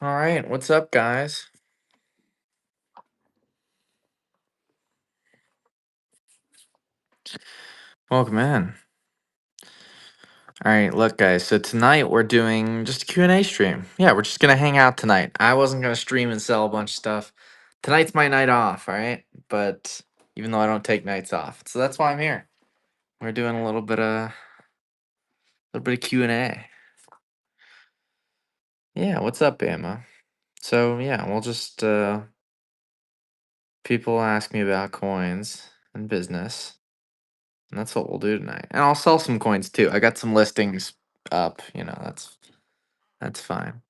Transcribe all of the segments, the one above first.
All right, what's up, guys? Welcome in. All right, look, guys. So tonight we're doing just a Q&A stream. Yeah, we're just gonna hang out tonight. I wasn't gonna stream and sell a bunch of stuff. Tonight's my night off, all right? But even though I don't take nights off, so that's why I'm here. We're doing a little bit of Q&A. Yeah, what's up, Bama? So yeah, we'll just people ask me about coins and business, and that's what we'll do tonight. And I'll sell some coins too. I got some listings up. That's fine.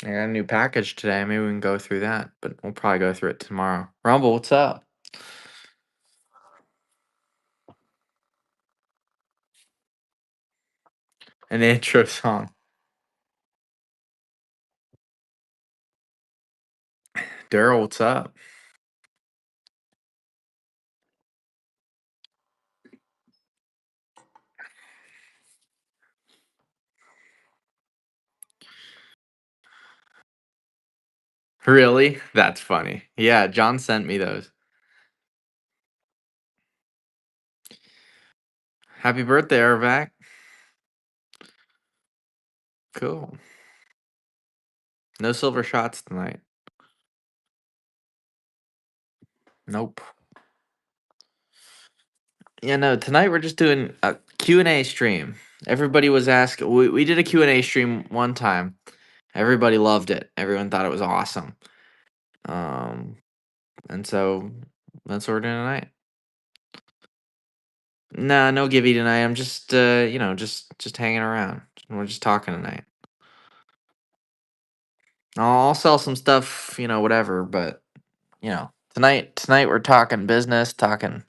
I got a new package today. Maybe we can go through that, but we'll probably go through it tomorrow. Rumble, what's up? An intro song. Daryl, what's up? Really? That's funny. Yeah, John sent me those. Happy birthday, Arvac. Cool. No silver shots tonight. Nope. Yeah, no, tonight we're just doing a Q&A stream. Everybody was asking, we did a Q&A stream one time. Everybody loved it. Everyone thought it was awesome. Um, and so that's what we're doing tonight. Nah, no Gibby tonight. I'm just just hanging around. We're just talking tonight. I'll sell some stuff, whatever, but tonight we're talking business, talking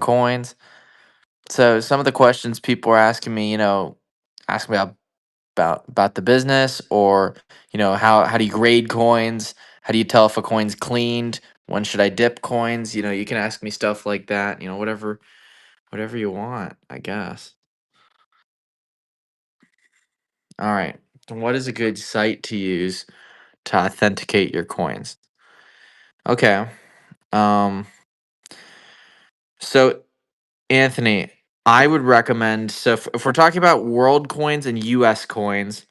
coins. So some of the questions people are asking me, ask me about the business, or how do you grade coins? How do you tell if a coin's cleaned? When should I dip coins? You can ask me stuff like that, whatever you want, I guess. All right. What is a good site to use to authenticate your coins? Okay. Um, so Anthony, I would recommend, so if we're talking about world coins and US coins,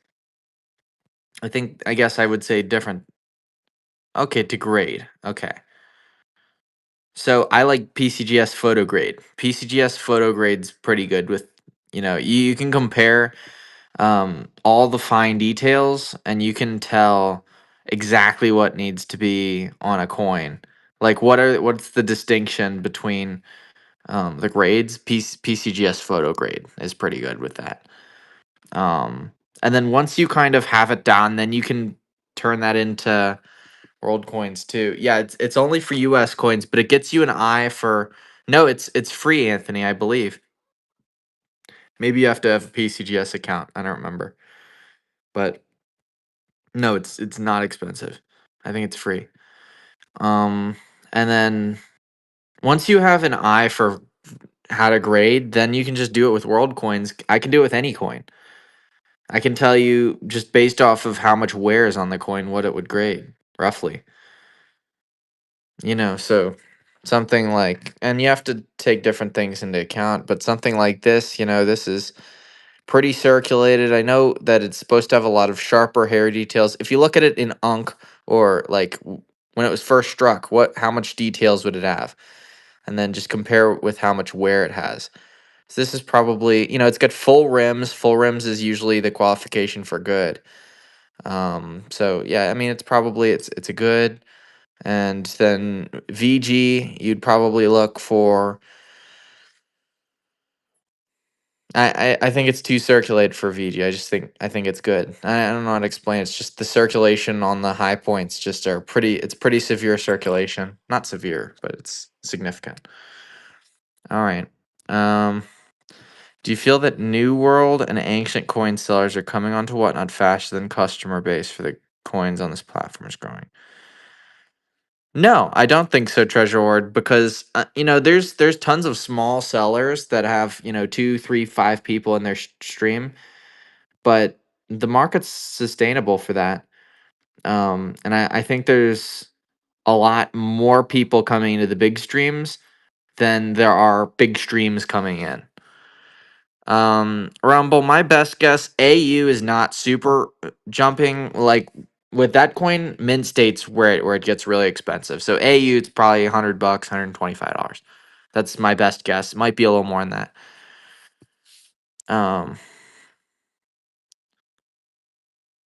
I guess I would say different. Okay, to grade. Okay. So I like PCGS photo grade. PCGS photo grade's pretty good with, you can compare all the fine details, and you can tell exactly what needs to be on a coin. Like what's the distinction between the grades? PCGS photo grade is pretty good with that. Um, and then once you kind of have it down, then you can turn that into world coins too. Yeah, it's only for US coins, but it gets you an eye for. No, it's free, Anthony, I believe. Maybe you have to have a PCGS account. I don't remember. But no, it's not expensive. I think it's free. Um, and then once you have an eye for how to grade, then you can just do it with world coins. I can do it with any coin. I can tell you just based off of how much wear is on the coin what it would grade roughly. So something like, and you have to take different things into account, but something like this, this is pretty circulated. I know that it's supposed to have a lot of sharper hair details. If you look at it in Unk, or like when it was first struck, how much details would it have? And then just compare it with how much wear it has. So this is probably, it's got full rims. Full rims is usually the qualification for good. So yeah, I mean it's a good. And then VG, you'd probably look for. I think it's too circulated for VG. I think it's good. I don't know how to explain. It's just the circulation on the high points just are pretty. It's pretty severe circulation. Not severe, but it's significant. All right. Um, do you feel that New World and ancient coin sellers are coming onto Whatnot faster than customer base for the coins on this platform is growing? No, I don't think so, Treasure Ward, because there's tons of small sellers that have two, three, five people in their stream, but the market's sustainable for that. And I think there's a lot more people coming into the big streams than there are big streams coming in. Rumble, my best guess, AU is not super jumping. Like with that coin, mint states where it gets really expensive. So AU, it's probably $100, $125. That's my best guess. It might be a little more than that. Um,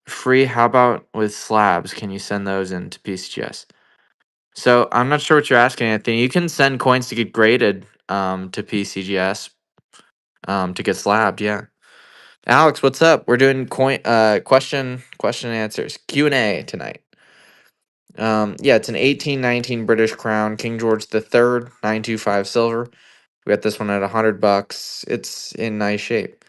Free. How about with slabs? Can you send those into PCGS? So I'm not sure what you're asking, Anthony. You can send coins to get graded to PCGS to get slabbed. Yeah. Alex, what's up? We're doing question and answers Q&A tonight. Yeah, it's an 1819 British Crown, King George III, 925 silver. We got this one at $100. It's in nice shape.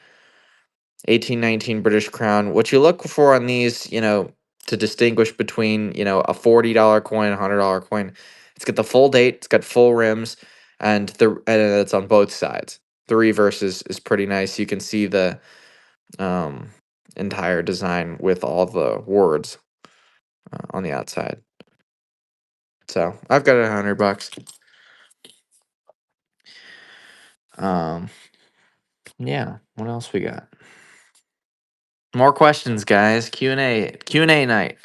1819 British Crown. What you look for on these, to distinguish between, a $40 coin, $100 coin, it's got the full date, it's got full rims, and it's on both sides. The reverse is pretty nice. You can see the um, entire design with all the words on the outside. So I've got it at $100. Um, yeah. What else we got? More questions, guys. Q&A night.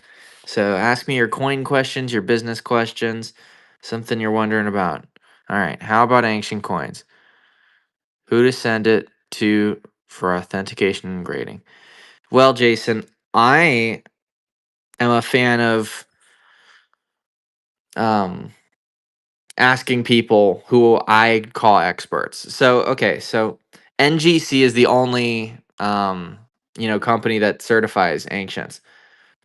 So ask me your coin questions, your business questions, something you're wondering about. All right. How about ancient coins? Who to send it to for authentication and grading? Well, Jason, I am a fan of um asking people who I call experts. So, okay, so NGC is the only company that certifies ancients.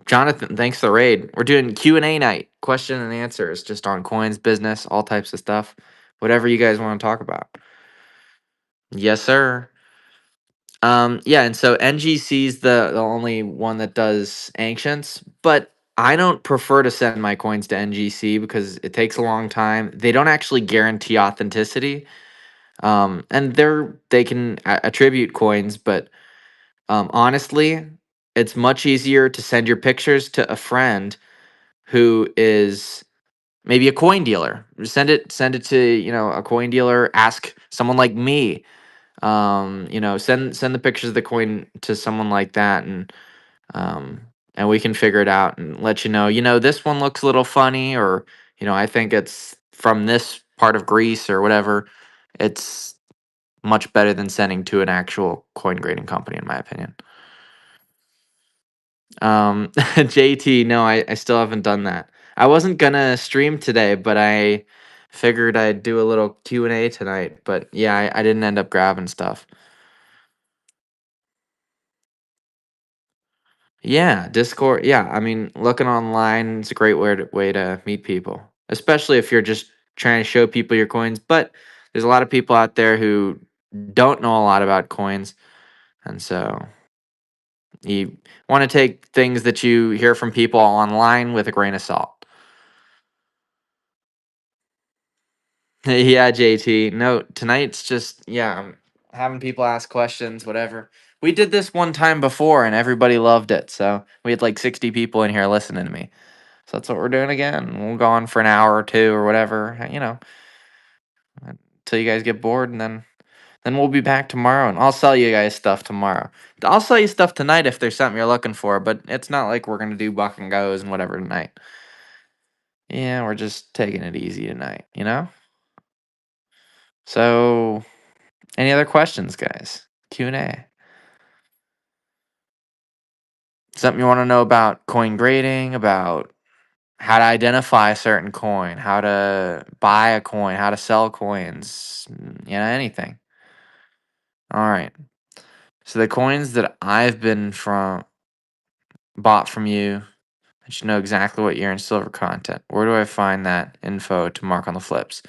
Jonathan, thanks for the raid. We're doing Q&A night, question and answers, just on coins, business, all types of stuff. Whatever you guys want to talk about. Yes, sir. Yeah, and so NGC is the only one that does ancients, but I don't prefer to send my coins to NGC because it takes a long time. They don't actually guarantee authenticity. And they can attribute coins, but honestly, it's much easier to send your pictures to a friend who is maybe a coin dealer. Send it to, a coin dealer, ask someone like me. Send the pictures of the coin to someone like that, um and we can figure it out and let you know, this one looks a little funny, or I think it's from this part of Greece or whatever. It's much better than sending to an actual coin grading company, in my opinion. JT, no, I still haven't done that. I wasn't gonna stream today, but I figured I'd do a little Q&A tonight. But yeah, I didn't end up grabbing stuff. Yeah, Discord. Yeah, I mean, looking online is a great way to meet people, especially if you're just trying to show people your coins. But there's a lot of people out there who don't know a lot about coins, and so you want to take things that you hear from people online with a grain of salt. Yeah, JT. No, tonight's just, yeah, I'm having people ask questions, whatever. We did this one time before and everybody loved it. So we had like 60 people in here listening to me. So that's what we're doing again. We'll go on for an hour or two or whatever, until you guys get bored, and then we'll be back tomorrow and I'll sell you guys stuff tomorrow. I'll sell you stuff tonight if there's something you're looking for, but it's not like we're gonna do buck and goes and whatever tonight. Yeah, we're just taking it easy tonight. So, any other questions, guys? Q&A. Something you want to know about coin grading, about how to identify a certain coin, how to buy a coin, how to sell coins, anything. All right. So the coins that I've been bought from you, I should know exactly what year and silver content. Where do I find that info to mark on the flips?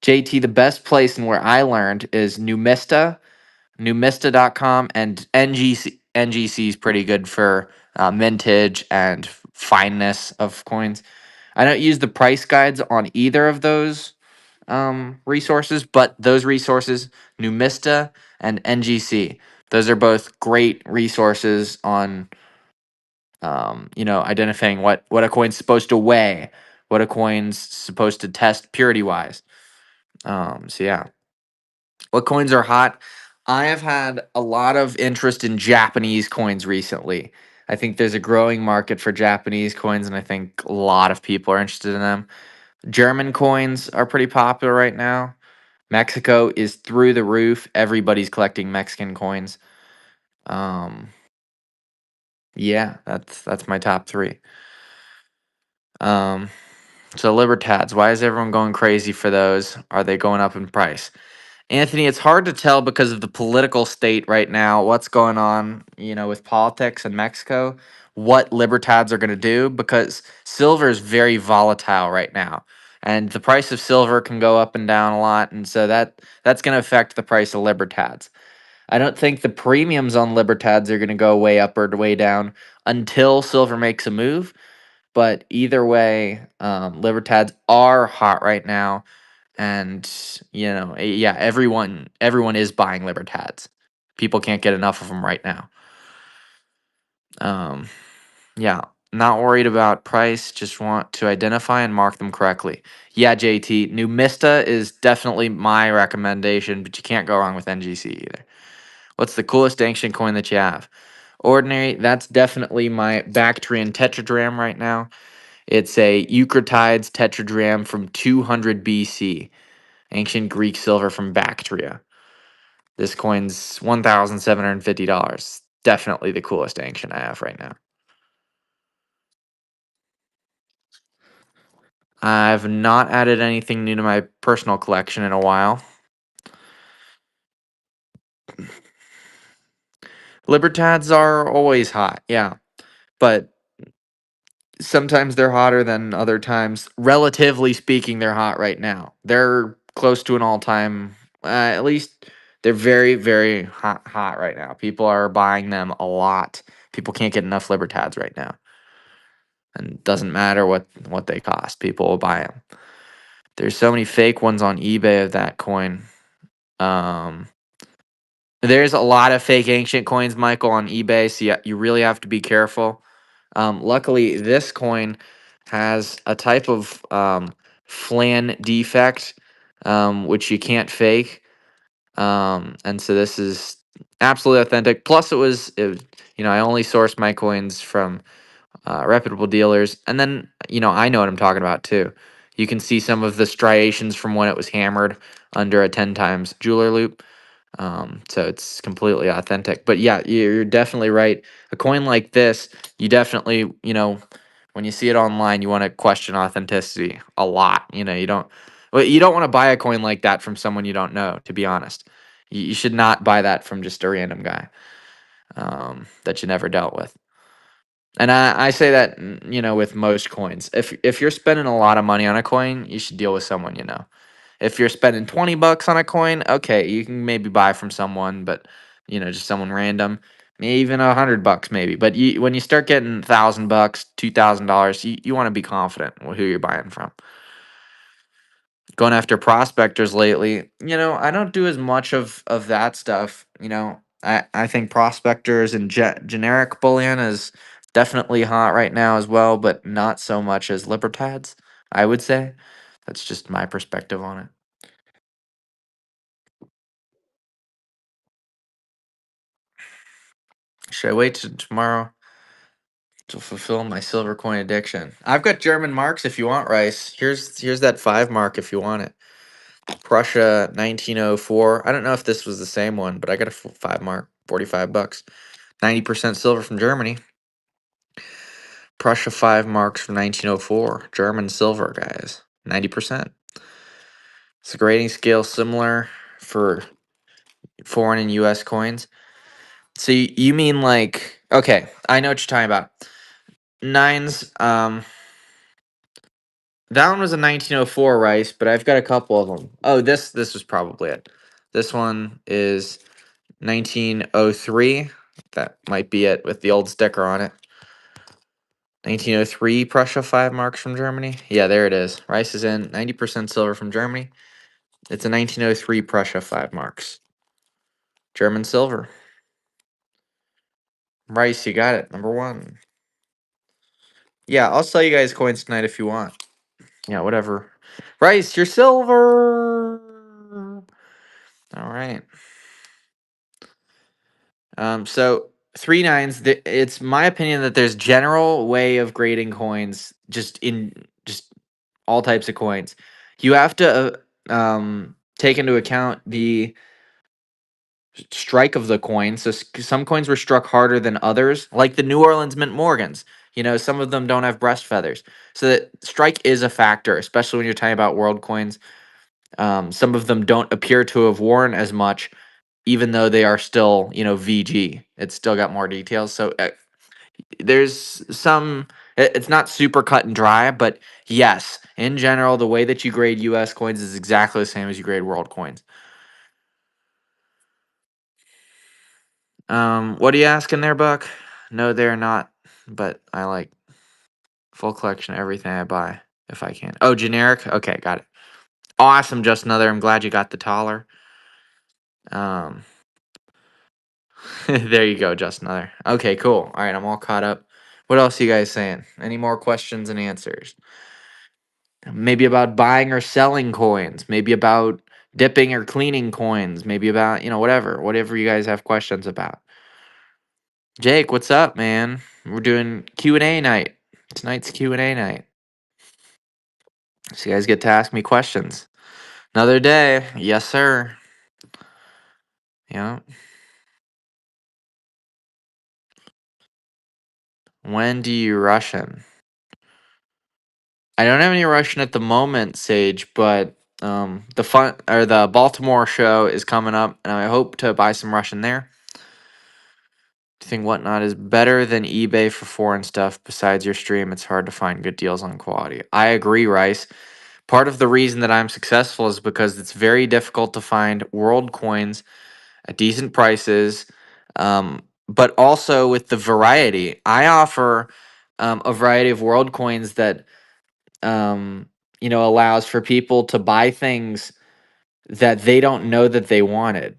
JT, the best place and where I learned is Numista, numista.com, and NGC. NGC is pretty good for mintage and fineness of coins. I don't use the price guides on either of those resources, but those resources, Numista and NGC, Those are both great resources on identifying what a coin's supposed to weigh, what a coin's supposed to test purity wise. So yeah, what coins are hot? I have had a lot of interest in Japanese coins recently. I think there's a growing market for Japanese coins, and I think a lot of people are interested in them. German coins are pretty popular right now. Mexico is through the roof. Everybody's collecting Mexican coins. Um, yeah, that's my top three. Um, so Libertads, why is everyone going crazy for those? Are they going up in price? Anthony, it's hard to tell because of the political state right now, what's going on, with politics in Mexico, what Libertads are going to do because silver is very volatile right now. And the price of silver can go up and down a lot, and so that's going to affect the price of Libertads. I don't think the premiums on Libertads are going to go way up or way down until silver makes a move. But either way, Libertads are hot right now, and yeah, everyone is buying Libertads. People can't get enough of them right now. Um, yeah, not worried about price. Just want to identify and mark them correctly. Yeah, JT, Numista is definitely my recommendation, but you can't go wrong with NGC either. What's the coolest ancient coin that you have? Ordinary. That's definitely my Bactrian Tetradrachm right now. It's a Eucratides tetradrachm from 200 BC, ancient Greek silver from Bactria. This coin's $1,750. Definitely the coolest ancient I have right now. I've not added anything new to my personal collection in a while. Libertads are always hot, yeah, but sometimes they're hotter than other times. Relatively speaking, they're hot right now. They're close to an all-time. At least they're very, very hot right now. People are buying them a lot. People can't get enough Libertads right now, and it doesn't matter what they cost. People will buy them. There's so many fake ones on eBay of that coin. Um, there's a lot of fake ancient coins, Michael, on eBay, so you really have to be careful. Luckily, this coin has a type of flan defect, which you can't fake. And so this is absolutely authentic. Plus, I only source my coins from reputable dealers. And then, I know what I'm talking about too. You can see some of the striations from when it was hammered under a 10 times jeweler loop. So it's completely authentic. But yeah, you're definitely right. A coin like this, you definitely, when you see it online, you want to question authenticity a lot. You don't want to buy a coin like that from someone you don't know, to be honest. You should not buy that from just a random guy that you never dealt with. And I say that, with most coins. If you're spending a lot of money on a coin, you should deal with someone you know. If you're spending 20 bucks on a coin, okay, you can maybe buy from someone, but just someone random, maybe even 100 bucks maybe. But when you start getting 1,000 bucks, $2,000, you want to be confident with who you're buying from. Going after prospectors lately, I don't do as much of that stuff. I think prospectors and generic bullion is definitely hot right now as well, but not so much as Libertads, I would say. That's just my perspective on it. Should I wait till tomorrow to fulfill my silver coin addiction? I've got German marks if you want, Rice. Here's that 5 mark if you want it. Prussia 1904. I don't know if this was the same one, but I got a 5 mark, 45 bucks. 90% silver from Germany. Prussia 5 marks from 1904. German silver, guys. 90%. It's a grading scale similar for foreign and US coins. So you mean like, okay, I know what you're talking about. Nines, that one was a 1904 Rice, but I've got a couple of them. Oh, this was probably it. This one is 1903. That might be it with the old sticker on it. 1903 Prussia 5 marks from Germany. Yeah, there it is. Rice is in 90% silver from Germany. It's a 1903 Prussia 5 marks. German silver. Rice, you got it. Number one. Yeah, I'll sell you guys coins tonight if you want. Yeah, whatever. Rice, you're silver. All right. So three nines. It's my opinion that there's general way of grading coins, just all types of coins. You have to take into account the strike of the coin. So some coins were struck harder than others, like the New Orleans Mint Morgans. You know, some of them don't have breast feathers, so that strike is a factor, especially when you're talking about world coins. Some of them don't appear to have worn as much, even though they are still, VG. It's still got more details. So there's some. It's not super cut and dry, but yes, in general, the way that you grade U.S. coins is exactly the same as you grade world coins. What are you asking there, Buck? No, they're not, but I like full collection of everything I buy if I can. Oh, generic? Okay, got it. Awesome, just another. I'm glad you got the taller. Um, there you go, just another. Okay, cool. All right, I'm all caught up. What else you guys saying? Any more questions and answers? Maybe about buying or selling coins. Maybe about dipping or cleaning coins. Maybe about, whatever you guys have questions about. Jake, what's up, man? We're doing Q&A night. Tonight's Q&A night. So you guys get to ask me questions. Another day. Yes, sir. Yeah. When do you Russian? I don't have any Russian at the moment, Sage, but the Baltimore show is coming up, and I hope to buy some Russian there. Do you think Whatnot is better than eBay for foreign stuff? Besides your stream, it's hard to find good deals on quality. I agree, Rice. Part of the reason that I'm successful is because it's very difficult to find world coins at decent prices, but also with the variety. I offer a variety of world coins that allows for people to buy things that they don't know that they wanted.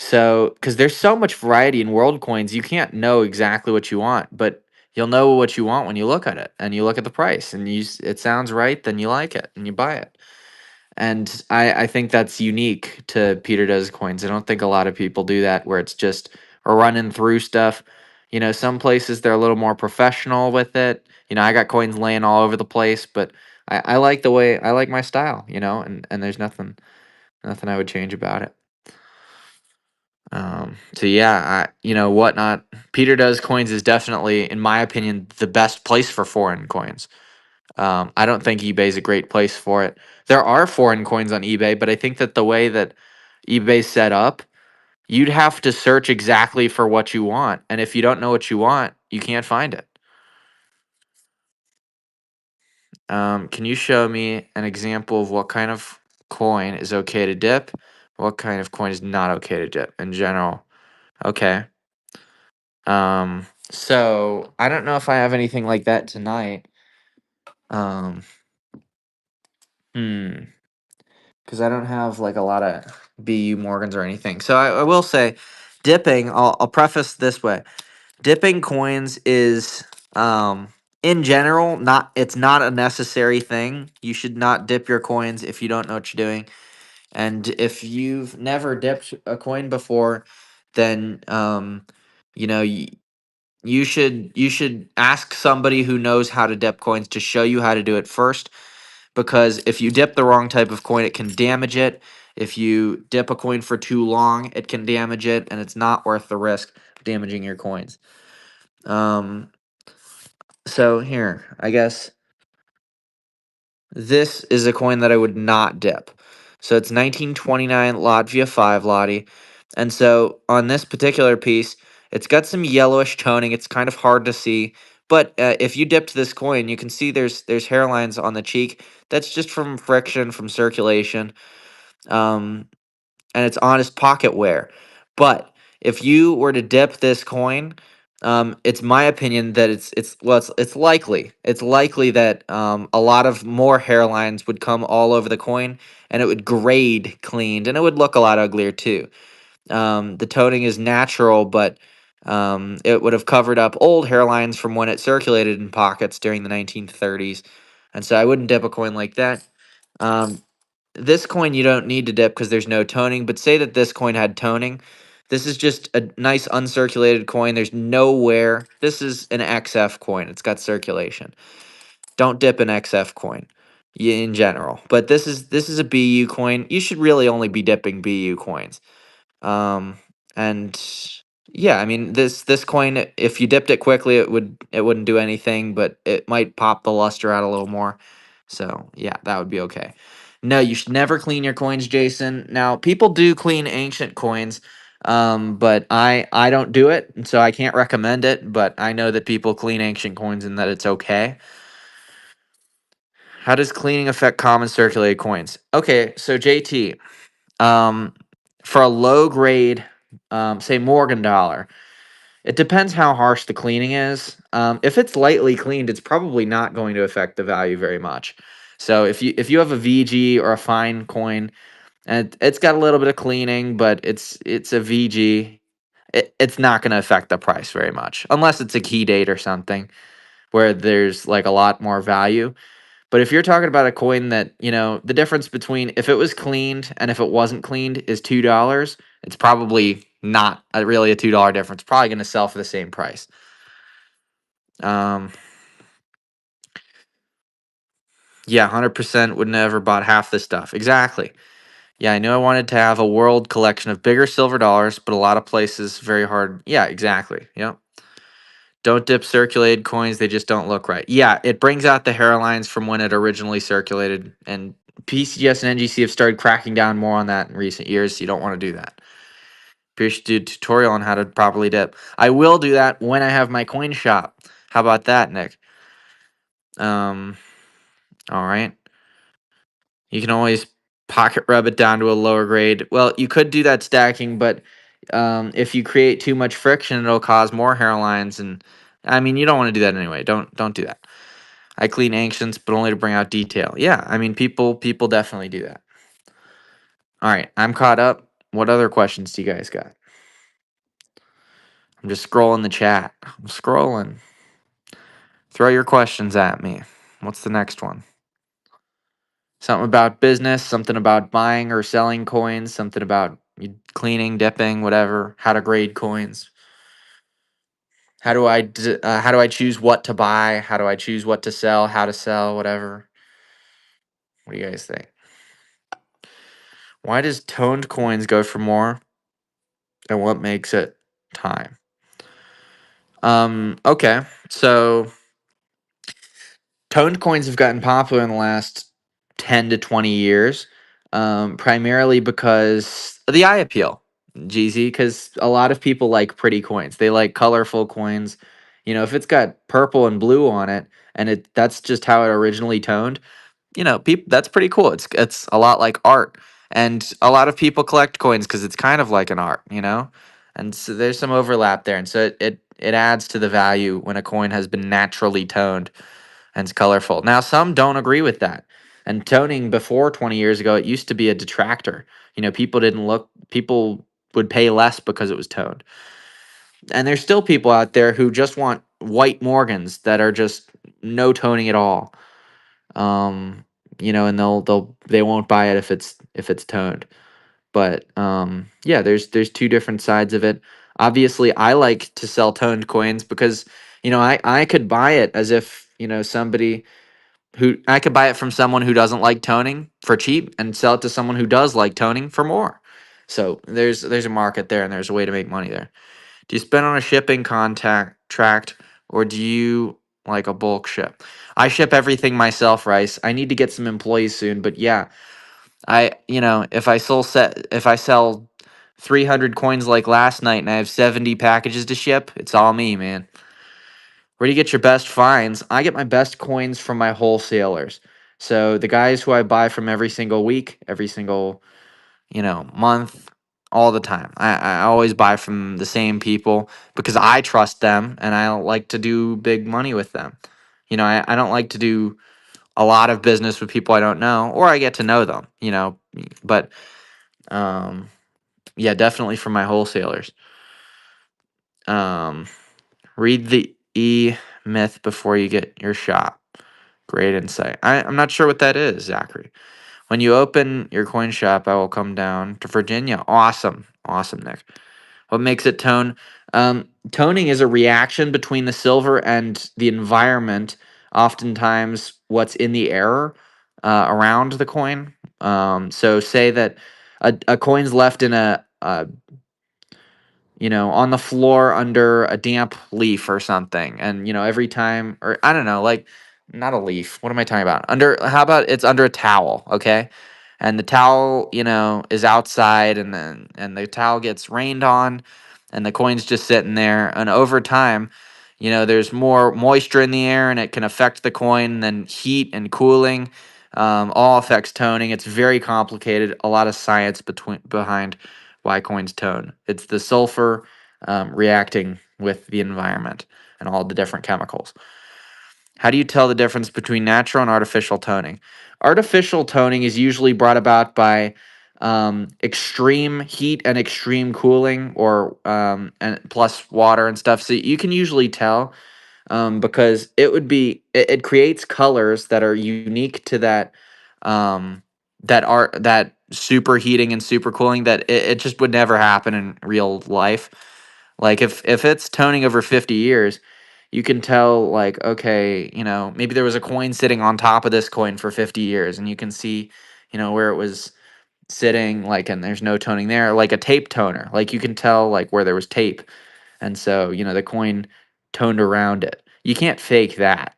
So, because there's so much variety in world coins, you can't know exactly what you want, but you'll know what you want when you look at it and you look at the price and it sounds right, then you like it and you buy it. And I think that's unique to Peter Does Coins. I don't think a lot of people do that where it's just a running through stuff. Some places they're a little more professional with it. I got coins laying all over the place, but I like the way I like my style, and there's nothing I would change about it. So yeah, Whatnot. Peter Does Coins is definitely, in my opinion, the best place for foreign coins. I don't think eBay's a great place for it. There are foreign coins on eBay, but I think that the way that eBay's set up, you'd have to search exactly for what you want. And if you don't know what you want, you can't find it. Can you show me an example of what kind of coin is okay to dip? What kind of coin is not okay to dip in general? Okay. So I don't know if I have anything like that tonight. Um, hmm. Because I don't have like a lot of BU Morgans or anything. So I will say, dipping. I'll preface this way: dipping coins is, in general, not. It's not a necessary thing. You should not dip your coins if you don't know what you're doing. And if you've never dipped a coin before, then you know you should ask somebody who knows how to dip coins to show you how to do it first, because if you dip the wrong type of coin, it can damage it. If you dip a coin for too long, it can damage it, and it's not worth the risk of damaging your coins. So here, I guess this is a coin that I would not dip. So it's 1929 Latvia 5 Lottie. And so on this particular piece, it's got some yellowish toning. It's kind of hard to see. But if you dipped this coin, you can see there's hairlines on the cheek. That's just from friction, from circulation. Um, and it's honest pocket wear. But if you were to dip this coin, it's my opinion that it's likely that a lot of more hairlines would come all over the coin, and it would grade cleaned, and it would look a lot uglier too. The toning is natural, but It would have covered up old hairlines from when it circulated in pockets during the 1930s, and so I wouldn't dip a coin like that. Um, this coin you don't need to dip because there's no toning, but say that this coin had toning. This is just a nice uncirculated coin. There's no wear. This is an XF coin. It's got circulation. Don't dip an XF coin in general. But this is a BU coin. You should really only be dipping BU coins. Um, and yeah, I mean this coin, if you dipped it quickly, it wouldn't do anything, but it might pop the luster out a little more. So yeah, that would be okay. No, you should never clean your coins, Jason. Now people do clean ancient coins, but I don't do it, and so I can't recommend it. But I know that people clean ancient coins and that it's okay. How does cleaning affect common circulated coins? Okay, so JT, um, for a low grade, say Morgan dollar, it depends how harsh the cleaning is. If it's lightly cleaned, it's probably not going to affect the value very much. So if you have a VG or a fine coin and it's got a little bit of cleaning, but it's a VG, it's not going to affect the price very much unless it's a key date or something where there's like a lot more value. But if you're talking about a coin that, the difference between if it was cleaned and if it wasn't cleaned is $2, it's probably not really a $2 difference. Probably going to sell for the same price. Um, yeah, 100% would never bought half this stuff. Exactly. Yeah, I knew I wanted to have a world collection of bigger silver dollars, but a lot of places very hard. Yeah, exactly. Yep. Don't dip circulated coins, they just don't look right. Yeah, it brings out the hairlines from when it originally circulated, and PCGS and NGC have started cracking down more on that in recent years, so you don't want to do that. Pierce should do a tutorial on how to properly dip. I will do that when I have my coin shop. How about that, Nick? Um, all right. You can always pocket rub it down to a lower grade. Well, you could do that stacking, but if you create too much friction, it'll cause more hairlines, and I mean, you don't want to do that anyway. Don't do that. I clean ancients, but only to bring out detail. Yeah, I mean, people definitely do that. All right, I'm caught up. What other questions do you guys got? I'm just scrolling the chat. I'm scrolling. Throw your questions at me. What's the next one? Something about business, something about buying or selling coins, something about cleaning, dipping, whatever. How to grade coins. How do I choose what to buy? How do I choose what to sell? How to sell? Whatever. What do you guys think? Why does toned coins go for more? And what makes it time? Okay. So toned coins have gotten popular in the last 10 to 20 years, primarily because of the eye appeal, GZ, because a lot of people like pretty coins. They like colorful coins. If it's got purple and blue on it, and that's just how it originally toned, people that's pretty cool. It's a lot like art, and a lot of people collect coins because it's kind of like an art. And so there's some overlap there, and so it adds to the value when a coin has been naturally toned and it's colorful. Now some don't agree with that, and toning before 20 years ago, it used to be a detractor. People would pay less because it was toned, and there's still people out there who just want white Morgans that are just no toning at all. um and they won't buy it if it's toned. But yeah, there's two different sides of it. Obviously I like to sell toned coins because I could buy it as if somebody who I could buy it from someone who doesn't like toning for cheap and sell it to someone who does like toning for more. So there's a market there, and there's a way to make money there. Do you spend on a shipping contact tract, or do you like a bulk ship? I ship everything myself, Rice. I need to get some employees soon, but yeah, if I sell 300 coins like last night and I have 70 packages to ship, it's all me, man. Where do you get your best finds? I get my best coins from my wholesalers. So the guys who I buy from every single week, every single month, all the time. I always buy from the same people because I trust them and I don't like to do big money with them. I don't like to do a lot of business with people I don't know, or I get to know them. But um, yeah, definitely from my wholesalers. Um, read the E myth before you get your shot. Great insight. I'm not sure what that is, Zachary. When you open your coin shop, I will come down to Virginia. Awesome. Awesome, Nick. What makes it tone? Toning is a reaction between the silver and the environment, oftentimes what's in the air around the coin. So, say that a coin's left in on the floor under a damp leaf or something. And, every time, or I don't know, like not a leaf. What am I talking about? How about it's under a towel, okay? And the towel, is outside and the towel gets rained on and the coin's just sitting there. And over time, there's more moisture in the air and it can affect the coin, then heat and cooling. All affects toning. It's very complicated. A lot of science behind why coins tone. It's the sulfur reacting with the environment and all the different chemicals. How do you tell the difference between natural and artificial toning? Artificial toning is usually brought about by extreme heat and extreme cooling, or and plus water and stuff. So you can usually tell because it creates colors that are unique to that superheating and supercooling that it just would never happen in real life. Like if it's toning over 50 years, you can tell, like, okay, maybe there was a coin sitting on top of this coin for 50 years and you can see, where it was sitting, like, and there's no toning there, like a tape toner. Like you can tell like where there was tape, and so the coin toned around it. You can't fake that.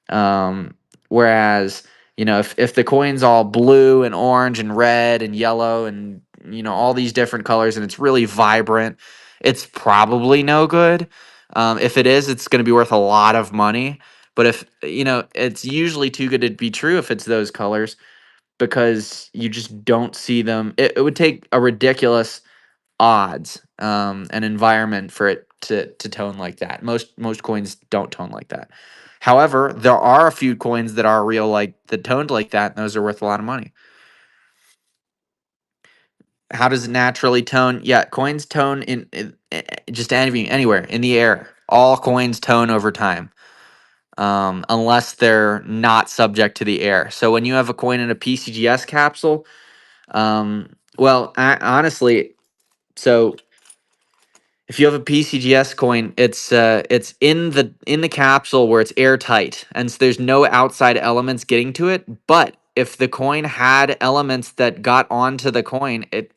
um, Whereas, if the coin's all blue and orange and red and yellow and all these different colors and it's really vibrant, it's probably no good. If it is, it's going to be worth a lot of money. But if it's usually too good to be true if it's those colors, because you just don't see them. It would take a ridiculous odds, and environment for it to tone like that. Most coins don't tone like that. However, there are a few coins that are real, like that toned like that, and those are worth a lot of money. How does it naturally tone? Yeah, coins tone just anywhere in the air. All coins tone over time, unless they're not subject to the air. So when you have a coin in a PCGS capsule, well, honestly, so if you have a PCGS coin, it's in the capsule where it's airtight, and so there's no outside elements getting to it. But if the coin had elements that got onto the coin, it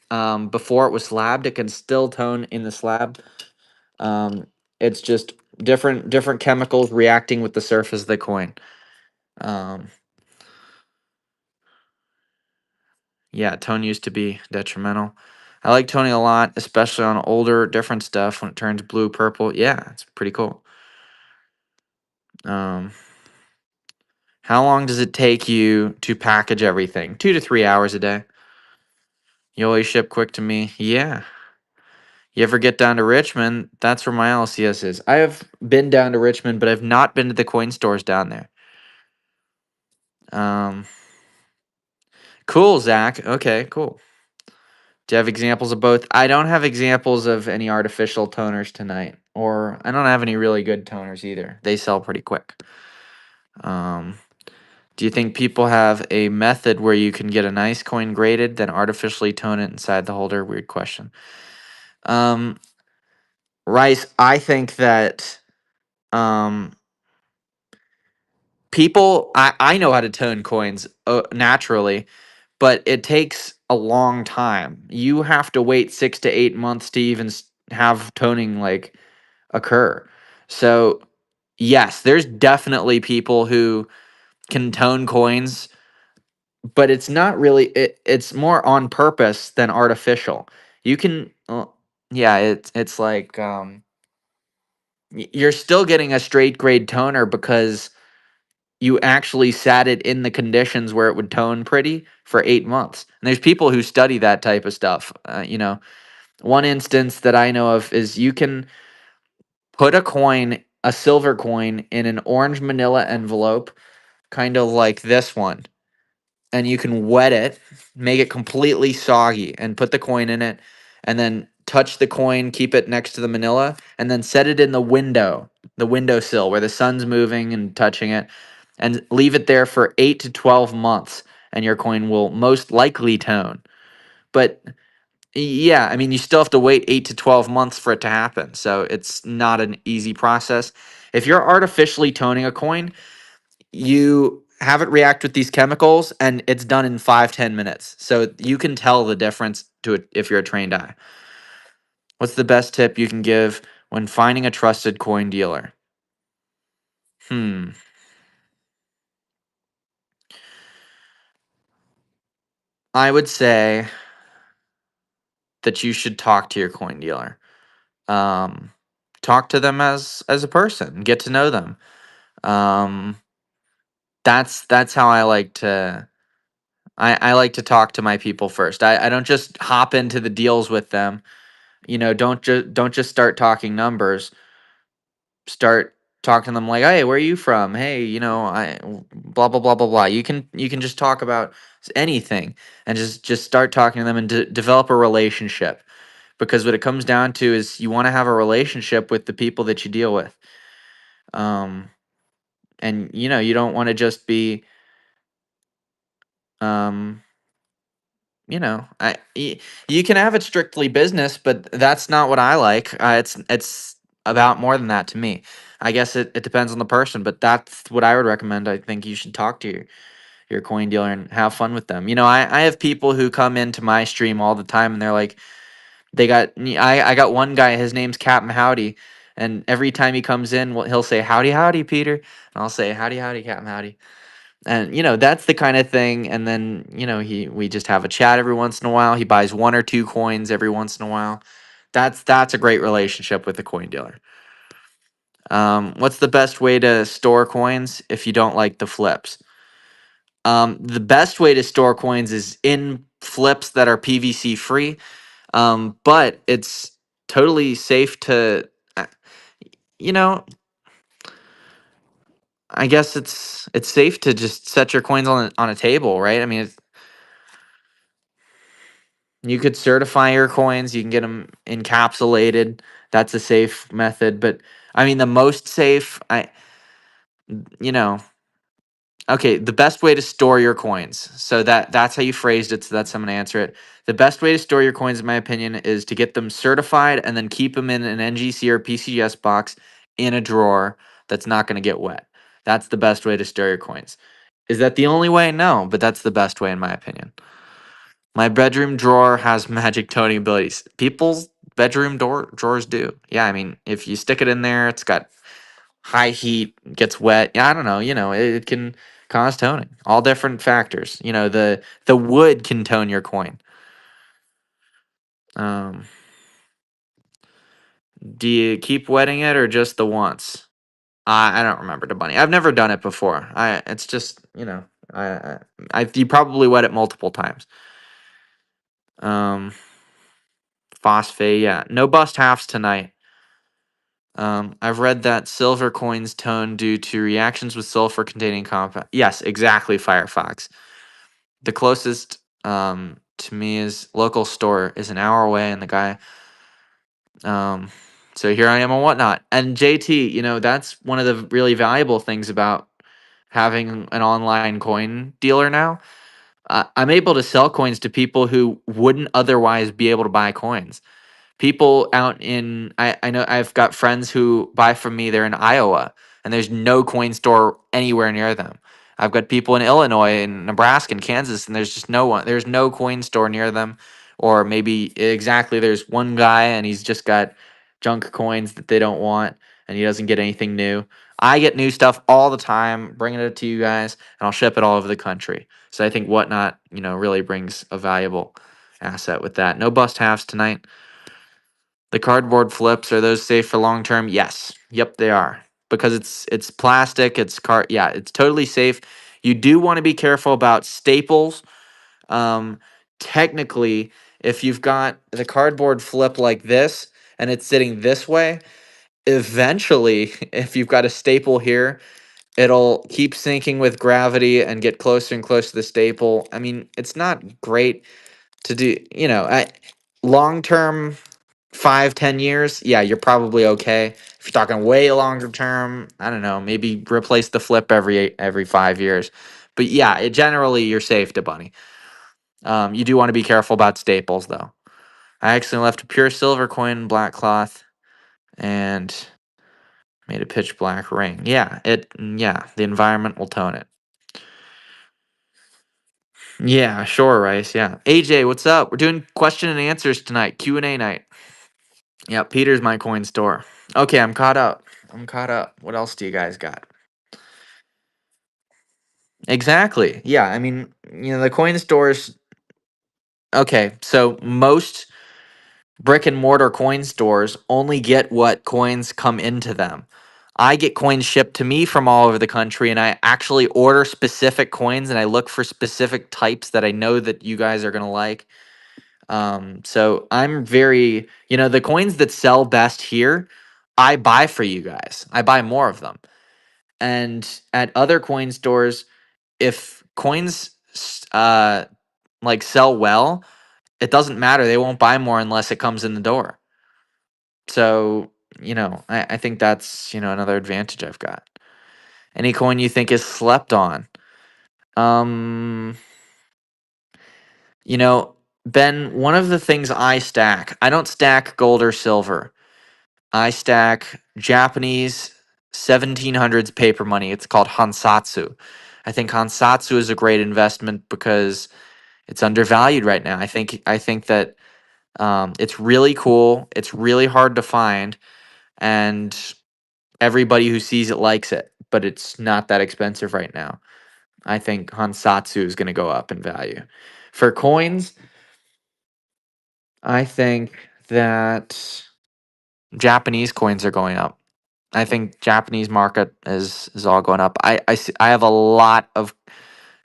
before it was slabbed, it can still tone in the slab. Um, it's just different chemicals reacting with the surface of the coin. Um, yeah, tone used to be detrimental. I like toning a lot, especially on older, different stuff when it turns blue, purple. Yeah, it's pretty cool. Um, how long does it take you to package everything? 2 to 3 hours a day. You always ship quick to me. Yeah. You ever get down to Richmond? That's where my LCS is. I have been down to Richmond, but I've not been to the coin stores down there. Um, cool, Zach. Okay, cool. Do you have examples of both? I don't have examples of any artificial toners tonight, or I don't have any really good toners either. They sell pretty quick. Um, Do you think people have a method where you can get a nice coin graded, then artificially tone it inside the holder? Weird question. Um, Rice, I think that um, I know how to tone coins naturally, but it takes a long time. You have to wait 6 to 8 months to even have toning like occur. So, yes, there's definitely people who can tone coins, but it's not really it's more on purpose than artificial. You can yeah, it's like you're still getting a straight grade toner because you actually sat it in the conditions where it would tone pretty for 8 months. And there's people who study that type of stuff. One instance that I know of is you can put a silver coin in an orange manila envelope, kind of like this one, and you can wet it, make it completely soggy, and put the coin in it, and then touch the coin, keep it next to the manila, and then set it in the windowsill where the sun's moving and touching it, and leave it there for 8 to 12 months, and your coin will most likely tone. But yeah, I mean, you still have to wait 8 to 12 months for it to happen. So it's not an easy process. If you're artificially toning a coin, you have it react with these chemicals and it's done in 5-10 minutes. So you can tell the difference to it if you're a trained eye. What's the best tip you can give when finding a trusted coin dealer? Hmm. I would say that you should talk to your coin dealer. Um, Talk to them as a person, get to know them. Um, that's how I like to I like to talk to my people first. I don't just hop into the deals with them. Don't just start talking numbers. Start talking to them like, hey, where are you from? Hey, I blah blah blah blah blah. You can just talk about anything and just start talking to them and develop a relationship, because what it comes down to is you want to have a relationship with the people that you deal with. Um, and you don't want to just be um you can have it strictly business, but that's not what I like. It's about more than that to me. I guess it depends on the person, but that's what I would recommend. I think you should talk to your coin dealer and have fun with them. I have people who come into my stream all the time and they're like, I got one guy, his name's Captain Howdy, and every time he comes in, well, he'll say howdy howdy Peter, and I'll say howdy howdy Captain Howdy. And that's the kind of thing. And then we just have a chat every once in a while. He buys one or two coins every once in a while. That's a great relationship with the coin dealer. What's the best way to store coins if you don't like the flips? The best way to store coins is in flips that are PVC free. But it's totally safe to uh, you know I guess it's safe to just set your coins on a table, right? I mean, you could certify your coins, you can get them encapsulated. That's a safe method, but I mean the most safe, you know, okay, the best way to store your coins. So that's how you phrased it, so that's how I'm going to answer it. The best way to store your coins in my opinion is to get them certified and then keep them in an NGC or PCS box in a drawer that's not going to get wet. That's the best way to store your coins. Is that the only way? No, but that's the best way in my opinion. My bedroom drawer has magic toning abilities. People's bedroom drawers do. Yeah, I mean, if you stick it in there, it's got high heat, gets wet. Yeah, I don't know. It can cause toning. All different factors. The wood can tone your coin. Um, do you keep wetting it or just the once? I don't remember the bunny. I've never done it before. It's just you probably wet it multiple times. Um, Phosphate, yeah. No bust halves tonight. I've read that silver coins tone due to reactions with sulfur containing compound. Yes, exactly, Firefox. The closest to me is local store is an hour away, and the guy. Um, so here I am on Whatnot, and JT. That's one of the really valuable things about having an online coin dealer now. I'm able to sell coins to people who wouldn't otherwise be able to buy coins. People out in I know I've got friends who buy from me. They're in Iowa, and there's no coin store anywhere near them. I've got people in Illinois and Nebraska and Kansas, and there's just no one. There's no coin store near them, or maybe exactly there's one guy and he's just got junk coins that they don't want, and he doesn't get anything new. I get new stuff all the time, bringing it to you guys, and I'll ship it all over the country. So I think Whatnot, really brings a valuable asset with that. No bust halves tonight. The cardboard flips, are those safe for long term? Yes. Yep, they are. Because it's plastic, yeah, it's totally safe. You do want to be careful about staples. Um Technically, if you've got the cardboard flip like this and it's sitting this way, eventually if you've got a staple here, it'll keep sinking with gravity and get closer and closer to the staple. I mean, it's not great to do, long term. 5, 10 years, yeah, you're probably okay. If you're talking way longer term, I don't know, maybe replace the flip every 5 years. But yeah, generally you're safe to bunny. You do want to be careful about staples though. I actually left a pure silver coin in black cloth and made a pitch black ring. Yeah, the environment will tone it. Yeah, sure, Rice. Yeah. AJ, what's up? We're doing question and answers tonight. Q&A night. Yeah, Peter's my coin store. Okay, I'm caught up. What else do you guys got? Exactly. Yeah, I mean, the coin stores. Okay, so most brick and mortar coin stores only get what coins come into them. I get coins shipped to me from all over the country, and I actually order specific coins and I look for specific types that I know that you guys are going to like. So I'm very, the coins that sell best here, I buy for you guys. I buy more of them. And at other coin stores, if coins like sell well, it doesn't matter. They won't buy more unless it comes in the door. So, I think that's, another advantage I've got. Any coin you think is slept on? Um, you know, Ben, one of the things I don't stack gold or silver. I stack Japanese 1700s paper money. It's called Hansatsu. I think Hansatsu is a great investment because it's undervalued right now. I think that it's really cool. It's really hard to find, and everybody who sees it likes it. But it's not that expensive right now. I think Hansatsu is going to go up in value. For coins, I think that Japanese coins are going up. I think Japanese market is all going up. I have a lot of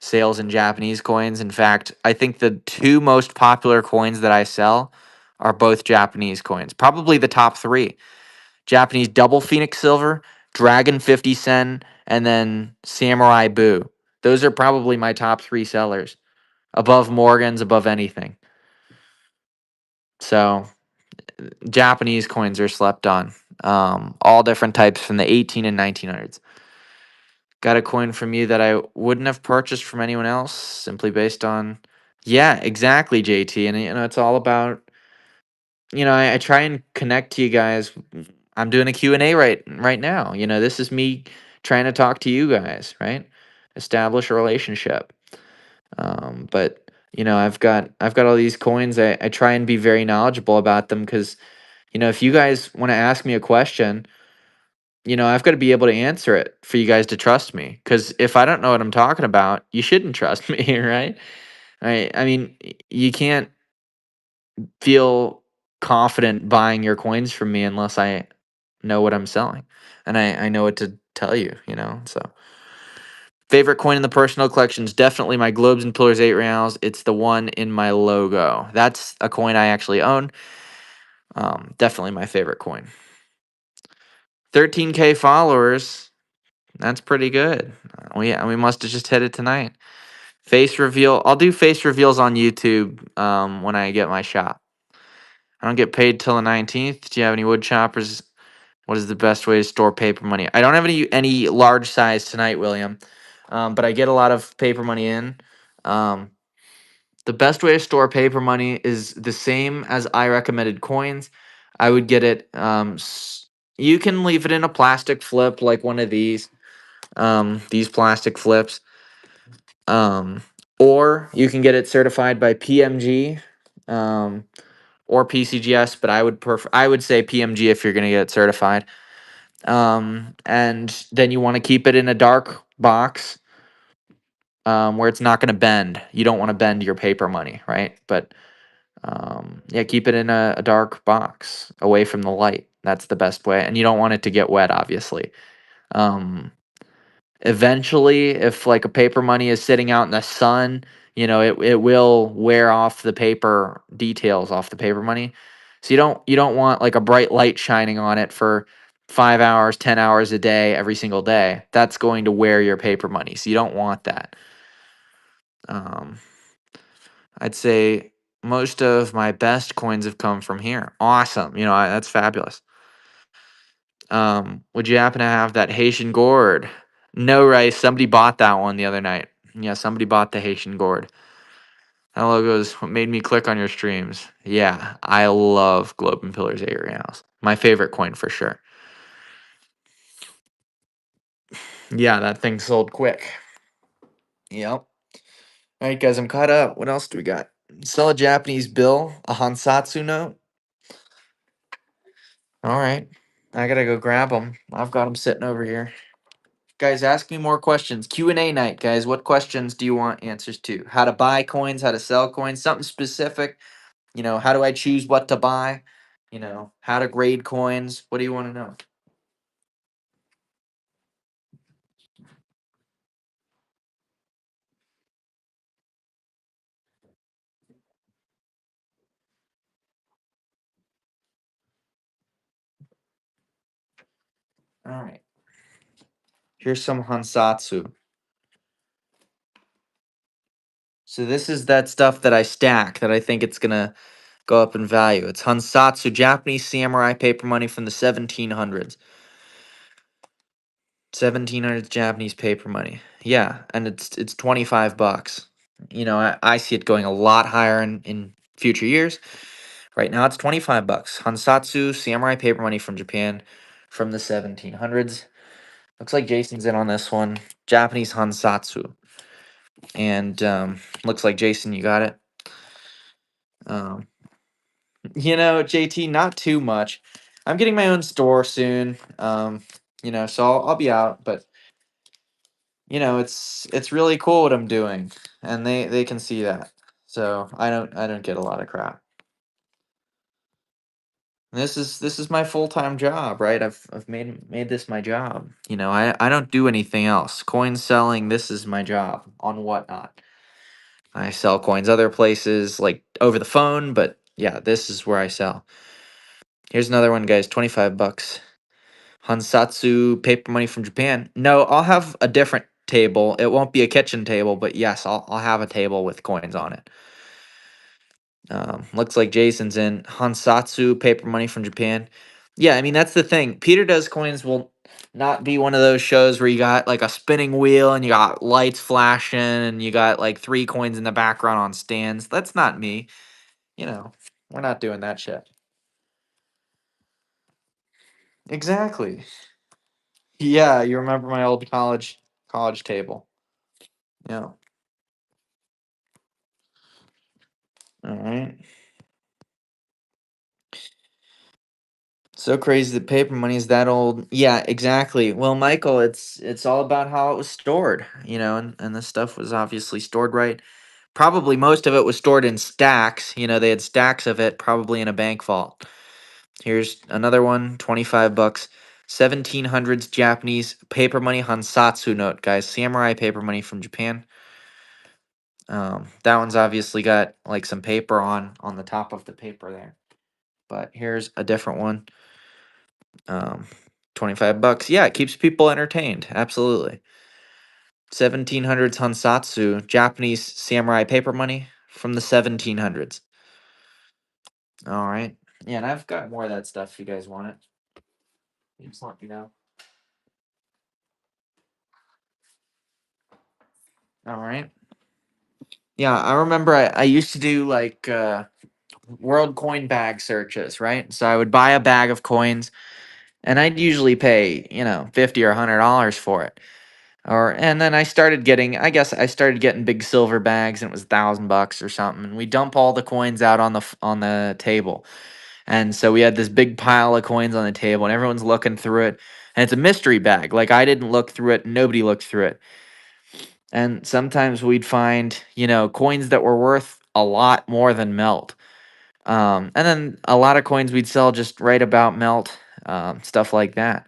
sales in Japanese coins. In fact, I think the two most popular coins that I sell are both Japanese coins. Probably the top three. Japanese double Phoenix silver, Dragon 50 Sen, and then Samurai Boo. Those are probably my top three sellers. Above Morgan's, above anything. So Japanese coins are slept on. All different types from the 18 and 1900s. Got a coin from you that I wouldn't have purchased from anyone else simply based on. Yeah, exactly, JT. And it's all about, I try and connect to you guys. I'm doing a Q&A right now. This is me trying to talk to you guys, right? Establish a relationship. But I've got all these coins. I try and be very knowledgeable about them because if you guys want to ask me a question, I've got to be able to answer it for you guys to trust me. Because if I don't know what I'm talking about, you shouldn't trust me, right? I mean, you can't feel confident buying your coins from me unless I know what I'm selling, and I know what to tell you. So favorite coin in the personal collection is definitely my Globes and Pillars 8 reals. It's the one in my logo. That's a coin I actually own. Definitely my favorite coin. 13K followers. That's pretty good. We must have just hit it tonight. Face reveal. I'll do face reveals on YouTube when I get my shop. I don't get paid till the 19th. Do you have any wood choppers? What is the best way to store paper money? I don't have any large size tonight, William, but I get a lot of paper money in. Um, the best way to store paper money is the same as I recommended coins. I would get it. You can leave it in a plastic flip like one of these plastic flips, um, or you can get it certified by PMG. Or PCGS, but I would say PMG if you're going to get it certified. And then you want to keep it in a dark box where it's not going to bend. You don't want to bend your paper money, right? But yeah, keep it in a dark box away from the light. That's the best way. And you don't want it to get wet, obviously. Eventually, if like a paper money is sitting out in the sun, it will wear off the paper details off the paper money. So you don't want like a bright light shining on it for 5 hours, 10 hours a day, every single day. That's going to wear your paper money. So you don't want that. Um, I'd say most of my best coins have come from here. Awesome. That's fabulous. Would you happen to have that Haitian gourd? No, Rice. Somebody bought that one the other night. Yeah, somebody bought the Haitian gourd. That logo is what made me click on your streams. Yeah, I love Globe and Pillars 8 reals. My favorite coin for sure. Yeah, that thing sold quick. Yep. All right, guys, I'm caught up. What else do we got? Sell a Japanese bill, a Hansatsu note. All right. I gotta go grab them. I've got them sitting over here. Guys, ask me more questions. Q&A night, guys. What questions do you want answers to? How to buy coins, how to sell coins, something specific. How do I choose what to buy? How to grade coins. What do you want to know? All right. Here's some Hansatsu. So this is that stuff that I stack that I think it's gonna go up in value. It's Hansatsu, Japanese samurai paper money from the 1700s. 1700s Japanese paper money. Yeah, and it's 25 bucks. I see it going a lot higher in future years. Right now it's 25 bucks. Hansatsu samurai paper money from Japan from the 1700s. Looks like Jason's in on this one. Japanese Hansatsu. And looks like Jason, you got it. Um, JT, not too much. I'm getting my own store soon. So I'll be out, but it's really cool what I'm doing, and they can see that. So I don't get a lot of crap. This is my full-time job, right? I've made this my job. I don't do anything else. Coin selling, this is my job on Whatnot. I sell coins other places like over the phone, but yeah, this is where I sell. Here's another one, guys, 25 bucks. Hansatsu paper money from Japan. No, I'll have a different table. It won't be a kitchen table, but yes, I'll have a table with coins on it. Looks like Jason's in Hansatsu paper money from Japan. Yeah, I mean that's the thing. Peter Does Coins will not be one of those shows where you got like a spinning wheel and you got lights flashing and you got like three coins in the background on stands. That's not me. We're not doing that shit. Exactly. Yeah, you remember my old college table. Yeah. All right. So crazy that paper money is that old. Yeah, exactly. Well, Michael, it's all about how it was stored, and this stuff was obviously stored right. Probably most of it was stored in stacks. They had stacks of it probably in a bank vault. Here's another one, 25 bucks. 1700s Japanese paper money Hansatsu note, guys. Samurai paper money from Japan. That one's obviously got like some paper on the top of the paper there. But here's a different one. Um, 25 bucks. Yeah, it keeps people entertained. Absolutely. 1700s Hansatsu, Japanese samurai paper money from the 1700s. All right. Yeah, and I've got more of that stuff if you guys want it. You just let me know. All right. Yeah, I remember I used to do like world coin bag searches, right? So I would buy a bag of coins and I'd usually pay, 50 or $100 for it. And then I guess I started getting big silver bags and it was 1,000 bucks or something. And we dump all the coins out on the table. And so we had this big pile of coins on the table and everyone's looking through it. And it's a mystery bag. Like I didn't look through it, nobody looked through it. And sometimes we'd find, coins that were worth a lot more than melt. And then a lot of coins we'd sell just right about melt, stuff like that.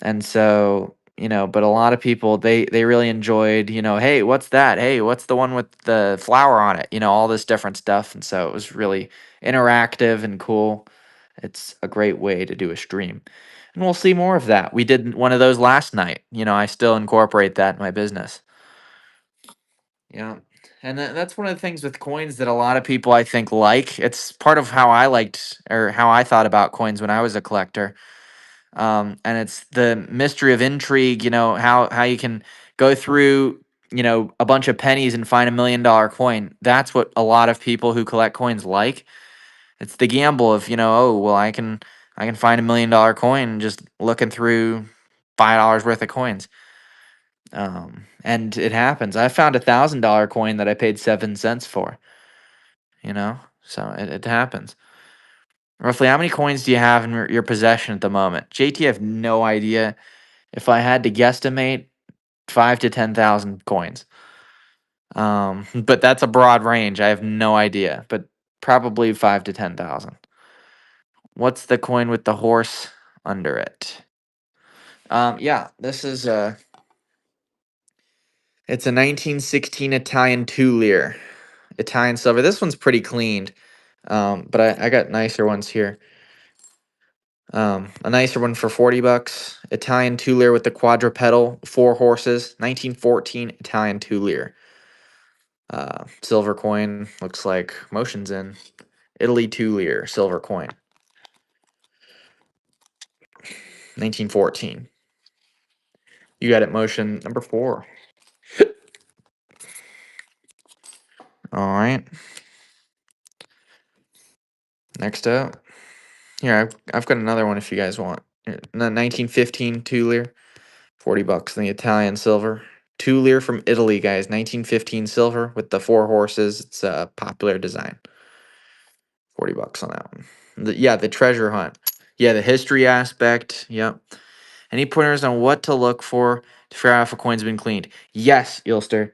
And so, but a lot of people they really enjoyed, hey, what's that? Hey, what's the one with the flower on it? All this different stuff. And so it was really interactive and cool. It's a great way to do a stream. And we'll see more of that. We did one of those last night. I still incorporate that in my business. Yeah. And that's one of the things with coins that a lot of people I think like. It's part of how I liked or how I thought about coins when I was a collector. And it's the mystery of intrigue. How you can go through a bunch of pennies and find $1 million coin. That's what a lot of people who collect coins like. It's the gamble of oh well I can find $1 million coin just looking through $5 worth of coins. And it happens. I found $1,000 coin that I paid 7 cents for. So it happens. Roughly, how many coins do you have in your possession at the moment? JT, I have no idea. If I had to guesstimate, 5 to 10,000 coins. But that's a broad range. I have no idea, but probably 5 to 10,000. What's the coin with the horse under it? Yeah, this is it's a 1916 Italian 2 lire, Italian silver. This one's pretty cleaned, but I got nicer ones here. A nicer one for $40. Italian 2 lire with the quadrupedal, 4 horses, 1914 Italian 2 lire. Silver coin, looks like motion's in. Italy 2 lire, silver coin. 1914. You got it, motion number 4. All right. Next up. Here, I've got another one if you guys want. Here, 1915 2 lire, $40. The Italian silver. 2 lire from Italy, guys. 1915 silver with the 4 horses. It's a popular design. $40 on that one. The treasure hunt. Yeah, the history aspect. Yep. Any pointers on what to look for to figure out if a coin's been cleaned? Yes, Ilster.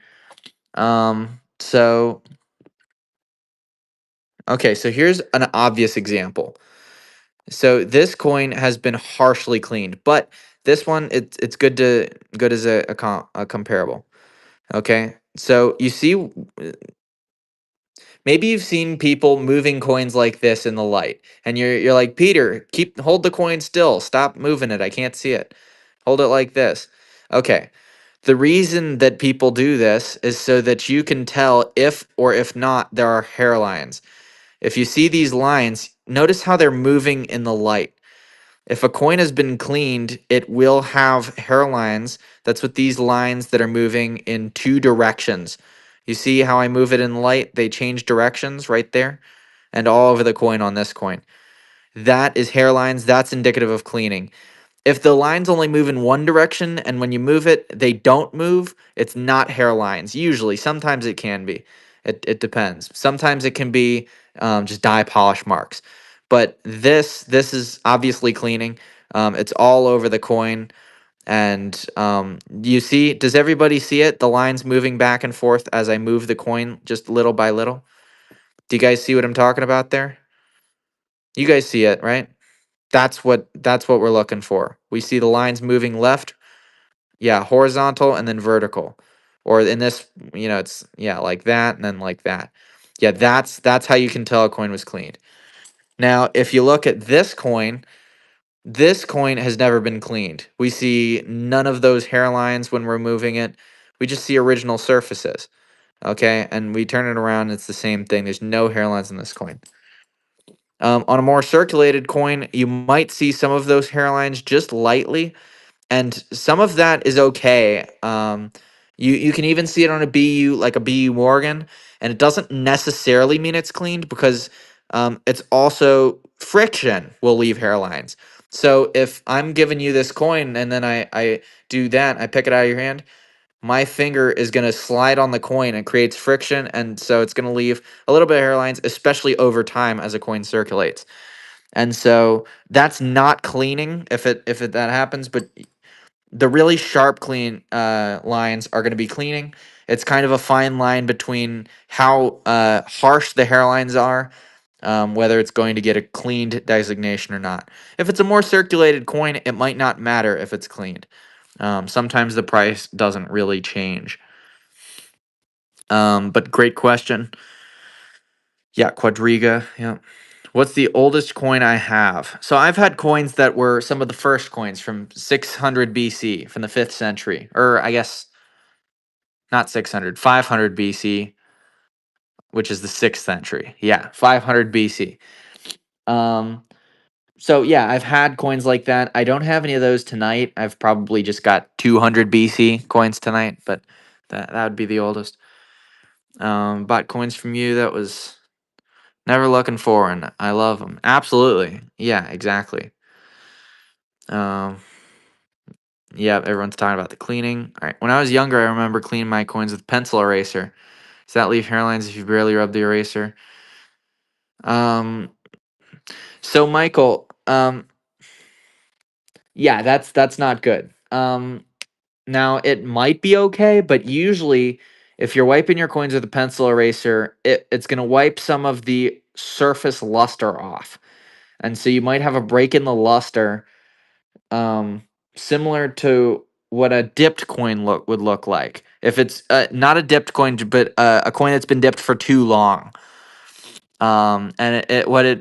So okay, so here's an obvious example. So this coin has been harshly cleaned, but this one it's good as a comparable. Okay, so you see, maybe you've seen people moving coins like this in the light, and you're like, Peter, hold the coin still, stop moving it, I can't see it. Hold it like this. Okay. The reason that people do this is so that you can tell if or if not there are hairlines. If you see these lines, notice how they're moving in the light. If a coin has been cleaned, it will have hairlines. That's what these lines that are moving in 2 directions. You see how I move it in light? They change directions right there and all over the coin on this coin. That is hairlines. That's indicative of cleaning. If the lines only move in one direction and when you move it, they don't move, it's not hairlines. Usually, sometimes it can be. It depends. Sometimes it can be just dye polish marks. But this is obviously cleaning. It's all over the coin. And you see, does everybody see it? The lines moving back and forth as I move the coin just little by little. Do you guys see what I'm talking about there? You guys see it, right? That's what we're looking for. We see the lines moving left, yeah, horizontal and then vertical. Or in this, it's like that and then like that. Yeah, that's how you can tell a coin was cleaned. Now, if you look at this coin has never been cleaned. We see none of those hairlines when we're moving it. We just see original surfaces. Okay, and we turn it around, it's the same thing. There's no hairlines in this coin. On a more circulated coin, you might see some of those hairlines just lightly, and some of that is okay. You can even see it on a BU, like a BU Morgan, and it doesn't necessarily mean it's cleaned because it's also friction will leave hairlines. So if I'm giving you this coin and then I do that, I pick it out of your hand, my finger is going to slide on the coin and creates friction, and so it's going to leave a little bit of hairlines, especially over time as a coin circulates. And so that's not cleaning if that happens, but the really sharp clean lines are going to be cleaning. It's kind of a fine line between how harsh the hairlines are, whether it's going to get a cleaned designation or not. If it's a more circulated coin, it might not matter if it's cleaned. Sometimes the price doesn't really change. But great question. Yeah, Quadriga. Yeah. What's the oldest coin I have? So I've had coins that were some of the first coins from 600 BC, from the 5th century, or I guess not 600, 500 BC. which is the 6th century. Yeah, 500 BC. Um, so yeah, I've had coins like that. I don't have any of those tonight. I've probably just got 200 BC coins tonight, but that would be the oldest. Bought coins from you. That was never looking foreign. I love them. Absolutely. Yeah, exactly. Um, yeah, everyone's talking about the cleaning. All right. When I was younger, I remember cleaning my coins with pencil eraser. Does that leave hairlines if you barely rub the eraser? Um, so Michael, yeah, that's not good. Now it might be okay, but usually if you're wiping your coins with a pencil eraser, it's gonna wipe some of the surface luster off. And so you might have a break in the luster, um, similar to what a dipped coin would look like. If it's not a dipped coin, but a coin that's been dipped for too long. And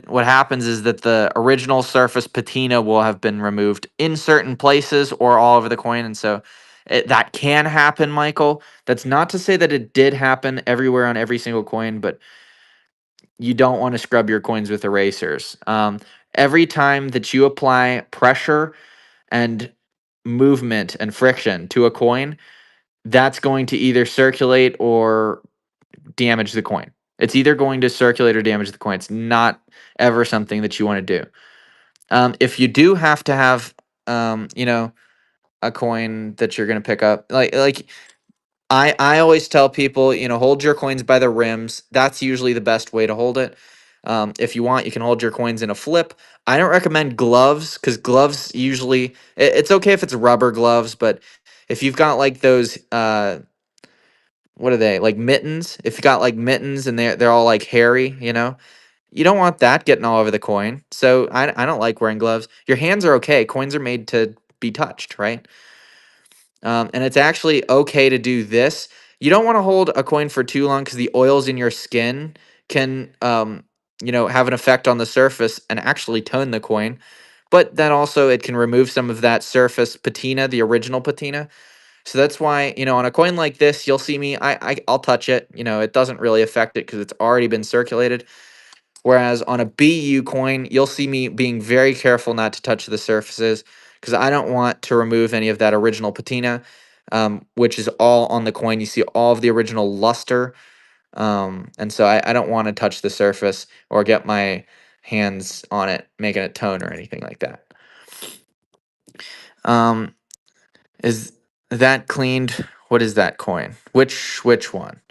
what happens is that the original surface patina will have been removed in certain places or all over the coin, and so that can happen, Michael. That's not to say that it did happen everywhere on every single coin, but you don't want to scrub your coins with erasers. Every time that you apply pressure and movement and friction to a coin, that's going to either circulate or damage the coin. It's either going to circulate or damage the coin. It's not ever something that you want to do. If you do have to have, you know, a coin that you're going to pick up, like I always tell people, you know, hold your coins by the rims. That's usually the best way to hold it. If you want, you can hold your coins in a flip. I don't recommend gloves because gloves usually it's okay if it's rubber gloves, but if you've got like those what are they like mittens? If you got like mittens and they're all like hairy, you know, you don't want that getting all over the coin. So I don't like wearing gloves. Your hands are okay. Coins are made to be touched, right? And it's actually okay to do this. You don't want to hold a coin for too long because the oils in your skin can, you know, have an effect on the surface and actually tone the coin. But then also it can remove some of that surface patina, the original patina. So that's why, you know, on a coin like this, you'll see me. I'll touch it. You know, it doesn't really affect it because it's already been circulated. Whereas on a BU coin, you'll see me being very careful not to touch the surfaces because I don't want to remove any of that original patina, which is all on the coin. You see all of the original luster. And so I don't want to touch the surface or get my hands on it, making it tone or anything like that. Um, is that cleaned? What is that coin? Which one?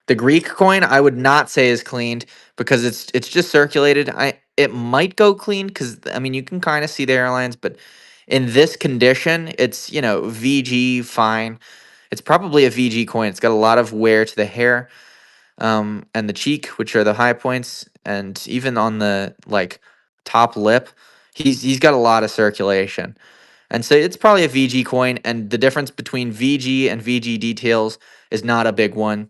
The Greek coin I would not say is cleaned because it's just circulated. It might go clean because I mean you can kind of see the airlines, but in this condition, it's you know VG fine. It's probably a VG coin. It's got a lot of wear to the hair, and the cheek, which are the high points, and even on the like top lip, he's got a lot of circulation. And so it's probably a VG coin, and the difference between VG and VG details is not a big one.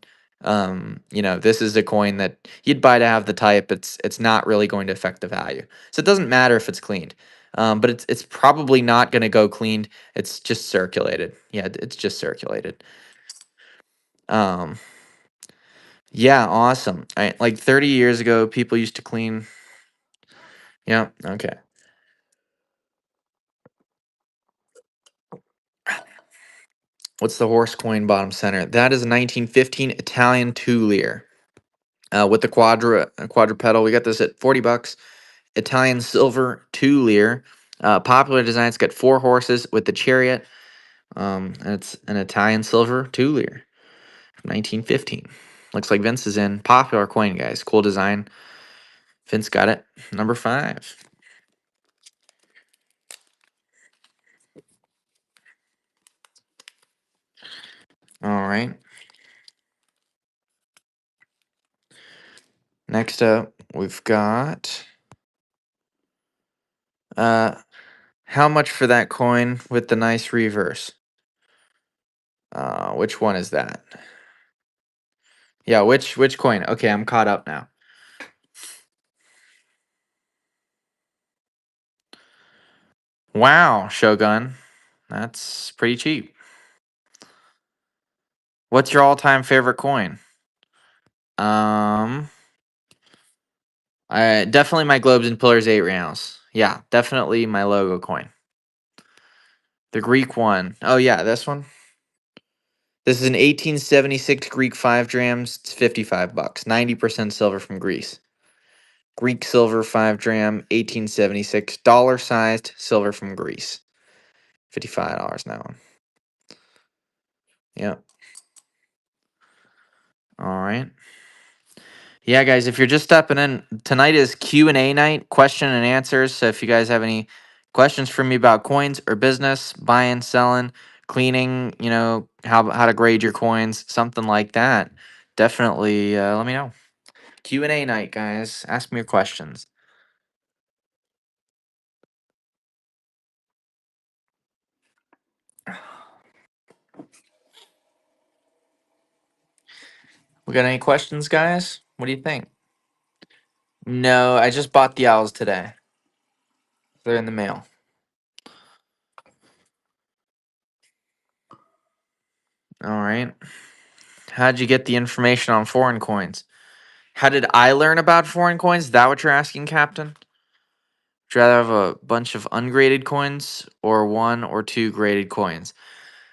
You know, this is a coin that you'd buy to have the type. It's not really going to affect the value. So it doesn't matter if it's cleaned. But it's probably not going to go cleaned. It's just circulated. Yeah, it's just circulated. Um, yeah, awesome. Like 30 years ago, people used to clean. Yeah, okay. What's the horse coin bottom center? That is a 1915 Italian two lire. With the quadrupedal. We got this at 40 bucks. Italian silver two lire. Popular design. It's got four horses with the chariot. And it's an Italian silver two lire, 1915. Looks like Vince is in. Popular coin, guys. Cool design. Vince got it. Number 5. All right. Next up, we've got how much for that coin with the nice reverse? Which one is that? Yeah, which coin? Okay, I'm caught up now. Wow, Shogun. That's pretty cheap. What's your all-time favorite coin? Um, definitely my globes and pillars 8 reals. Yeah, definitely my logo coin. The Greek one. Oh yeah, this one. This is an 1876 Greek 5 drams. It's 55 bucks. 90% silver from Greece. Greek silver 5 dram, 1876, dollar sized silver from Greece. $55 now. Yeah. All right. Yeah, guys, if you're just stepping in, tonight is Q&A night, question and answers. So if you guys have any questions for me about coins or business, buying, selling, cleaning, how to grade your coins, something like that, definitely let me know. Q&A night, guys. Ask me your questions. We got any questions, guys? What do you think? No, I just bought the owls today. They're in the mail. All right. How'd you get the information on foreign coins? How did I learn about foreign coins? Is that what you're asking, Captain? Would you rather have a bunch of ungraded coins or one or two graded coins?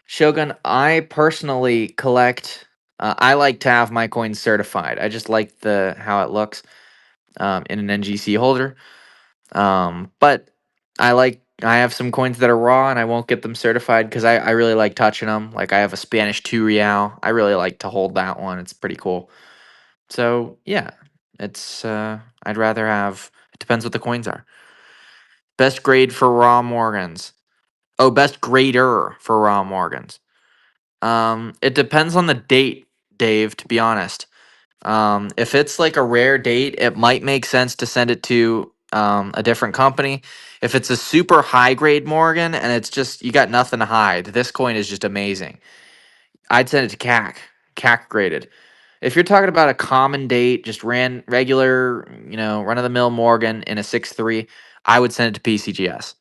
Shogun, I personally collect. I like to have my coins certified. I just like the how it looks in an NGC holder. But I have some coins that are raw and I won't get them certified because I really like touching them. Like I have a Spanish 2 real. I really like to hold that one. It's pretty cool. So yeah, it's I'd rather have. It depends what the coins are. Best grade for raw Morgans. Oh, best grader for raw Morgans. It depends on the date, Dave. To be honest, if it's like a rare date, it might make sense to send it to a different company. If it's a super high grade Morgan and it's just you got nothing to hide, this coin is just amazing. I'd send it to CAC graded. If you're talking about a common date, just ran regular, run of the mill Morgan in a 6.3, I would send it to PCGS.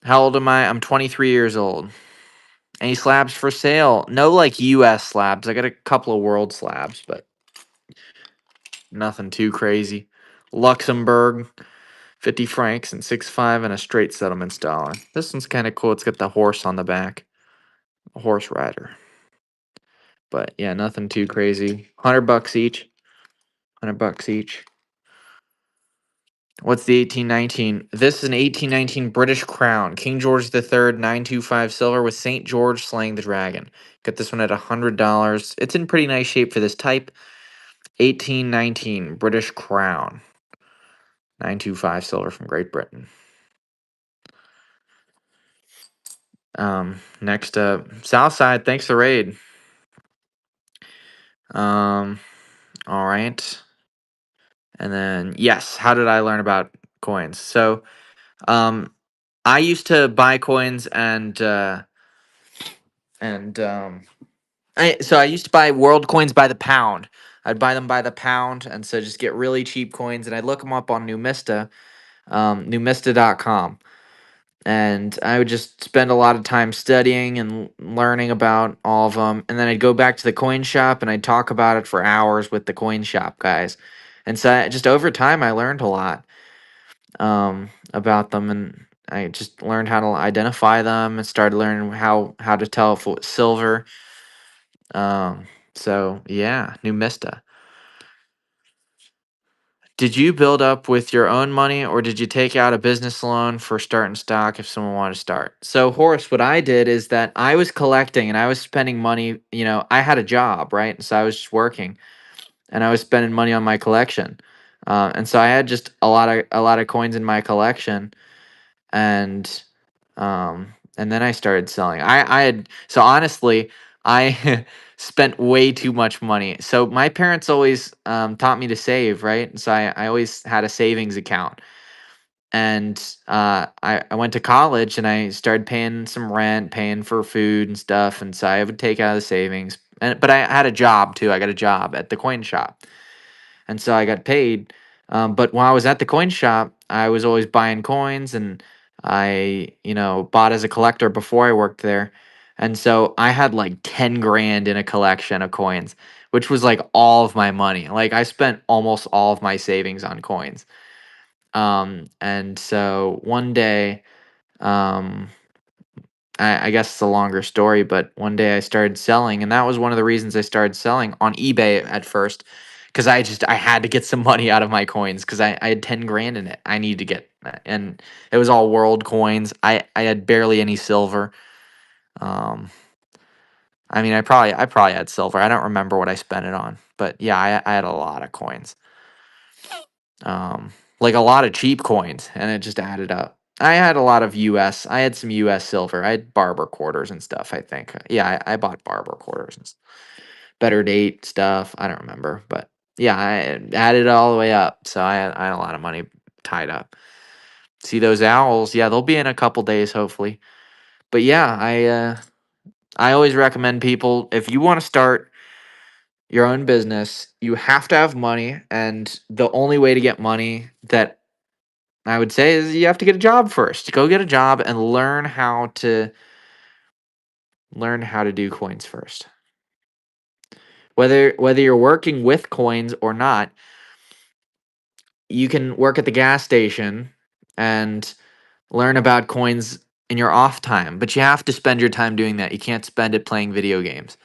How old am I? I'm 23 years old. Any slabs for sale? No, like US slabs. I got a couple of world slabs, but nothing too crazy. Luxembourg, 50 francs and 6.5 and a straight settlements dollar. This one's kind of cool. It's got the horse on the back, a horse rider. But yeah, nothing too crazy. $100 each. $100 each. What's the 1819? This is an 1819 British crown. King George III, 925 silver with St. George slaying the dragon. Got this one at $100. It's in pretty nice shape for this type. 1819 British crown. 925 silver from Great Britain. Next up, Southside, thanks for the raid. All right. And then yes, how did I learn about coins? So, I used to buy coins and I used to buy world coins by the pound. I'd buy them by the pound, and so just get really cheap coins, and I'd look them up on Numista, Numista.com. And I would just spend a lot of time studying and learning about all of them. And then I'd go back to the coin shop and I'd talk about it for hours with the coin shop guys. And so just over time, I learned a lot about them, and I just learned how to identify them and started learning how to tell if it was silver. So yeah, Numista. Did you build up with your own money or did you take out a business loan for starting stock if someone wanted to start? So, Horace, what I did is that I was collecting and I was spending money. I had a job, right? So I was just working and I was spending money on my collection. And so I had just a lot of coins in my collection, and and then I started selling. I had so honestly, I spent way too much money. So my parents always taught me to save, right? So I always had a savings account, and I went to college and I started paying some rent, paying for food and stuff, and so I would take out of the savings. But I had a job too. I got a job at the coin shop, and so I got paid. But while I was at the coin shop, I was always buying coins, and I, bought as a collector before I worked there, and so I had like 10 grand in a collection of coins, which was like all of my money. Like I spent almost all of my savings on coins. And so one day, um, I guess it's a longer story, but one day I started selling, and that was one of the reasons I started selling on eBay at first, because I had to get some money out of my coins because I had 10 grand in it. I needed to get, and it was all world coins. I had barely any silver. Um, I mean, I probably had silver. I don't remember what I spent it on, but yeah, I had a lot of coins. Like a lot of cheap coins, and it just added up. I had a lot of US. I had some US silver. I had Barber quarters and stuff, I think. Yeah, I bought Barber quarters and better date stuff. I don't remember, but yeah, I added it all the way up. So I had a lot of money tied up. See those owls? Yeah, they'll be in a couple days, hopefully. But yeah, I always recommend people, if you want to start your own business, you have to have money, and the only way to get money that I would say is you have to get a job first. Go get a job and learn how to do coins first. Whether you're working with coins or not, you can work at the gas station and learn about coins in your off time, but you have to spend your time doing that. You can't spend it playing video games.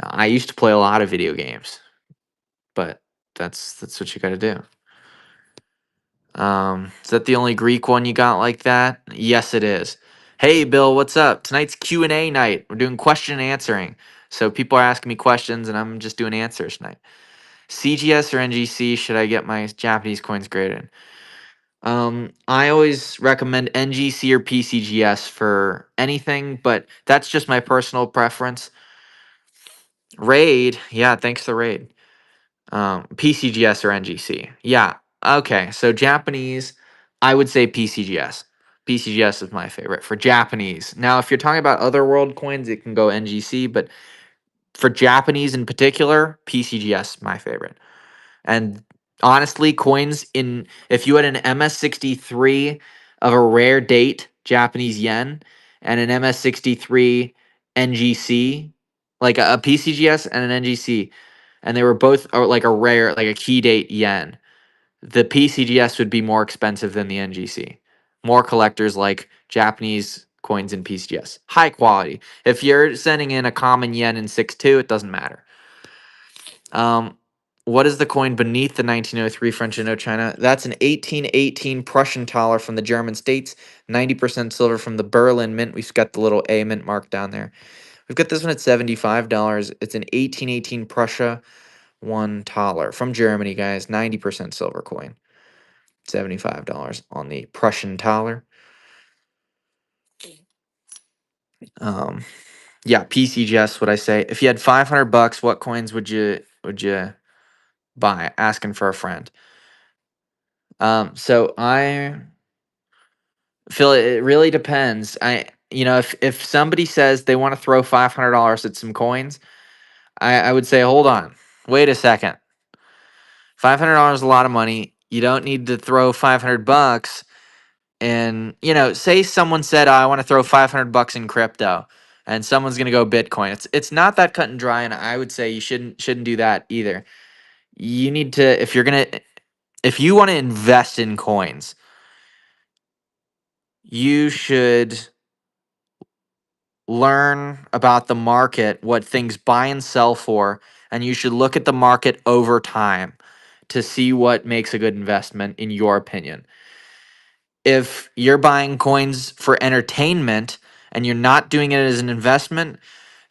I used to play a lot of video games, but that's what you got to do. Is that the only Greek one you got like that? Yes, it is. Hey, Bill, what's up? Tonight's Q&A night. We're doing question and answering. So people are asking me questions, and I'm just doing answers tonight. CGS or NGC? Should I get my Japanese coins graded? I always recommend NGC or PCGS for anything, but that's just my personal preference. Raid, yeah, thanks for the raid. PCGS or NGC. Yeah. Okay. So Japanese, I would say PCGS. PCGS is my favorite for Japanese. Now, if you're talking about other world coins, it can go NGC, but for Japanese in particular, PCGS my favorite. And honestly, coins in if you had an MS63 of a rare date, Japanese yen, and an MS63 NGC, like a PCGS and an NGC, and they were both like a rare, like a key date yen, the PCGS would be more expensive than the NGC. More collectors like Japanese coins in PCGS. High quality. If you're sending in a common yen in 6.2, it doesn't matter. Um, what is the coin beneath the 1903 French Indochina? That's an 1818 Prussian thaler from the German states, 90% silver from the Berlin Mint. We've got the little A mint mark down there. We've got this one at $75. It's an 1818 Prussia one thaler from Germany, guys. 90% silver coin. $75 on the Prussian thaler. Um, yeah, PCGS. What I say? If you had $500, what coins would you buy? Asking for a friend. So I feel it really depends. If somebody says they want to throw $500 at some coins, I would say hold on, wait a second. $500 is a lot of money. You don't need to throw $500. And say someone said, "Oh, I want to throw $500 in crypto," and someone's gonna go Bitcoin. It's not that cut and dry, and I would say you shouldn't do that either. You need to if you want to invest in coins, you should learn about the market, what things buy and sell for, and you should look at the market over time to see what makes a good investment in your opinion. If you're buying coins for entertainment and you're not doing it as an investment,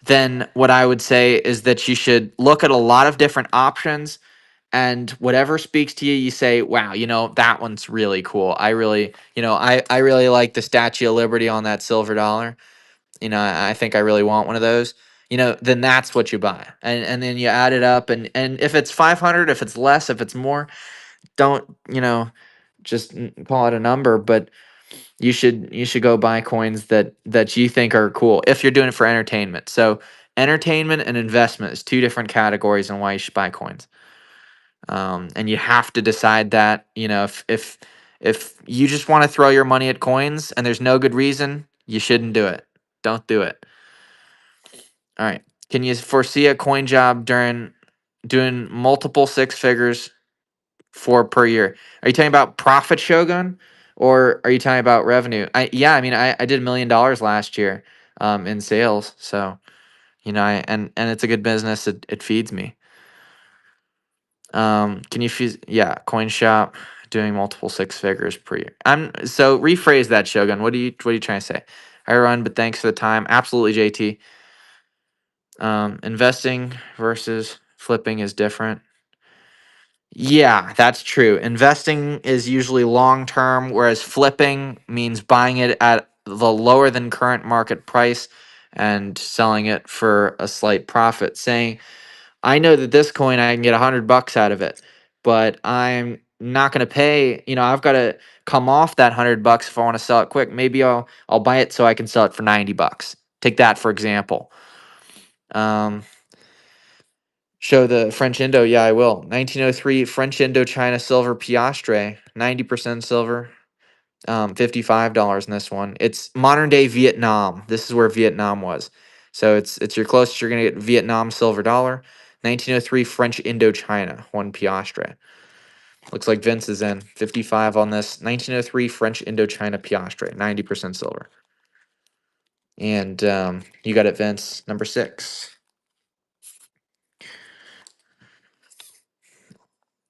then what I would say is that you should look at a lot of different options, and whatever speaks to you, you say, wow, that one's really cool. I really like the Statue of Liberty on that silver dollar. I think I really want one of those. Then that's what you buy. And then you add it up, and if it's 500, if it's less, if it's more, don't, just call it a number, but you should go buy coins that you think are cool if you're doing it for entertainment. So entertainment and investment is two different categories on why you should buy coins. And you have to decide that, if you just want to throw your money at coins and there's no good reason, you shouldn't do it. Don't do it. All right. Can you foresee a coin job during doing multiple six figures for per year. Are you talking about profit, Shogun, or are you talking about revenue? I mean, I did $1 million last year in sales, so and it's a good business. It feeds me. Can you fuse? Yeah, Coin Shop doing multiple six figures per year. So rephrase that, Shogun. What are you trying to say? I run, but thanks for the time. Absolutely, JT. Investing versus flipping is different. Yeah, that's true. Investing is usually long term, whereas flipping means buying it at the lower than current market price and selling it for a slight profit. Saying, I know that this coin I can get $100 out of it, but I'm not going to pay. I've got to come off that $100 if I want to sell it quick. Maybe I'll buy it so I can sell it for $90. Take that for example. Show the French Indo. Yeah, I will. 1903 French Indochina silver piastre, 90% silver, $55 in this one. It's modern day Vietnam. This is where Vietnam was. So it's your closest you're gonna get Vietnam silver dollar. 1903 French Indochina, one piastre. Looks like Vince is in. 55 on this. 1903 French Indochina piastre, 90% silver. And you got it, Vince. Number 6.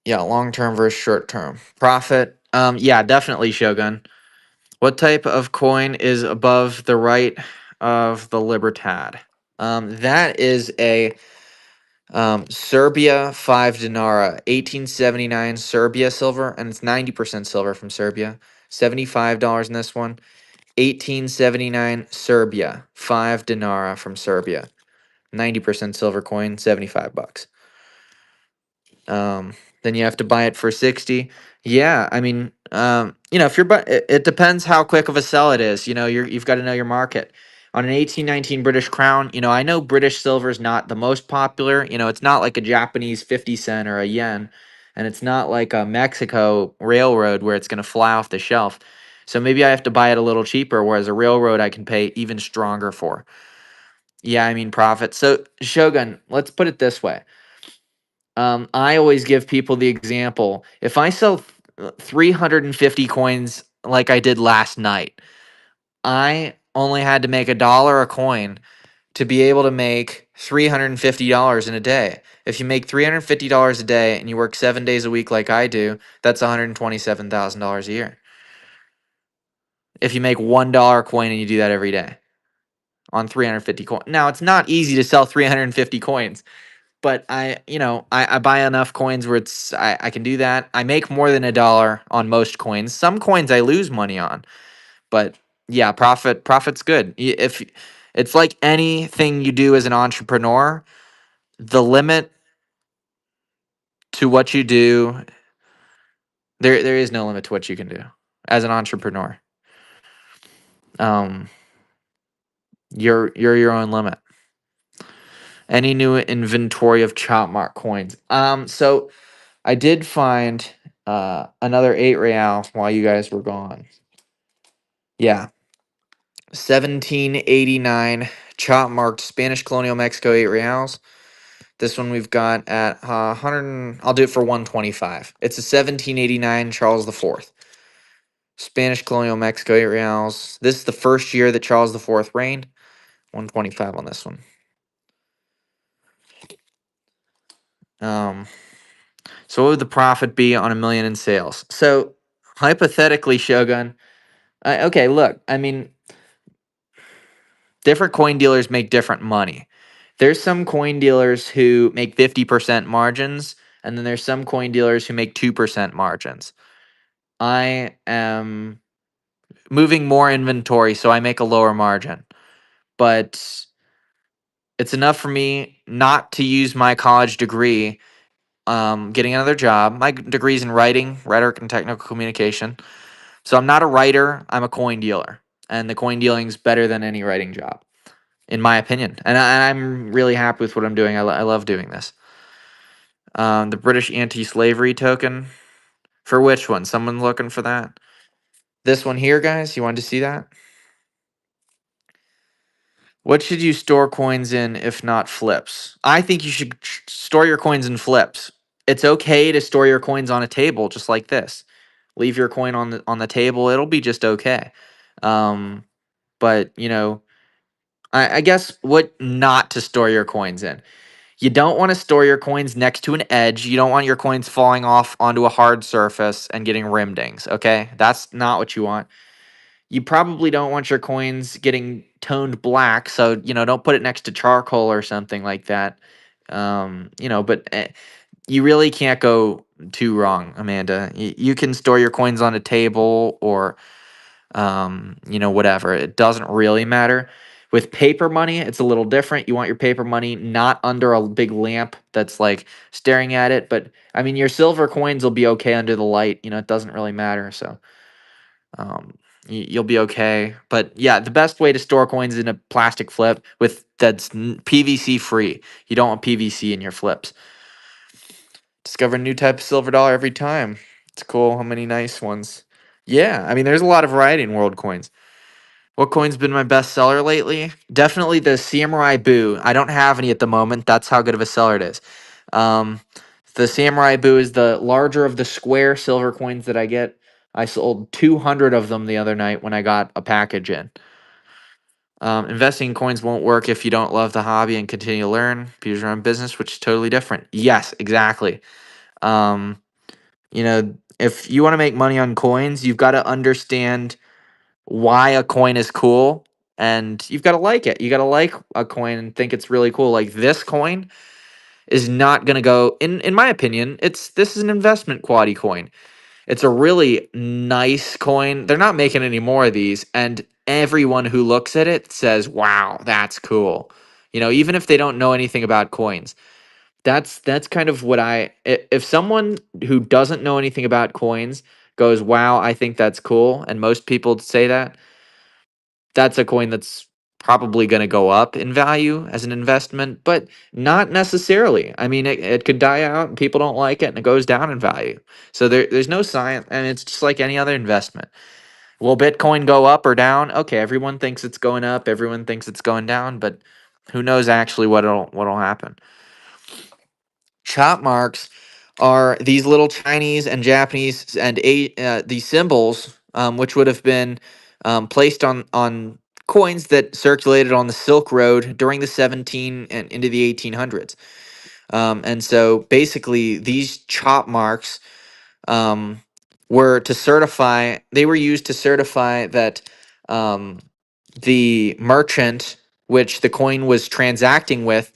Yeah, long term versus short term. Profit. Yeah, definitely Shogun. What type of coin is above the right of the Libertad? That is a Serbia 5 dinara, 1879 Serbia silver, and it's 90% silver from Serbia. $75 in this one. 1879 Serbia 5 dinara from Serbia. 90% silver coin, $75. Then you have to buy it for 60. Yeah, I mean, if you're it depends how quick of a sell it is. You've got to know your market. On an 1819 British crown, I know British silver is not the most popular. It's not like a Japanese 50 cent or a yen, and it's not like a Mexico railroad where it's going to fly off the shelf. So maybe I have to buy it a little cheaper, whereas a railroad I can pay even stronger for. Yeah, I mean profit. So Shogun, let's put it this way. I always give people the example. If I sell 350 coins like I did last night, I only had to make $1 a coin to be able to make $350 in a day. If you make $350 a day and you work 7 days a week like I do, that's $127,000 a year. If you make $1 a coin and you do that every day on 350 coins. Now, it's not easy to sell 350 coins. But I buy enough coins where I can do that. I make more than $1 on most coins. Some coins I lose money on, but yeah, profit's good. If it's like anything you do as an entrepreneur, the limit to what you do, there is no limit to what you can do as an entrepreneur. Um, you're your own limit. Any new inventory of Chopmark coins? So I did find another 8 real while you guys were gone. Yeah. 1789 chop marked Spanish colonial Mexico 8 reals. This one we've got at 100. I'll do it for 125. It's a 1789 Charles IV. Spanish colonial Mexico 8 reals. This is the first year that Charles IV reigned. 125 on this one. So what would the profit be on $1 million in sales? So hypothetically, Shogun. Okay, look. I mean, different coin dealers make different money. There's some coin dealers who make 50% margins, and then there's some coin dealers who make 2% margins. I am moving more inventory, so I make a lower margin. But it's enough for me not to use my college degree getting another job. My degree's in writing, rhetoric, and technical communication. So I'm not a writer, I'm a coin dealer. And the coin dealing's better than any writing job, in my opinion. And I'm really happy with what I'm doing. I love doing this. The British anti-slavery token. For which one? Someone looking for that? This one here, guys. You wanted to see that? What should you store coins in if not flips? I think you should store your coins in flips. It's okay to store your coins on a table just like this. Leave your coin on the table, it'll be just okay. Um, but I guess what not to store your coins in. You don't want to store your coins next to an edge. You don't want your coins falling off onto a hard surface and getting rim dings. Okay, that's not what you want. You probably don't want your coins getting toned black, so don't put it next to charcoal or something like that. But you really can't go too wrong, Amanda. You can store your coins on a table or whatever. It doesn't really matter. With paper money, it's a little different. You want your paper money not under a big lamp that's like staring at it, but I mean, your silver coins will be okay under the light. It doesn't really matter. So, you'll be okay. But yeah, the best way to store coins in a plastic flip with that's PVC free. You don't want PVC in your flips. Discover a new type of silver dollar every time. It's cool. How many nice ones? Yeah, I mean, there's a lot of variety in world coins. What coin's been my best seller lately? Definitely the Samurai Boo. I don't have any at the moment. That's how good of a seller it is. Um, the Samurai Boo is the larger of the square silver coins that I get. I sold 200 of them the other night when I got a package in. Investing in coins won't work if you don't love the hobby and continue to learn. Because your own business, which is totally different. Yes, exactly. Um, if you want to make money on coins, you've got to understand why a coin is cool, and you've got to like it. You got to like a coin and think it's really cool. Like this coin is not going to go in my opinion. This is an investment quality coin. It's a really nice coin. They're not making any more of these, and everyone who looks at it says, "Wow, that's cool." Even if they don't know anything about coins. That's kind of what if someone who doesn't know anything about coins goes, "Wow, I think that's cool," and most people say that, that's a coin that's probably going to go up in value as an investment, but not necessarily. I mean, it could die out and people don't like it and it goes down in value. So there's no science, and it's just like any other investment. Will Bitcoin go up or down? Okay, everyone thinks it's going up, everyone thinks it's going down, but who knows actually what'll happen. Chop marks are these little Chinese and Japanese and these symbols, which would have been placed on coins that circulated on the Silk Road during the 17 and into the 1800s. And so basically, these chop marks um, they were used to certify that um, the merchant which the coin was transacting with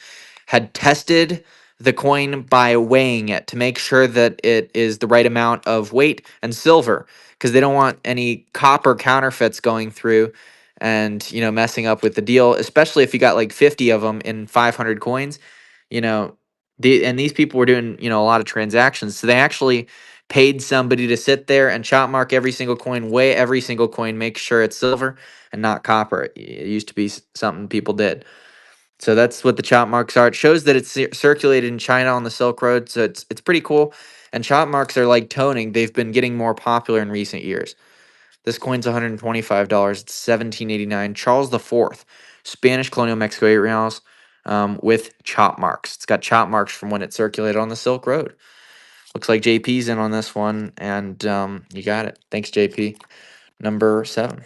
had tested the coin by weighing it to make sure that it is the right amount of weight and silver, because they don't want any copper counterfeits going through and messing up with the deal, especially if you got like 50 of them in 500 coins. you know and these people were doing a lot of transactions, so they actually paid somebody to sit there and chop mark every single coin, weigh every single coin, make sure it's silver and not copper. It used to be something people did. So that's what the chop marks are. It shows that it's circulated in China on the Silk Road, so it's pretty cool. And chop marks are like toning; they've been getting more popular in recent years. This coin's $125. It's 1789. Charles IV, Spanish colonial Mexico 8 reals, with chop marks. It's got chop marks from when it circulated on the Silk Road. Looks like JP's in on this one, and you got it. Thanks, JP. Number 7.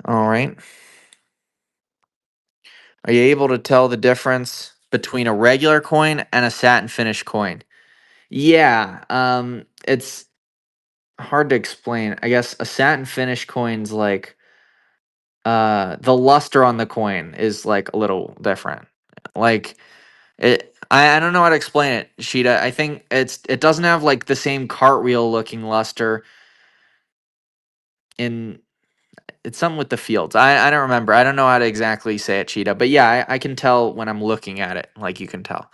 All right. Are you able to tell the difference between a regular coin and a satin finish coin? Yeah, it's hard to explain. I guess a satin finish coin's like the luster on the coin is like a little different. Like I don't know how to explain it, Sheeta. I think it doesn't have like the same cartwheel looking luster in it's something with the fields. I don't remember. I don't know how to exactly say it, Cheetah. But yeah, I can tell when I'm looking at it, like you can tell.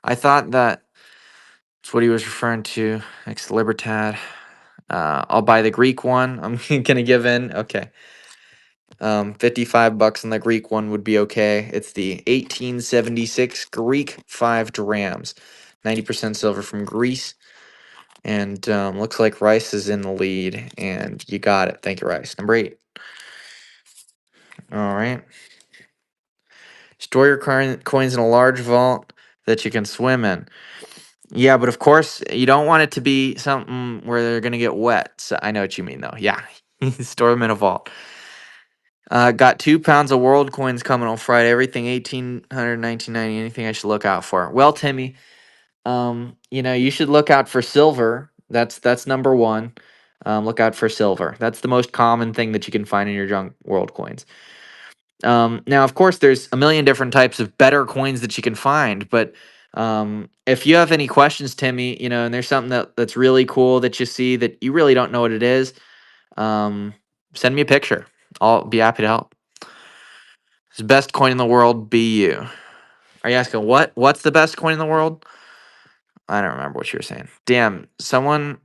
I thought that's what he was referring to. Ex Libertad. I'll buy the Greek one. I'm gonna give in. Okay. $55 on the Greek one would be okay. It's the 1876 Greek 5 drams. 90% silver from Greece. And looks like Rice is in the lead. And you got it. Thank you, Rice. Number 8. All right. Store your coins in a large vault that you can swim in. Yeah, but of course, you don't want it to be something where they're gonna get wet. So I know what you mean, though. Yeah, store them in a vault. Got 2 pounds of world coins coming on Friday. Everything 1800, 1990. Anything I should look out for? Well, Timmy, you should look out for silver. That's number one. Look out for silver. That's the most common thing that you can find in your junk world coins. Now, of course, there's a million different types of better coins that you can find, but if you have any questions, Timmy, and there's something that's really cool that you see that you really don't know what it is, um, send me a picture. I'll be happy to help. It's the best coin in the world, BU. Are you asking what's the best coin in the world? I don't remember what you were saying. Damn, someone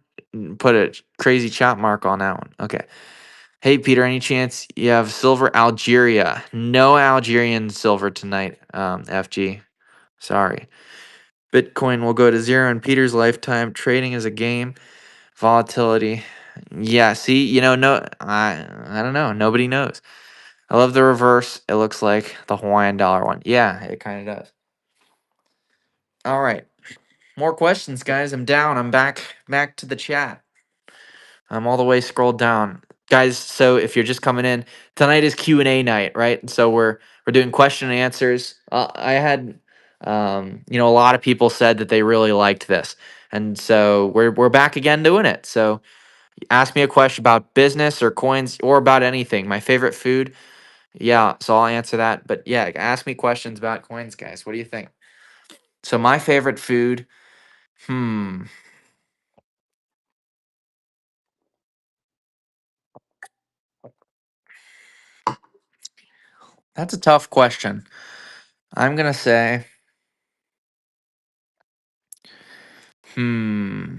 put a crazy chop mark on that one. Okay. Hey, Peter, any chance you have silver Algeria? No Algerian silver tonight, FG. Sorry. Bitcoin will go to zero in Peter's lifetime. Trading is a game. Volatility. Yeah, see, no, I don't know. Nobody knows. I love the reverse. It looks like the Hawaiian dollar one. Yeah, it kind of does. All right. More questions, guys. I'm down. I'm back to the chat. I'm all the way scrolled down. Guys, so if you're just coming in, tonight is Q&A night, right? So we're doing question and answers. I had a lot of people said that they really liked this. And so we're back again doing it. So ask me a question about business or coins or about anything. My favorite food. Yeah, so I'll answer that. But yeah, ask me questions about coins, guys. What do you think? So my favorite food, hmm, that's a tough question. I'm gonna say, hmm,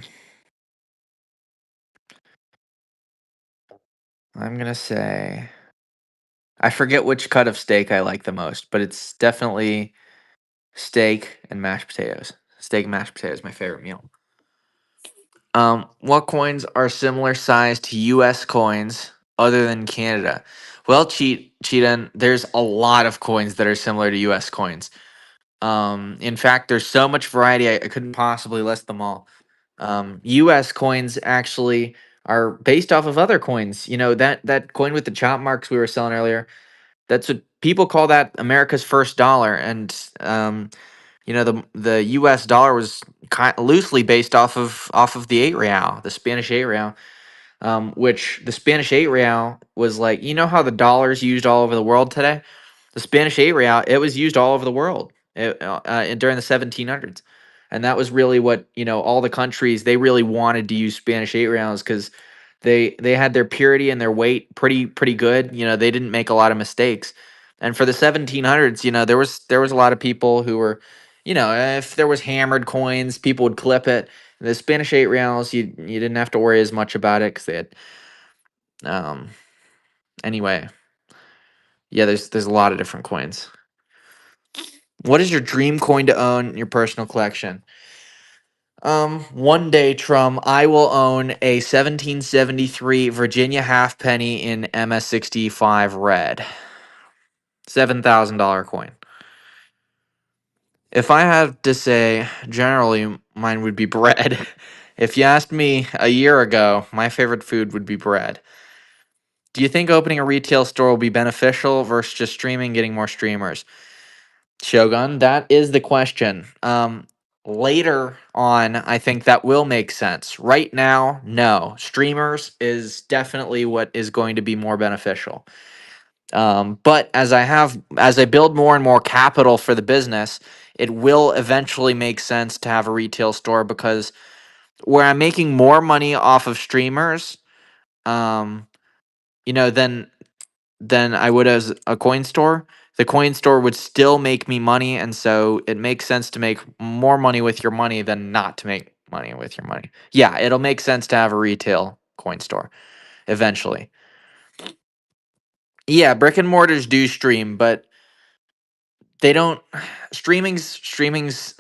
I'm gonna say I forget which cut of steak I like the most, but it's definitely steak and mashed potatoes. Steak and mashed potatoes, my favorite meal. What coins are similar size to U.S. coins other than Canada? Well, Cheetah, there's a lot of coins that are similar to U.S. coins. In fact, there's so much variety, I couldn't possibly list them all. U.S. coins actually are based off of other coins. That coin with the chop marks we were selling earlier. That's what people call that America's first dollar, and the U.S. dollar was loosely based off of the 8 real, the Spanish 8 real, which the Spanish 8 real was like, how the dollar's used all over the world today. The Spanish 8 real, it was used all over the world during the 1700s, and that was really what all the countries, they really wanted to use Spanish 8 reals because they had their purity and their weight pretty good. They didn't make a lot of mistakes, and for the 1700s, there was a lot of people who were, if there was hammered coins, people would clip it. The Spanish 8 reals, you didn't have to worry as much about it because they had um anyway. Yeah, there's a lot of different coins. What is your dream coin to own in your personal collection? One day, Trum, I will own a 1773 Virginia halfpenny in MS65 red. $7,000 coin. If I had to say, generally, mine would be bread. If you asked me a year ago, my favorite food would be bread. Do you think opening a retail store will be beneficial versus just streaming, getting more streamers? Shogun, that is the question. Later on, I think that will make sense. Right now, no. Streamers is definitely what is going to be more beneficial. But as I build more and more capital for the business, it will eventually make sense to have a retail store because where I'm making more money off of streamers, um, than I would as a coin store. The coin store would still make me money, and so it makes sense to make more money with your money than not to make money with your money. Yeah, it'll make sense to have a retail coin store eventually. Yeah, brick and mortars do stream, but they don't. Streaming's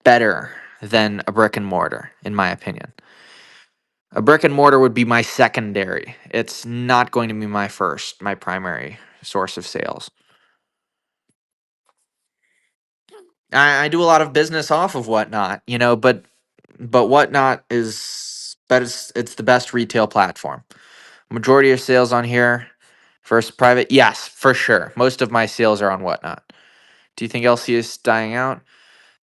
better than a brick and mortar, in my opinion. A brick and mortar would be my secondary. It's not going to be my primary source of sales. I do a lot of business off of Whatnot, but Whatnot is but it's the best retail platform. Majority of sales on here versus private, yes, for sure. Most of my sales are on Whatnot. Do you think LC is dying out?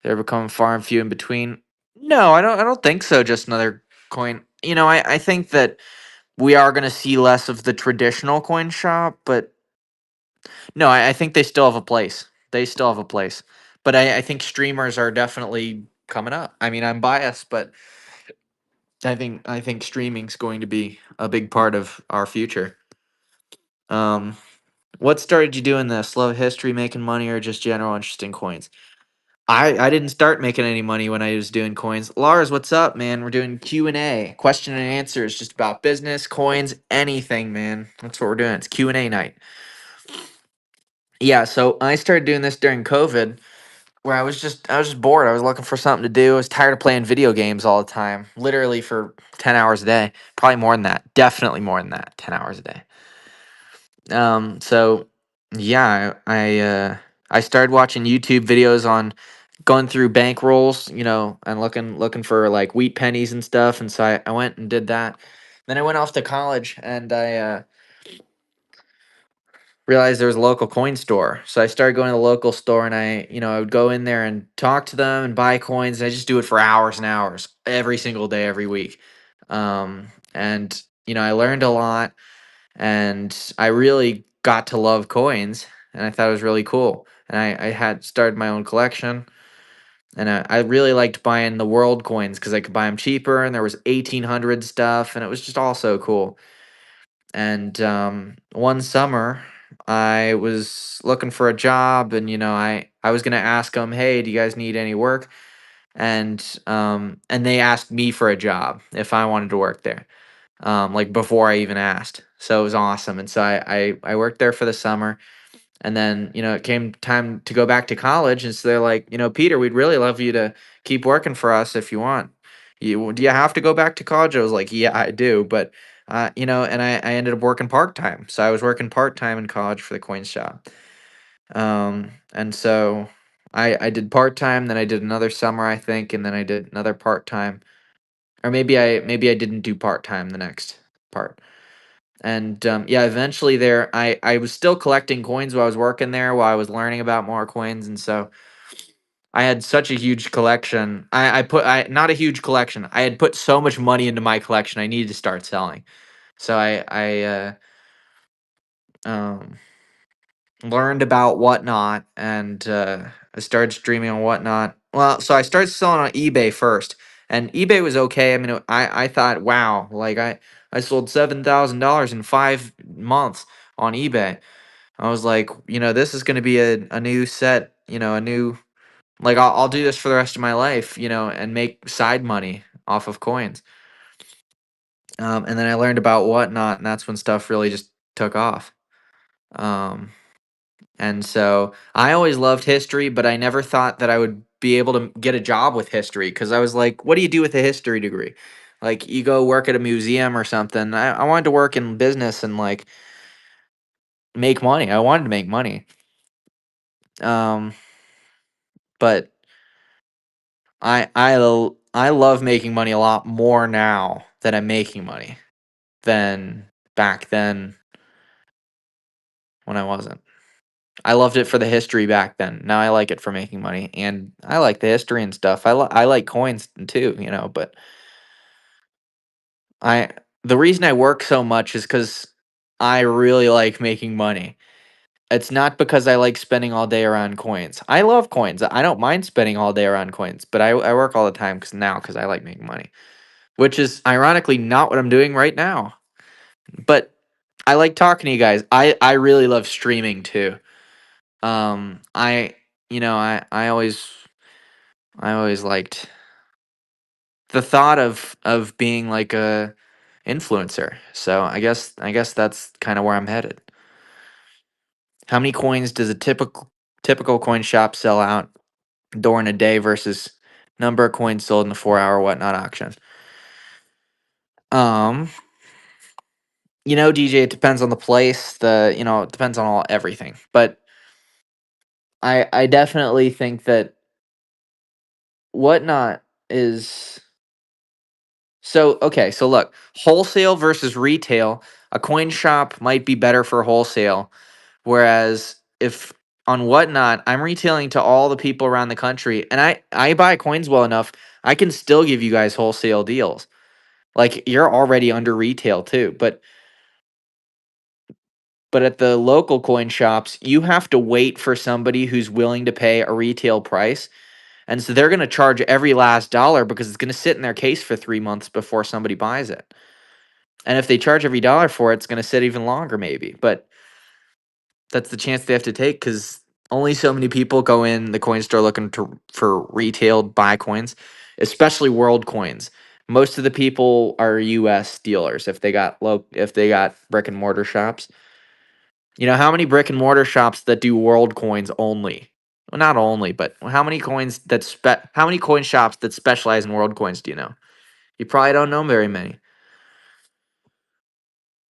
They're becoming far and few in between. No, I don't think so. Just another coin. I think that we are going to see less of the traditional coin shop, but no, I think they still have a place. They still have a place. But I think streamers are definitely coming up. I mean, I'm biased, but I think streaming's going to be a big part of our future. Um, what started you doing this? Love history, making money, or just general interest in coins? I didn't start making any money when I was doing coins. Lars, what's up, man? We're doing Q&A, question and answers, just about business, coins, anything, man. That's what we're doing. It's Q&A night. Yeah, so I started doing this during COVID, where I was just bored. I was looking for something to do. I was tired of playing video games all the time, literally for 10 hours a day. Probably more than that. Definitely more than that. 10 hours a day. So yeah, I started watching YouTube videos on going through bankrolls, and looking for like wheat pennies and stuff. And so I went and did that. Then I went off to college and I realized there was a local coin store. So I started going to the local store and I would go in there and talk to them and buy coins. And I just do it for hours and hours every single day, every week. And I learned a lot and I really got to love coins and I thought it was really cool. And I had started my own collection and I really liked buying the world coins because I could buy them cheaper and there was 1800 stuff and it was just all so cool. And one summer, I was looking for a job, and I was gonna ask them, "Hey, do you guys need any work?" And they asked me for a job if I wanted to work there, like before I even asked. So it was awesome. And so I worked there for the summer, and then, it came time to go back to college. And so they're like, Peter, we'd really love you to keep working for us if you want. Do you have to go back to college? I was like, yeah, I do. But, and I ended up working part time. So I was working part time in college for the coin shop. And so I did part time, then I did another summer, I think, and then I did another part time. Or maybe I didn't do part time the next part. And yeah, eventually there, I was still collecting coins while I was working there, while I was learning about more coins, and so I had such a huge collection. I put I not a huge collection. I had put so much money into my collection. I needed to start selling. So I um, learned about Whatnot and I started streaming on Whatnot. Well, so I started selling on eBay first, and eBay was okay. I mean, I thought, wow, like I sold $7,000 in 5 months on eBay. I was like, this is going to be a new set, a new, like, I'll do this for the rest of my life, and make side money off of coins. And then I learned about Whatnot, and that's when stuff really just took off. Um, and so I always loved history, but I never thought that I would be able to get a job with history because I was like, what do you do with a history degree? Like, you go work at a museum or something. I wanted to work in business and like make money. I wanted to make money. Um, but I love making money a lot more now that I'm making money than back then when I wasn't. I loved it for the history back then. Now I like it for making money, and I like the history and stuff. I like coins too, but I the reason I work so much is because I really like making money. It's not because I like spending all day around coins. I love coins. I don't mind spending all day around coins, but I work all the time because I like making money. Which is ironically not what I'm doing right now. But I like talking to you guys. I really love streaming too. I I always liked the thought of being like a influencer. So I guess that's kind of where I'm headed. How many coins does a typical coin shop sell out during a day versus number of coins sold in the 4 hour Whatnot auction? Um DJ, it depends on the place. It depends on all everything. But I definitely think that Whatnot is so okay. So look, wholesale versus retail. A coin shop might be better for wholesale, whereas if on Whatnot, I'm retailing to all the people around the country, and I buy coins well enough, I can still give you guys wholesale deals. Like you're already under retail too, but at the local coin shops, you have to wait for somebody who's willing to pay a retail price. And so they're going to charge every last dollar because it's going to sit in their case for 3 months before somebody buys it. And if they charge every dollar for it, it's going to sit even longer, maybe. But that's the chance they have to take because only so many people go in the coin store looking for retail buy coins, especially world coins. Most of the people are U.S. dealers if they got brick and mortar shops. You know how many brick and mortar shops that do world coins only? Well, not only, but how many coin shops that specialize in world coins do you know? You probably don't know very many.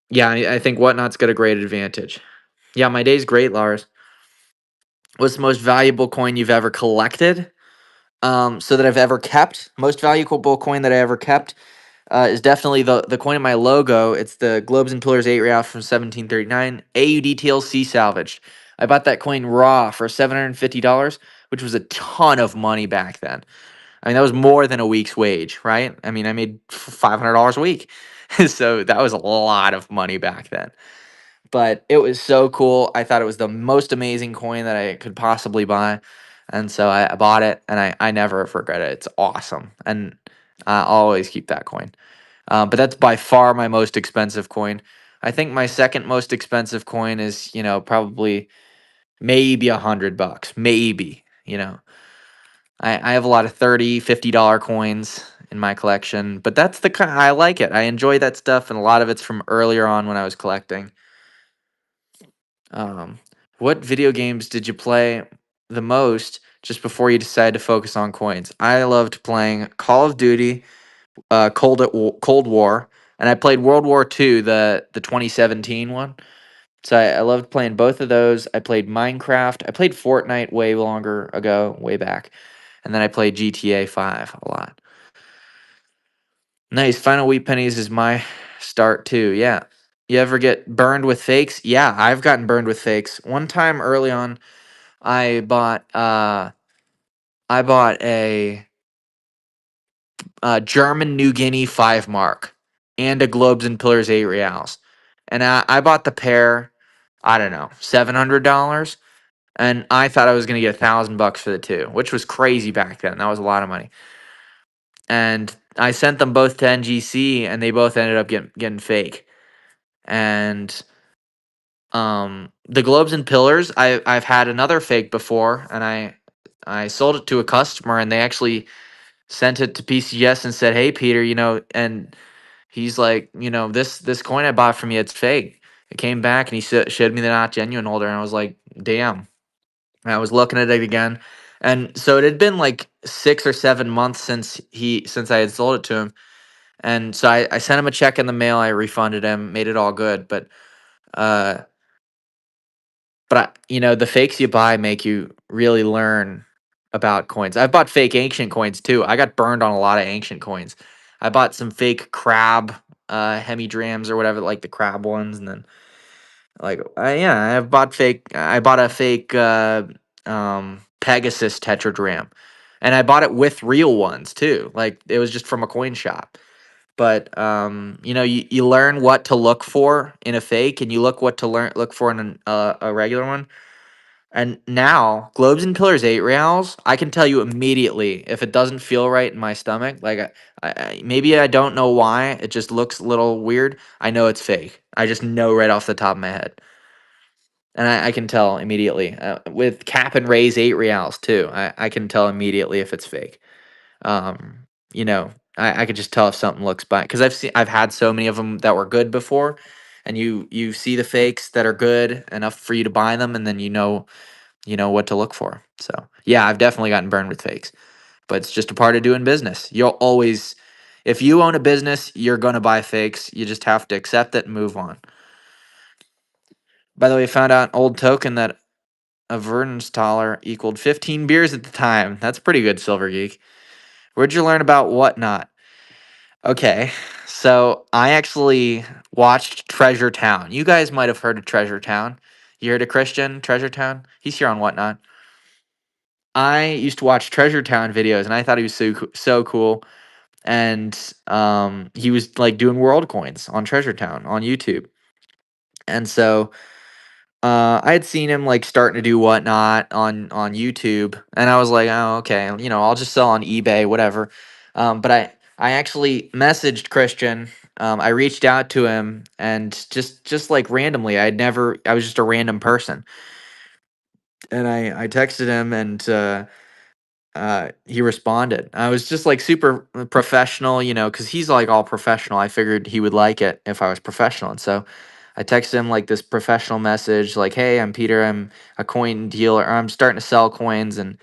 Yeah, I think Whatnot's got a great advantage. Yeah, my day's great, Lars. What's the most valuable coin you've ever collected? So that I've ever kept. Most valuable coin that I ever kept is definitely the coin in my logo. It's the Globes and Pillars 8 real from 1739, AUD salvaged. I bought that coin raw for $750, which was a ton of money back then. I mean, that was more than a week's wage, right? I mean, I made $500 a week. So that was a lot of money back then. But it was so cool. I thought it was the most amazing coin that I could possibly buy. And so I bought it and I never regret it. It's awesome. And I'll always keep that coin. But that's by far my most expensive coin. I think my second most expensive coin is, probably maybe $100, maybe. I have a lot of $30, $50 coins in my collection, but that's the kind I like it. I enjoy that stuff, and a lot of it's from earlier on when I was collecting. Um, what video games did you play the most just before you decided to focus on coins? I loved playing Call of Duty, Cold War, and I played World War II, the 2017 one. So I loved playing both of those. I played Minecraft. I played Fortnite way longer ago, way back, and then I played GTA 5 a lot. Nice. Final Wheat Pennies is my start too. Yeah. You ever get burned with fakes? Yeah, I've gotten burned with fakes. One time early on, I bought a German New Guinea 5 mark and a Globes and Pillars 8 reals. And I bought the pair, I don't know, $700. And I thought I was going to get $1,000 for the two, which was crazy back then. That was a lot of money. And I sent them both to NGC and they both ended up getting fake. And the Globes and Pillars, I've had another fake before, and I sold it to a customer, and they actually sent it to PCS and said, "Hey, Peter, and he's like, this coin I bought from you, it's fake." It came back, and he showed me the not genuine holder, and I was like, "Damn." And I was looking at it again, and so it had been like 6 or 7 months since I had sold it to him, and so I sent him a check in the mail. I refunded him, made it all good, uh the fakes you buy make you really learn about coins. I've bought fake ancient coins too. I got burned on a lot of ancient coins. I bought some fake crab hemidrams or whatever, like the crab ones, and then yeah, I bought a fake Pegasus tetragram. And I bought it with real ones too. Like it was just from a coin shop. But you learn what to look for in a fake, and you look for in a regular one. And now, Globes and Pillars 8 reals, I can tell you immediately if it doesn't feel right in my stomach. Like, maybe I don't know why, it just looks a little weird. I know it's fake. I just know right off the top of my head. And I can tell immediately. With Cap and Raise 8 reals, too. I can tell immediately if it's fake. Um, you know, I could just tell if something looks bad because I've had so many of them that were good before, and you see the fakes that are good enough for you to buy them, and then you know what to look for. So yeah, I've definitely gotten burned with fakes, but it's just a part of doing business. You'll always, If you own a business, you're going to buy fakes. You just have to accept it and move on. By the way, I found out old token that a Verdenstaler equaled 15 beers at the time. That's pretty good, Silver Geek. Where'd you learn about Whatnot? Okay, so I actually watched Treasure Town. You guys might have heard of Treasure Town. You heard of Christian Treasure Town? He's here on Whatnot. I used to watch Treasure Town videos, and I thought he was so cool. And he was like doing world coins on Treasure Town on YouTube. And so I had seen him like starting to do Whatnot on YouTube, and I was like, oh, okay, I'll just sell on eBay, whatever. But I actually messaged Christian. I reached out to him, and just like randomly, I was just a random person, and I texted him, and he responded. I was just like super professional, because he's like all professional. I figured he would like it if I was professional, and so I texted him like this professional message, like, "Hey, I'm Peter. I'm a coin dealer. I'm starting to sell coins, and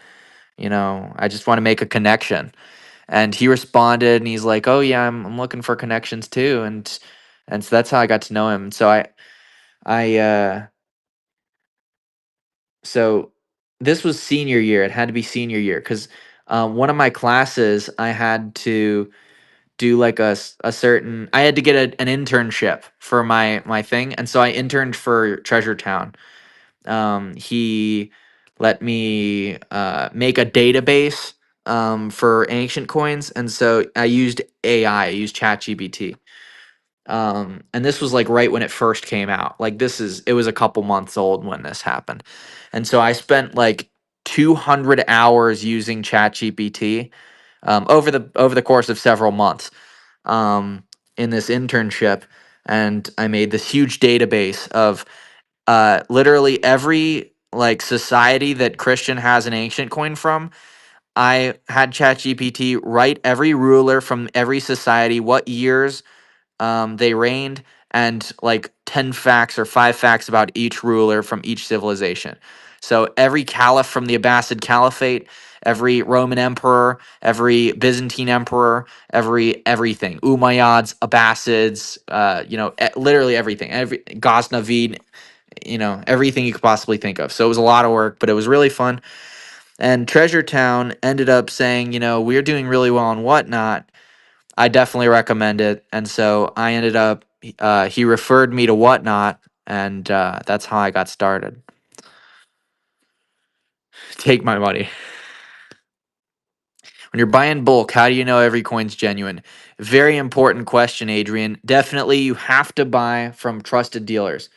I just want to make a connection." And he responded, and he's like, "Oh yeah, I'm looking for connections too," and so that's how I got to know him. So I so this was senior year. It had to be senior year because one of my classes I had to do like a certain. I had to get an internship for my thing, and so I interned for Treasure Town. He let me make a database for ancient coins, and so I used AI. I used ChatGPT. And this was like right when it first came out. Like it was a couple months old when this happened. And so I spent like 200 hours using ChatGPT over the course of several months in this internship, and I made this huge database of literally every like society that Christian has an ancient coin from. I had ChatGPT write every ruler from every society, what years they reigned, and like 10 facts or 5 facts about each ruler from each civilization. So every caliph from the Abbasid Caliphate, every Roman emperor, every Byzantine emperor, everything, Umayyads, Abbasids, literally everything, every Ghaznavid, everything you could possibly think of. So it was a lot of work, but it was really fun. And Treasure Town ended up saying, we're doing really well on Whatnot. I definitely recommend it. And so I ended up, he referred me to Whatnot, and that's how I got started. Take my money. When you're buying bulk, how do you know every coin's genuine? Very important question, Adrian. Definitely, you have to buy from trusted dealers.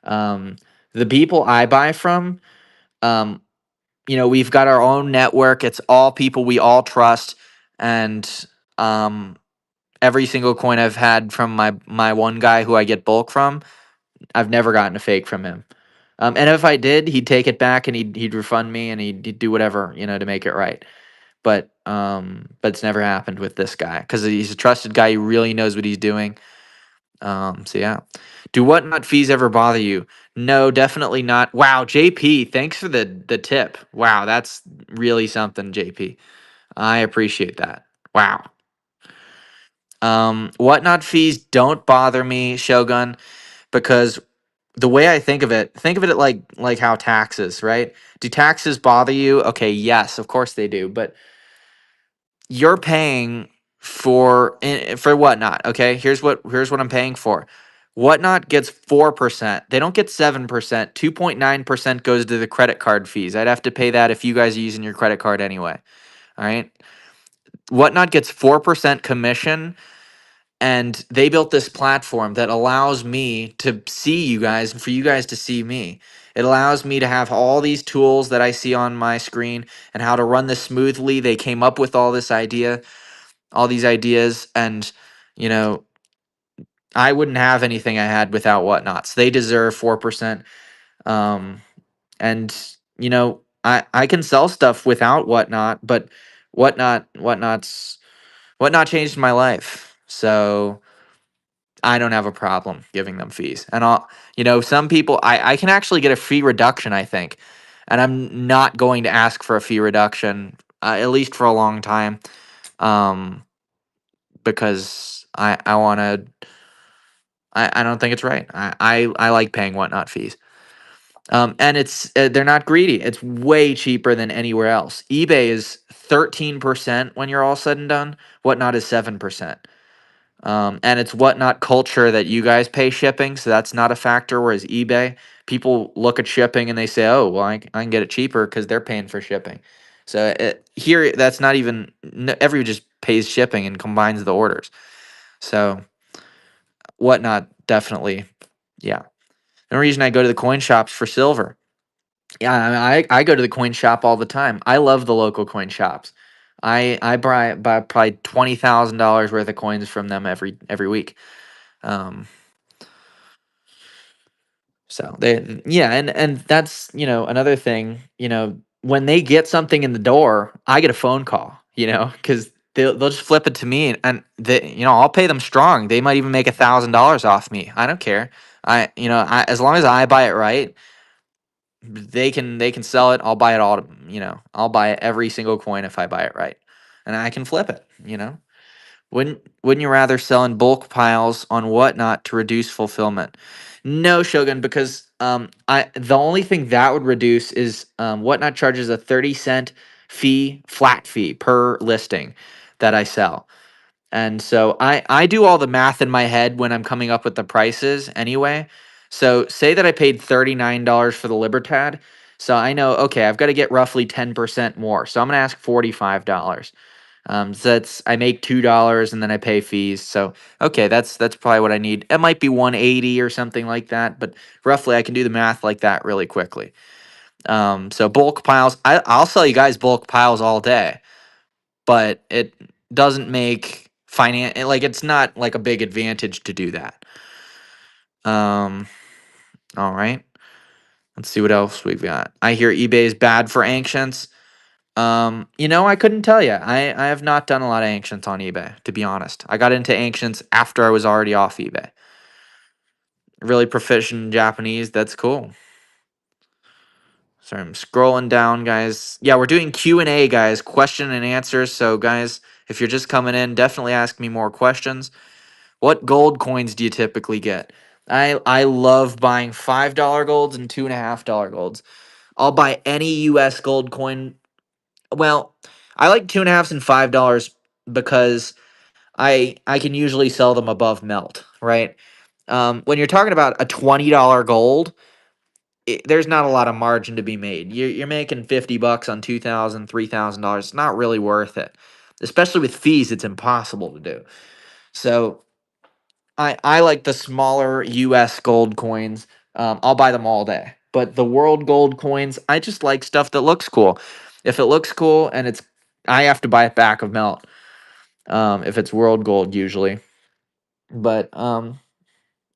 Um, the people I buy from, um, we've got our own network. It's all people we all trust, and um, every single coin I've had from my one guy who I get bulk from, I've never gotten a fake from him. And if I did, he'd take it back and he'd refund me and he'd do whatever, to make it right. But it's never happened with this guy because he's a trusted guy. He really knows what he's doing. So yeah. Do Whatnot fees ever bother you? No, definitely not. Wow, JP, thanks for the tip. Wow, that's really something, JP. I appreciate that. Wow. Whatnot fees don't bother me, Shogun, because the way I think of it like how taxes, right? Do taxes bother you? Okay, yes, of course they do, but you're paying for Whatnot. Okay, here's what I'm paying for. Whatnot gets 4%. They don't get 7%. 2.9% goes to the credit card fees. I'd have to pay that if you guys are using your credit card anyway. All right. Whatnot gets 4% commission, and they built this platform that allows me to see you guys and for you guys to see me. It allows me to have all these tools that I see on my screen and how to run this smoothly. They came up with all these ideas, and you know, I wouldn't have anything I had without Whatnots. They deserve 4%. Um, and I can sell stuff without Whatnot, but Whatnot changed my life. So I don't have a problem giving them fees. And some people, I can actually get a fee reduction, I think. And I'm not going to ask for a fee reduction, at least for a long time. Um, because I want to. I don't think it's right. I like paying whatnot fees. And it's they're not greedy. It's way cheaper than anywhere else. eBay is 13% when you're all said and done. Whatnot is 7%. And it's whatnot culture that you guys pay shipping, so that's not a factor. Whereas eBay, people look at shipping and they say, "Oh, well, I can get it cheaper because they're paying for shipping." So here, that's not even. Everyone just pays shipping and combines the orders. So whatnot definitely, yeah. The reason I go to the coin shops for silver. Yeah, I go to the coin shop all the time. I love the local coin shops. I buy probably $20,000 worth of coins from them every week. Um, so they yeah, and that's another thing. When they get something in the door, I get a phone call. Because they'll just flip it to me, and I'll pay them strong. They might even make $1,000 off me. I don't care. As long as I buy it right, they can sell it. I'll buy it all. I'll buy every single coin if I buy it right, and I can flip it. Wouldn't you rather sell in bulk piles on Whatnot to reduce fulfillment? No, Shogun, because I the only thing that would reduce is Whatnot charges a 30-cent flat fee per listing that I sell. And so I do all the math in my head when I'm coming up with the prices anyway. So say that I paid $39 for the Libertad. So I know, okay, I've got to get roughly 10% more. So I'm going to ask $45. So I make $2 and then I pay fees. So okay, that's probably what I need. It might be 180 or something like that, but roughly I can do the math like that really quickly. So bulk piles, I'll sell you guys bulk piles all day, but it doesn't make like it's not like a big advantage to do that. Um, all right. Let's see what else we've got. I hear eBay is bad for ancients. I couldn't tell you. I have not done a lot of ancients on eBay, to be honest. I got into ancients after I was already off eBay. Really proficient in Japanese. That's cool. Sorry, I'm scrolling down, guys. Yeah, we're doing Q&A, guys. Question and answers. So, guys, if you're just coming in, definitely ask me more questions. What gold coins do you typically get? I love buying $5 golds and $2.50 golds. I'll buy any US gold coin. Well, I like 2.5s and $5 because I can usually sell them above melt, right? When you're talking about a $20 gold, there's not a lot of margin to be made. You're making $50 on $2,000, $3,000. It's not really worth it, especially with fees. It's impossible to do. So I like the smaller US gold coins. I'll buy them all day. But the world gold coins, I just like stuff that looks cool. If it looks cool and I have to buy it back of melt. If it's world gold usually. But and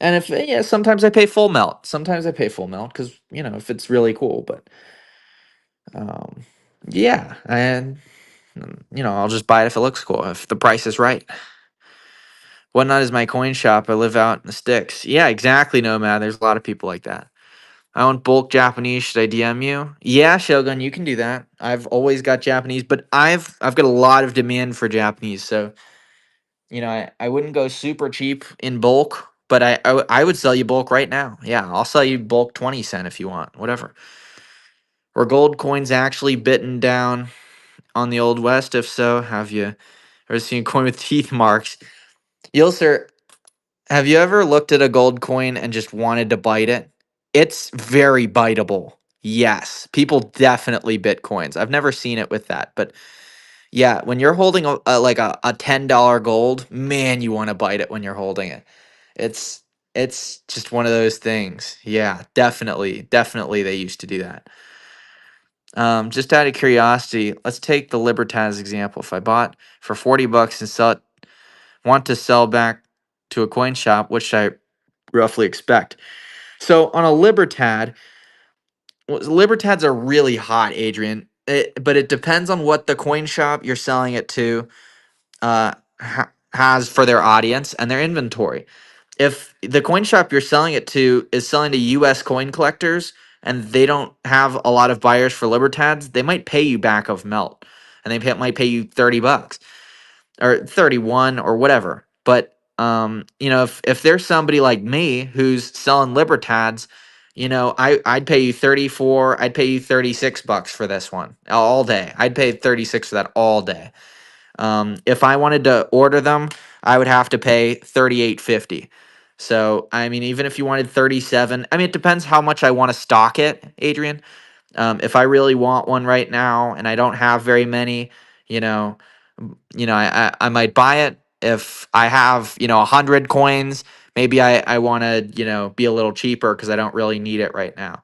if yeah, sometimes I pay full melt. Sometimes I pay full melt because if it's really cool. But um, yeah, and I'll just buy it if it looks cool. If the price is right. Whatnot is my coin shop. I live out in the sticks. Yeah, exactly, Nomad. There's a lot of people like that. I want bulk Japanese. Should I DM you? Yeah, Shogun, you can do that. I've always got Japanese, but I've got a lot of demand for Japanese, so I wouldn't go super cheap in bulk, but I would sell you bulk right now. Yeah, I'll sell you bulk 20 cent if you want, whatever. Were gold coins actually bitten down on the Old West? If so, have you ever seen a coin with teeth marks? You'll, sir. Have you ever looked at a gold coin and just wanted to bite it? It's very biteable. Yes, people definitely bit coins. I've never seen it with that, but yeah, when you're holding a $10 gold, man, you want to bite it when you're holding it. It's it's just one of those things. Yeah, definitely they used to do that. Just out of curiosity, let's take the Libertas example. If I bought for $40 and want to sell back to a coin shop, which I roughly expect. So on a Libertad, Libertads are really hot, Adrian. But it depends on what the coin shop you're selling it to has for their audience and their inventory. If the coin shop you're selling it to is selling to US coin collectors and they don't have a lot of buyers for Libertads, they might pay you back of melt and might pay you $30. or 31 or whatever. But if there's somebody like me who's selling Libertads, I'd pay you 34, I'd pay you $36 for this one all day. I'd pay 36 for that all day. If I wanted to order them, I would have to pay 38.50. So, I mean, even if you wanted 37, I mean, it depends how much I want to stock it, Adrian. If I really want one right now and I don't have very many, you know, I might buy it. If I have, 100 coins, maybe I want to, be a little cheaper because I don't really need it right now.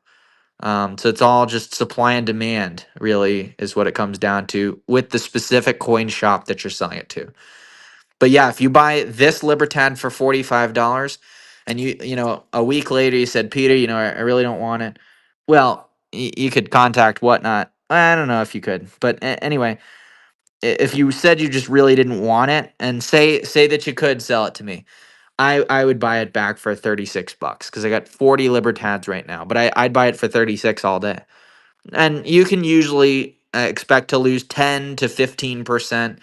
So it's all just supply and demand, really, is what it comes down to with the specific coin shop that you're selling it to. But yeah, if you buy this Libertad for $45 and a week later you said, Peter, I really don't want it. Well, you could contact Whatnot. I don't know if you could, but anyway, if you said you just really didn't want it and say that you could sell it to me, I would buy it back for $36 because I got 40 Libertads right now, but I'd buy it for 36 all day. And you can usually expect to lose 10 to 15%,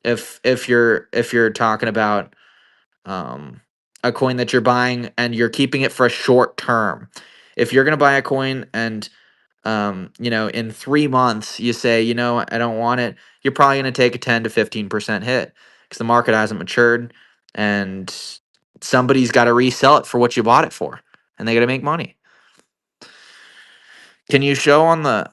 if you're talking about um, a coin that you're buying and you're keeping it for a short term. If you're gonna buy a coin and in 3 months you say, I don't want it, you're probably gonna take a 10 to 15% hit because the market hasn't matured and somebody's got to resell it for what you bought it for, and they got to make money. Can you show on the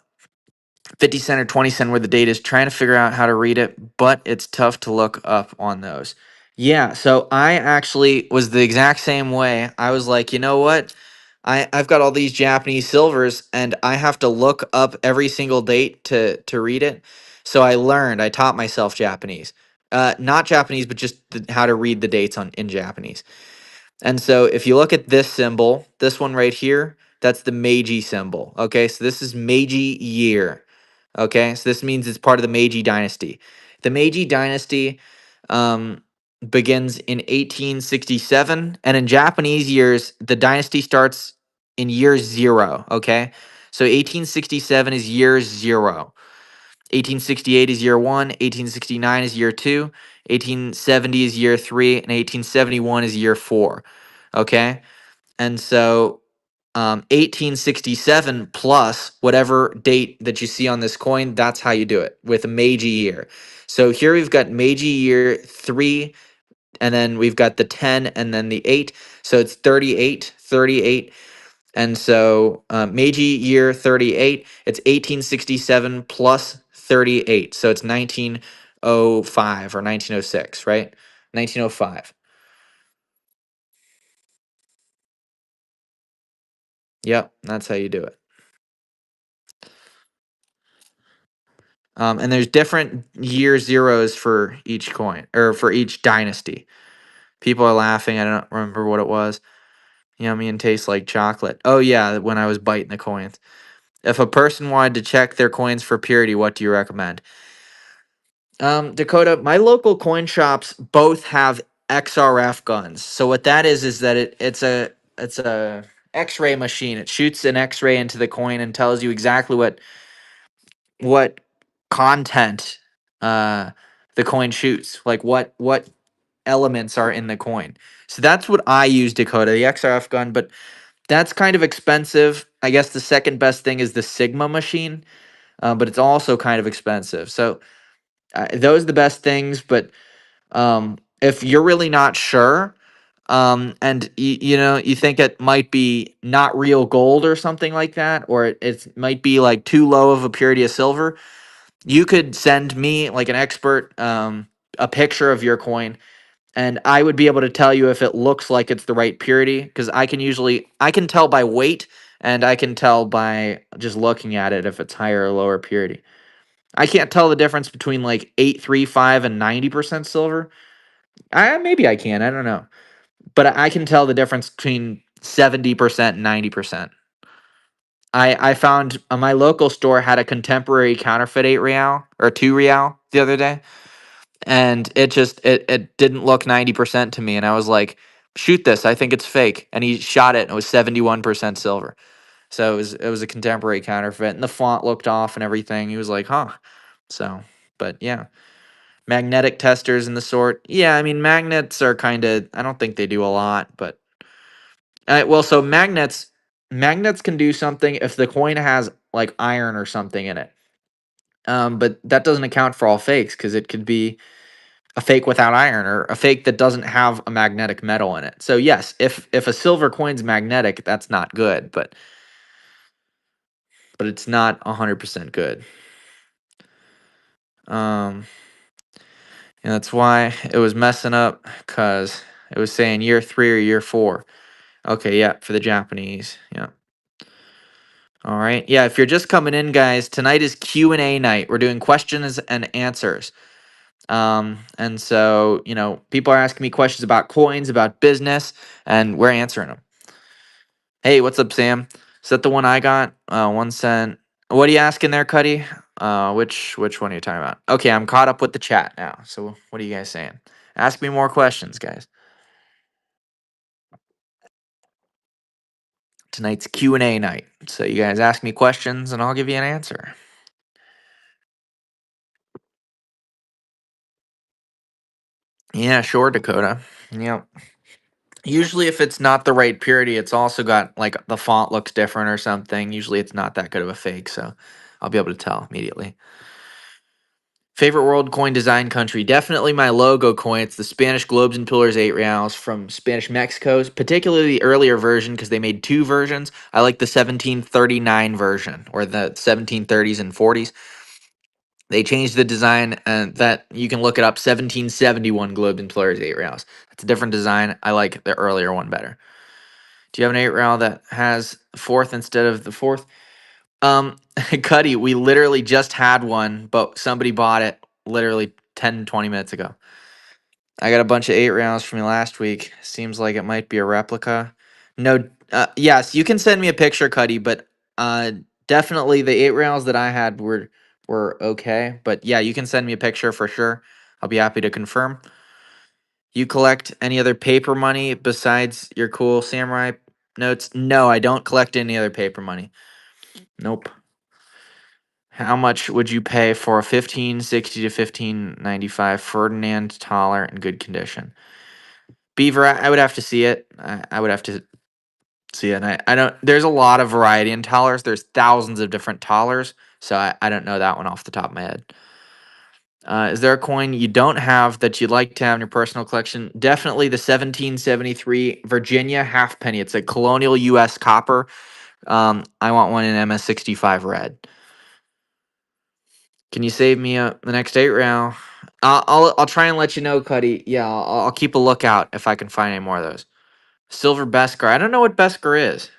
50 cent or 20 cent where the date is? Trying to figure out how to read it, but it's tough to look up on those. Yeah, so I actually was the exact same way. I was like, you know what? I've got all these Japanese silvers and I have to look up every single date to read it. So I taught myself Japanese. Not Japanese, but just how to read the dates in Japanese. And so if you look at this symbol, this one right here, that's the Meiji symbol. Okay, so this is Meiji year. Okay, so this means it's part of the Meiji dynasty. The Meiji dynasty um, begins in 1867, and in Japanese years, the dynasty starts in year zero. Okay, so 1867 is year zero. 1868 is year one, 1869 is year two, 1870 is year three, and 1871 is year four. Okay. And so 1867 plus whatever date that you see on this coin, that's how you do it with a Meiji year. So here we've got Meiji year 3, and then we've got the 10 and then the 8. So it's 38, 38. And so Meiji year 38, it's 1867 plus 38. So it's 1905 or 1906, right? 1905. Yep, that's how you do it. And there's different year zeros for each coin or for each dynasty. People are laughing. I don't remember what it was. Yummy and tastes like chocolate. Oh, yeah, when I was biting the coins. If a person wanted to check their coins for purity, what do you recommend? Dakota, my local coin shops both have XRF guns. So what that is that it's a X-ray machine. It shoots an X-ray into the coin and tells you exactly what content uh the coin shoots, like what elements are in the coin. So that's what I use, Dakota, the XRF gun, but that's kind of expensive. I guess the second best thing is the Sigma machine, but it's also kind of expensive. So those are the best things, but if you're really not sure, and you think it might be not real gold or something like that, or it might be like too low of a purity of silver, you could send me, like an expert, a picture of your coin, and I would be able to tell you if it looks like it's the right purity, because I can tell by weight, and I can tell by just looking at it if it's higher or lower purity. I can't tell the difference between like 835 and 90% silver. Maybe I can, I don't know. But I can tell the difference between 70% and 90%. I found my local store had a contemporary counterfeit 8 real or 2 real the other day, and it didn't look 90% to me, and I was like, shoot this, I think it's fake. And he shot it and it was 71% silver. So it was a contemporary counterfeit, and the font looked off and everything. He was like, huh. So, but yeah. Magnetic testers and the sort. Yeah, I mean magnets are kind of. I don't think they do a lot, but well, so magnets can do something if the coin has like iron or something in it. But that doesn't account for all fakes because it could be a fake without iron or a fake that doesn't have a magnetic metal in it. So yes, if a silver coin's magnetic, that's not good, but it's not 100% good. Um, and that's why it was messing up because it was saying year 3 or year 4. Okay, yeah, for the Japanese. Yeah. All right. Yeah, if you're just coming in, guys, tonight is Q&A night. We're doing questions and answers. And so, people are asking me questions about coins, about business, and we're answering them. Hey, what's up, Sam? Is that the one I got? 1 cent. What are you asking there, Cuddy? Which one are you talking about? Okay, I'm caught up with the chat now. So what are you guys saying? Ask me more questions, guys. Tonight's Q&A night. So you guys ask me questions and I'll give you an answer. Yeah, sure, Dakota. Yep. Usually if it's not the right purity, it's also got like the font looks different or something. Usually it's not that good of a fake, so I'll be able to tell immediately. Favorite world coin design country? Definitely my logo coin. It's the Spanish Globes and Pillars 8 reals from Spanish Mexico, particularly the earlier version because they made 2 versions. I like the 1739 version or the 1730s and 40s. They changed the design and that you can look it up 1771 Globes and Pillars 8 reals. It's a different design. I like the earlier one better. Do you have an 8 real that has fourth instead of the fourth? Cuddy, we literally just had one, but somebody bought it literally 10, 20 minutes ago. I got a bunch of 8 rounds from you last week. Seems like it might be a replica. No, yes, you can send me a picture, Cuddy, but uh, definitely the 8 rounds that I had were okay. But yeah, you can send me a picture for sure. I'll be happy to confirm. You collect any other paper money besides your cool samurai notes? No, I don't collect any other paper money. Nope. How much would you pay for a 1560 to 1595 Ferdinand Toller in good condition? Beaver, I would have to see it. I would have to see it. And I don't. There's a lot of variety in Tollers. There's thousands of different Tollers, so I don't know that one off the top of my head. Is there a coin you don't have that you'd like to have in your personal collection? Definitely the 1773 Virginia halfpenny. It's a colonial U.S. copper. I want one in MS65 red. Can you save me the next 8 round? I'll try and let you know, Cuddy. Yeah, I'll keep a lookout if I can find any more of those. Silver Beskar. I don't know what Beskar is.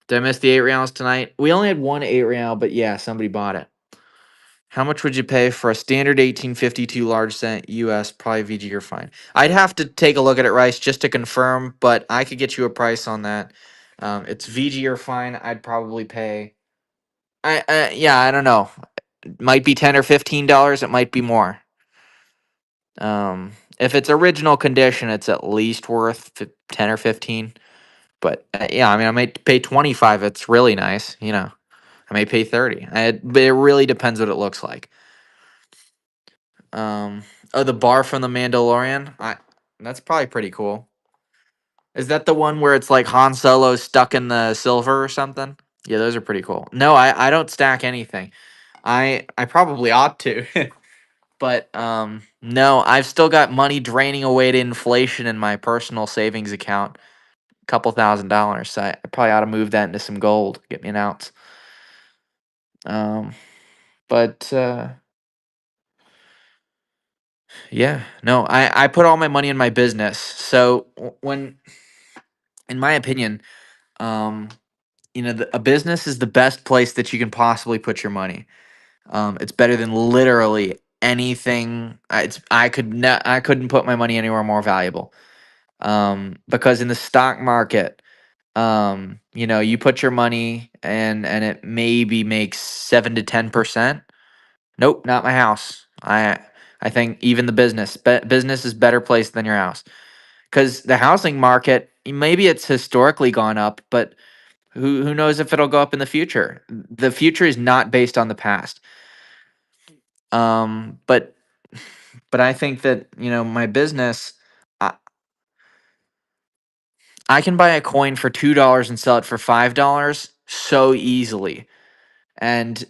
Did I miss the 8 rounds tonight? We only had one 8 round, but yeah, somebody bought it. How much would you pay for a standard 1852 large cent US? Probably VG or fine. I'd have to take a look at it, Rice, just to confirm, but I could get you a price on that. It's VG or fine. I'd probably pay. Yeah, I don't know. It might be $10 or $15. It might be more. If it's original condition, it's at least worth 10 or 15. But yeah, I mean, I might pay 25. It's really nice. I may pay 30. But it really depends what it looks like. Oh, the bar from the Mandalorian. That's probably pretty cool. Is that the one where it's like Han Solo stuck in the silver or something? Yeah, those are pretty cool. No, I don't stack anything. I probably ought to. But no, I've still got money draining away to inflation in my personal savings account. A couple $1,000. So I probably ought to move that into some gold. Get me an ounce. Um, but yeah, no, I put all my money in my business. So when, in my opinion, um, a business is the best place that you can possibly put your money. It's better than literally anything. I couldn't put my money anywhere more valuable. Because in the stock market, you put your money and it maybe makes 7 to 10%. Nope, not my house. I think even the business is better placed than your house because the housing market maybe it's historically gone up, but who knows if it'll go up in the future? The future is not based on the past. But But I think that, my business, I, I can buy a coin for $2 and sell it for $5 so easily. And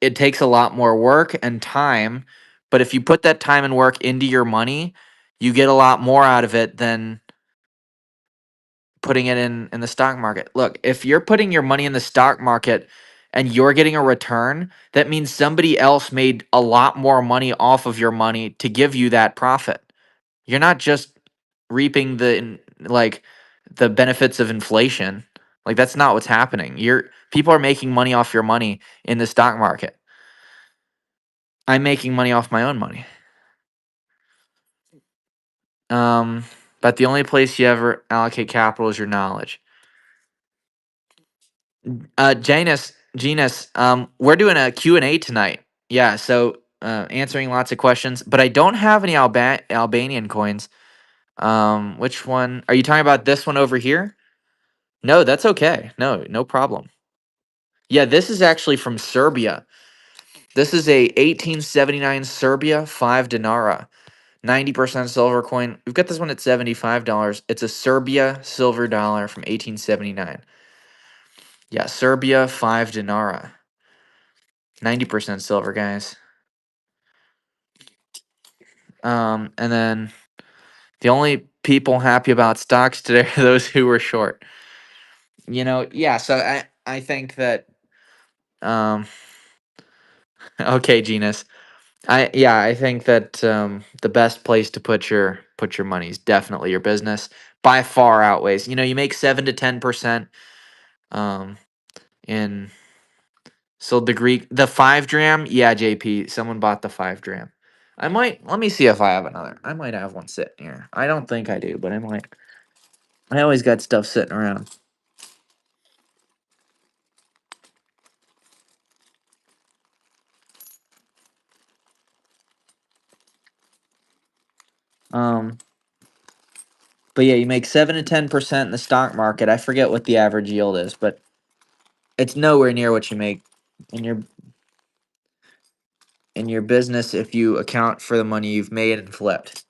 it takes a lot more work and time. But if you put that time and work into your money, you get a lot more out of it than putting it in the stock market. Look, if you're putting your money in the stock market and you're getting a return, that means somebody else made a lot more money off of your money to give you that profit. You're not just reaping the benefits of inflation. Like that's not what's happening. You're People are making money off your money in the stock market. I'm making money off my own money. Um, but the only place you ever allocate capital is your knowledge. Genus, we're doing a Q&A tonight. Yeah, so answering lots of questions, but I don't have any Albanian coins. Which one? Are you talking about this one over here? No, that's okay. No problem. Yeah, this is actually from Serbia. This is a 1879 Serbia 5 dinara. 90% silver coin. We've got this one at $75. It's a Serbia silver dollar from 1879. Yeah, Serbia 5 dinara. 90% silver, guys. And then the only people happy about stocks today are those who were short. Yeah, so I think that um okay, Genus. I think that the best place to put your money is definitely your business. By far outweighs. You make 7 to 10% um in the 5 dram. Yeah, JP, someone bought the 5 dram. Let me see if I have another. I might have one sitting here. I don't think I do, but I might. I always got stuff sitting around. Um, but yeah, you make 7 to 10% in the stock market. I forget what the average yield is, but it's nowhere near what you make in your business if you account for the money you've made and flipped.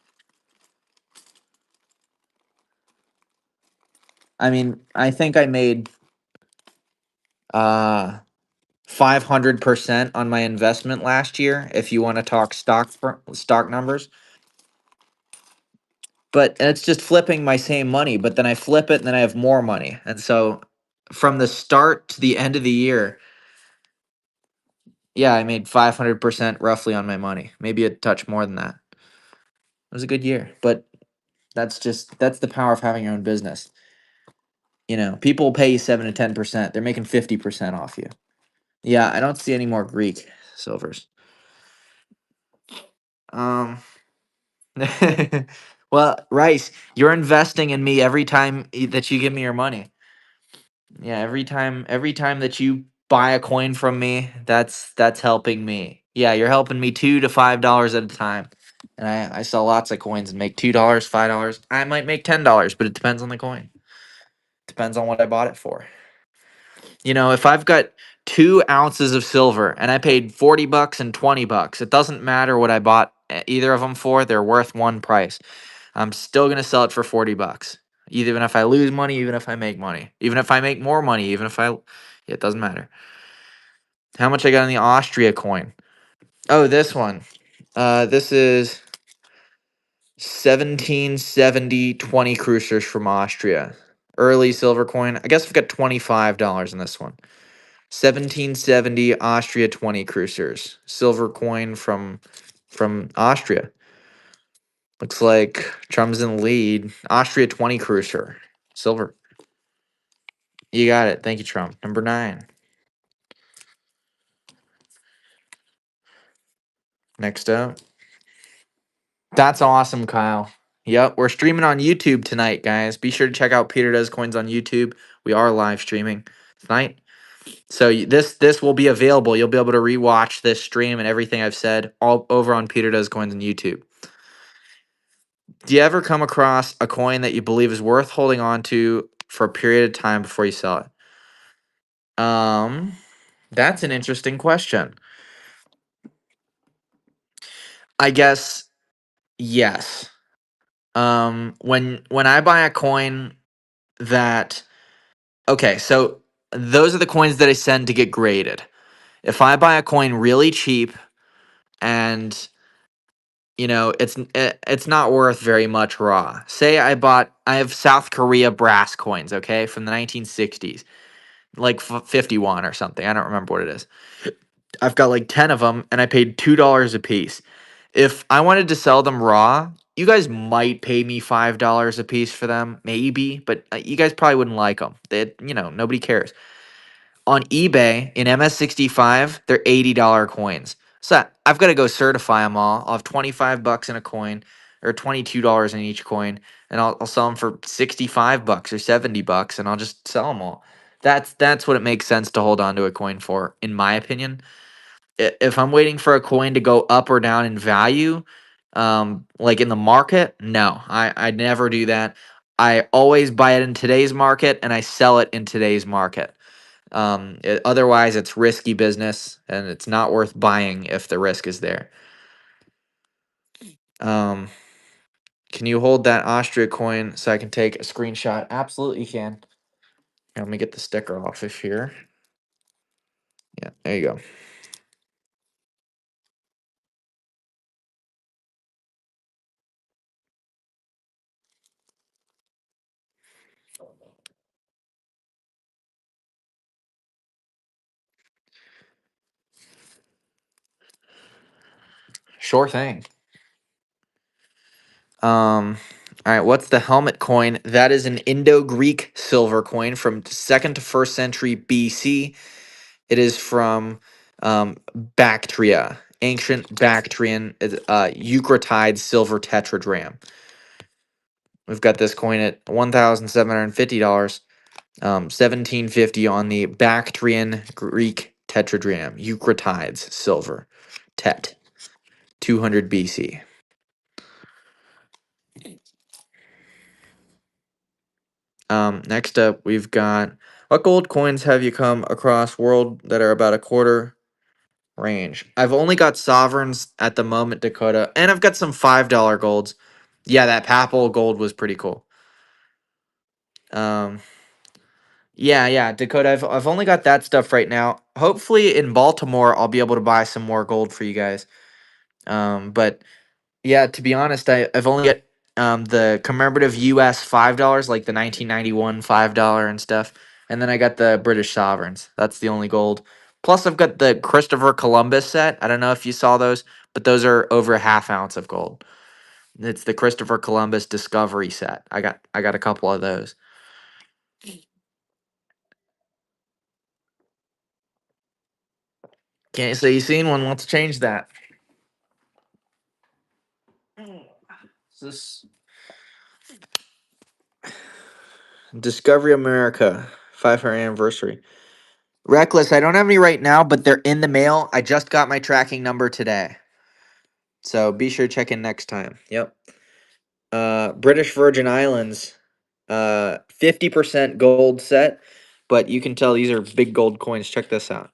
I mean, I think I made uh 500% on my investment last year if you want to talk stock numbers. But it's just flipping my same money, but then I flip it and then I have more money. And so from the start to the end of the year, yeah, I made 500% roughly on my money. Maybe a touch more than that. It was a good year, but that's the power of having your own business. People will pay you 7 to 10%. They're making 50% off you. Yeah, I don't see any more Greek silvers. Um, well, Rice, you're investing in me every time that you give me your money. Yeah, every time that you buy a coin from me, that's helping me. Yeah, you're helping me $2 to $5 at a time. And I sell lots of coins and make $2, $5. I might make $10, but it depends on the coin. Depends on what I bought it for. If I've got 2 ounces of silver and I paid $40 and $20, it doesn't matter what I bought either of them for. They're worth one price. I'm still gonna sell it for $40. Even if I lose money, even if I make money, even if I make more money, it doesn't matter. How much I got on the Austria coin? Oh, this one. This is 1770 20 cruisers from Austria. Early silver coin. I guess I've got $25 in this one. 1770 Austria 20 cruisers. Silver coin from Austria. Looks like Trump's in the lead. Austria 20 cruiser. Silver. You got it. Thank you, Trump. Number 9. Next up. That's awesome, Kyle. Yep, we're streaming on YouTube tonight, guys. Be sure to check out Peter Does Coins on YouTube. We are live streaming tonight. So this will be available. You'll be able to rewatch this stream and everything I've said all over on Peter Does Coins on YouTube. Do you ever come across a coin that you believe is worth holding on to for a period of time before you sell it? That's an interesting question. I guess yes. When I buy a coin that okay, so those are the coins that I send to get graded. If I buy a coin really cheap and it's not worth very much raw. Say I have South Korea brass coins, okay, from the 1960s, like 51 or something. I don't remember what it is. I've got like 10 of them and I paid $2 a piece. If I wanted to sell them raw, you guys might pay me $5 a piece for them, maybe, but you guys probably wouldn't like them. Nobody cares. On eBay in MS65, they're $80 coins. So I've got to go certify them all. I'll have 25 bucks in a coin or $22 in each coin, and I'll sell them for 65 bucks or 70 bucks, and I'll just sell them all. That's what it makes sense to hold on to a coin for, in my opinion. If I'm waiting for a coin to go up or down in value, like in the market, no, I never do that. I always buy it in today's market and I sell it in today's market. Otherwise, it's risky business and it's not worth buying if the risk is there. Um, can you hold that Austria coin so I can take a screenshot? Absolutely can. Let me get the sticker off of here. Yeah, there you go. Sure thing. All right, what's the helmet coin? That is an Indo-Greek silver coin from 2nd to 1st century BC. It is from Bactria, ancient Bactrian Eucratide silver tetradrachm. We've got this coin at $1,750, 1750 on the Bactrian Greek tetradrachm, Eucratides silver, tet, 200 BC. Next up, we've got what gold coins have you come across world that are about a quarter range? I've only got sovereigns at the moment, Dakota, and I've got some $5 golds. Yeah, that Papal gold was pretty cool. Um, yeah, Dakota. I've only got that stuff right now. Hopefully in Baltimore, I'll be able to buy some more gold for you guys. But yeah, to be honest, I've only got the commemorative US $5, like the 1991 $5 and stuff, and then I got the British sovereigns. That's the only gold. Plus, I've got the Christopher Columbus set. I don't know if you saw those, but those are over a half ounce of gold. It's the Christopher Columbus Discovery set. I got a couple of those. Can't say you've seen one. Let's change that. This Discovery America 500th anniversary. Reckless. I don't have any right now, but they're in the mail. I just got my tracking number today. So be sure to check in next time. Yep. British Virgin Islands, 50% gold set, but you can tell these are big gold coins. Check this out.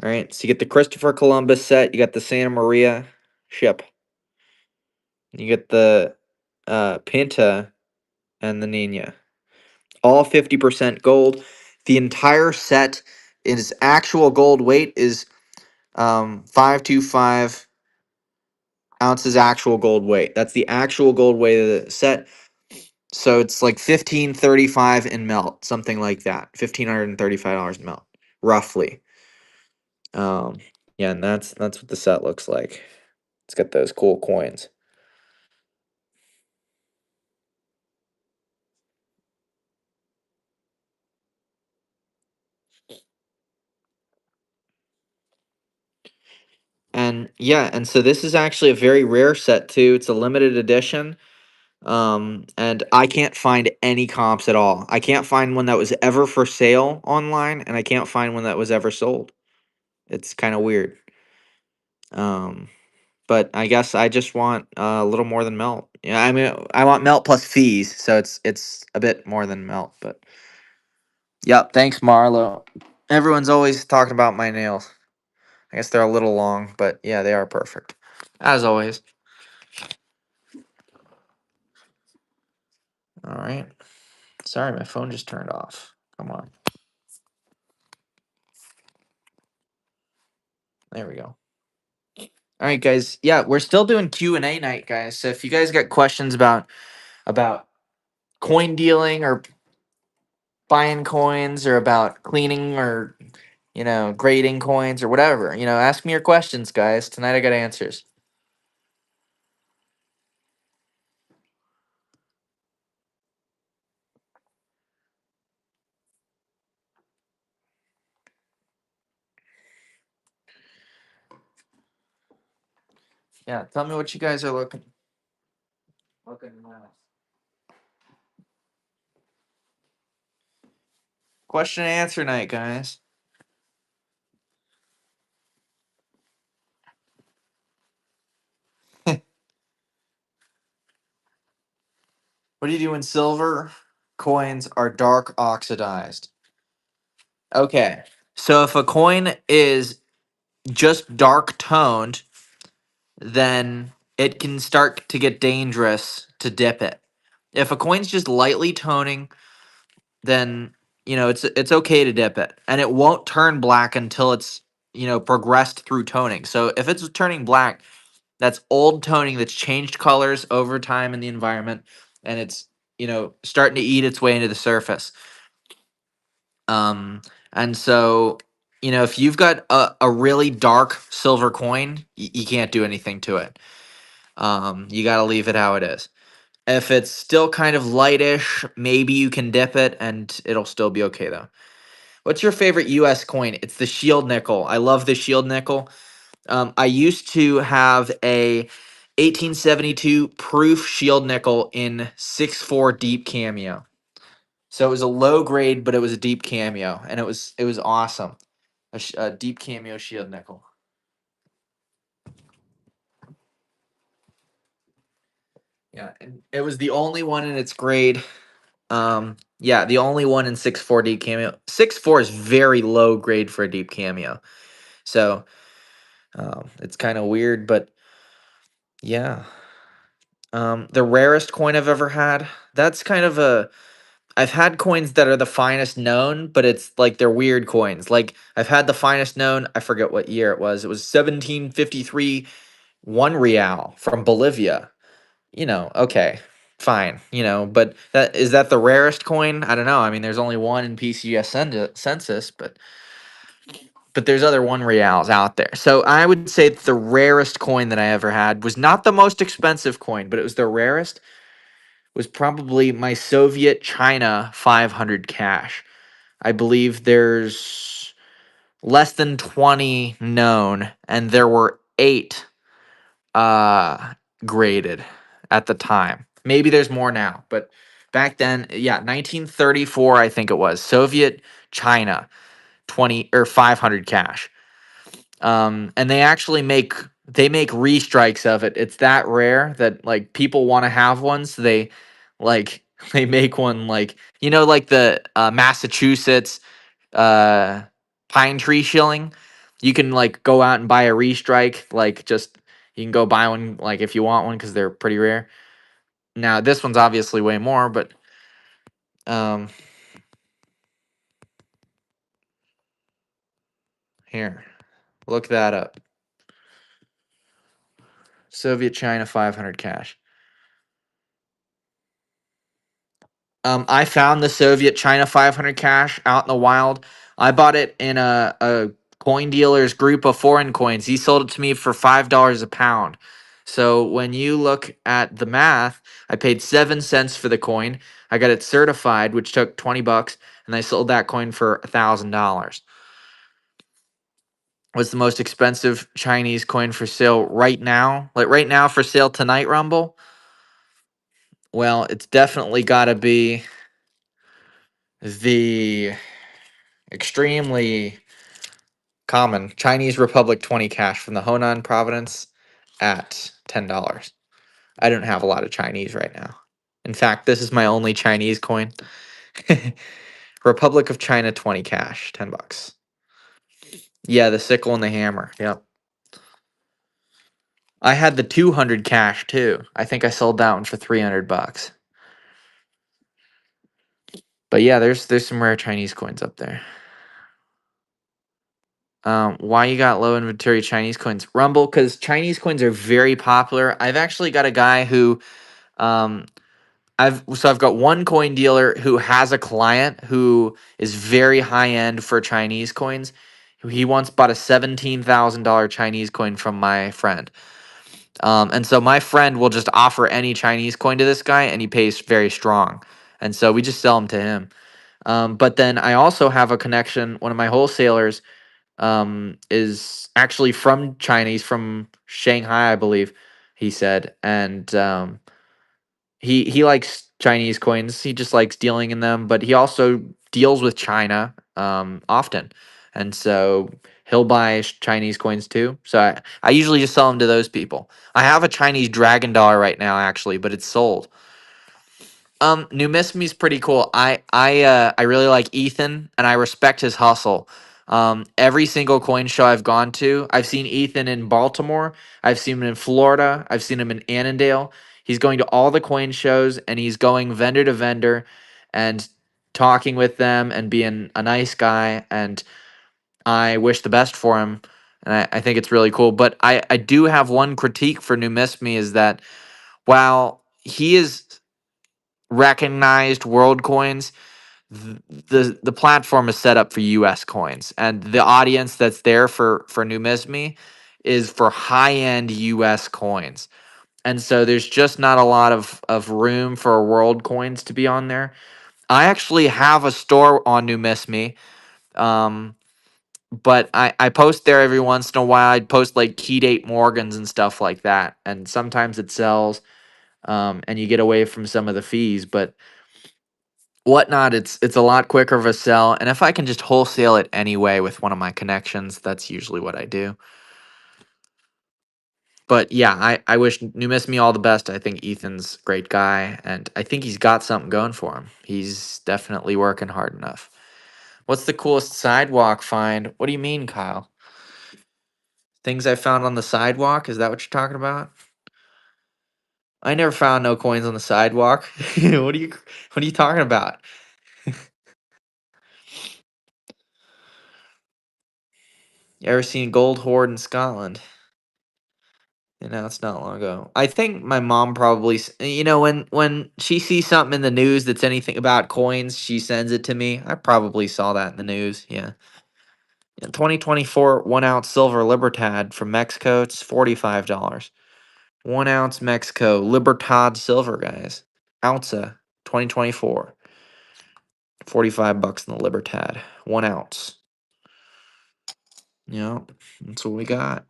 All right, so you get the Christopher Columbus set, you got the Santa Maria ship, you get the Pinta and the Nina, all 50% gold. The entire set is actual gold weight is 525 ounces actual gold weight. That's the actual gold weight of the set. So it's like 1535 in melt, something like that. $1,535 in melt, roughly. Um, yeah, and that's what the set looks like. It's got those cool coins. And yeah, and so this is actually a very rare set too. It's a limited edition. And I can't find any comps at all. I can't find one that was ever for sale online, and I can't find one that was ever sold. It's kind of weird. Um, but I guess I just want a little more than melt. Yeah, I mean, I want melt plus fees, so it's a bit more than melt. But yep, thanks, Marlo. Everyone's always talking about my nails. I guess they're a little long, but yeah, they are perfect. As always. All right. Sorry, my phone just turned off. Come on. There we go. All right, guys. Yeah, we're still doing Q&A night, guys. So if you guys got questions about coin dealing or buying coins or about cleaning or grading coins or whatever, ask me your questions, guys. Tonight I got answers. Yeah, tell me what you guys are looking at. Question and answer night, guys. What do you do when silver coins are dark oxidized? Okay. So if a coin is just dark toned, then it can start to get dangerous to dip it. If a coin's just lightly toning, then it's okay to dip it, and it won't turn black until it's progressed through toning. So if it's turning black, that's old toning that's changed colors over time in the environment, and it's starting to eat its way into the surface. And so if you've got a really dark silver coin, you can't do anything to it. You got to leave it how it is. If it's still kind of lightish, maybe you can dip it and it'll still be okay though. What's your favorite US coin? It's the Shield nickel. I love the Shield nickel. I used to have a 1872 proof Shield nickel in 6.4 deep cameo. So it was a low grade, but it was a deep cameo, and it was awesome. A deep cameo Shield nickel. Yeah, and it was the only one in its grade. Yeah, the only one in 6.4 deep cameo. 6.4 is very low grade for a deep cameo. So it's kind of weird, but yeah. The rarest coin I've ever had. That's kind of a. I've had coins that are the finest known, but it's like they're weird coins. Like I've had the finest known. I forget what year it was. It was 1753 1 real from Bolivia. Okay, fine. But that the rarest coin? I don't know. I mean, there's only one in PCS census, but there's other 1 reals out there. So I would say the rarest coin that I ever had was not the most expensive coin, but it was the rarest. Was probably my Soviet China 500 cash. I believe there's less than 20 known, and there were 8 uh graded at the time. Maybe there's more now, but back then, yeah, 1934 I think it was. Soviet China 20 or 500 cash. And they make restrikes of it. It's that rare that like people want to have one, so like they make one like like the Massachusetts uh pine tree shilling. You can like go out and buy a restrike, like just you can go buy one like if you want one because they're pretty rare. Now this one's obviously way more, but um here, look that up. Soviet China 500 cash. I found the Soviet China 500 cash out in the wild. I bought it in a coin dealer's group of foreign coins. He sold it to me for $5 a pound. So when you look at the math, I paid 7 cents for the coin. I got it certified, which took $20, and I sold that coin for $1,000. What's the most expensive Chinese coin for sale right now? Like right now for sale tonight, Rumble? Well, it's definitely got to be the extremely common Chinese Republic 20 cash from the Honan province at $10. I don't have a lot of Chinese right now. In fact, this is my only Chinese coin. Republic of China 20 cash, $10. Yeah, the sickle and the hammer. Yep. I had the 200 cash too. I think I sold that one for 300 bucks. But yeah, there's some rare Chinese coins up there. Why you got low inventory Chinese coins? Rumble, because Chinese coins are very popular. I've actually got a guy who, um, I've got one coin dealer who has a client who is very high end for Chinese coins. He once bought a $17,000 Chinese coin from my friend. And so my friend will just offer any Chinese coin to this guy, and he pays very strong. And so we just sell them to him. But then I also have a connection. One of my wholesalers is actually from China. He's from Shanghai, I believe. He said, and he likes Chinese coins. He just likes dealing in them, but he also deals with China often, and so he'll buy Chinese coins too. So I usually just sell them to those people. I have a Chinese dragon dollar right now, actually, but it's sold. Numismi's pretty cool. I really like Ethan and I respect his hustle. Every single coin show I've gone to, I've seen Ethan in Baltimore, I've seen him in Florida, I've seen him in Annandale. He's going to all the coin shows and he's going vendor to vendor and talking with them and being a nice guy, and I wish the best for him. And I think it's really cool. But I do have one critique for Numismi is that while he is recognized world coins, the platform is set up for US coins, and the audience that's there for Numismi is for high-end US coins. And so there's just not a lot of room for world coins to be on there. I actually have a store on Numismi, um, but I post there every once in a while. I'd post like key date Morgans and stuff like that, and sometimes it sells, and you get away from some of the fees. But Whatnot, it's a lot quicker of a sell, and if I can just wholesale it anyway with one of my connections, that's usually what I do. But yeah, I wish New Miss Me all the best. I think Ethan's a great guy, and I think he's got something going for him. He's definitely working hard enough. What's the coolest sidewalk find? What do you mean, Kyle? Things I found on the sidewalk? Is that what you're talking about? I never found no coins on the sidewalk. What are you talking about? You ever seen Gold Hoard in Scotland? It's not long ago. I think my mom probably, when she sees something in the news that's anything about coins, she sends it to me. I probably saw that in the news. Yeah. 2024 1 ounce silver Libertad from Mexico. It's $45. 1 ounce Mexico Libertad silver, guys. Ounce 2024. 45 bucks in the Libertad. 1 ounce. That's what we got.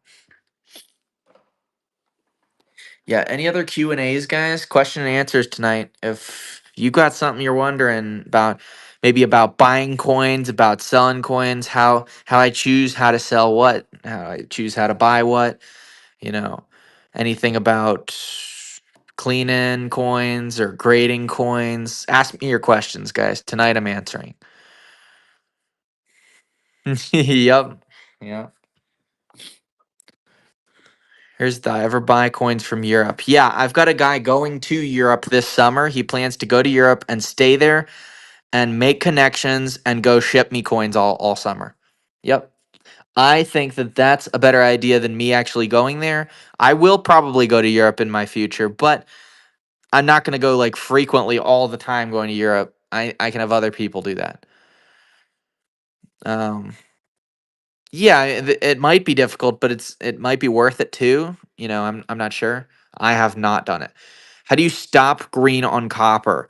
Yeah, any other Q&As, guys? Question and answers tonight. If you got something you're wondering about, maybe about buying coins, about selling coins, how I choose how to sell what, how I choose how to buy what, you know, anything about cleaning coins or grading coins, ask me your questions, guys. Tonight I'm answering. Yep. Yeah. Here's the ever buy coins from Europe. Yeah, I've got a guy going to Europe this summer. He plans to go to Europe and stay there and make connections and go ship me coins all summer. Yep. I think that that's a better idea than me actually going there. I will probably go to Europe in my future, but I'm not going to go like frequently all the time going to Europe. I can have other people do that. Um, yeah, it might be difficult, but it might be worth it too. I'm not sure. I have not done it. How do you stop green on copper?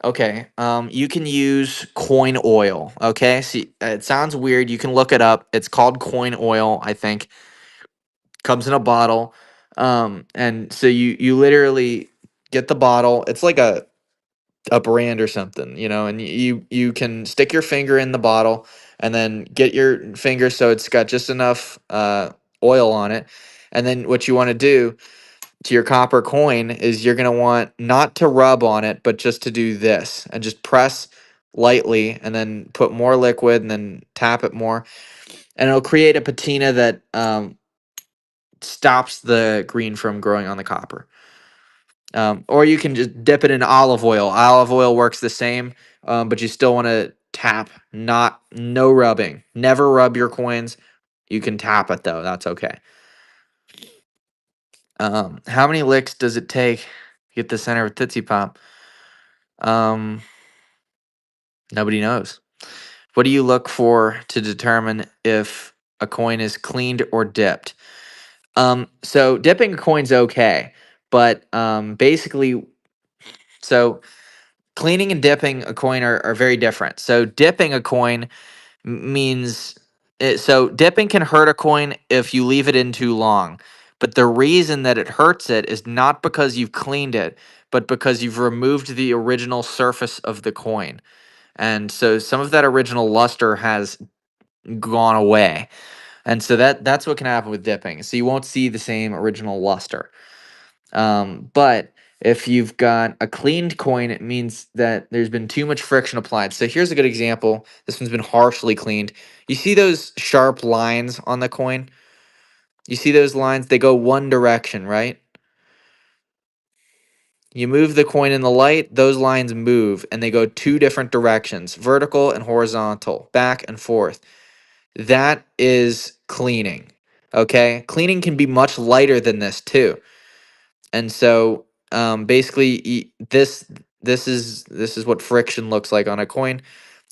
Okay, you can use coin oil. Okay, see, it sounds weird. You can look it up. It's called coin oil, I think. Comes in a bottle, and so you literally get the bottle. It's like a brand or something, and you can stick your finger in the bottle and then get your finger so it's got just enough oil on it, and then what you want to do to your copper coin is you're going to want not to rub on it, but just to do this and just press lightly and then put more liquid and then tap it more, and it'll create a patina that stops the green from growing on the copper. Or you can just dip it in olive oil. Olive oil works the same, but you still want to tap, not no rubbing. Never rub your coins. You can tap it though. That's okay. How many licks does it take to get the center of Tootsie Pop? Um, Nobody knows. What do you look for to determine if a coin is cleaned or dipped? So dipping a coin's okay, but basically, so cleaning and dipping a coin are very different. So dipping a coin means so dipping can hurt a coin if you leave it in too long. But the reason that it hurts it is not because you've cleaned it, but because you've removed the original surface of the coin. And so some of that original luster has gone away. And so that's what can happen with dipping. So you won't see the same original luster. But if you've got a cleaned coin, it means that there's been too much friction applied. So here's a good example. This one's been harshly cleaned. You see those sharp lines on the coin? You see those lines? They go one direction, right? You move the coin in the light, those lines move and they go two different directions, vertical and horizontal, back and forth. That is cleaning. Okay? Cleaning can be much lighter than this too. And so basically this is what friction looks like on a coin.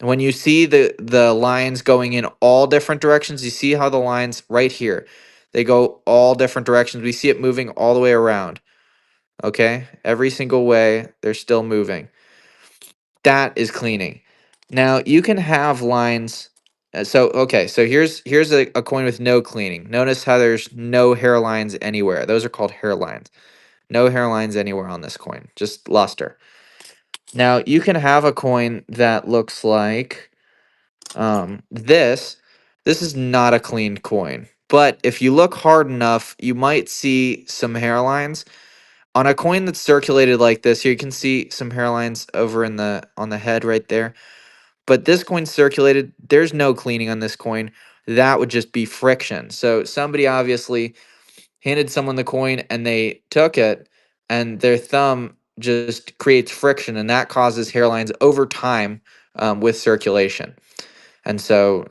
When you see the lines going in all different directions, you see how the lines right here, they go all different directions. We see it moving all the way around. Okay? Every single way, they're still moving. That is cleaning. Now you can have lines. So here's a coin with no cleaning. Notice how there's no hairlines anywhere. Those are called hairlines. No hairlines anywhere on this coin, just luster. Now you can have a coin that looks like this. This is not a cleaned coin, but if you look hard enough, you might see some hairlines on a coin that's circulated like this. Here you can see some hairlines over in the on the head right there. But this coin circulated. There's no cleaning on this coin. That would just be friction. So somebody obviously handed someone the coin and they took it and their thumb just creates friction and that causes hairlines over time with circulation. And so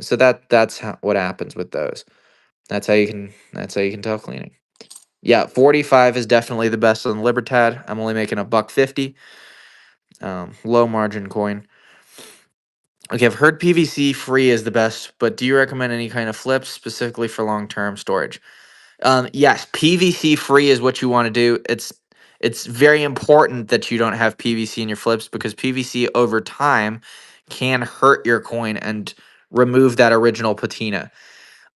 that's what happens with those. That's how you can tell cleaning. Yeah, 45 is definitely the best on the Libertad. I'm only making a buck 50. Low margin coin. Okay, I've heard PVC free is the best, but do you recommend any kind of flips specifically for long term storage? Yes, PVC free is what you want to do. It's very important that you don't have PVC in your flips because PVC over time can hurt your coin and remove that original patina.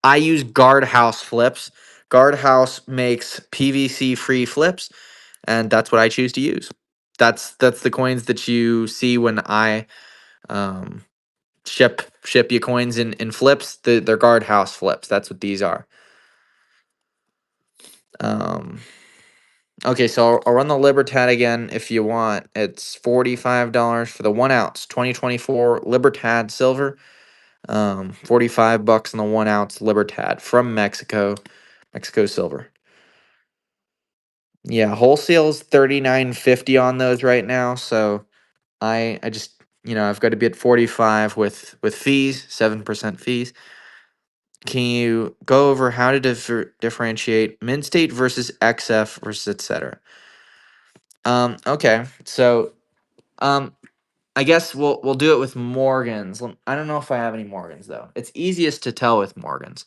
I use Guardhouse flips. Guardhouse makes PVC free flips, and that's what I choose to use. That's the coins that you see when I um, ship you coins in flips. They're Guardhouse flips. That's what these are. Um, Okay, so I'll run the Libertad again if you want. It's $45 for the 1 ounce 2024 Libertad silver. 45 bucks on the 1 ounce Libertad from Mexico, Mexico silver. Yeah, wholesale's 39.50 on those right now. So I just I've got to be at 45 with fees, 7% fees. Can you go over how to differentiate mint state versus XF versus etc.? Okay, so um I guess we'll do it with Morgans. I don't know if I have any Morgans though. It's easiest to tell with Morgans.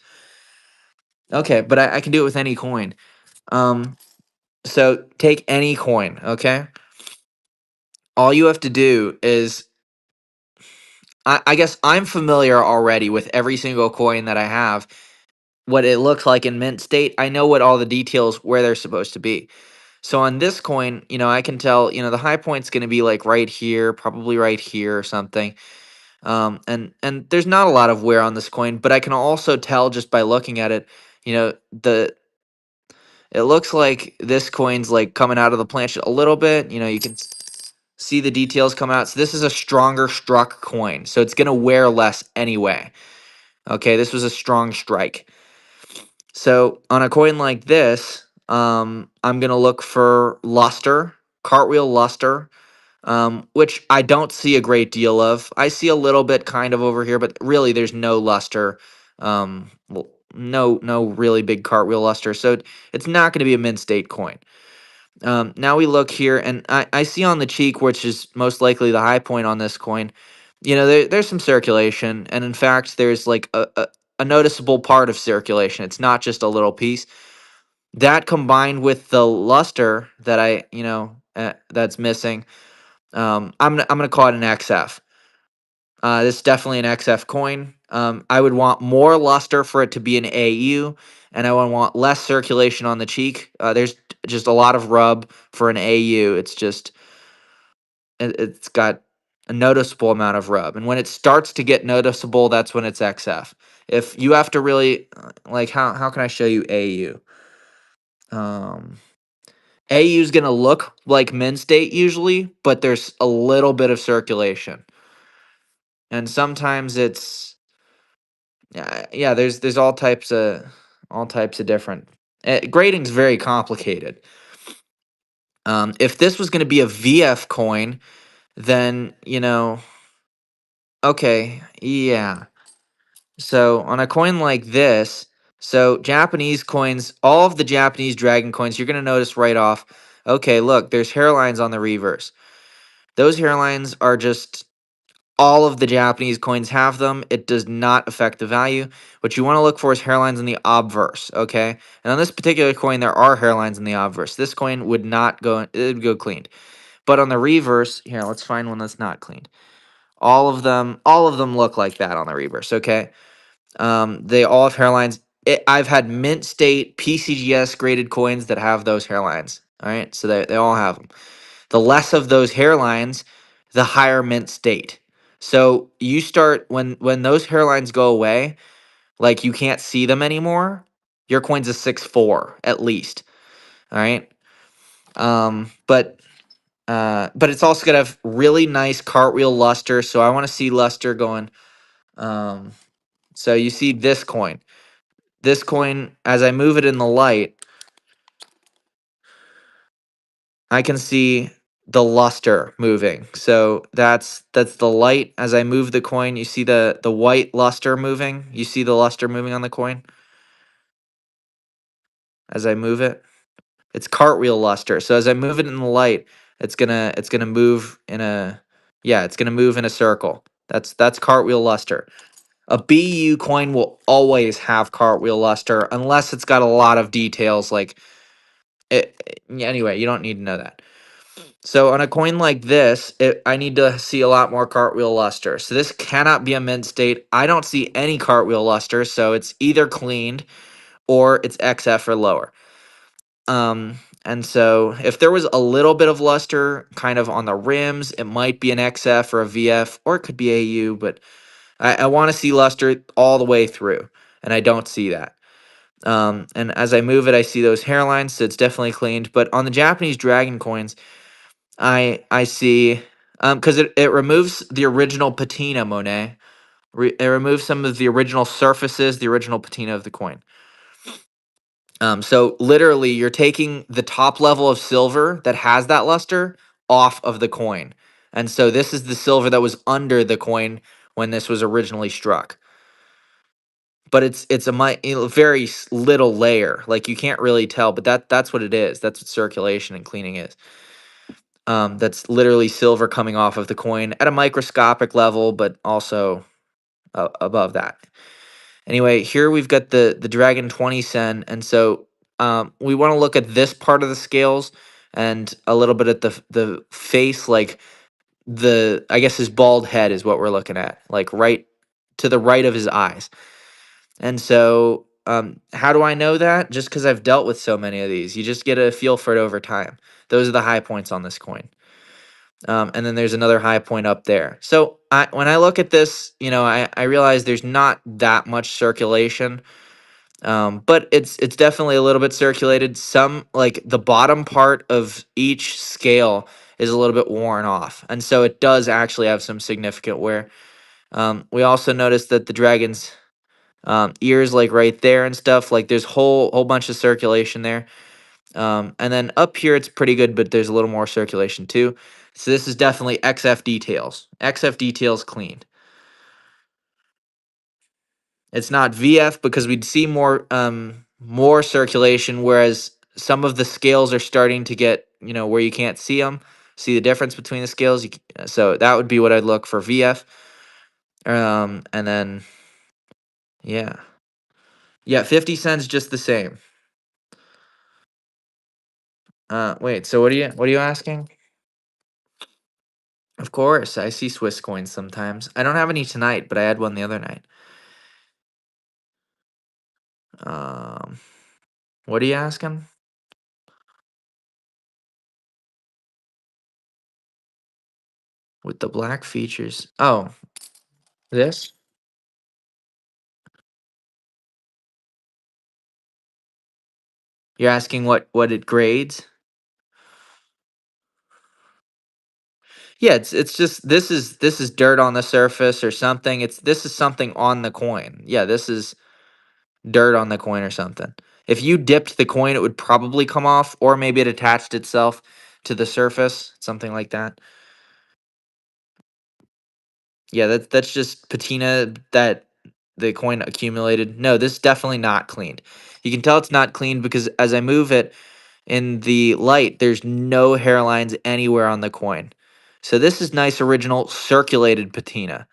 Okay, but I can do it with any coin. Um, so take any coin. Okay, all you have to do is I guess I'm familiar already with every single coin that I have. What it looks like in mint state. I know what all the details where they're supposed to be. So on this coin, I can tell. The high point's going to be like right here, probably right here or something. And there's not a lot of wear on this coin, but I can also tell just by looking at it, the it looks like this coin's like coming out of the planche a little bit. You can See the details come out. So this is a stronger struck coin. So it's going to wear less anyway. Okay, this was a strong strike. So on a coin like this, I'm going to look for luster, cartwheel luster, which I don't see a great deal of. I see a little bit kind of over here, but really there's no luster. No really big cartwheel luster. So it's not going to be a mint state coin. Now we look here, and I see on the cheek, which is most likely the high point on this coin, there's some circulation, and in fact, there's like a noticeable part of circulation. It's not just a little piece. That combined with the luster that that's missing, I'm gonna call it an XF. This is definitely an XF coin. I would want more luster for it to be an AU, and I would want less circulation on the cheek. There's just a lot of rub for an AU. It's got a noticeable amount of rub, and when it starts to get noticeable, that's when it's XF. If you have to really like, how can I show you AU? AU is gonna look like min state usually, but there's a little bit of circulation, and sometimes it's yeah. There's all types of different. Grading's very complicated. If this was going to be a VF coin, then okay, yeah. So on a coin like this, so Japanese coins, all of the Japanese dragon coins, you're going to notice right off. Okay, look, there's hairlines on the reverse. Those hairlines are just all of the Japanese coins have them. It does not affect the value. What you want to look for is hairlines in the obverse, okay? And on this particular coin, there are hairlines in the obverse. This coin would not go, it would go cleaned. But on the reverse, here, let's find one that's not cleaned. All of them look like that on the reverse, okay? They all have hairlines. I've had mint state PCGS graded coins that have those hairlines, all right? So they all have them. The less of those hairlines, the higher mint state. So you start when those hairlines go away, like you can't see them anymore, your coin's a 6-4 at least. All right. But it's also gonna have really nice cartwheel luster. So I want to see luster going. Um, so you see this coin. This coin, as I move it in the light, I can see the luster moving. So that's the light as I move the coin. You see the white luster moving. You see the luster moving on the coin as I move it. It's cartwheel luster. So as I move it in the light, it's gonna move in a yeah, it's gonna move in a circle. That's cartwheel luster. A BU coin will always have cartwheel luster unless it's got a lot of details like anyway, you don't need to know that. So on a coin like this, I need to see a lot more cartwheel luster. So this cannot be a mint state. I don't see any cartwheel luster, so it's either cleaned or it's XF or lower. And so if there was a little bit of luster kind of on the rims, it might be an XF or a VF, or it could be AU, but I want to see luster all the way through, and I don't see that. And as I move it, I see those hairlines, so it's definitely cleaned. But on the Japanese dragon coins, I see because it removes the original patina, Monet. It removes some of the original surfaces, the original patina of the coin. So literally, you're taking the top level of silver that has that luster off of the coin, and so this is the silver that was under the coin when this was originally struck. But it's very little layer, like you can't really tell, but that's what it is. That's what circulation and cleaning is. That's literally silver coming off of the coin at a microscopic level, but also above that. Anyway, here we've got the Dragon 20 Sen, and so we want to look at this part of the scales and a little bit at the face, like I guess his bald head is what we're looking at, like right to the right of his eyes. And so, how do I know that? Just because I've dealt with so many of these, you just get a feel for it over time. Those are the high points on this coin. And then there's another high point up there. So when I look at this, I realize there's not that much circulation, but it's definitely a little bit circulated. Some like the bottom part of each scale is a little bit worn off, and so it does actually have some significant wear. We also noticed that the dragon's ears, like right there and stuff, like there's whole bunch of circulation there. And then up here it's pretty good, but there's a little more circulation too. So this is definitely XF details. XF details cleaned. It's not VF because we'd see more circulation, whereas some of the scales are starting to get, where you can't see them. See the difference between the scales. So that would be what I'd look for VF. And then yeah, yeah, 50 cents just the same. Wait. So what are you asking? Of course, I see Swiss coins sometimes. I don't have any tonight, but I had one the other night. Um, what are you asking? With the black features. Oh, this? You're asking what it grades? Yeah, it's just this is dirt on the surface or something. This is something on the coin. Yeah, this is dirt on the coin or something. If you dipped the coin, it would probably come off, or maybe it attached itself to the surface, something like that. Yeah, that's just patina that the coin accumulated. No, this is definitely not cleaned. You can tell it's not cleaned because as I move it in the light, there's no hairlines anywhere on the coin. So this is nice original circulated patina.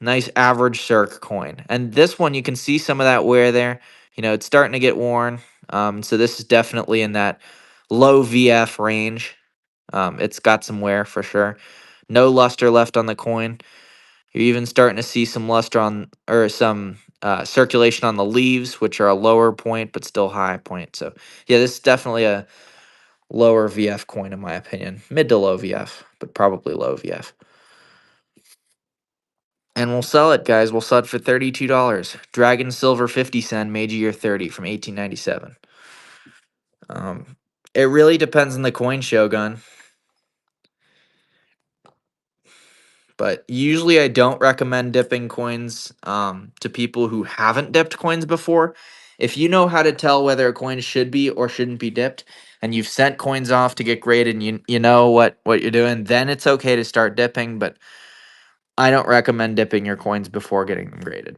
Nice average circ coin. And this one you can see some of that wear there. It's starting to get worn. So this is definitely in that low VF range. It's got some wear for sure. No luster left on the coin. You're even starting to see some luster on, or some circulation on the leaves, which are a lower point but still high point. So yeah, this is definitely a lower VF coin in my opinion. Mid to low VF, but probably low VF. And we'll sell it, guys. We'll sell it for $32. Dragon Silver 50 cent, Meiji Year 30 from 1897. Um, it really depends on the coin, Shogun. But usually I don't recommend dipping coins to people who haven't dipped coins before. If you know how to tell whether a coin should be or shouldn't be dipped, and you've sent coins off to get graded and you know what you're doing, then it's okay to start dipping, but I don't recommend dipping your coins before getting them graded.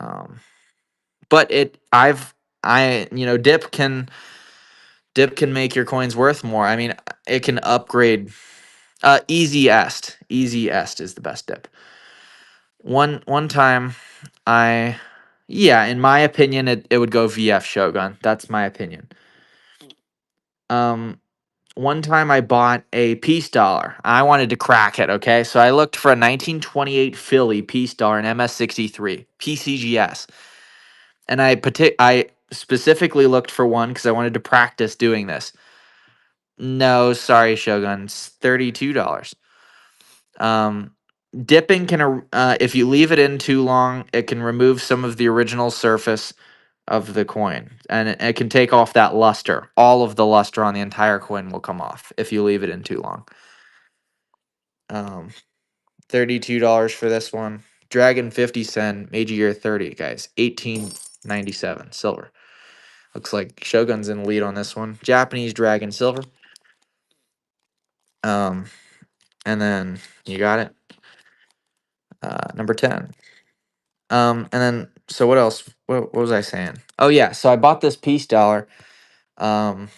Um, but dip can make your coins worth more. I mean, it can upgrade. Easy est. Easy est is the best dip. One time, I yeah, in my opinion, it would go VF Shogun. That's my opinion. Um, One time I bought a peace dollar. I wanted to crack it. Okay, so I looked for a 1928 Philly peace dollar in MS63 PCGS, and I specifically looked for one because I wanted to practice doing this. No, sorry, Shogun. It's $32. Um, Dipping can, if you leave it in too long, it can remove some of the original surface of the coin, and it can take off that luster. All of the luster on the entire coin will come off if you leave it in too long. Um, $32 for this one. Dragon 50 cent, Meiji Year 30, guys. 1897 silver. Looks like Shogun's in the lead on this one. Japanese Dragon silver. Um, and then you got it. Number 10. And then so what else? What was I saying? Oh yeah, so I bought this peace dollar. Um,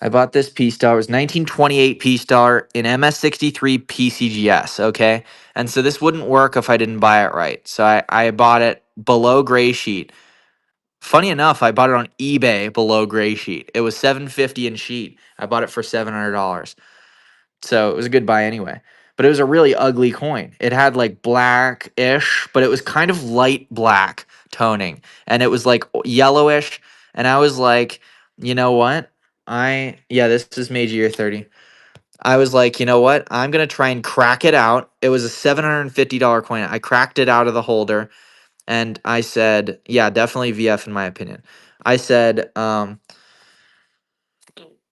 I bought this peace dollar. It was 1928 peace dollar in MS63 PCGS. Okay, and so this wouldn't work if I didn't buy it right. So I bought it below gray sheet. Funny enough, I bought it on eBay below gray sheet. It was 750 in sheet. I bought it for $700. So it was a good buy anyway. But it was a really ugly coin. It had like black-ish, but it was kind of light black toning. And it was like yellowish. And I was like, you know what? Yeah, this is Meiji Year 30. I was like, you know what? I'm gonna try and crack it out. It was a $750 coin. I cracked it out of the holder and I said, yeah, definitely VF in my opinion. I said,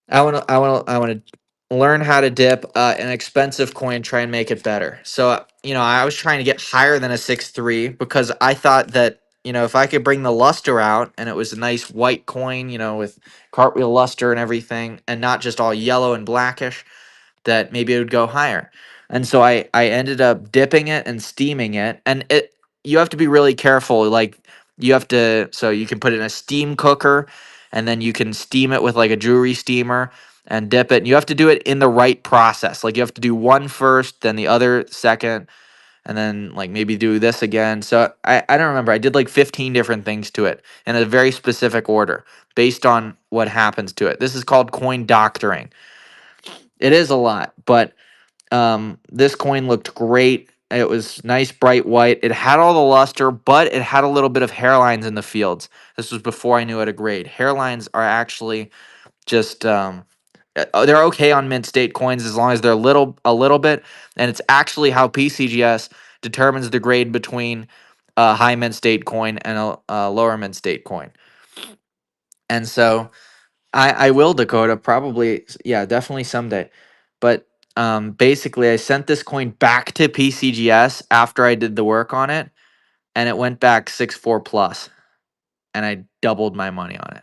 I want to learn how to dip an expensive coin, try and make it better. So I was trying to get higher than a 6.3 because I thought that if I could bring the luster out and it was a nice white coin, with cartwheel luster and everything, and not just all yellow and blackish, that maybe it would go higher. And so I ended up dipping it and steaming it. And you have to be really careful. Like you have to, so you can put it in a steam cooker and then you can steam it with like a jewelry steamer and dip it. And you have to do it in the right process. Like you have to do one first, then the other second, and then like maybe do this again. So I don't remember. I did like 15 different things to it in a very specific order based on what happens to it. This is called coin doctoring. It is a lot, but this coin looked great. It was nice, bright white. It had all the luster, but it had a little bit of hairlines in the fields. This was before I knew how to grade. Hairlines are actually just they're okay on mint state coins as long as they're a little bit, and it's actually how PCGS determines the grade between a high mint state coin and a lower mint state coin. And so I will, Dakota, probably, yeah, definitely someday. But basically, I sent this coin back to PCGS after I did the work on it, and it went back 6.4 plus, and I doubled my money on it.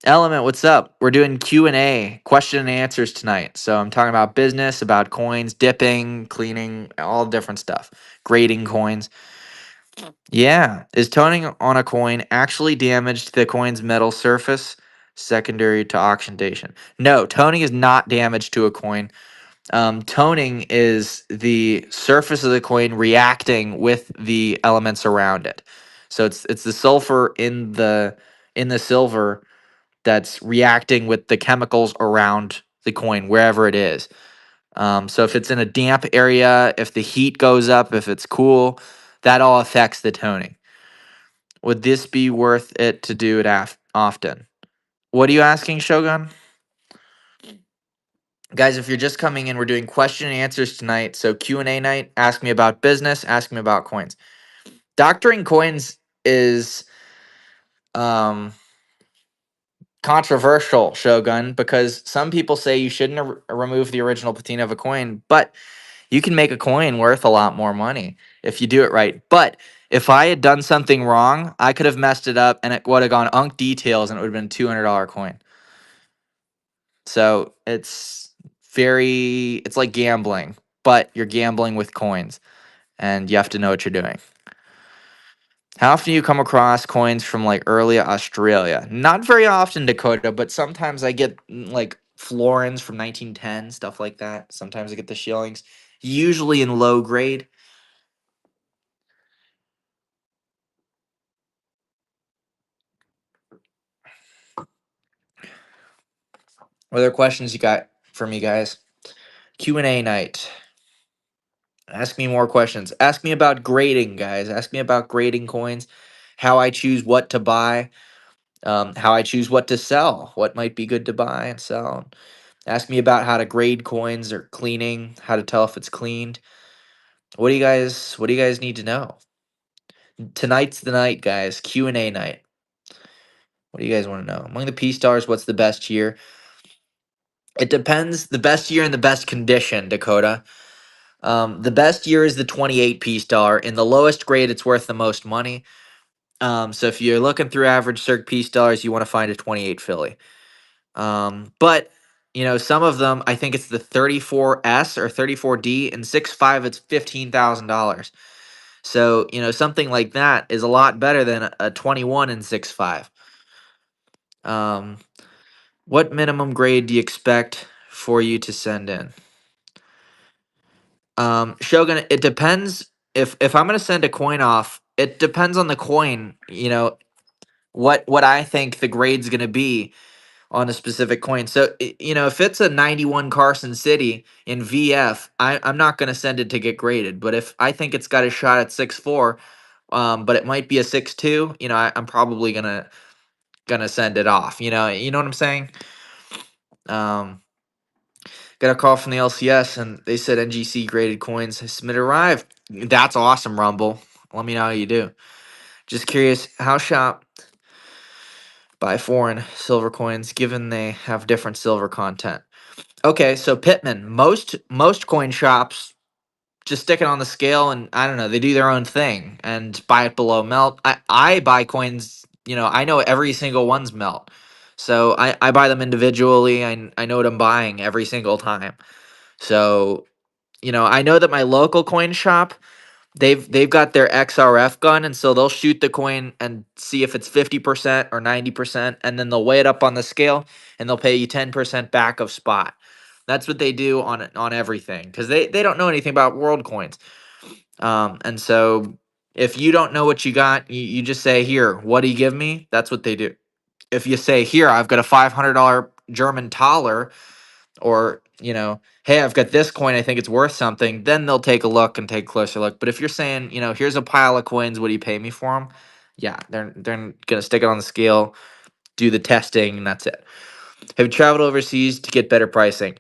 Element, what's up? We're doing Q&A, question and answers tonight. So I'm talking about business, about coins, dipping, cleaning, all different stuff, grading coins. Yeah. Is toning on a coin actually damaged the coin's metal surface secondary to oxidation? No, toning is not damage to a coin. Toning is the surface of the coin reacting with the elements around it. So it's the sulfur in the silver that's reacting with the chemicals around the coin wherever it is. So if it's in a damp area, if the heat goes up, if it's cool, that all affects the toning. Would this be worth it to do it often? What are you asking, Shogun? Guys, if you're just coming in, we're doing question and answers tonight. So Q&A night, ask me about business, ask me about coins. Doctoring coins is um, controversial, Shogun, because some people say you shouldn't remove the original patina of a coin, but you can make a coin worth a lot more money if you do it right. But if I had done something wrong, I could have messed it up and it would have gone unk details and it would have been $200 coin. So it's like gambling, but you're gambling with coins and you have to know what you're doing. How often do you come across coins from like early Australia? Not very often, Dakota, but sometimes I get like florins from 1910, stuff like that. Sometimes I get the shillings, usually in low grade. What other questions you got for me, guys? Q&A night. Ask me more questions. Ask me about grading, guys. Ask me about grading coins, how I choose what to buy, how I choose what to sell, what might be good to buy and sell. Ask me about how to grade coins or cleaning, how to tell if it's cleaned. What do you guys need to know? Tonight's the night, guys. Q&A night. What do you guys want to know? Among the P stars, what's the best year? It depends. The best year in the best condition, Dakota. The best year is the 28 P star. In the lowest grade, it's worth the most money. So if you're looking through average Circ P stars, you want to find a 28 Philly. But some of them, I think it's the 34S or 34D, and 6.5, it's $15,000. So something like that is a lot better than a 21 and 6.5. What minimum grade do you expect for you to send in? Shogun, it depends. If I'm gonna send a coin off, it depends on the coin. What I think the grade's gonna be on a specific coin. So if it's a 91 Carson City in VF, I'm not gonna send it to get graded. But if I think it's got a shot at 6.4, but it might be a 6.2, I'm probably gonna send it off. You know what I'm saying? Um, Got a call from the LCS and they said NGC graded coins has submitted arrived. That's awesome, Rumble. Let me know how you do. Just curious, how shop buy foreign silver coins, given they have different silver content. Okay, so Pittman, most coin shops just stick it on the scale, and I don't know, they do their own thing and buy it below melt. I buy coins, I know every single one's melt. So I buy them individually. I know what I'm buying every single time. So, I know that my local coin shop, they've got their XRF gun, and so they'll shoot the coin and see if it's 50% or 90%, and then they'll weigh it up on the scale and they'll pay you 10% back of spot. That's what they do on everything, because they don't know anything about world coins. And so if you don't know what you got, you just say, "Here, what do you give me?" That's what they do. If you say, "Here, I've got a $500 German Thaler," or, "Hey, I've got this coin, I think it's worth something," then they'll take a look and take a closer look. But if you're saying, "Here's a pile of coins, what do you pay me for them?" Yeah, they're gonna stick it on the scale, do the testing, and that's it. Have you traveled overseas to get better pricing?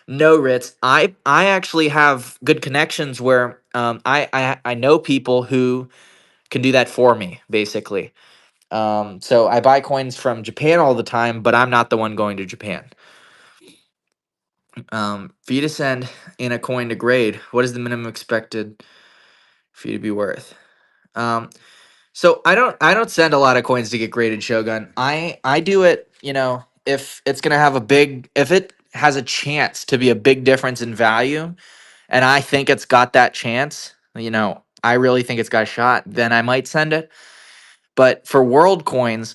No, Ritz. I actually have good connections where I know people who can do that for me, basically. So I buy coins from Japan all the time, but I'm not the one going to Japan. For you to send in a coin to grade, what is the minimum expected for you to be worth? Um, so I don't send a lot of coins to get graded, Shogun. I do it, if it's gonna have if it has a chance to be a big difference in value, and I think it's got that chance, I really think it's got a shot, then I might send it. But for world coins,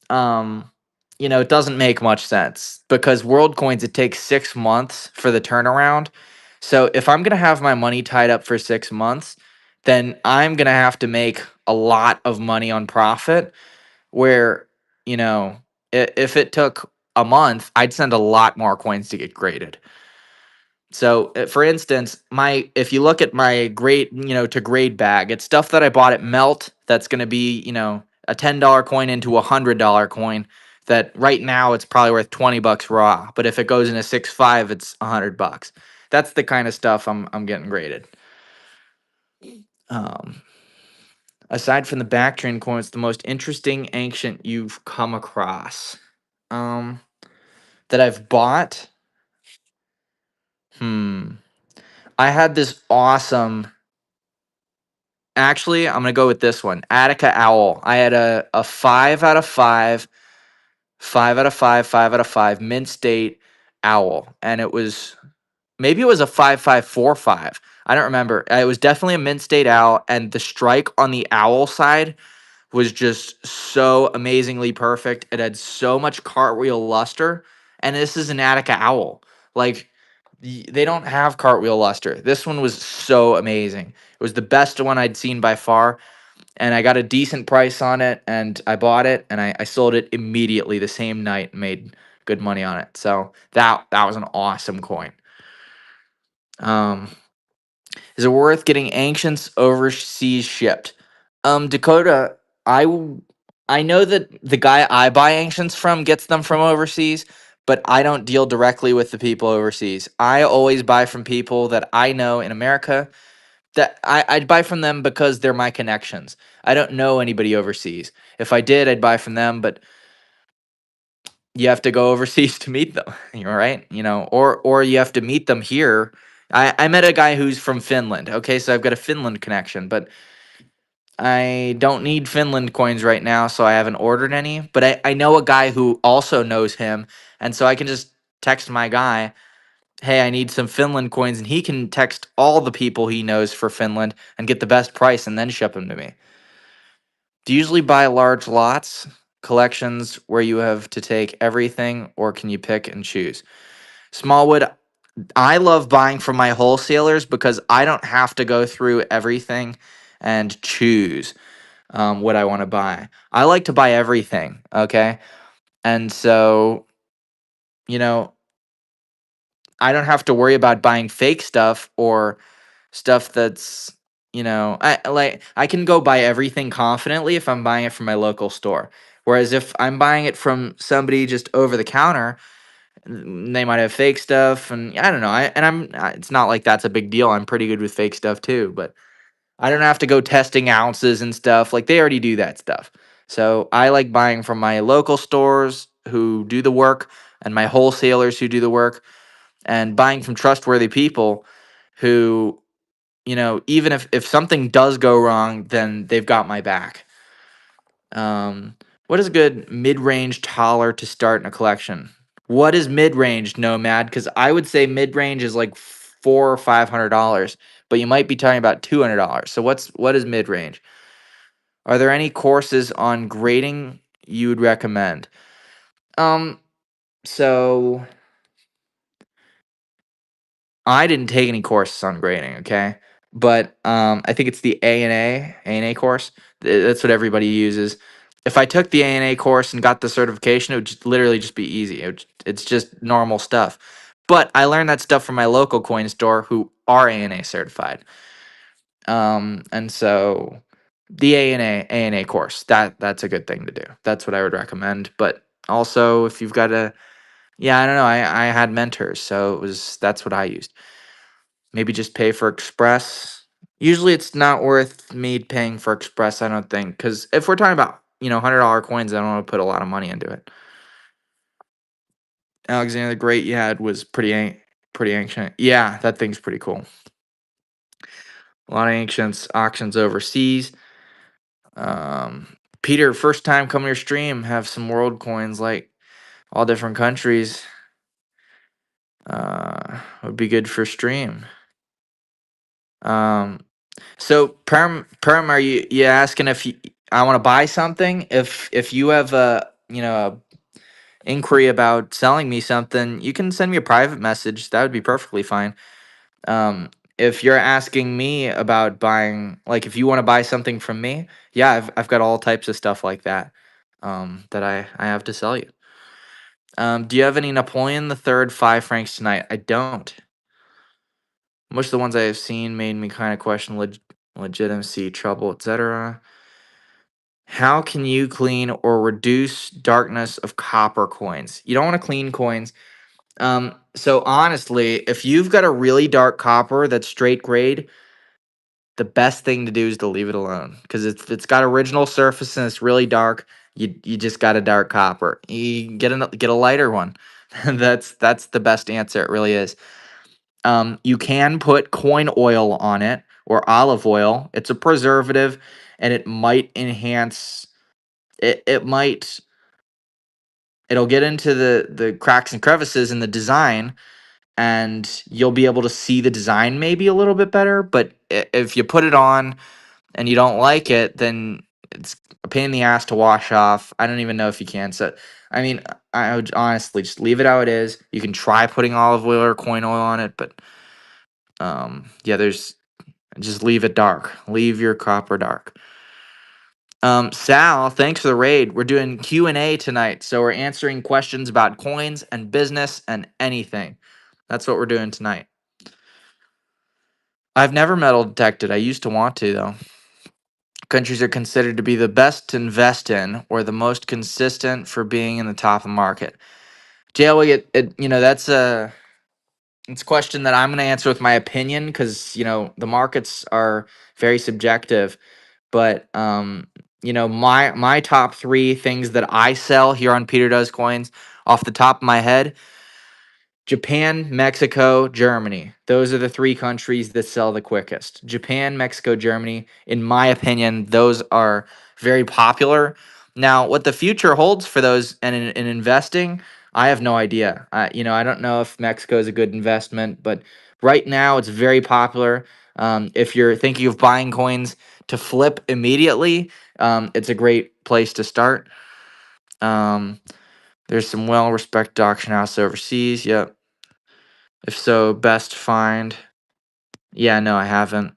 um, it doesn't make much sense, because world coins, it takes 6 months for the turnaround. So if I'm gonna have my money tied up for 6 months, then I'm gonna have to make a lot of money on profit. Where, if it took a month, I'd send a lot more coins to get graded. So, for instance, my if you look at my grade, to grade bag, it's stuff that I bought at Melt that's going to be, a $10 coin into a $100 coin, that right now it's probably worth 20 bucks raw, but if it goes into 6.5, it's 100 bucks. That's the kind of stuff I'm getting graded. Um Aside from the Bactrian coin, what's the most interesting ancient you've come across? Um that I've bought? Hmm. I had this awesome. Actually, I'm gonna go with this one. Attica Owl. I had a 5 out of 5, 5 out of 5, 5 out of 5 mint state owl, and it was, maybe it was a 5545. I don't remember. It was definitely a mint state owl, and the strike on the owl side was just so amazingly perfect. It had so much cartwheel luster, and this is an Attica Owl. Like, they don't have cartwheel luster. This one was so amazing. It was the best one I'd seen by far, and I got a decent price on it, and I bought it, and I sold it immediately the same night and made good money on it. So that was an awesome coin. Um, is it worth getting ancients overseas shipped? Dakota, I w- I know that the guy I buy ancients from gets them from overseas, but I don't deal directly with the people overseas. I always buy from people that I know in America, that I'd buy from them because they're my connections. I don't know anybody overseas. If I did, I'd buy from them, but you have to go overseas to meet them. You're right, or you have to meet them here. I met a guy who's from Finland. Okay, so I've got a Finland connection, but I don't need Finland coins right now, so I haven't ordered any. But I know a guy who also knows him, and so I can just text my guy, "Hey, I need some Finland coins," and he can text all the people he knows for Finland and get the best price and then ship them to me. Do you usually buy large lots, collections where you have to take everything, or can you pick and choose? Smallwood, I love buying from my wholesalers because I don't have to go through everything and choose what I want to buy. I like to buy everything, okay? And so, you know, I don't have to worry about buying fake stuff or stuff that's, I can go buy everything confidently if I'm buying it from my local store. Whereas if I'm buying it from somebody just over the counter, they might have fake stuff, and I don't know. It's not like that's a big deal. I'm pretty good with fake stuff too, but I don't have to go testing ounces and stuff. Like, they already do that stuff. So I like buying from my local stores who do the work and my wholesalers who do the work, and buying from trustworthy people who, even if something does go wrong, then they've got my back. Um, what is a good mid-range taller to start in a collection? What is mid-range, Nomad? Because I would say mid-range is like $400 or $500, but you might be talking about $200. So what is mid-range? Are there any courses on grading you would recommend? Um, so I didn't take any courses on grading, okay? But I think it's the A and A course. That's what everybody uses. If I took the A&A course and got the certification, it would literally just be easy. It's just normal stuff. But I learned that stuff from my local coin store who are A&A certified. And so the A&A course, that's a good thing to do. That's what I would recommend. But also if you've got a, yeah, I don't know. I had mentors, so that's what I used. Maybe just pay for Express. Usually it's not worth me paying for Express, I don't think, because if we're talking about, $100 coins, I don't want to put a lot of money into it. Alexander the Great you had was pretty ancient. Yeah, that thing's pretty cool. A lot of ancients, auctions overseas. Peter, first time coming to your stream, have some world coins like all different countries. Would be good for stream. So perm, are you asking if I want to buy something? If you have a inquiry about selling me something, you can send me a private message. That would be perfectly fine. If you're asking me about buying, like if you want to buy something from me, yeah, I've got all types of stuff like that. That I have to sell you. Do you have any Napoleon the Third 5 francs tonight? I don't. Most of the ones I have seen made me kind of question legitimacy, trouble, etc. How can you clean or reduce darkness of copper coins? You don't want to clean coins. So honestly, if you've got a really dark copper that's straight grade, the best thing to do is to leave it alone. Because if it's got original surface and it's really dark, you just got a dark copper. You get a lighter one. That's the best answer. It really is. You can put coin oil on it or olive oil. It's a preservative, and it might enhance. It might. It'll get into the cracks and crevices in the design, and you'll be able to see the design maybe a little bit better. But if you put it on and you don't like it, then it's a pain in the ass to wash off. I don't even know if you can. So, I mean, I would honestly just leave it how it is. You can try putting olive oil or coin oil on it, but yeah, there's just leave it dark. Leave your copper dark. Sal, thanks for the raid. We're doing Q&A tonight, so we're answering questions about coins and business and anything. That's what we're doing tonight. I've never metal detected. I used to want to, though. Countries are considered to be the best to invest in or the most consistent for being in the top of the market. JL, that's it's a question that I'm going to answer with my opinion because, the markets are very subjective. But my top three things that I sell here on Peter Does Coins off the top of my head: Japan, Mexico, Germany. Those are the three countries that sell the quickest. Japan, Mexico, Germany. In my opinion, those are very popular. Now, what the future holds for those and in investing, I have no idea. I don't know if Mexico is a good investment, but right now it's very popular. If you're thinking of buying coins to flip immediately, it's a great place to start. Um, there's some well-respected auction house overseas. Yep. If so, best find. Yeah, no, I haven't.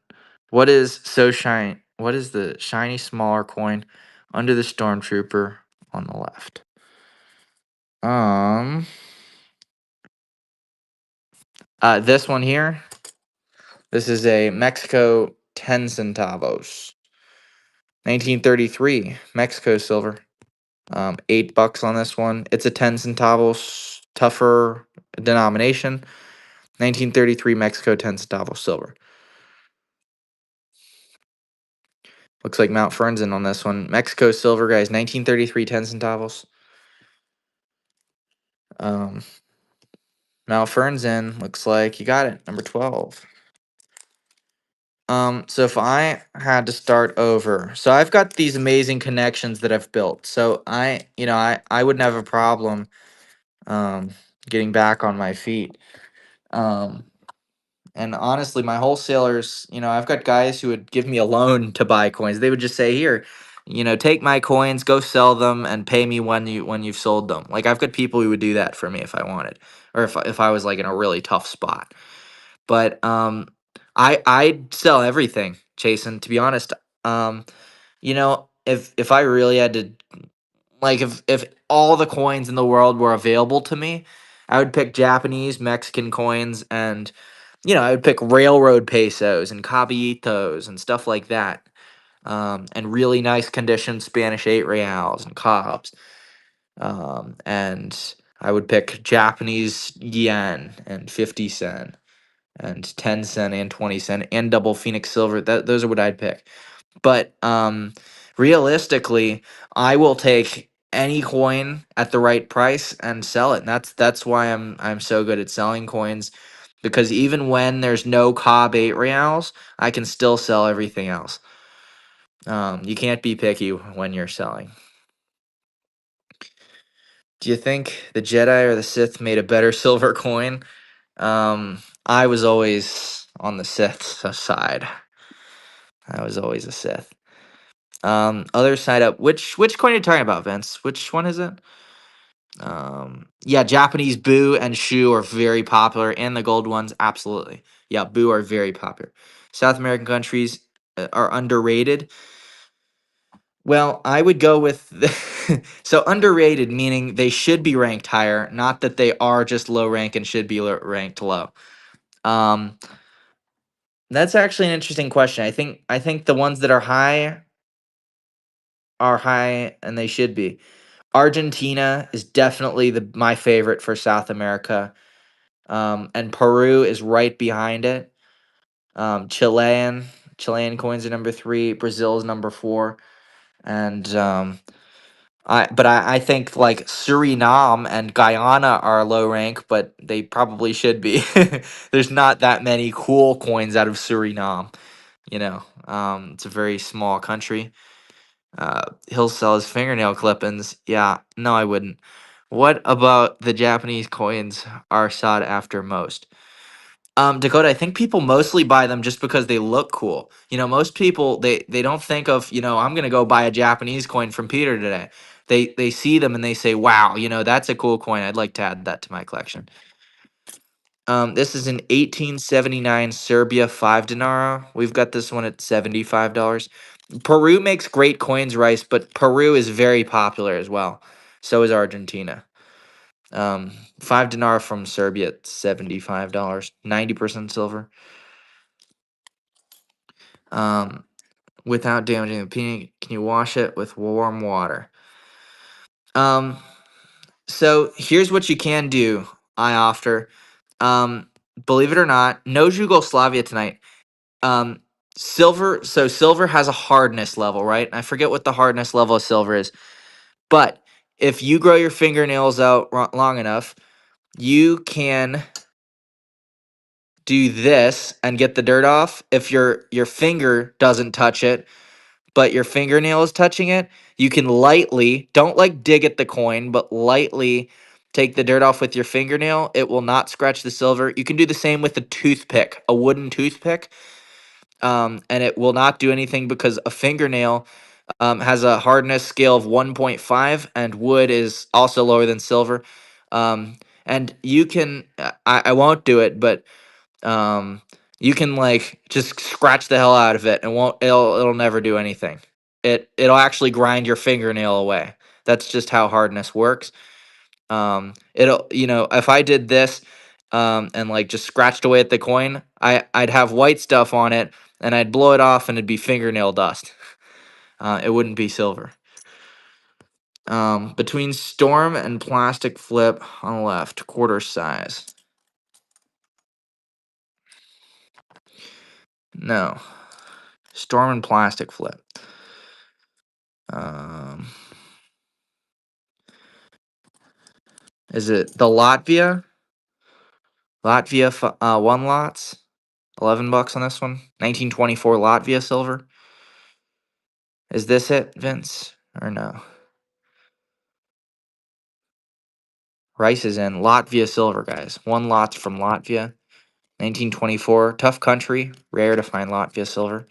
What is the shiny smaller coin under the stormtrooper on the left? Um, this one here. This is a Mexico 10 centavos. 1933 Mexico silver. $8 on this one. It's a 10 centavos tougher denomination. 1933 Mexico 10 centavos silver. Looks like Mount Fern's in on this one. Mexico silver, guys, 1933 10 centavos. Um, Mount Fern's in. Looks like you got it. Number 12. So if I had to start over, so I've got these amazing connections that I've built. So I wouldn't have a problem um getting back on my feet. Um, and honestly, my wholesalers, I've got guys who would give me a loan to buy coins. They would just say, "Here, take my coins, go sell them, and pay me when you've sold them." Like I've got people who would do that for me if I wanted, or if I was like in a really tough spot. But I'd sell everything, Jason. To be honest, if I really had to, like, if all the coins in the world were available to me, I would pick Japanese, Mexican coins, and I would pick railroad pesos and caballitos and stuff like that. And really nice condition Spanish 8 reals and cobs. And I would pick Japanese yen and 50 cent and 10 cent and 20 cent and double Phoenix silver. Those are what I'd pick. But realistically, I will take any coin at the right price and sell it. And that's why I'm so good at selling coins, because even when there's no Cobb 8 reals, I can still sell everything else. You can't be picky when you're selling. Do you think the Jedi or the Sith made a better silver coin? I was always on the Sith side. I was always a Sith. Other side up. Which coin are you talking about, Vince? Which one is it? Yeah, Japanese Boo and Shu are very popular, and the gold ones, absolutely. Yeah, Boo are very popular. South American countries are underrated. Well, I would go with so underrated, meaning they should be ranked higher, not that they are just low rank and should be ranked low. Um, that's actually an interesting question. I think the ones that are high and they should be. Argentina is definitely my favorite for South America. And Peru is right behind it. Chilean coins are number 3. Brazil is number 4. And I think like Suriname and Guyana are low rank, but they probably should be. There's not that many cool coins out of Suriname. It's a very small country. He'll sell his fingernail clippings. Yeah, no, I wouldn't. What about the Japanese coins are sought after most? Dakota, I think people mostly buy them just because they look cool. Most people they don't think of, I'm gonna go buy a Japanese coin from Peter today. They see them and they say, wow, that's a cool coin. I'd like to add that to my collection. This is an 1879 Serbia 5 dinara. We've got this one at $75. Peru makes great coins, Rice, but Peru is very popular as well. So is Argentina. 5 dinar from Serbia at $75, 90% silver. Um, without damaging the painting, can you wash it with warm water? Um, so here's what you can do, I offer. Um, believe it or not, no Yugoslavia tonight. Um, silver has a hardness level, right? I forget what the hardness level of silver is, but if you grow your fingernails out long enough, you can do this and get the dirt off. If your finger doesn't touch it, but your fingernail is touching it, you can lightly, don't like dig at the coin, but lightly take the dirt off with your fingernail. It will not scratch the silver. You can do the same with a toothpick, a wooden toothpick. And it will not do anything because a fingernail has a hardness scale of 1.5, and wood is also lower than silver. And you can, I won't do it, but um, you can like just scratch the hell out of it and it'll never do anything. It'll actually grind your fingernail away. That's just how hardness works. It'll, if I did this and like just scratched away at the coin, I'd have white stuff on it and I'd blow it off and it'd be fingernail dust. It wouldn't be silver. Between Storm and Plastic Flip on the left, quarter size. No. Storm and Plastic Flip. Um, is it the Latvia? Latvia, one lots, $11 on this one. 1924 Latvia silver. Is this it, Vince? Or no? Rice is in Latvia silver, guys. One lot's from Latvia. 1924. Tough country. Rare to find Latvia silver.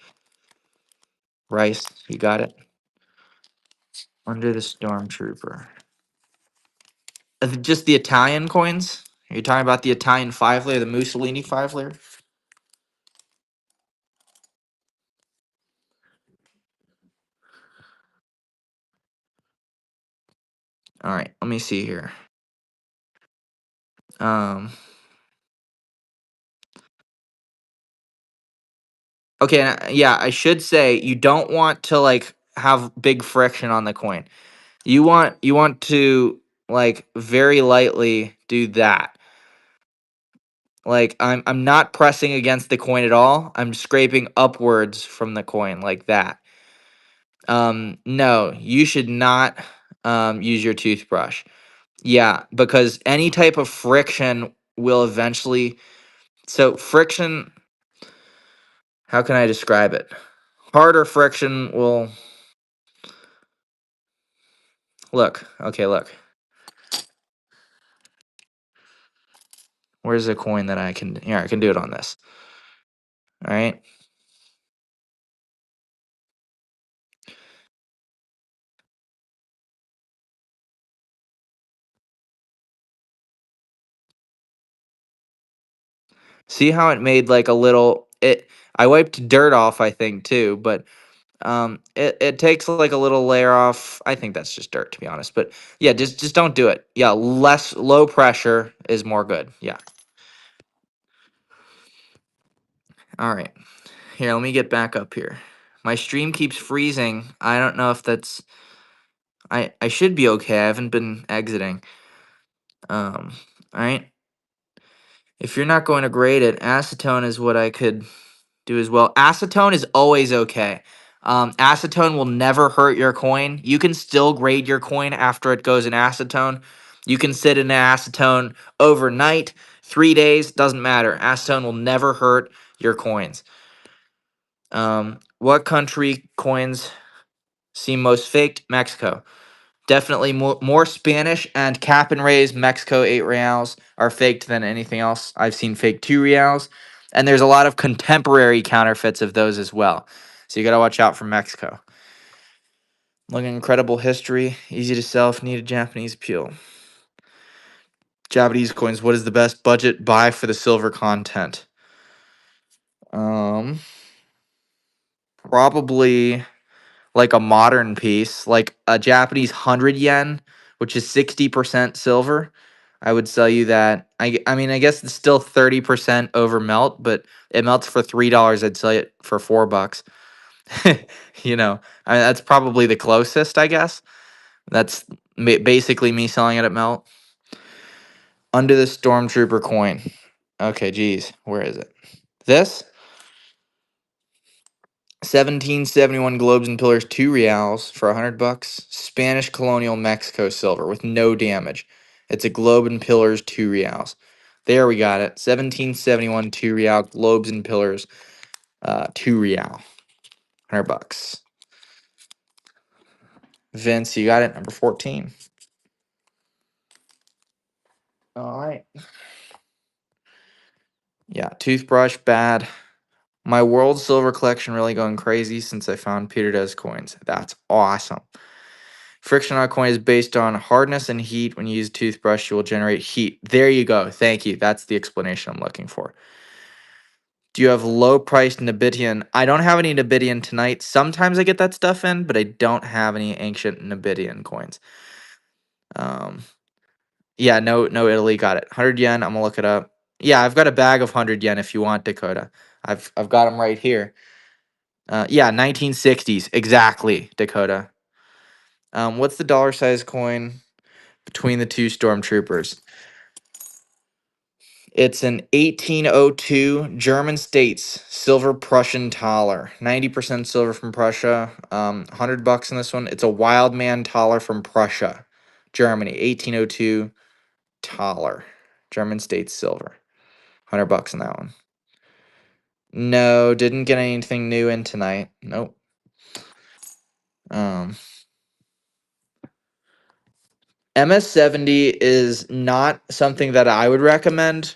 Rice, you got it. Under the Stormtrooper. Just the Italian coins? Are you talking about the Italian 5 layer, the Mussolini 5 layer? All right, let me see here. Um, okay, yeah, I should say you don't want to like have big friction on the coin. You want to like very lightly do that. Like I'm not pressing against the coin at all. I'm scraping upwards from the coin like that. No, you should not use your toothbrush. Yeah, because any type of friction will eventually. So friction, how can I describe it? Harder friction will look. Okay, look. Where's the coin that I can? Here, I can do it on this. All right. See how it made like a little it I wiped dirt off, I think, too, but it takes like a little layer off. I think that's just dirt, to be honest. But yeah, just don't do it. Yeah, less low pressure is more good. Yeah. All right. Here, let me get back up here. My stream keeps freezing. I don't know if that's I should be okay. I haven't been exiting. All right. If you're not going to grade it, acetone is what I could do as well. Acetone is always okay. Acetone will never hurt your coin. You can still grade your coin after it goes in acetone. You can sit in acetone overnight, 3 days, doesn't matter. Acetone will never hurt your coins. What country coins seem most faked? Mexico. Definitely more Spanish and cap and raise Mexico 8 reals are faked than anything else. I've seen fake 2 reals, and there's a lot of contemporary counterfeits of those as well. So you got to watch out for Mexico. Look, incredible history, easy to sell if needed Japanese appeal. Japanese coins. What is the best budget buy for the silver content? Probably like a modern piece, like a Japanese 100 yen, which is 60% silver. I would sell you that. I mean, I guess it's still 30% over melt, but it melts for $3. I'd sell it for $4. I mean, that's probably the closest, I guess. That's basically me selling it at melt. Under the Stormtrooper coin. Okay, geez, where is it? This 1771 globes and pillars, 2 reals for $100. Spanish colonial Mexico silver with no damage. It's a globe and pillars, 2 reals. There we got it. 1771 2 real globes and pillars, 2 real, $100. Vince, you got it. Number 14. All right. Yeah, toothbrush bad. My world silver collection really going crazy since I found Peter Des coins. That's awesome. Friction on a coin is based on hardness and heat. When you use a toothbrush, you will generate heat. There you go. Thank you. That's the explanation I'm looking for. Do you have low priced Nabitian? I don't have any Nabitian tonight. Sometimes I get that stuff in, but I don't have any ancient Nabitian coins. Um, yeah, no Italy, got it. 100 yen. I'm gonna look it up. Yeah, I've got a bag of 100 yen if you want, Dakota. I've got them right here. Yeah, 1960s exactly, Dakota. What's the dollar size coin between the two stormtroopers? It's an 1802 German States silver Prussian Thaler. 90% silver from Prussia. $100 in this one. It's a Wild Man Thaler from Prussia, Germany. 1802 Thaler. German States silver. $100 in that one. No, didn't get anything new in tonight. Nope. Um, MS70 is not something that I would recommend.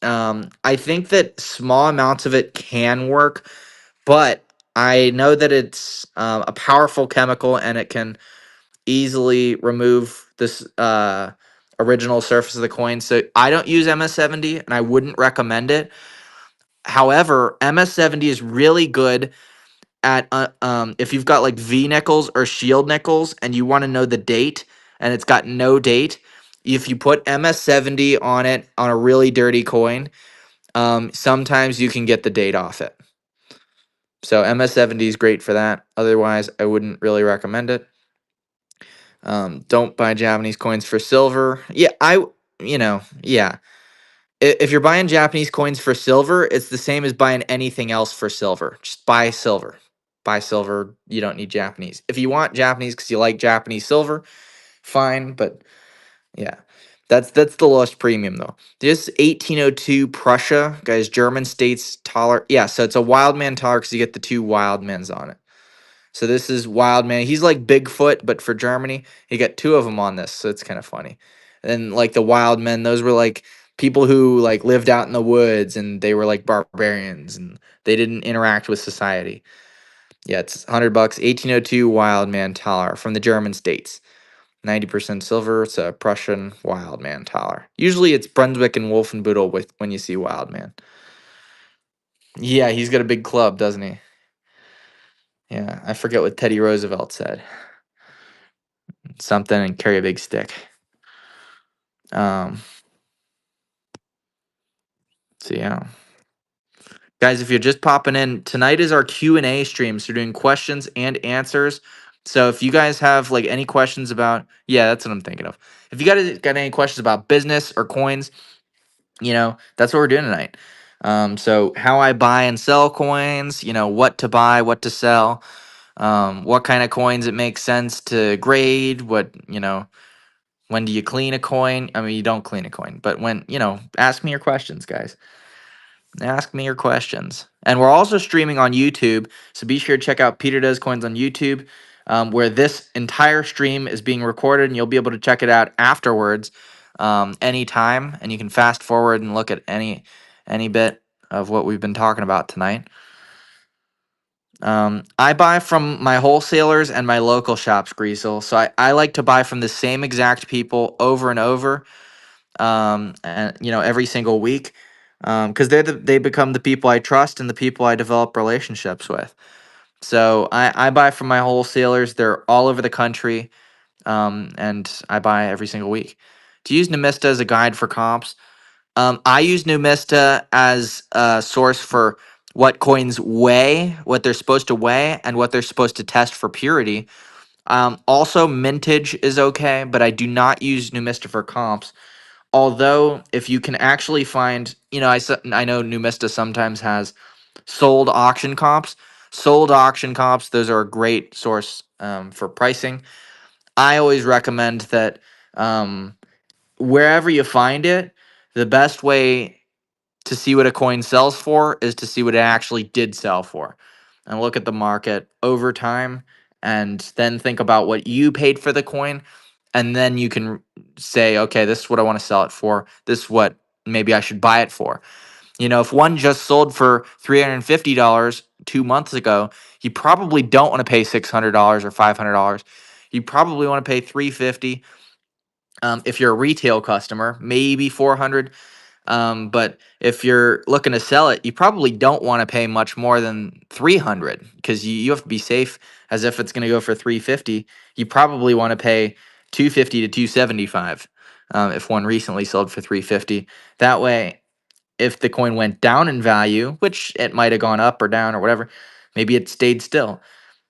I think that small amounts of it can work, but I know that it's a powerful chemical and it can easily remove this original surface of the coin. So I don't use MS70 and I wouldn't recommend it. However, MS70 is really good at if you've got like V nickels or shield nickels and you want to know the date and it's got no date. If you put MS70 on it on a really dirty coin, sometimes you can get the date off it. So MS70 is great for that. Otherwise, I wouldn't really recommend it. Don't buy Japanese coins for silver. Yeah. If you're buying Japanese coins for silver, it's the same as buying anything else for silver. Just buy silver. Buy silver. You don't need Japanese. If you want Japanese because you like Japanese silver, fine. But yeah, that's the lowest premium though. This 1802 Prussia, guys, German States Thaler. Yeah, so it's a Wild Man Thaler because you get the two Wild Men's on it. So this is Wild Man. He's like Bigfoot, but for Germany, you got two of them on this, so it's kind of funny. And like the Wild Men, those were like people who like lived out in the woods and they were like barbarians and they didn't interact with society. Yeah, it's $100. 1802 Wild Man Thaler from the German states. 90% silver. It's a Prussian Wild Man Thaler. Usually it's Brunswick and Wolfenbüttel with when you see Wild Man. Yeah, he's got a big club, doesn't he? Yeah, I forget what Teddy Roosevelt said. Something and carry a big stick. Um, so yeah. Guys, if you're just popping in, tonight is our Q&A stream. So we're doing questions and answers. So if you guys have like any questions about, yeah, that's what I'm thinking of. If you guys got any questions about business or coins, that's what we're doing tonight. So how I buy and sell coins, what to buy, what to sell, what kind of coins it makes sense to grade, when do you clean a coin? I mean, you don't clean a coin, but ask me your questions, guys. Ask me your questions. And we're also streaming on YouTube, so be sure to check out Peter Does Coins on YouTube, where this entire stream is being recorded, and you'll be able to check it out afterwards, anytime, and you can fast forward and look at any bit of what we've been talking about tonight. I buy from my wholesalers and my local shops, Greasel. So I like to buy from the same exact people over and over, and every single week, because they become the people I trust and the people I develop relationships with. So I buy from my wholesalers. They're all over the country, and I buy every single week. To use Numista as a guide for comps, I use Numista as a source for what coins weigh, what they're supposed to weigh, and what they're supposed to test for purity. Also, mintage is okay, but I do not use Numista for comps. Although, if you can actually find, I know Numista sometimes has sold auction comps. Sold auction comps, those are a great source for pricing. I always recommend that wherever you find it, the best way to see what a coin sells for is to see what it actually did sell for and look at the market over time and then think about what you paid for the coin and then you can say, okay, this is what I want to sell it for, this is what maybe I should buy it for. If one just sold for $350 2 months ago, you probably don't want to pay $600 or $500. You probably want to pay $350. If you're a retail customer, maybe $400. But if you're looking to sell it, you probably don't want to pay much more than $300 because you have to be safe. As if it's going to go for $350, you probably want to pay $250 to $275. If one recently sold for $350, that way, if the coin went down in value, which it might have gone up or down or whatever, maybe it stayed still.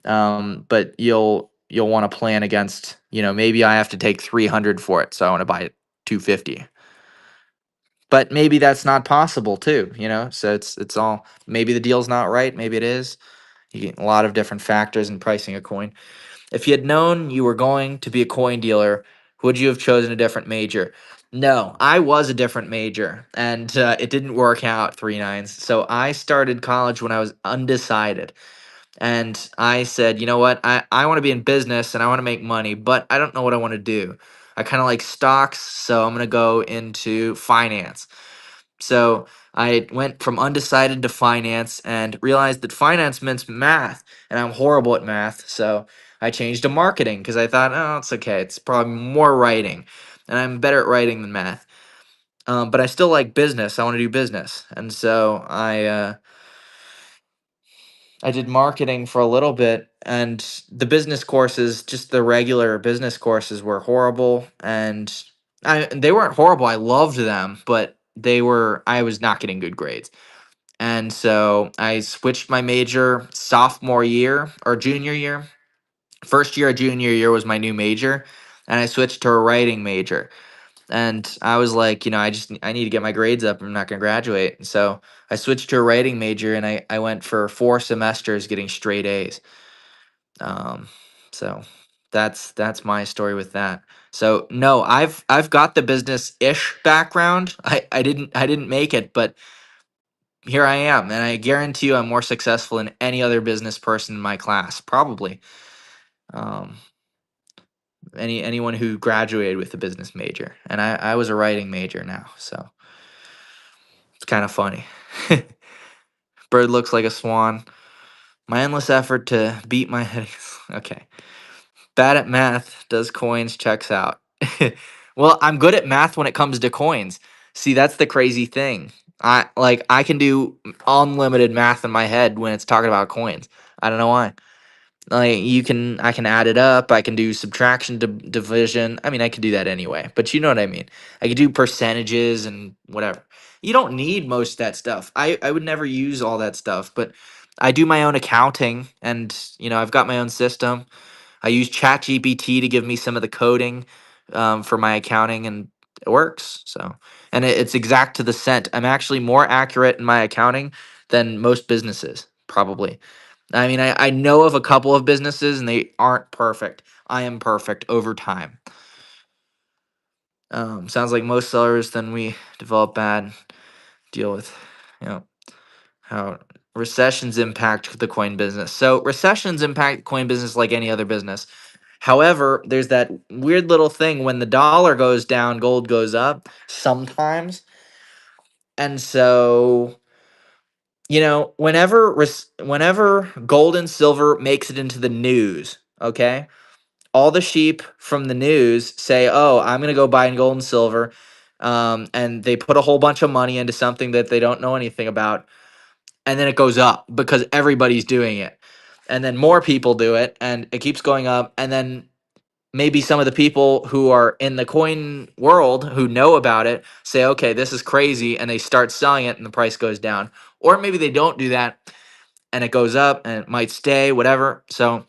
But you'll want to plan against, maybe I have to take $300 for it, so I want to buy it $250. but maybe that's not possible too, you know? So it's all, maybe the deal's not right, maybe it is. You get a lot of different factors in pricing a coin. If you had known you were going to be a coin dealer, would you have chosen a different major? No, I was a different major, and it didn't work out 3 nines. So I started college when I was undecided. And I said, you know what? I want to be in business and I want to make money, but I don't know what I want to do. I kind of like stocks, so I'm going to go into finance. So I went from undecided to finance and realized that finance meant math, and I'm horrible at math. So I changed to marketing because I thought, oh, it's okay. It's probably more writing, and I'm better at writing than math. But I still like business. I want to do business, and so I did marketing for a little bit, and the business courses, just the regular business courses, were horrible. And they weren't horrible. I loved them, but I was not getting good grades. And so I switched my major sophomore year or junior year. First year of junior year was my new major, and I switched to a writing major. And I was like, I need to get my grades up. I'm not going to graduate. And so I switched to a writing major, and I went for 4 semesters getting straight A's. Um, so that's my story with that. So no, I've got the business ish background. I didn't make it, but here I am, and I guarantee you I'm more successful than any other business person in my class, probably. Um, anyone who graduated with a business major, and I was a writing major now, so it's kind of funny. Bird looks like a swan. My endless effort to beat my head. Okay. Bad at math, does coins, checks out. Well, I'm good at math when it comes to coins. See, that's the crazy thing. I can do unlimited math in my head when it's talking about coins. I don't know why. Like I can add it up. I can do subtraction, division. I mean, I could do that anyway, but you know what I mean. I could do percentages and whatever. You don't need most of that stuff. I would never use all that stuff, but I do my own accounting, and I've got my own system. I use ChatGPT to give me some of the coding for my accounting, and it works. So, and it's exact to the cent. I'm actually more accurate in my accounting than most businesses, probably. I mean, I know of a couple of businesses and they aren't perfect. I am perfect over time. Sounds like most sellers, then we develop bad, deal with, you know, how recessions impact the coin business. So recessions impact coin business like any other business. However, there's that weird little thing when the dollar goes down, gold goes up sometimes. And so, whenever gold and silver makes it into the news, okay? All the sheep from the news say, "Oh, I'm gonna go buy gold and silver," and they put a whole bunch of money into something that they don't know anything about, and then it goes up because everybody's doing it, and then more people do it, and it keeps going up, and then maybe some of the people who are in the coin world who know about it say, "Okay, this is crazy," and they start selling it, and the price goes down, or maybe they don't do that, and it goes up, and it might stay, whatever. So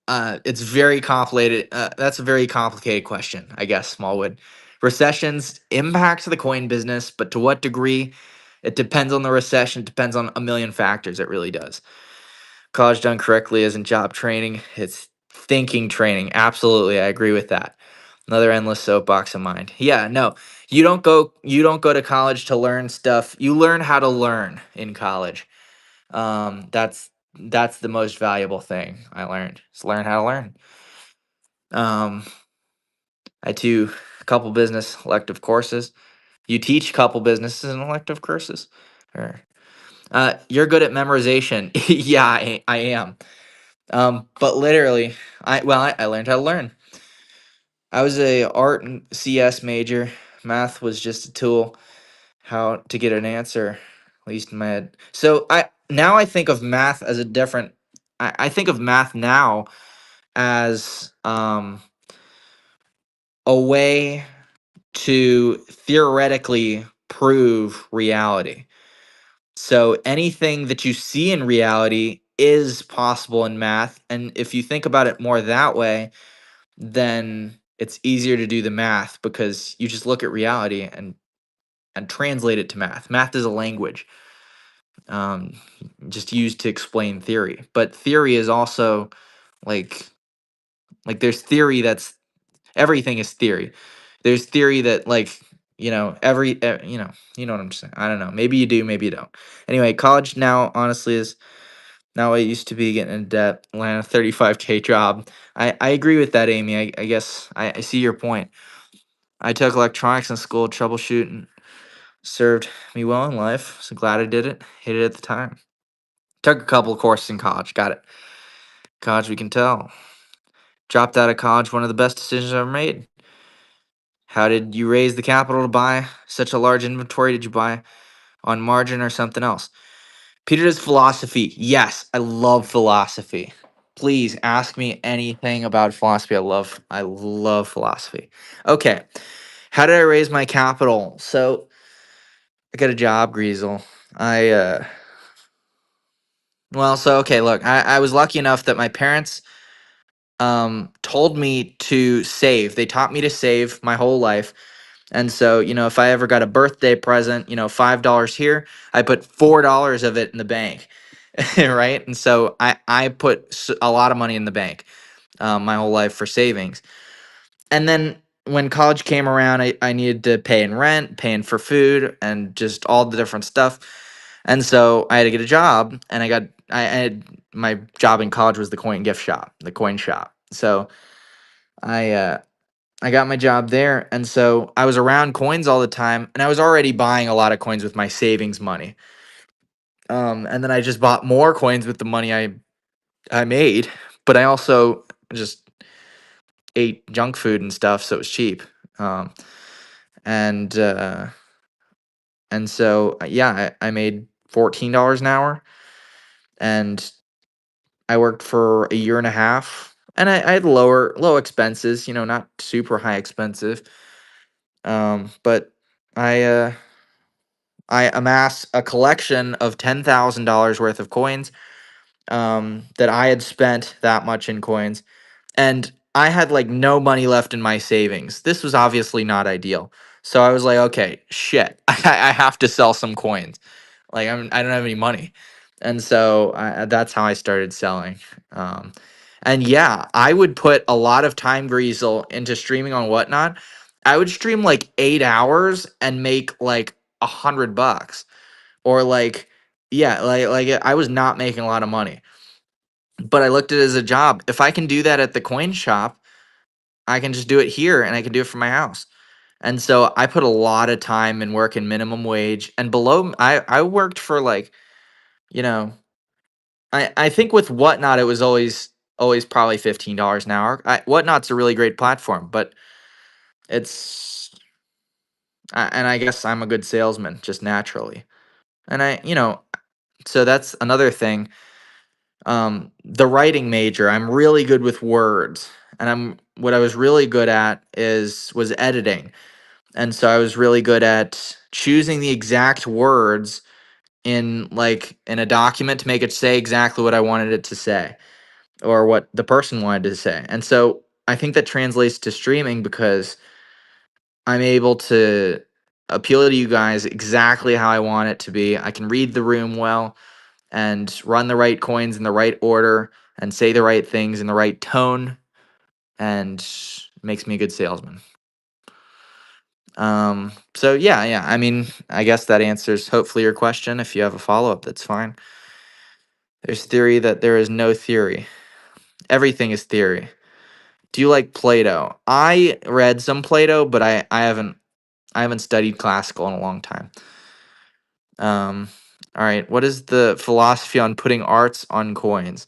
it's very complicated. That's a very complicated question, I guess, Smallwood. Recessions impact the coin business, but to what degree? It depends on the recession, depends on a million factors. It really does. College done correctly isn't job training, it's thinking training. Absolutely, I agree with that. Another endless soapbox of mine. Yeah, no. You don't go to college to learn stuff. You learn how to learn in college. That's the most valuable thing I learned. Is learn how to learn. Um, I do a couple business elective courses. You teach a couple businesses and elective courses. Or, you're good at memorization. Yeah, I am. But literally, I learned how to learn. I was a art and CS major. Math was just a tool how to get an answer, at least in my head. So I think of math as a different. I think of math now as a way to theoretically prove reality. So anything that you see in reality is possible in math. And if you think about it more that way, then it's easier to do the math because you just look at reality and and translate it to math. Math is a language, um, just used to explain theory. But theory is also like there's theory that's everything is theory. There's theory that you know what I'm saying. I don't know. Maybe you do, maybe you don't. Anyway, college now honestly is not what it used to be. Getting in debt, land a 35K job. I agree with that, Amy. I guess I see your point. I took electronics in school, troubleshooting served me well in life. So glad I did it. Hated it at the time. Took a couple of courses in college. Got it. College, we can tell. Dropped out of college. One of the best decisions I ever made. How did you raise the capital to buy such a large inventory? Did you buy on margin or something else? Peter does philosophy. Yes, I love philosophy. Please ask me anything about philosophy. I love philosophy. Okay. How did I raise my capital? So I got a job, Greasel. I well, so okay, look, I was lucky enough that my parents told me to save. They taught me to save my whole life. And so, if I ever got a birthday present, $5 here, I put $4 of it in the bank. Right? And so I put a lot of money in the bank my whole life for savings. And then when college came around, I needed to pay in rent, paying for food, and just all the different stuff. And so I had to get a job, and I had my job in college was the coin gift shop, the coin shop. So I I got my job there, and so I was around coins all the time, and I was already buying a lot of coins with my savings money. And then I just bought more coins with the money I made, but I also just ate junk food and stuff, so it was cheap. Um, and yeah, I made $14 an hour, and I worked for a year and a half, and I had low expenses, not super high expensive. But I I amassed a collection of $10,000 worth of coins that I had spent that much in coins, and I had like no money left in my savings. This was obviously not ideal. So I was like, okay, shit, I have to sell some coins. Like I don't have any money, and so that's how I started selling. Um, and yeah, I would put a lot of time, Greasel, into streaming on Whatnot. I would stream like 8 hours and make like $100, or like yeah, I was not making a lot of money, but I looked at it as a job. If I can do that at the coin shop, I can just do it here, and I can do it from my house. And so I put a lot of time and work in minimum wage and below. I worked for like, you know, I think with Whatnot it was always probably $15 an hour. Whatnot's a really great platform, but it's and I guess I'm a good salesman just naturally. And so that's another thing. The writing major, I'm really good with words, and what I was really good at was editing. And so I was really good at choosing the exact words in a document to make it say exactly what I wanted it to say, or what the person wanted to say. And so I think that translates to streaming because I'm able to appeal to you guys exactly how I want it to be. I can read the room well and run the right coins in the right order and say the right things in the right tone, and makes me a good salesman. So yeah. I mean, I guess that answers hopefully your question. If you have a follow-up, that's fine. There's theory that there is no theory. Everything is theory. Do you like Plato? I read some Plato, but I haven't studied classical in a long time. Um, all right. What is the philosophy on putting arts on coins?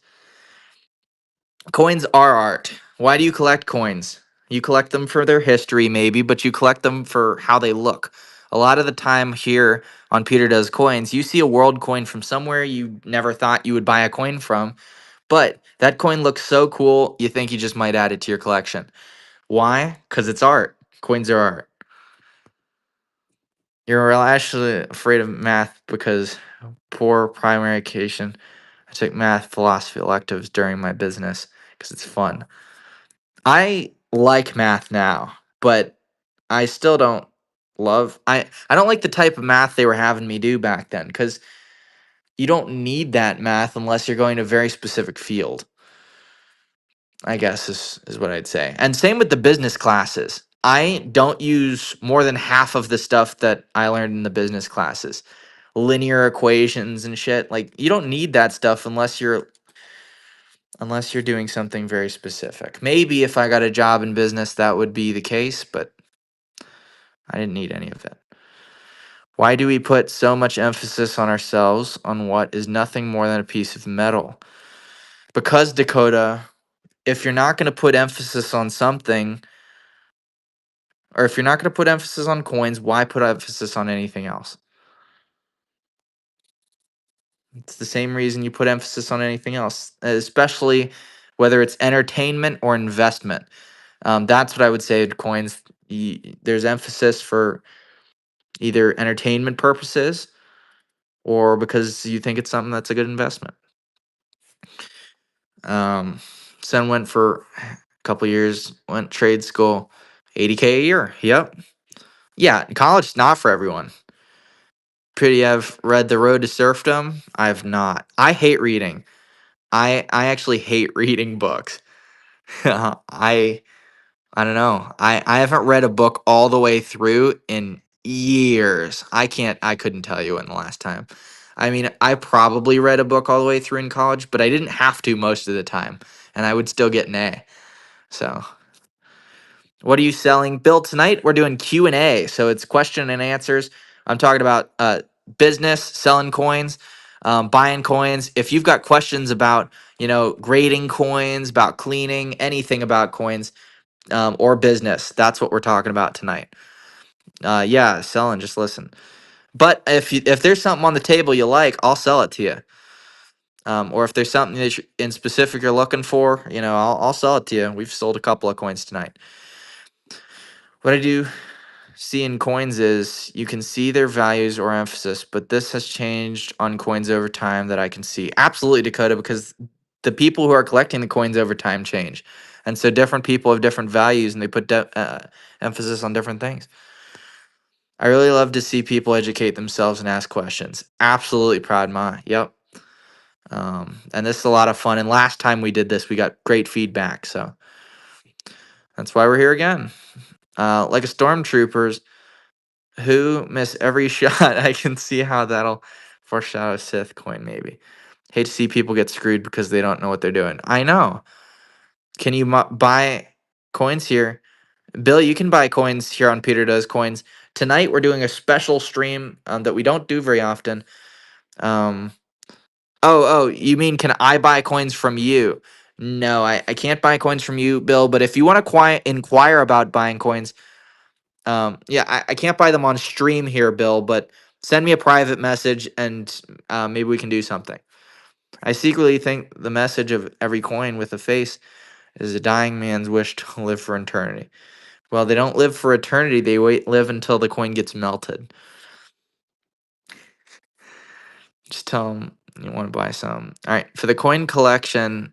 Coins are art. Why do you collect coins? You collect them for their history, maybe, but you collect them for how they look. A lot of the time here on Peter Does Coins, you see a world coin from somewhere you never thought you would buy a coin from, but that coin looks so cool, you think you just might add it to your collection. Why? Because it's art. Coins are art. You're actually afraid of math because poor primary education. I took math, philosophy electives during my business because it's fun. I like math now, but I still don't love. I don't like the type of math they were having me do back then because you don't need that math unless you're going to a very specific field. I guess is what I'd say. And same with the business classes. I don't use more than half of the stuff that I learned in the business classes. Linear equations and shit. Like you don't need that stuff unless you're doing something very specific. Maybe if I got a job in business that would be the case, but I didn't need any of it. Why do we put so much emphasis on ourselves on what is nothing more than a piece of metal? Because Dakota, if you're not going to put emphasis on something, or if you're not going to put emphasis on coins, why put emphasis on anything else? It's the same reason you put emphasis on anything else, especially whether it's entertainment or investment. That's what I would say with coins. There's emphasis for either entertainment purposes or because you think it's something that's a good investment. Um, Son went for a couple years, went trade school, 80K a year. Yep. Yeah, college is not for everyone. Pretty have read The Road to Serfdom? I have not. I hate reading. I actually hate reading books. I don't know. I haven't read a book all the way through in years. I couldn't tell you when the last time. I mean, I probably read a book all the way through in college, but I didn't have to most of the time, and I would still get an A. So, what are you selling, Bill? Tonight we're doing Q&A, so it's question and answers. I'm talking about business, selling coins, buying coins. If you've got questions about, grading coins, about cleaning, anything about coins, or business. That's what we're talking about tonight. Yeah, selling. Just listen. But if there's something on the table you like, I'll sell it to you. Or if there's something that in specific you're looking for, I'll sell it to you. We've sold a couple of coins tonight. What I do see in coins is you can see their values or emphasis, but this has changed on coins over time that I can see. Absolutely, Dakota, because the people who are collecting the coins over time change. And so different people have different values and they put emphasis on different things. I really love to see people educate themselves and ask questions. Absolutely, Proud Ma. Yep. And this is a lot of fun. And last time we did this, we got great feedback. So that's why we're here again. Like a stormtroopers who miss every shot. I can see how that'll foreshadow Sith coin, maybe. Hate to see people get screwed because they don't know what they're doing. I know. Can you buy coins here? Bill, you can buy coins here on Peter Does Coins. Tonight we're doing a special stream that we don't do very often. Um, you mean can I buy coins from you? No, I can't buy coins from you, Bill. But if you want to inquire about buying coins, yeah, I can't buy them on stream here, Bill. But send me a private message and maybe we can do something. I secretly think the message of every coin with a face is a dying man's wish to live for eternity. Well, they don't live for eternity. They live until the coin gets melted. Just tell them you want to buy some. All right. For the coin collection,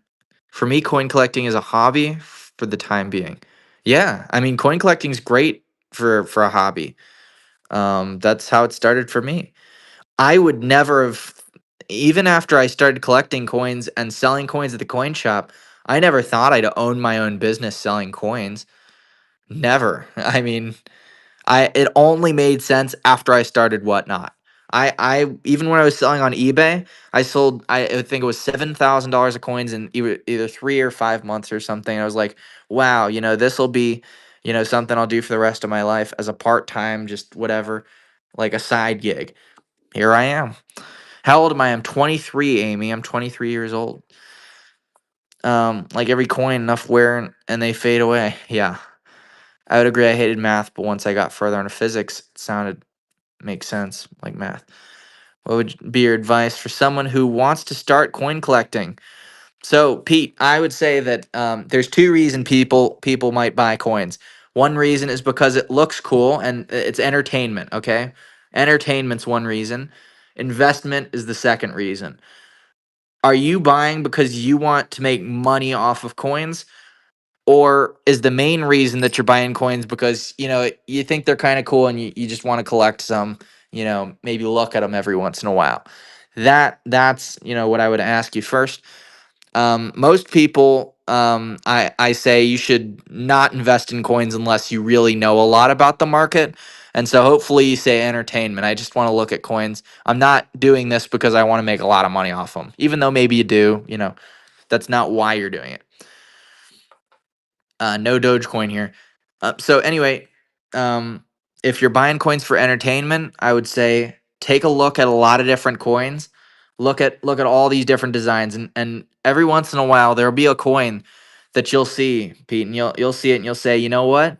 for me, coin collecting is a hobby for the time being. Yeah. I mean, coin collecting is great for a hobby. That's how it started for me. I would never have, even after I started collecting coins and selling coins at the coin shop, I never thought I'd own my own business selling coins. Never. I mean, it only made sense after I started Whatnot. I even when I was selling on eBay, I sold I think it was $7,000 of coins in either 3 or 5 months or something. I was like, wow, this will be, something I'll do for the rest of my life as a part time, just whatever, like a side gig. Here I am. How old am I? I'm 23, Amy. I'm 23 years old. Like every coin, enough wear and they fade away. Yeah. I would agree. I hated math, but once I got further into physics, it sounded makes sense like math. What would be your advice for someone who wants to start coin collecting? So, Pete, I would say that there's two reasons people might buy coins. One reason is because it looks cool and it's entertainment. Okay, entertainment's one reason. Investment is the second reason. Are you buying because you want to make money off of coins? Or is the main reason that you're buying coins because, you think they're kind of cool and you just want to collect some, maybe look at them every once in a while? That's, what I would ask you first. Most people, I say you should not invest in coins unless you really know a lot about the market. And so hopefully you say entertainment. I just want to look at coins. I'm not doing this because I want to make a lot of money off them, even though maybe you do. That's not why you're doing it. No Dogecoin here. So anyway, um, if you're buying coins for entertainment, I would say take a look at a lot of different coins. Look at all these different designs, and every once in a while there'll be a coin that you'll see, Pete, and you'll see it and you'll say, you know what?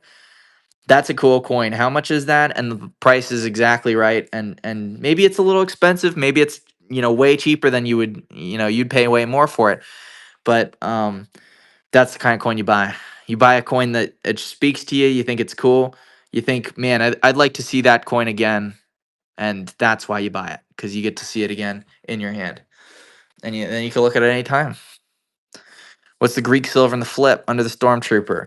That's a cool coin. How much is that? And the price is exactly right. And maybe it's a little expensive. Maybe it's way cheaper than you'd pay way more for it. But that's the kind of coin you buy. You buy a coin that it speaks to you. You think it's cool. You think, man, I'd like to see that coin again, and that's why you buy it, because you get to see it again in your hand, and then you can look at it any time. What's the Greek silver in the flip under the Stormtrooper?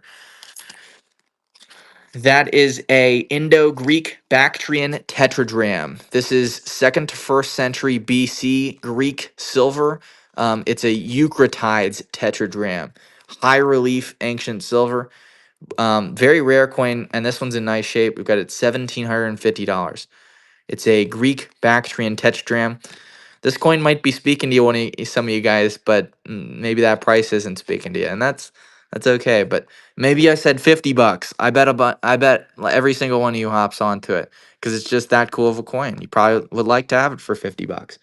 That is a Indo-Greek Bactrian tetradrachm. This is 2nd to 1st century BC Greek silver. It's a Eucratides tetradrachm, high relief ancient silver. Very rare coin, and this one's in nice shape. We've got it $1,750. It's a Greek Bactrian tetradrachm. This coin might be speaking to some of you guys, but maybe that price isn't speaking to you, and that's okay. But maybe I said $50. I bet every single one of you hops onto it because it's just that cool of a coin. You probably would like to have it for $50.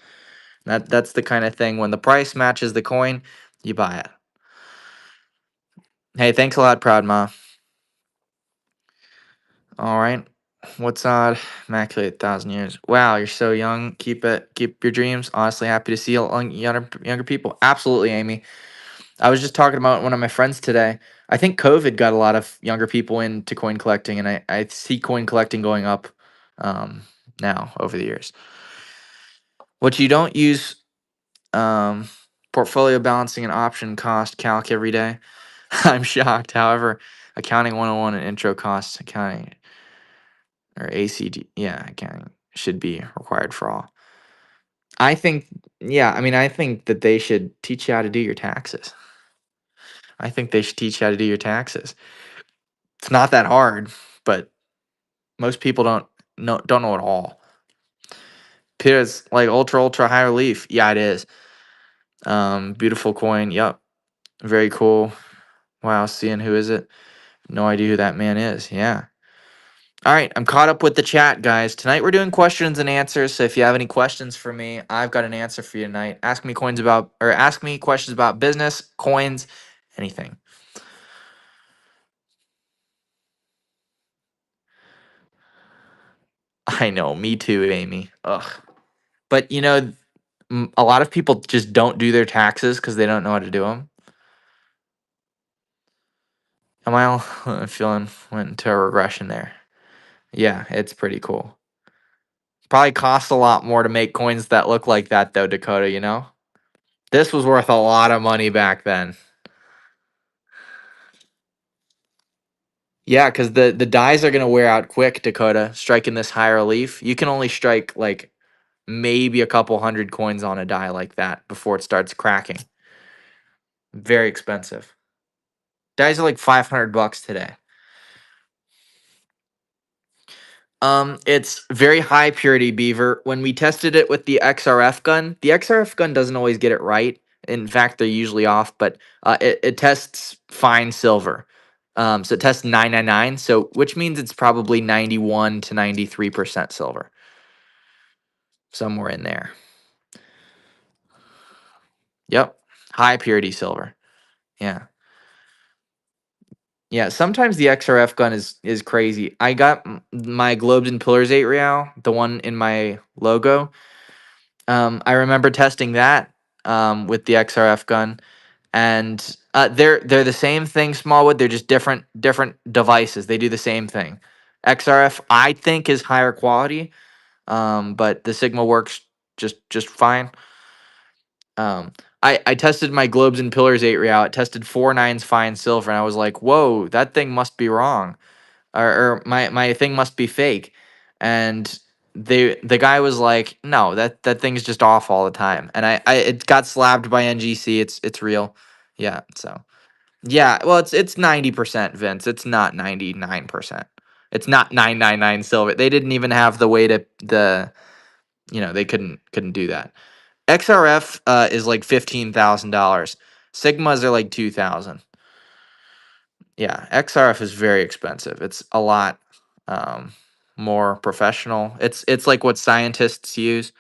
That's the kind of thing. When the price matches the coin, you buy it. Hey, thanks a lot, Proud Ma. All right. What's odd? Immaculate 1,000 years. Wow, you're so young. Keep it. Keep your dreams. Honestly, happy to see younger people. Absolutely, Amy. I was just talking about one of my friends today. I think COVID got a lot of younger people into coin collecting, and I see coin collecting going up now over the years. What you don't use um, portfolio balancing and option cost calc every day. I'm shocked. However, accounting 101 and intro costs accounting or ACG, yeah, accounting should be required for all. I think, yeah, I mean, I think that they should teach you how to do your taxes. I think they should teach you how to do your taxes. It's not that hard, but most people don't know at all. Peter's like ultra high relief. Yeah, it is. Beautiful coin. Yep. Very cool. Wow, seeing who is it? No idea who that man is. Yeah. All right, I'm caught up with the chat, guys. Tonight we're doing questions and answers. So if you have any questions for me, I've got an answer for you tonight. Ask me questions about business, coins, anything. I know, me too, Amy. Ugh. But a lot of people just don't do their taxes because they don't know how to do them. Am I all feeling went into a regression there? Yeah, it's pretty cool. Probably costs a lot more to make coins that look like that, though, Dakota. This was worth a lot of money back then. Yeah, because the dies are gonna wear out quick, Dakota. Striking this high relief, you can only strike like maybe a couple hundred coins on a die like that before it starts cracking. Very expensive. Dies are like $500 today. It's very high purity beaver. When we tested it with the XRF gun, the XRF gun doesn't always get it right. In fact, they're usually off, but it tests fine silver. So it tests 999, so which means it's probably 91 to 93% silver. Somewhere in there. Yep. High purity silver. Yeah. Yeah, sometimes the XRF gun is crazy. I got my Globes and Pillars 8 Real, the one in my logo. I remember testing that with the XRF gun, and they're the same thing, Smallwood. They're just different devices. They do the same thing. XRF, I think, is higher quality, but the Sigma works just fine. I tested my Globes and Pillars 8 real. It tested 4 nines fine silver, and I was like, "Whoa, that thing must be wrong, or my thing must be fake." And the guy was like, "No, that thing's just off all the time." And I it got slabbed by NGC. It's real. Yeah. So yeah. Well, it's 90%, Vince. It's not 99%. It's not 999 silver. They didn't even have the way to the they couldn't do that. XRF is like $15,000. Sigmas are like 2,000. Yeah, XRF is very expensive. It's a lot more professional. It's like what scientists use.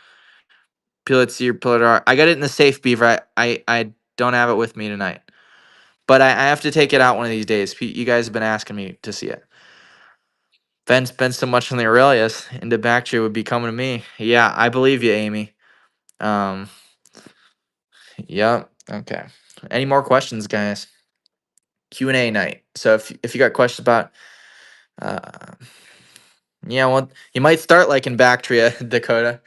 Pulitzer, Pulitzer. I got it in the safe, Beaver. I don't have it with me tonight, but I have to take it out one of these days. You guys have been asking me to see it. Ben spent so much on the Aurelius, into Bactria would be coming to me. Yeah, I believe you, Amy. Um, yep. Okay. Any more questions, guys? Q&A night. So if you got questions about uh yeah, well, you might start like in Bactria, Dakota.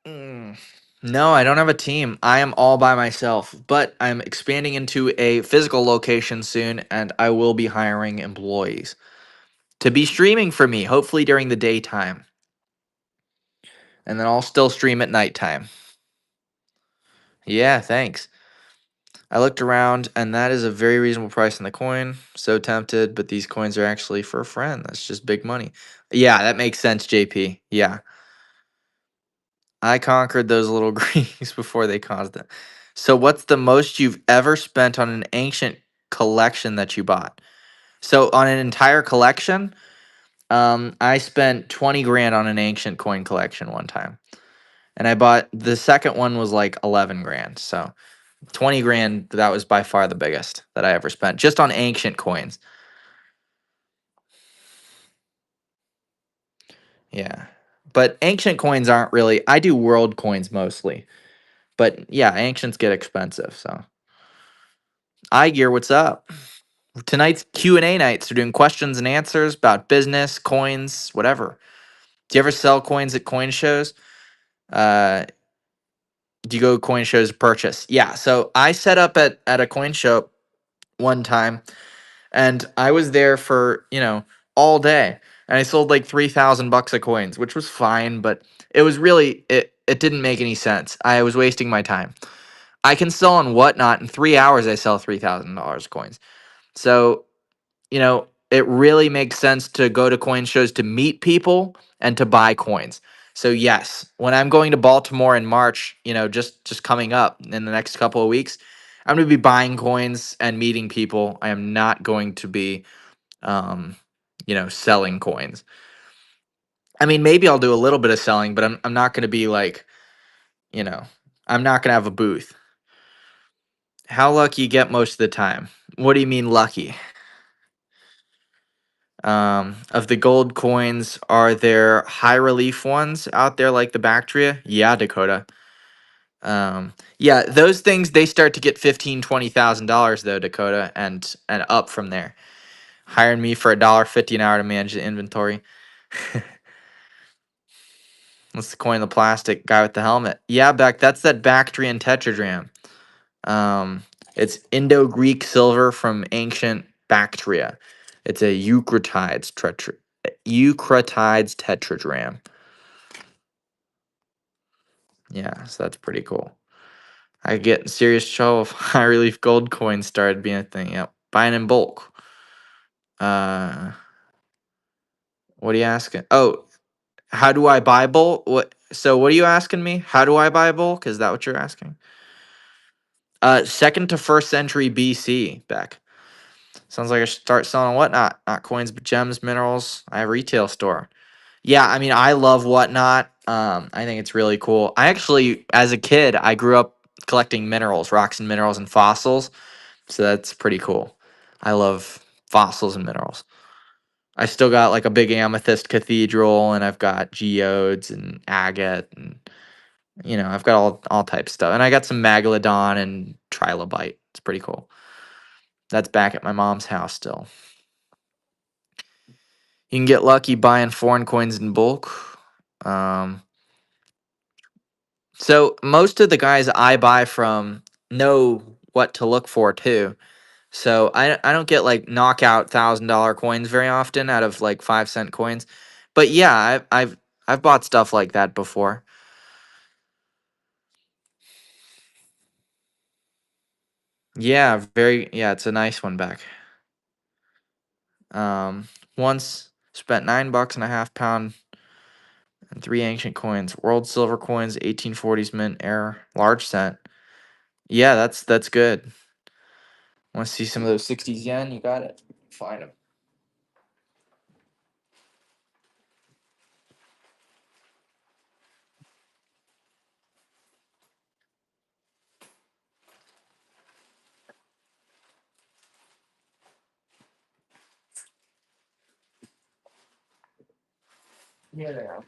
Mm. No, I don't have a team. I am all by myself, but I'm expanding into a physical location soon, and I will be hiring employees to be streaming for me, hopefully during the daytime, and then I'll still stream at nighttime. Yeah, thanks. I looked around, and that is a very reasonable price on the coin. So tempted, but these coins are actually for a friend. That's just big money. Yeah, that makes sense, JP. Yeah. I conquered those little Greeks before they caused it. So what's the most you've ever spent on an ancient collection that you bought? So on an entire collection, I spent 20 grand on an ancient coin collection one time. And I bought the second one was like 11 grand. So 20 grand, that was by far the biggest that I ever spent just on ancient coins. Yeah. But ancient coins aren't really, I do world coins mostly. But yeah, ancients get expensive. So, iGear, what's up? Tonight's Q&A night. So, doing questions and answers about business, coins, whatever. Do you ever sell coins at coin shows? Uh, do you go to coin shows to purchase? Yeah. So, I set up at a coin show one time and I was there for all day, and I sold like 3,000 bucks of coins, which was fine, but it was really it didn't make any sense. I was wasting my time. I can sell on Whatnot in 3 hours. I sell $3,000 coins. So it really makes sense to go to coin shows to meet people and to buy coins. So yes, when I'm going to Baltimore in March, just coming up in the next couple of weeks, I'm going to be buying coins and meeting people. I am not going to be um, selling coins. I mean, maybe I'll do a little bit of selling, but I'm not going to be like, you know, I'm not going to have a booth. How lucky you get most of the time? What do you mean lucky? Of the gold coins, are there high relief ones out there like the Bactria? Yeah, Dakota. Yeah, those things they start to get 15, $20,000 though, Dakota, and up from there. Hiring me for $1.50 an hour to manage the inventory. What's the coin? The plastic guy with the helmet. Yeah, Beck, that's that Bactrian tetradrachm. It's Indo-Greek silver from ancient Bactria. It's a Eucratides tetradrachm. Yeah, so that's pretty cool. I get serious trouble if high relief gold coins started being a thing. Yep, buying in bulk. Uh, what are you asking? Oh, how do I buy bulk? What? So what are you asking me? How do I buy bulk? Is that what you're asking? Second to first century BC, Beck. Sounds like I should start selling Whatnot, not coins, but gems, minerals. I have a retail store. Yeah, I mean, I love Whatnot. I think it's really cool. I actually, as a kid, I grew up collecting minerals, rocks and minerals and fossils. So that's pretty cool. I love fossils and minerals. I still got like a big amethyst cathedral, and I've got geodes and agate, and I've got all types of stuff. And I got some megalodon and trilobite. It's pretty cool. That's back at my mom's house still. You can get lucky buying foreign coins in bulk. Um, so most of the guys I buy from know what to look for too. So I don't get like knockout $1,000 coins very often out of like 5 cent coins, but yeah, I've bought stuff like that before. Yeah, very yeah, it's a nice one back. Um, once spent $9 and a half pound and three ancient coins, world silver coins, 1840s mint era, large cent. Yeah, that's good. Want to see some of those 60s yen? You got it. Find them. Here they are.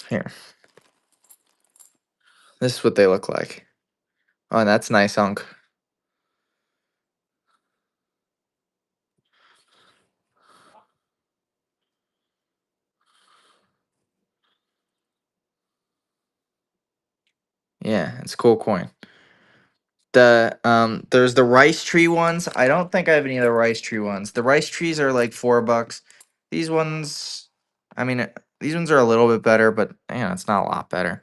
Here. This is what they look like. Oh, that's nice, Unk. Yeah, it's a cool coin. There's the rice tree ones. I don't think I have any of the rice tree ones. The rice trees are like $4. These ones, I mean, these ones are a little bit better, but it's not a lot better.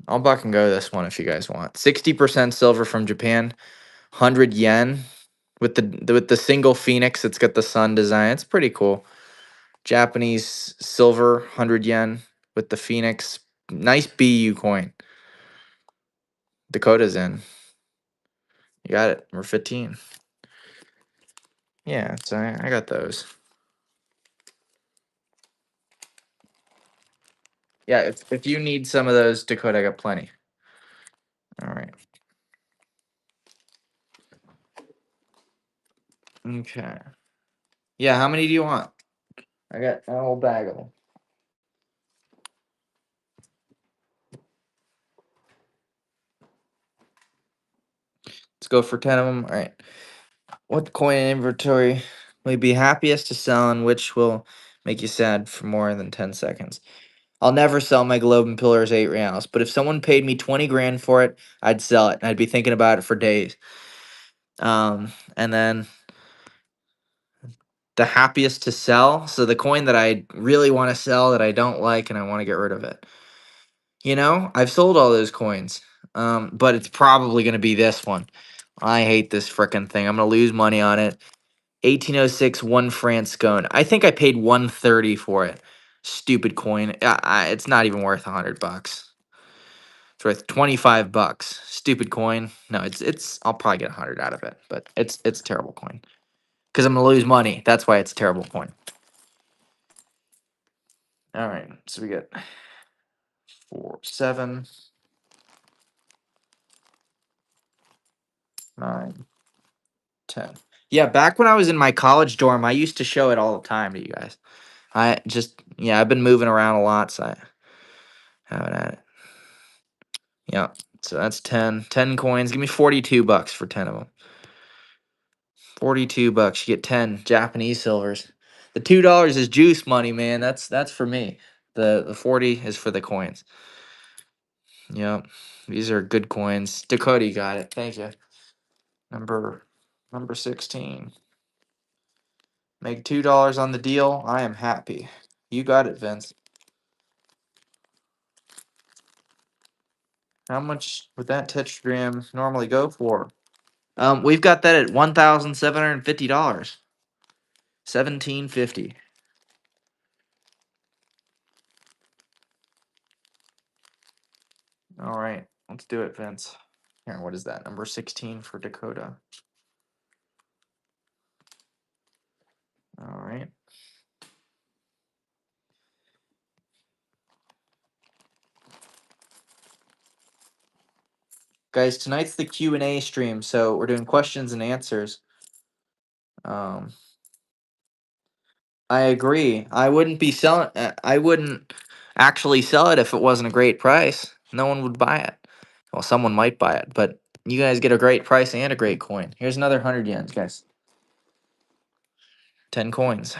I'll buck and go this one if you guys want. 60% silver from Japan, 100 yen with the single phoenix. It's got the sun design. It's pretty cool. Japanese silver, 100 yen with the phoenix. Nice BU coin. Dakota's in. You got it. We're 15. Yeah, so I got those. Yeah, if you need some of those, Dakota, I got plenty. All right. Okay. Yeah, how many do you want? I got a whole bag of them. Let's go for 10 of them. All right. What coin in inventory will you be happiest to sell and which will make you sad for more than 10 seconds? I'll never sell my Globe and Pillars 8 reals, but if someone paid me 20 grand for it, I'd sell it. And I'd be thinking about it for days. And then the happiest to sell. So the coin that I really want to sell that I don't like and I want to get rid of it. I've sold all those coins. But it's probably going to be this one. I hate this frickin' thing. I'm going to lose money on it. 1806 one France scone. I think I paid 130 for it. Stupid coin. It's not even worth $100. It's worth $25. Stupid coin. No, it's. I'll probably get 100 out of it, but it's a terrible coin because I'm gonna lose money. That's why it's a terrible coin. All right, so we get 4, 7, 9, 10. Yeah, back when I was in my college dorm, I used to show it all the time to you guys. I've been moving around a lot, so I haven't had it. Yeah, so that's 10. 10 coins. Give me $42 for 10 of them. $42. You get 10 Japanese silvers. The $2 is juice money, man. That's for me. The 40 is for the coins. Yep. These are good coins. Dakota, you got it. Thank you. Number number 16. Make $2 on the deal. I am happy. You got it, Vince. How much would that tetragram normally go for? We've got that at $1,750. 1750. All right, let's do it, Vince. Here, what is that? Number 16 for Dakota. All right. Guys, tonight's the Q&A stream, so we're doing questions and answers. Um I agree. I wouldn't be selling I wouldn't actually sell it if it wasn't a great price. No one would buy it. Well, someone might buy it, but you guys get a great price and a great coin. Here's another 100 yens, guys. 10 coins.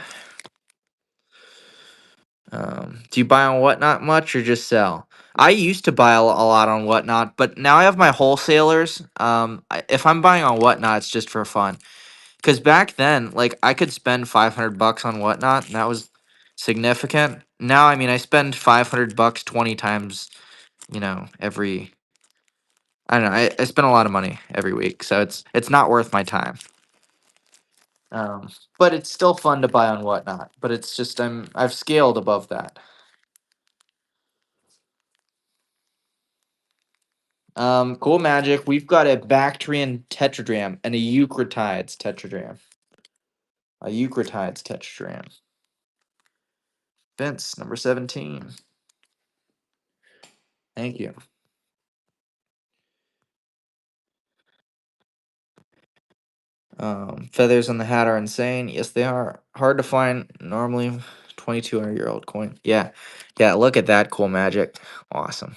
Do you buy on Whatnot much or just sell? I used to buy a lot on Whatnot, but now I have my wholesalers. If I'm buying on Whatnot, it's just for fun. Because back then, like I could spend $500 on Whatnot, and that was significant. Now, I mean, I spend $500 20 times. Every I don't know. I spend a lot of money every week, so it's not worth my time. Um, but it's still fun to buy on Whatnot. But it's just I've scaled above that. Cool magic. We've got a Bactrian tetradrachm and a Eucratides tetradrachm. A Eucratides tetradrachm. Vince, number 17. Thank you. Feathers on the hat are insane. Yes, they are. Hard to find normally. 2200-year-old coin. Yeah. Yeah, look at that cool magic. Awesome.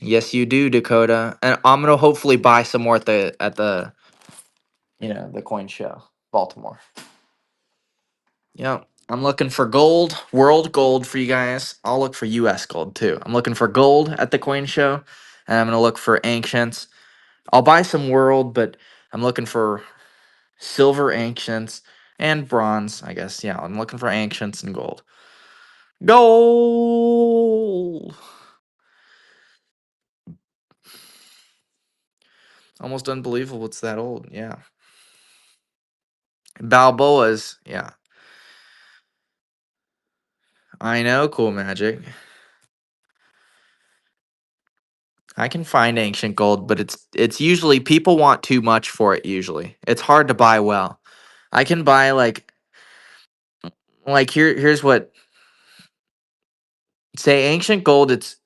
Yes, you do, Dakota. And I'm gonna hopefully buy some more at the the coin show, Baltimore. Yep. I'm looking for gold, world gold for you guys. I'll look for US gold too. I'm looking for gold at the coin show, and I'm gonna look for ancients. I'll buy some world, but I'm looking for silver ancients and bronze, I guess. Yeah, I'm looking for ancients and gold. Gold! Almost unbelievable it's that old. Yeah. Balboas. Yeah. I know, cool magic. I can find ancient gold, but it's usually people want too much for it usually. It's hard to buy well. I can buy here's what say ancient gold it's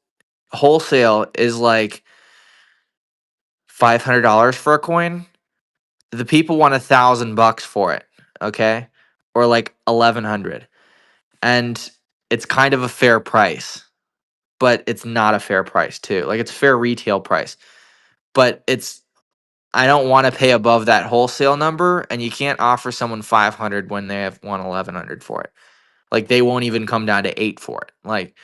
wholesale is like $500 for a coin. The people want $1,000 for it, okay? Or like 1,100. And it's kind of a fair price, but it's not a fair price too. Like it's fair retail price, but I don't want to pay above that wholesale number, and you can't offer someone 500 when they have 1,100 for it. Like they won't even come down to 8 for it. Like,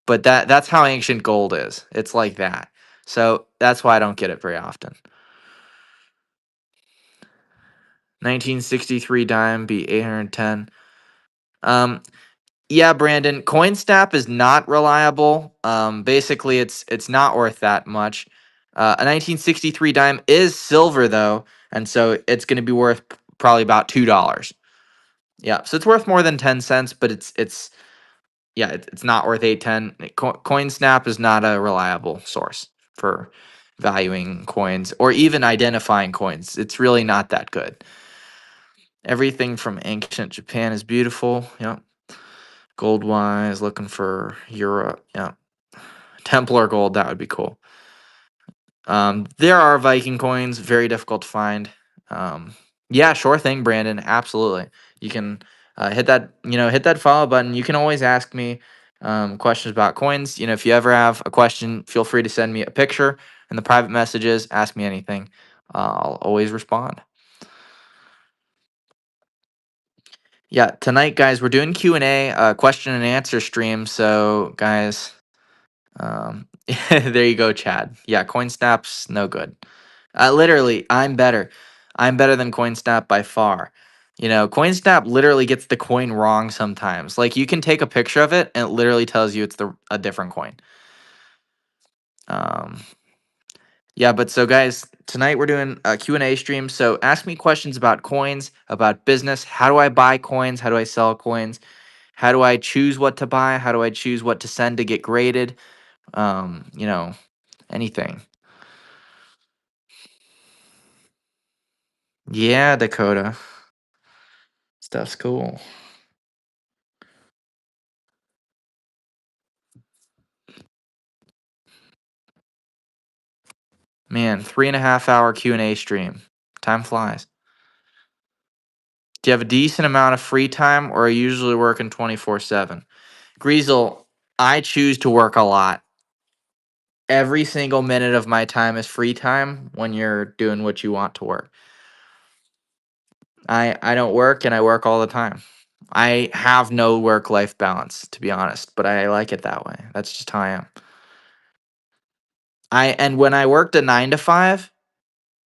but that's how ancient gold is. It's like that. So that's why I don't get it very often. 1963 dime be 810. Um, yeah, Brandon, CoinSnap is not reliable. Basically, it's not worth that much. A 1963 dime is silver though, and so it's going to be worth probably about $2. Yeah, so it's worth more than 10 cents, but it's not worth 810. CoinSnap is not a reliable source for valuing coins or even identifying coins. It's really not that good. Everything from ancient Japan is beautiful. Yep. Gold wise, looking for Europe. Yeah. Templar gold, that would be cool. There are Viking coins, very difficult to find. Yeah, sure thing, Brandon. Absolutely. You can hit that follow button. You can always ask me questions about coins. If you ever have a question, feel free to send me a picture in the private messages. Ask me anything. I'll always respond. Yeah, tonight, guys, we're doing Q&A, question and answer stream. So, guys, there you go, Chad. Yeah, CoinSnap's no good. Literally, I'm better. I'm better than CoinSnap by far. CoinSnap literally gets the coin wrong sometimes. Like you can take a picture of it and it literally tells you it's a different coin. Um, yeah, but so guys, tonight we're doing a Q&A stream. So ask me questions about coins, about business. How do I buy coins? How do I sell coins? How do I choose what to buy? How do I choose what to send to get graded? Anything. Yeah, Dakota. Stuff's cool. Man, 3.5 hour Q&A stream. Time flies. Do you have a decent amount of free time, or are you usually working 24/7? Greasel, I choose to work a lot. Every single minute of my time is free time when you're doing what you want to work. I don't work and I work all the time. I have no work life balance, to be honest, but I like it that way. That's just how I am. And when I worked a 9 to 5,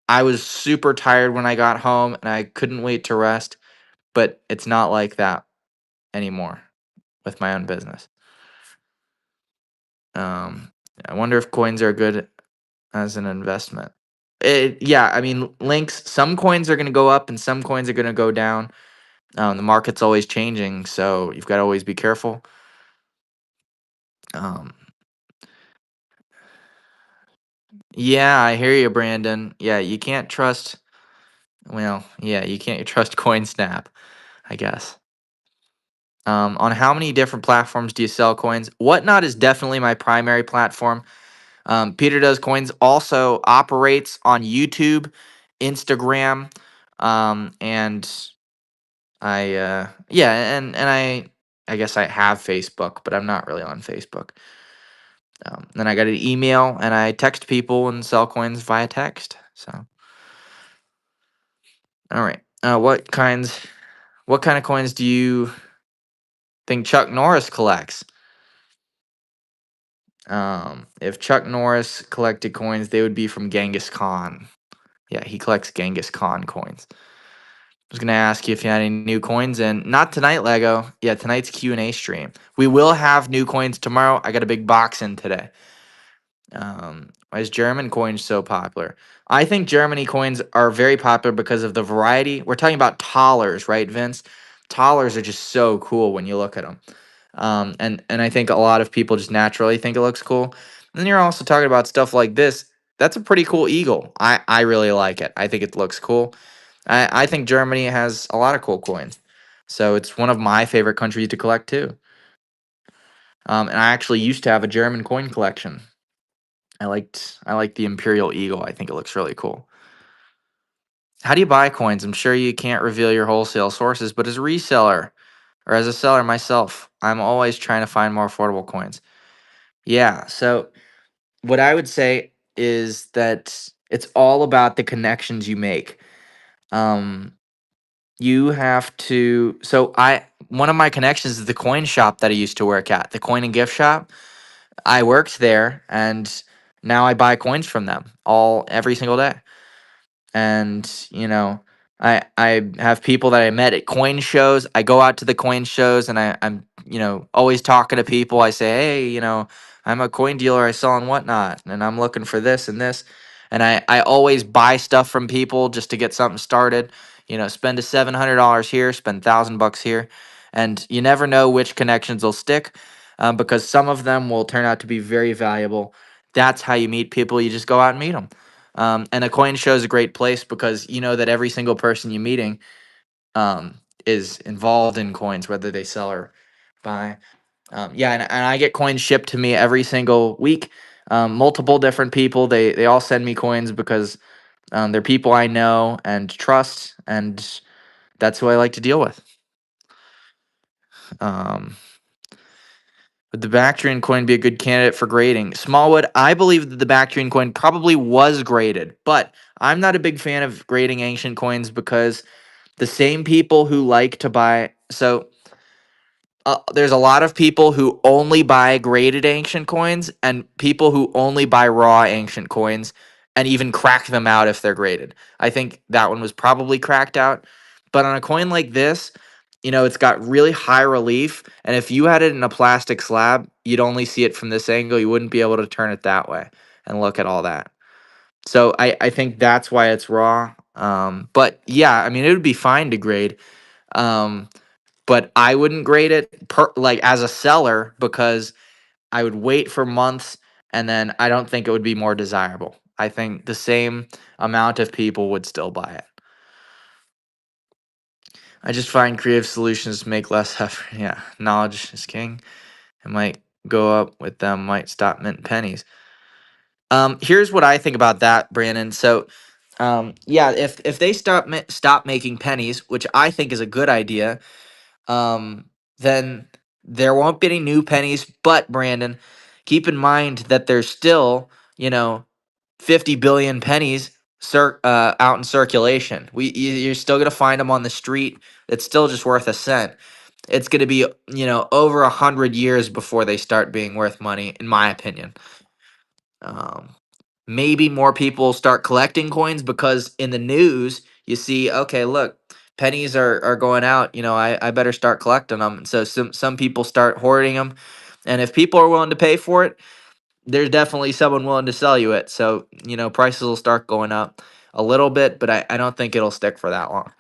I was super tired when I got home and I couldn't wait to rest, but it's not like that anymore with my own business. Um, I wonder if coins are good as an investment. Yeah, I mean, links, some coins are going to go up and some coins are going to go down. The market's always changing, so you've got to always be careful. Um, yeah, I hear you, Brandon. Yeah, you can't trust, well, yeah, you can't trust CoinSnap, I guess. On how many different platforms do you sell coins? Whatnot is definitely my primary platform. Peter Does Coins also operates on YouTube, Instagram, and yeah, and I guess I have Facebook, but I'm not really on Facebook. Then I got an email, and I text people and sell coins via text. So, all right. What kind of coins do you think Chuck Norris collects? If Chuck Norris collected coins, they would be from Genghis Khan. Yeah, he collects Genghis Khan coins. I was gonna ask you if you had any new coins, and not tonight, Lego. Yeah, tonight's Q&A stream. We will have new coins tomorrow. I got a big box in today. Why is German coins so popular? I think Germany coins are very popular because of the variety. We're talking about thalers, right, Vince? Thalers are just so cool when you look at them. And I think a lot of people just naturally think it looks cool. And then you're also talking about stuff like this. That's a pretty cool eagle. I really like it. I think it looks cool. I think Germany has a lot of cool coins. So it's one of my favorite countries to collect too. And I actually used to have a German coin collection. I liked the Imperial Eagle. I think it looks really cool. How do you buy coins? I'm sure you can't reveal your wholesale sources, but as a reseller or as a seller myself, I'm always trying to find more affordable coins. Yeah, so what I would say is that it's all about the connections you make. Um, you have to. So I one of my connections is the coin shop that I used to work at, the coin and gift shop. I worked there, and now I buy coins from them every single day. And I have people that I met at coin shows. I go out to the coin shows, and I'm always talking to people. I say, hey, I'm a coin dealer, I sell on Whatnot, and I'm looking for this and this. And I always buy stuff from people just to get something started. Spend a $700 here, spend $1,000 here, and you never know which connections will stick, because some of them will turn out to be very valuable. That's how you meet people. You just go out and meet them. And a coin show is a great place because you know that every single person you're meeting, is involved in coins, whether they sell or buy. Yeah, and I get coins shipped to me every single week. Multiple different people. They all send me coins because they're people I know and trust, and that's who I like to deal with. Um, would the Bactrian coin be a good candidate for grading? Smallwood, I believe that the Bactrian coin probably was graded, but I'm not a big fan of grading ancient coins because the same people who like to buy, so there's a lot of people who only buy graded ancient coins and people who only buy raw ancient coins and even crack them out if they're graded. I think that one was probably cracked out. But on a coin like this, it's got really high relief. And if you had it in a plastic slab, you'd only see it from this angle. You wouldn't be able to turn it that way and look at all that. So I think that's why it's raw. But yeah, I mean, it would be fine to grade. Um, but I wouldn't grade it like as a seller because I would wait for months and then I don't think it would be more desirable. I think the same amount of people would still buy it. I just find creative solutions make less effort. Yeah, knowledge is king. It might go up with them, might stop mint pennies. Here's what I think about that, Brandon. So Yeah, if they stop making pennies, which I think is a good idea, um, then there won't be any new pennies. But Brandon, keep in mind that there's still, you know, 50 billion pennies out in circulation. You're still gonna find them on the street. It's still just worth a cent. It's gonna be, over 100 years before they start being worth money, in my opinion. Um, Maybe more people start collecting coins because in the news you see, okay, look, pennies are going out. I better start collecting them. So some people start hoarding them, and if people are willing to pay for it, there's definitely someone willing to sell you it. So prices will start going up a little bit, but I don't think it'll stick for that long.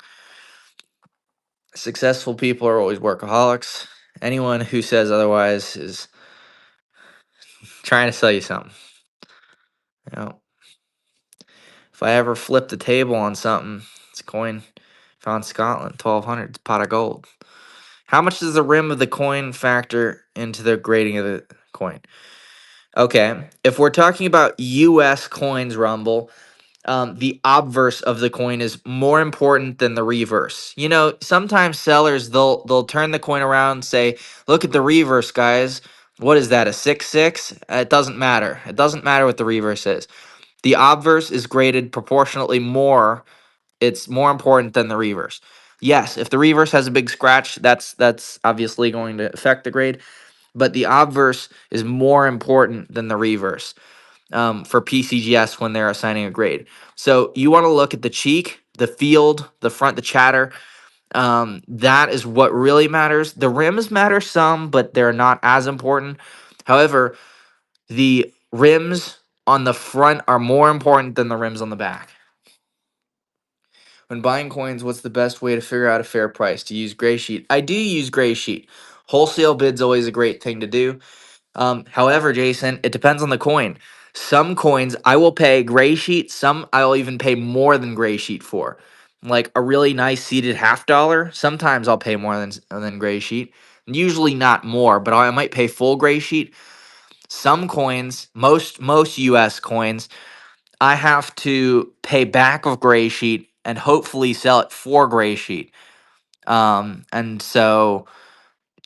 Successful people are always workaholics. Anyone who says otherwise is trying to sell you something. You know, if I ever flip the table on something, it's a coin found in Scotland, 1200, it's a pot of gold. How much does the rim of the coin factor into the grading of the coin? Okay, if we're talking about U.S. coins, Rumble, the obverse of the coin is more important than the reverse. Sometimes sellers they'll turn the coin around and say, "Look at the reverse, guys. What is that? A 6-6?" It doesn't matter. It doesn't matter what the reverse is. The obverse is graded proportionately more. It's more important than the reverse. Yes, if the reverse has a big scratch, that's obviously going to affect the grade. But the obverse is more important than the reverse for PCGS when they're assigning a grade. So you want to look at the cheek, the field, the front, the chatter. That is what really matters. The rims matter some, but they're not as important. However, the rims on the front are more important than the rims on the back. When buying coins, what's the best way to figure out a fair price? To use Gray Sheet? I do use Gray Sheet. Wholesale bid's always a great thing to do. However, Jason, it depends on the coin. Some coins I will pay Gray Sheet. Some I'll even pay more than Gray Sheet for. Like a really nice seated $half. Sometimes I'll pay more than Gray Sheet. Usually not more, but I might pay full Gray Sheet. Some coins, most U.S. coins, I have to pay back of Gray Sheet and hopefully sell it for Gray Sheet. And so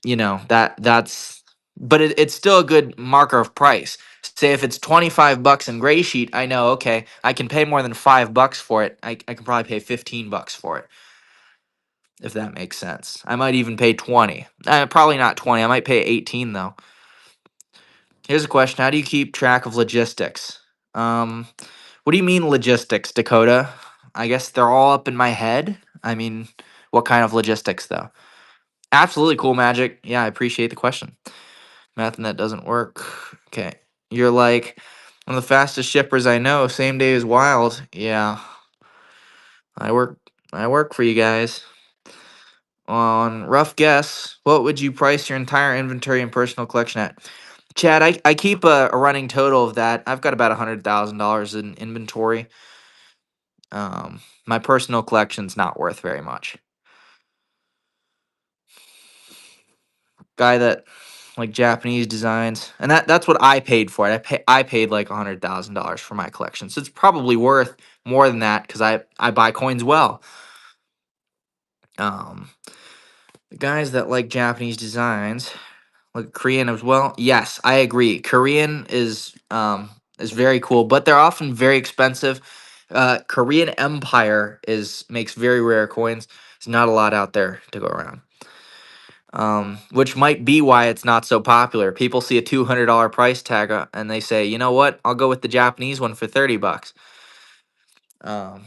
that's but it's still a good marker of price. Say if it's 25 bucks in Gray Sheet, I know, okay, I can pay more than $5 for it. I can probably pay 15 bucks for it, if that makes sense. I might even pay 20. Probably not 20. I might pay 18 though. Here's a question: how do you keep track of logistics? What do you mean logistics, Dakota? I guess they're all up in my head. I mean, what kind of logistics though? Absolutely cool, Magic. Yeah, I appreciate the question. Math and that doesn't work. Okay. You're like one of the fastest shippers I know. Same day is wild. Yeah. I work I work for you guys. On rough guess, what would you price your entire inventory and personal collection at? Chad, I keep a running total of that. I've got about $100,000 in inventory. My personal collection's not worth very much. Guy that like Japanese designs, and that's what I paid for it. I paid like $100,000 for my collection, so it's probably worth more than that because I buy coins well. Um, the guys that like Japanese designs, like Korean as well. Yes, I agree. Korean is very cool, but they're often very expensive. Korean Empire makes very rare coins. There's not a lot out there to go around. Which might be why it's not so popular. People see a $200 price tag and they say, you know what? I'll go with the Japanese one for 30 bucks. Um,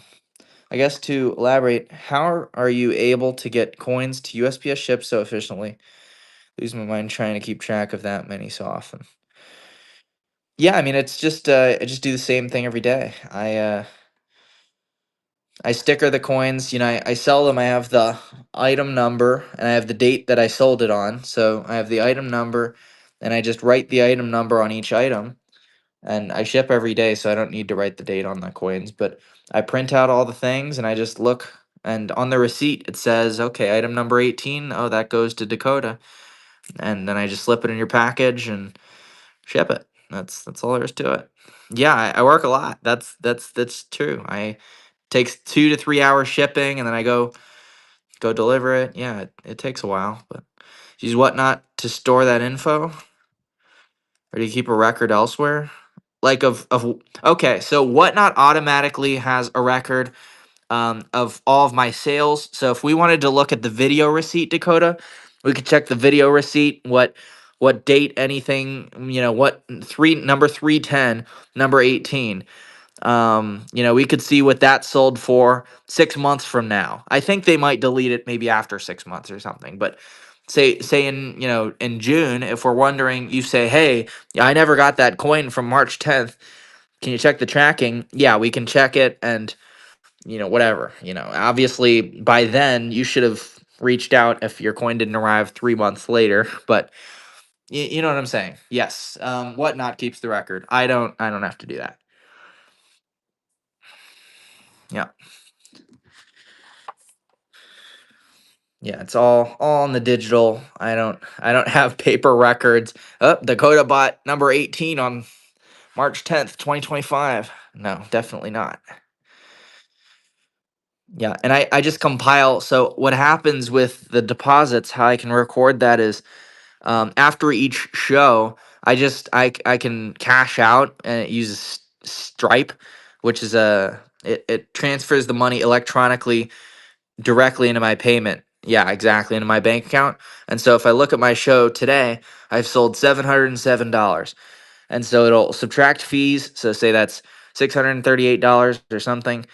I guess to elaborate, how are you able to get coins to USPS ship so efficiently? Lose my mind trying to keep track of that many so often. Yeah, I mean it's just I just do the same thing every day. I sticker the coins. I sell them. I have the item number and I have the date that I sold it on. So I have the item number and I just write the item number on each item. And I ship every day, so I don't need to write the date on the coins. But I print out all the things and I just look. And on the receipt, it says, okay, item number 18. Oh, that goes to Dakota. And then I just slip it in your package and ship it. That's all there is to it. Yeah, I work a lot. That's true. I Takes 2 to 3 hours shipping, and then I go deliver it. Yeah, it takes a while, but use Whatnot to store that info, or do you keep a record elsewhere? Like of okay, so Whatnot automatically has a record of all of my sales. So if we wanted to look at the video receipt, Dakota, we could check the video receipt. What date anything? What number 310, number 18. We could see what that sold for 6 months from now. I think they might delete it maybe after 6 months or something. But say in June, if we're wondering, you say, hey, I never got that coin from March 10th. Can you check the tracking? Yeah, we can check it, and whatever. Obviously by then you should have reached out if your coin didn't arrive 3 months later. But you know what I'm saying? Yes. Whatnot keeps the record. I don't have to do that. Yeah. Yeah, it's all in the digital. I don't have paper records. Oh, Dakota bought number 18 on March 10th, 2025. No, definitely not. Yeah, and I just compile. So what happens with the deposits, how I can record that is, after each show, I can cash out, and it uses Stripe, which is it transfers the money electronically directly into my payment. Yeah, exactly, into my bank account. And so if I look at my show today, I've sold $707. And so it'll subtract fees. So say that's $638 or something.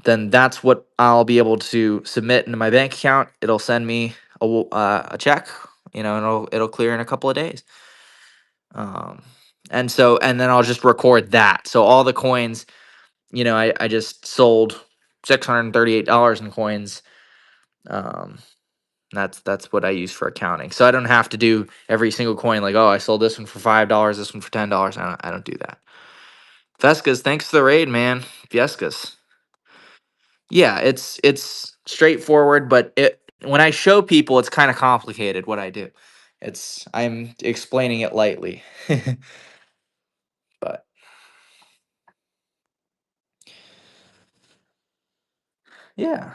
Then that's what I'll be able to submit into my bank account. It'll send me a check, and it'll clear in a couple of days. Um, and then I'll just record that. So all the coins, I just sold $638 in coins. Um, that's what I use for accounting. So I don't have to do every single coin like, oh, I sold this one for $5, this one for $10. I don't do that. Vescas, thanks for the raid, man. Vescas. Yeah, it's straightforward, but when I show people, it's kind of complicated what I do. I'm explaining it lightly. But yeah.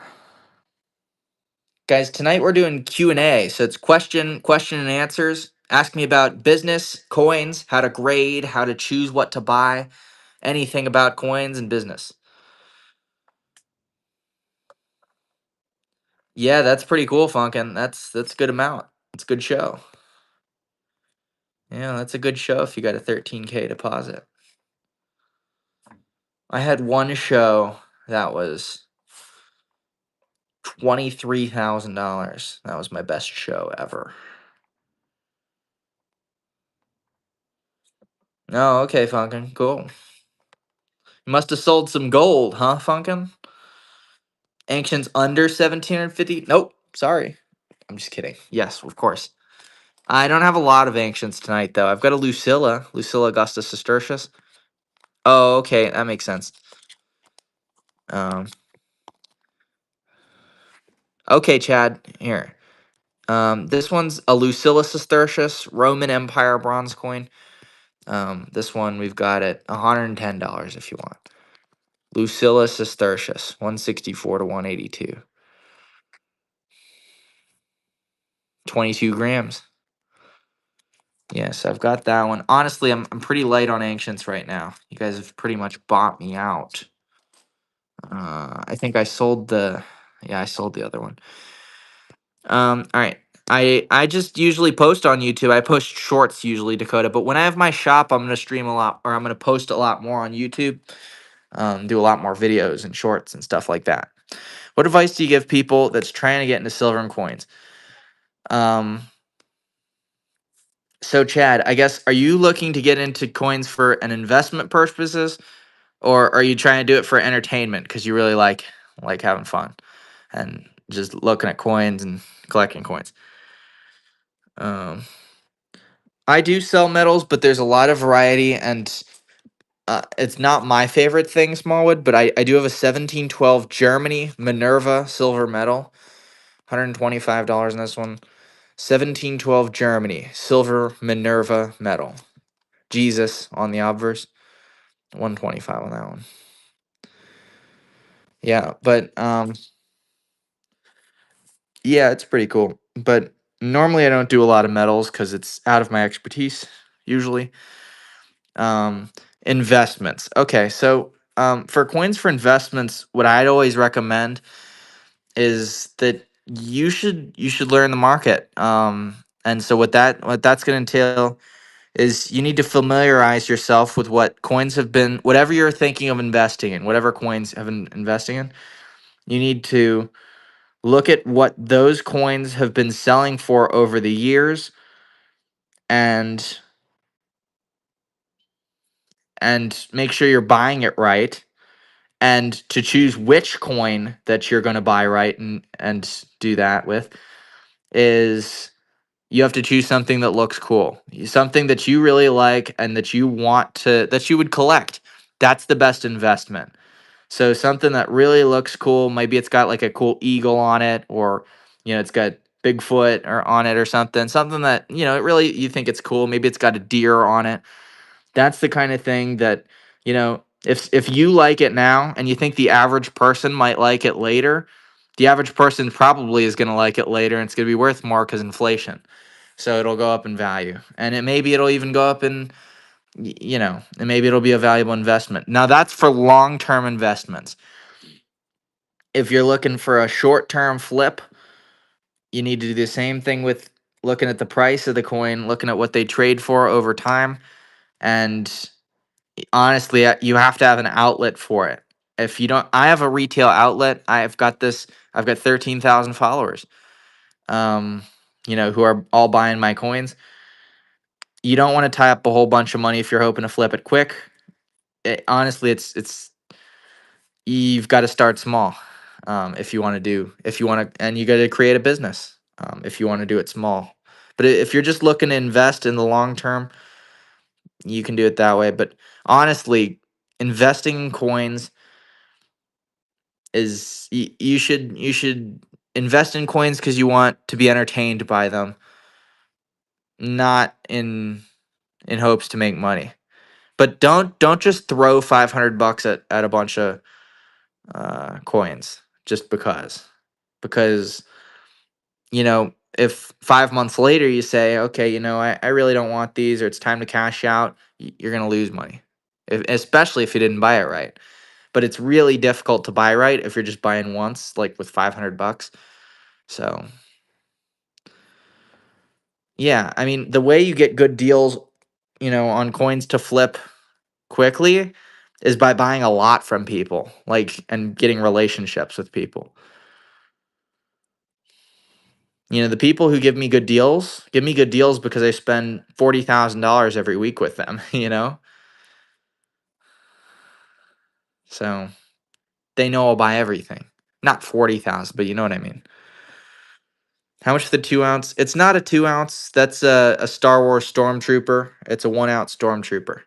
Guys, tonight we're doing Q&A. So it's question and answers. Ask me about business, coins, how to grade, how to choose what to buy, anything about coins and business. Yeah, that's pretty cool, Funkin. That's a good amount. It's a good show. Yeah, that's a good show if you got a 13K deposit. I had one show that was $23,000. That was my best show ever. Oh, okay, Funkin. Cool. You must have sold some gold, huh, Funkin? Ancients under 1750? Nope. Sorry. I'm just kidding. Yes, of course. I don't have a lot of ancients tonight, though. I've got a Lucilla Augusta Sestertius. Oh, okay. That makes sense. Okay, Chad. Here. This one's a Lucilla Sestertius Roman Empire bronze coin. This one we've got at $110 if you want. Lucilla Sestertius, 164 to 182. 22 grams. Yes, I've got that one. Honestly, I'm pretty light on ancients right now. You guys have pretty much bought me out. I think I sold the other one. All right. I just usually post on YouTube. I post shorts usually, Dakota, but when I have my shop, I'm gonna stream a lot, or I'm gonna post a lot more on YouTube. Do a lot more videos and shorts and stuff like that. What advice do you give people that's trying to get into silver and coins? So Chad, I guess, are you looking to get into coins for an investment purposes, or are you trying to do it for entertainment because you really like having fun and just looking at coins and collecting coins? I do sell metals, but there's a lot of variety, and it's not my favorite thing, Smallwood, but I do have a 1712 Germany Minerva silver medal, $125 in this one. 1712 Germany silver Minerva medal. Jesus on the obverse, 125 on that one. Yeah, but yeah, it's pretty cool. But normally I don't do a lot of metals because it's out of my expertise usually. Um, Investments. Okay, so for coins for investments, what I'd always recommend is that you should learn the market. And so what that's going to entail is you need to familiarize yourself with what coins have been, whatever you're thinking of investing in, whatever coins have been investing in. You need to look at what those coins have been selling for over the years, and make sure you're buying it right, and to choose which coin that you're going to buy right and do that with is you have to choose something that looks cool, something that you really like and that you want to that you would collect. That's the best investment. So something that really looks cool, maybe it's got like a cool eagle on it, or it's got Bigfoot or on it or something. Something that, it really you think it's cool. Maybe it's got a deer on it. That's the kind of thing that, if you like it now and you think the average person might like it later, the average person probably is going to like it later, and it's going to be worth more because inflation. So it'll go up in value, and maybe it'll even go up in, and maybe it'll be a valuable investment. Now that's for long-term investments. If you're looking for a short-term flip, you need to do the same thing with looking at the price of the coin, looking at what they trade for over time, and honestly, you have to have an outlet for it. If you don't, I have a retail outlet. I've got 13,000 followers, um, who are all buying my coins. You don't want to tie up a whole bunch of money if you're hoping to flip it quick. Honestly, it's you've got to start small. If you want to, and you got to create a business. If you want to do it small, but if you're just looking to invest in the long term, you can do it that way. But honestly, investing in coins is you should invest in coins because you want to be entertained by them, not in hopes to make money. But don't just throw $500 at a bunch of coins just because if 5 months later you say, okay, I really don't want these, or it's time to cash out, you're gonna lose money, especially if you didn't buy it right. But it's really difficult to buy right if you're just buying once, like with $500. So yeah, I mean, the way you get good deals, on coins to flip quickly is by buying a lot from people, like, and getting relationships with people. The people who give me good deals because I spend $40,000 every week with them, So they know I'll buy everything. Not 40,000, but you know what I mean. How much for the 2 ounce? It's not a 2 ounce. That's a Star Wars Stormtrooper. It's a 1 ounce Stormtrooper.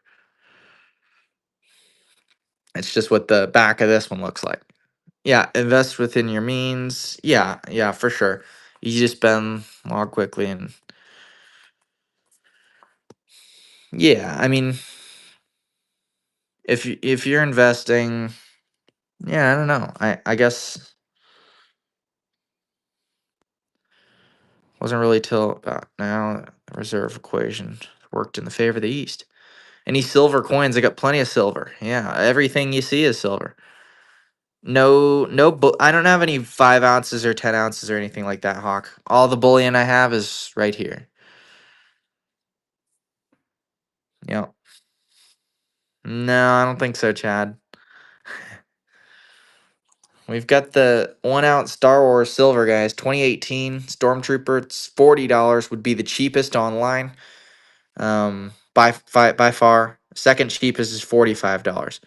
It's just what the back of this one looks like. Yeah, invest within your means. Yeah, yeah, for sure. You just spend more quickly, and yeah, I mean, if you're investing, yeah, I don't know. I guess wasn't really till about now the reserve equation worked in the favor of the East. Any silver coins? I got plenty of silver. Yeah, everything you see is silver. No, no, I don't have any 5 ounces or 10 ounces or anything like that, Hawk. All the bullion I have is right here. Yep. No, I don't think so, Chad. We've got the 1 ounce Star Wars silver, guys. 2018 Stormtrooper. It's $40. Would be the cheapest online. By far. Second cheapest is $45.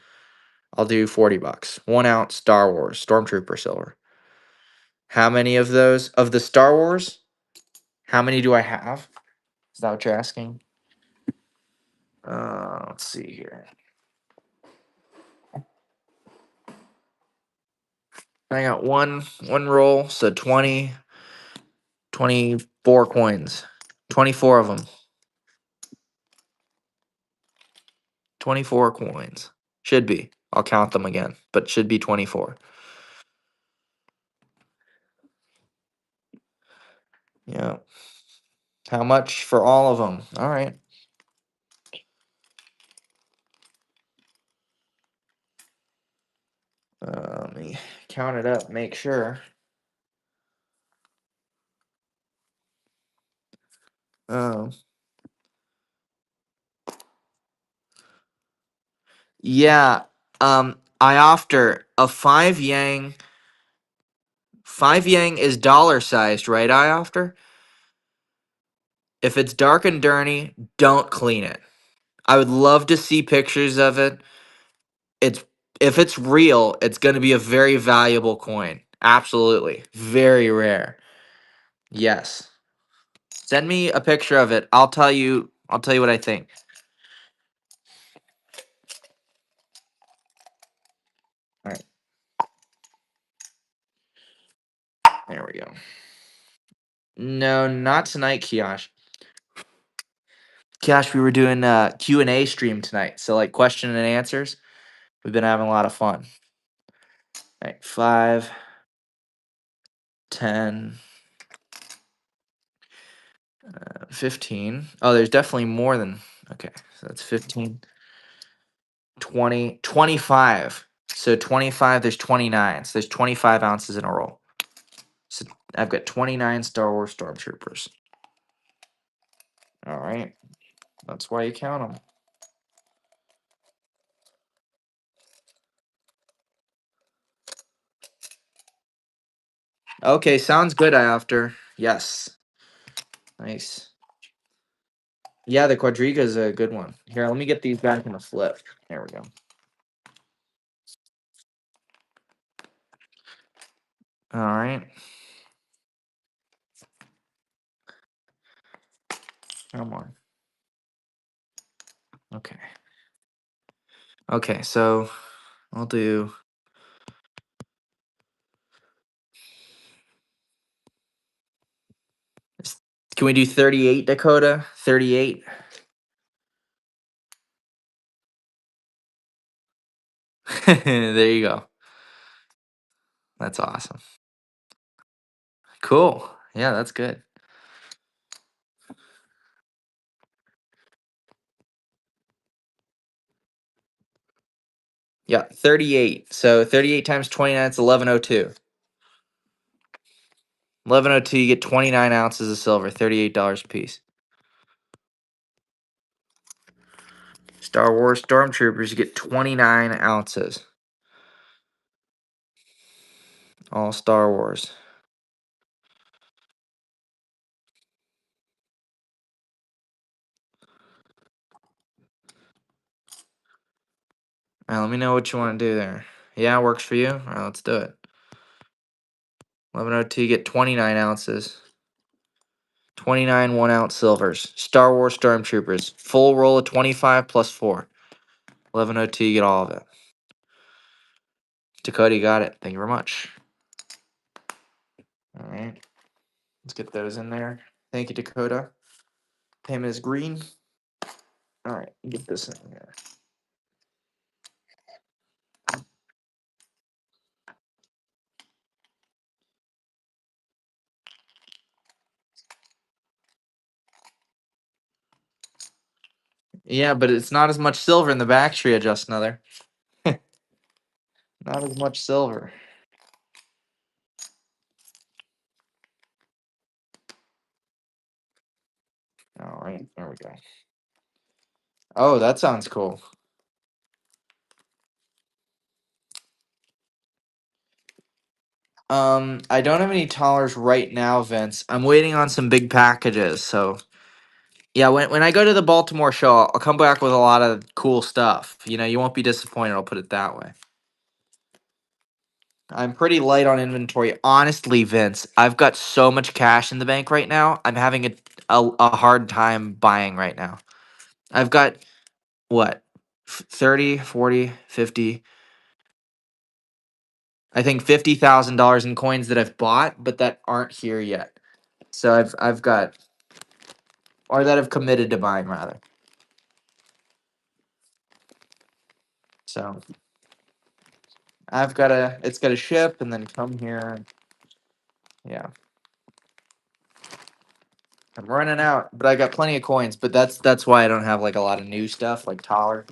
I'll do $40. 1 ounce Star Wars Stormtrooper silver. How many of those of the Star Wars? How many do I have? Is that what you're asking? Let's see here. I got one roll, so 24 coins. 24 of them. 24 coins. Should be. I'll count them again, but should be 24. Yeah. How much for all of them? All right. Let me count it up, make sure. Um, yeah. I after a 5 yang. 5 yang is dollar sized, right? I after. If it's dark and dirty, don't clean it. I would love to see pictures of it. It's if it's real, it's going to be a very valuable coin. Absolutely. Very rare. Yes. Send me a picture of it. I'll tell you what I think. All right. There we go. No, not tonight, Kiosh. Kiosh, we were doing a Q&A stream tonight. So like question and answers. We've been having a lot of fun. All right, 5, 10, 15. Oh, there's definitely more than. Okay, so that's 15, 20, 25. So 25, there's 29. So there's 25 ounces in a roll. So I've got 29 Star Wars Stormtroopers. All right. That's why you count them. Okay, sounds good, after. Yes. Nice. Yeah, the Quadriga is a good one. Here, let me get these back in the flip. There we go. All right. Come on. Okay. Okay, so I'll do. Can we do 38, Dakota? 38? There you go. That's awesome. Cool. Yeah, that's good. Yeah, 38. So 38 times 29 is 1102. 1102, you get 29 ounces of silver, $38 a piece. Star Wars Stormtroopers, you get 29 ounces. All Star Wars. All right, let me know what you want to do there. Yeah, works for you? All right, let's do it. 1102, you get 29 ounces. 29 1 ounce silvers. Star Wars Stormtroopers. Full roll of 25 plus 4. 1102, you get all of it. Dakota, you got it. Thank you very much. All right. Let's get those in there. Thank you, Dakota. Payment is green. All right, get this in here. Yeah, but it's not as much silver in the back tree, just another. Not as much silver. All right, there we go. Oh, that sounds cool. I don't have any dollars right now, Vince. I'm waiting on some big packages, so yeah, when I go to the Baltimore show, I'll come back with a lot of cool stuff. You know, you won't be disappointed, I'll put it that way. I'm pretty light on inventory. Honestly, Vince, I've got so much cash in the bank right now. I'm having a hard time buying right now. I've got what? 30, 40, 50. I think $50,000 in coins that I've bought, but that aren't here yet. So I've got, or that I've committed to buying rather. So it's got to ship and then come here. Yeah. I'm running out, but I got plenty of coins. But that's why I don't have like a lot of new stuff like Toller.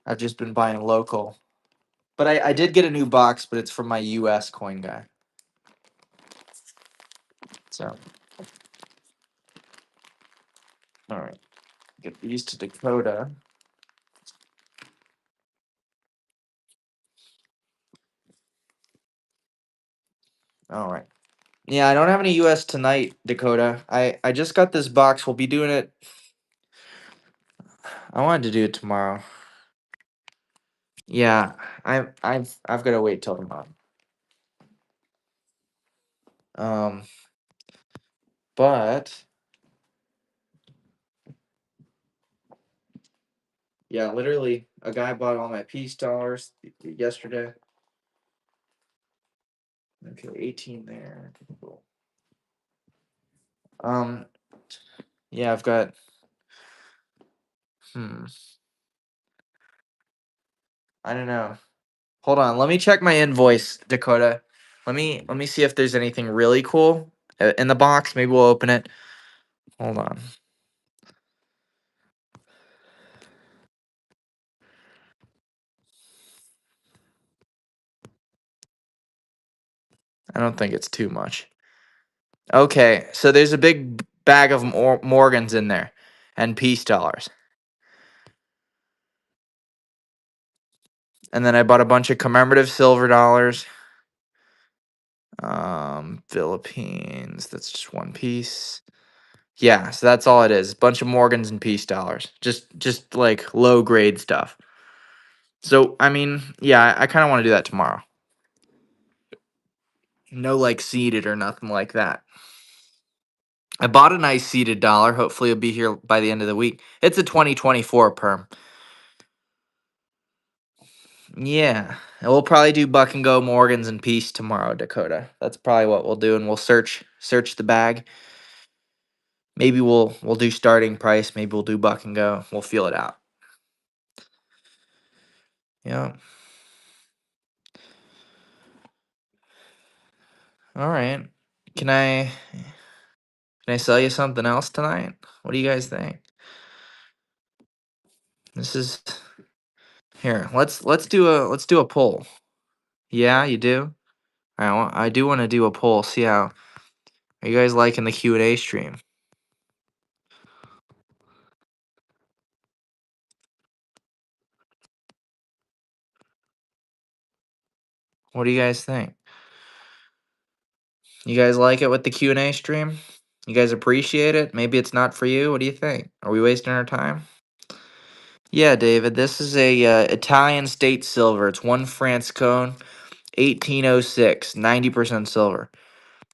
I've just been buying local. But I did get a new box, but it's from my US coin guy. So all right. Get these to Dakota. All right. Yeah, I don't have any US tonight, Dakota. I just got this box. We'll be doing it. I wanted to do it tomorrow. Yeah, I've got to wait till tomorrow. Um, but yeah, literally, a guy bought all my peace dollars yesterday. Okay, 18 there. Cool. Yeah, I've got. I don't know. Hold on, let me check my invoice, Dakota. Let me see if there's anything really cool in the box. Maybe we'll open it. Hold on. I don't think it's too much. Okay, so there's a big bag of Morgans in there, and peace dollars. And then I bought a bunch of commemorative silver dollars. Philippines. That's just one piece. Yeah, so that's all it is. Bunch of Morgans and peace dollars. Just like low grade stuff. So I mean, yeah, I kind of want to do that tomorrow. No like seeded or nothing like that. I bought a nice seeded dollar. Hopefully it'll be here by the end of the week. It's a 2024 perm. Yeah. And we'll probably do Buck and Go Morgans and Peace tomorrow, Dakota. That's probably what we'll do, and we'll search the bag. Maybe we'll do starting price, maybe we'll do Buck and Go. We'll feel it out. Yeah. All right. Can I sell you something else tonight? What do you guys think? This is here. Let's do a poll. Yeah, you do? I do want to do a poll. See how are you guys liking the Q&A stream? What do you guys think? You guys like it with the Q&A stream? You guys appreciate it? Maybe it's not for you. What do you think? Are we wasting our time? Yeah, David. This is a Italian state silver. It's one France cone, 1806, 90% silver.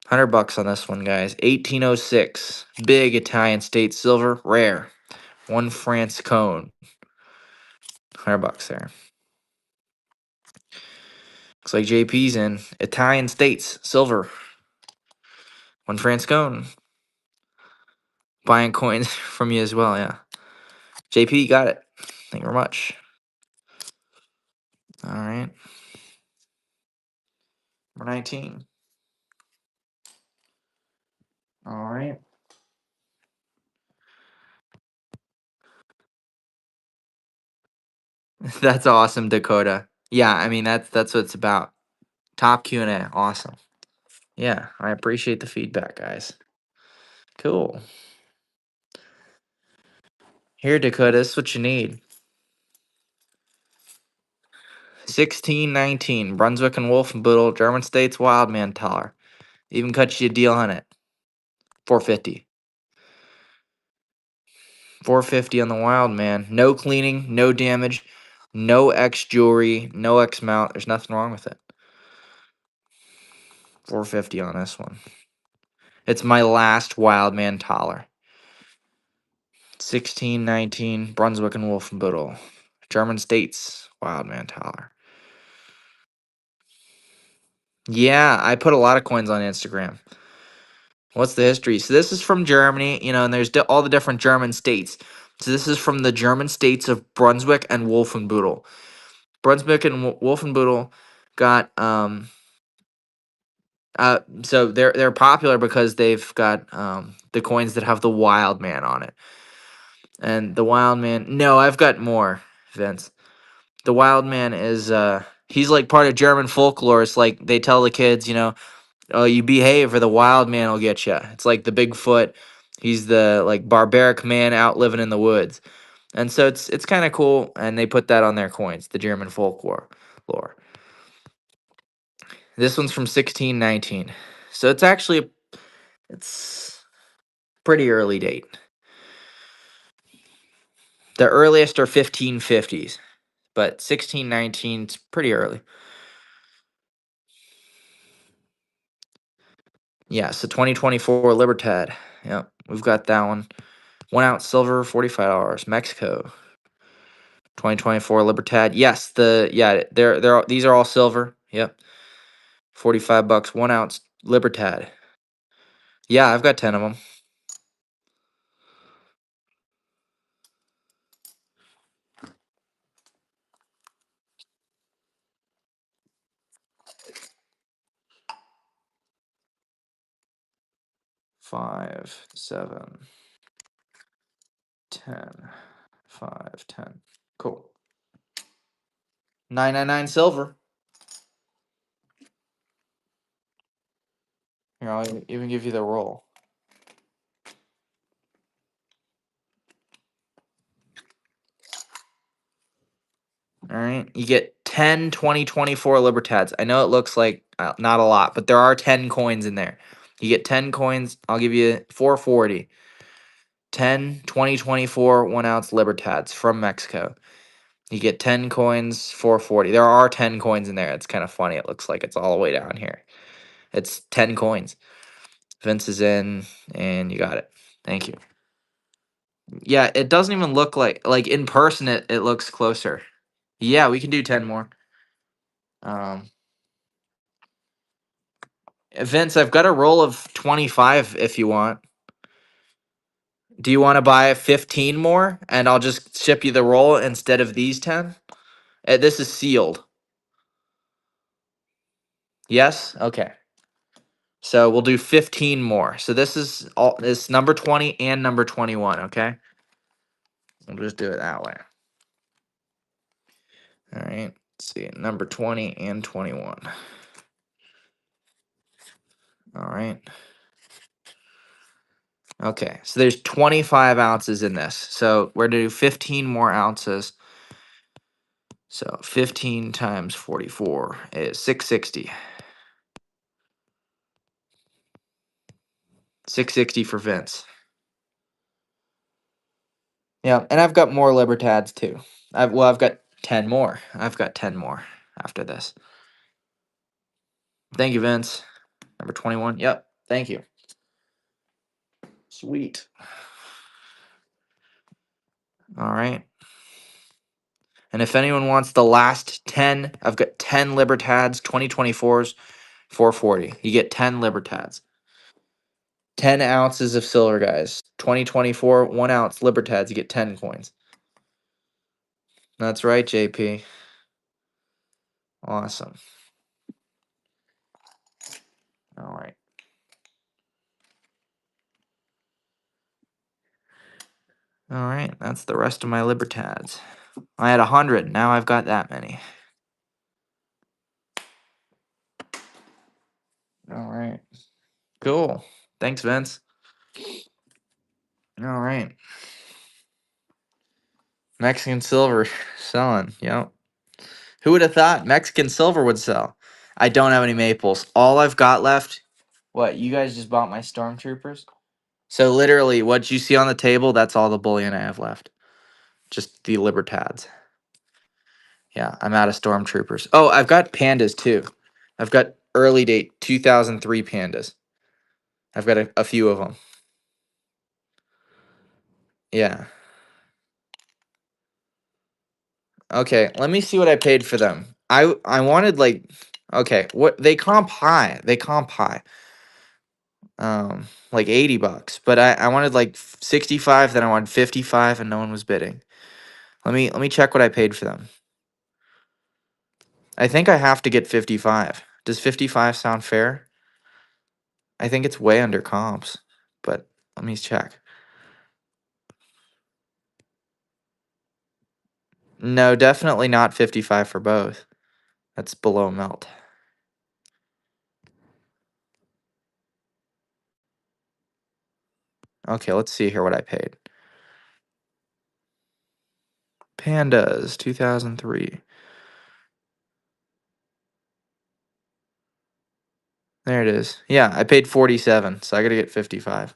$100 on this one, guys. 1806, big Italian state silver, rare. One France cone. $100 there. Looks like JP's in. Italian states silver. One France cone. Buying coins from you as well, yeah. JP, got it. Thank you very much. All right. Number 19. All right. That's awesome, Dakota. Yeah, I mean that's what it's about. Top Q&A. Awesome. Yeah, I appreciate the feedback, guys. Cool. Here, Dakota, this is what you need. 1619, Brunswick and Wolfenbüttel, German States Wildman Taller. Even cut you a deal on it. 450. 450 on the Wildman. No cleaning, no damage, no X jewelry, no X mount. There's nothing wrong with it. 450 on this one. It's my last Wildman Taller. 1619, Brunswick and Wolfenbüttel. German States Wildman Taller. Yeah, I put a lot of coins on Instagram. What's the history? So this is from Germany, and there's all the different German states. So this is from the German states of Brunswick and Wolfenbüttel. Brunswick and Wolfenbüttel got So they're popular because they've got the coins that have the wild man on it. And the wild man, no, I've got more, Vince. The wild man is he's like part of German folklore. It's like they tell the kids, oh, you behave or the wild man will get you. It's like the Bigfoot. He's the like barbaric man out living in the woods. And so it's kind of cool, and they put that on their coins, the German folklore lore. This one's from 1619. So it's pretty early date. The earliest are 1550s, but 1619 is pretty early. Yeah, so 2024 Libertad. Yep, we've got that one. 1 ounce silver, $45. Mexico. 2024 Libertad. Yes, these are all silver. Yep. $45, 1 ounce Libertad. Yeah, I've got 10 of them. Five, 7, 10. 5, 10. Cool. 999 silver. Here, I'll even give you the roll. All right. You get 10 2024 Libertads. I know it looks like not a lot, but there are 10 coins in there. You get 10 coins. I'll give you 440. 10 2024 1 ounce Libertads from Mexico. You get 10 coins, 440. There are 10 coins in there. It's kind of funny. It looks like it's all the way down here. It's 10 coins. Vince is in, and you got it. Thank you. Yeah, it doesn't even look like in person it looks closer. Yeah, we can do 10 more. Um Vince, I've got a roll of 25 if you want. Do you want to buy 15 more and I'll just ship you the roll instead of these 10? This is sealed. Yes? Okay. So we'll do 15 more. So this number 20 and number 21, okay? We'll just do it that way. All right. Let's see. Number 20 and 21. All right. Okay. So there's 25 ounces in this. So we're going to do 15 more ounces. So 15 times 44 is 660. 660 for Vince. Yeah, and I've got more Libertads too. I've got 10 more. I've got 10 more after this. Thank you, Vince. Number 21. Yep. Thank you. Sweet. All right. And if anyone wants the last 10, I've got 10 Libertads, 2024s, 440. You get 10 Libertads. 10 ounces of silver, guys. 2024, 1 ounce Libertads, you get 10 coins. That's right, JP. Awesome. All right. All right, that's the rest of my Libertads. I had 100, now I've got that many. All right. Cool. Thanks, Vince. All right. Mexican silver selling. Yep. Who would have thought Mexican silver would sell? I don't have any maples. All I've got left. What, you guys just bought my stormtroopers? So literally, what you see on the table, that's all the bullion I have left. Just the Libertads. Yeah, I'm out of stormtroopers. Oh, I've got pandas too. I've got early date 2003 pandas. I've got a few of them. Yeah. Okay, let me see what I paid for them. I wanted okay, what they comp high. They comp high. Like $80, but I wanted like 65, then I wanted 55 and no one was bidding. Let me check what I paid for them. I think I have to get 55. Does 55 sound fair? I think it's way under comps, but let me check. No, definitely not 55 for both. That's below melt. Okay, let's see here what I paid. Pandas, 2003. There it is. Yeah, I paid 47, so I gotta get 55.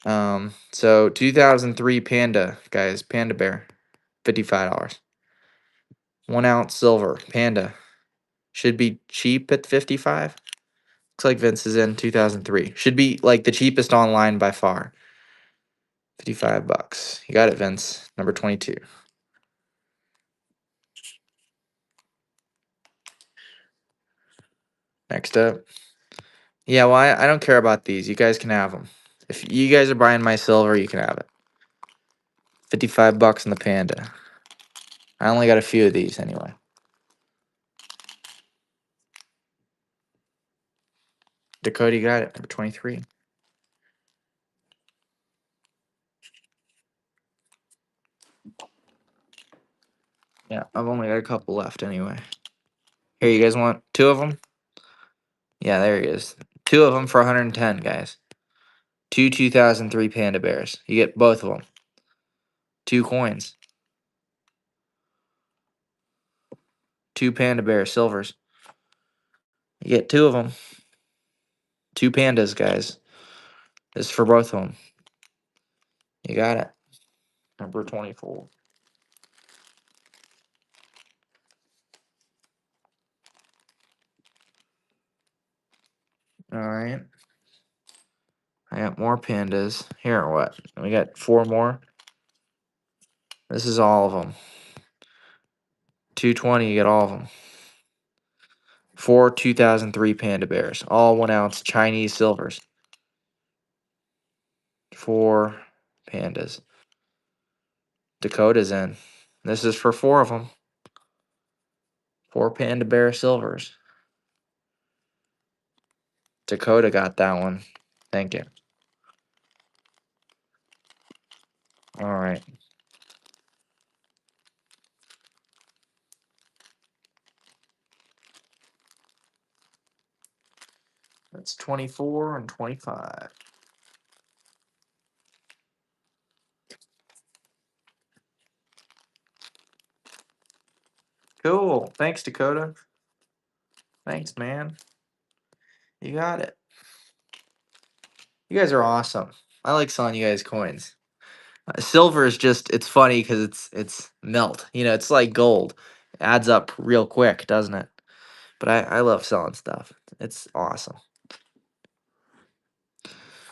So 2003 Panda, guys, Panda Bear, $55. 1 ounce silver, Panda. Should be cheap at 55. Looks like Vince is in 2003. Should be like the cheapest online by far. 55 bucks. You got it, Vince. Number 22. Next up. Yeah, well, I don't care about these. You guys can have them. If you guys are buying my silver, you can have it. 55 bucks in the Panda. I only got a few of these anyway. Dakota, you got it. Number 23. Yeah, I've only got a couple left anyway. Here, you guys want 2 of them? Yeah, there he is. 2 of them for 110, guys. 2003 Panda Bears. You get both of them. 2 coins. 2 Panda Bear silvers. You get 2 of them. 2 pandas, guys. This is for both of them. You got it. Number 24. All right. I got more pandas. Here or what? We got 4 more. This is all of them. 220, you get all of them. 4 2003 Panda Bears. All 1 ounce Chinese silvers. 4 pandas. Dakota's in. This is for 4 of them. 4 Panda Bear silvers. Dakota got that one. Thank you. All right. That's 24 and 25. Cool. Thanks, Dakota. Thanks, man. You got it. You guys are awesome. I like selling you guys coins. Silver is just it's funny because it's melt. You know, it's like gold. It adds up real quick, doesn't it? But I love selling stuff. It's awesome.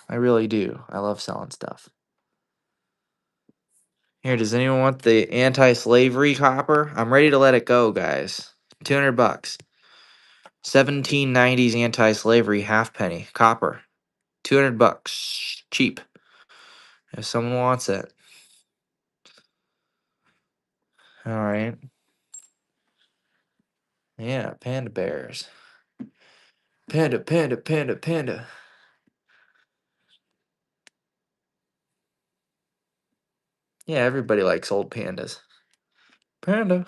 I really do. I love selling stuff. Here, does anyone want the anti-slavery copper? I'm ready to let it go, guys. 200 bucks. 1790s anti-slavery halfpenny copper. 200 bucks. Cheap. If someone wants it. All right. Yeah, panda bears. Panda, panda, panda, panda. Yeah, everybody likes old pandas. Panda.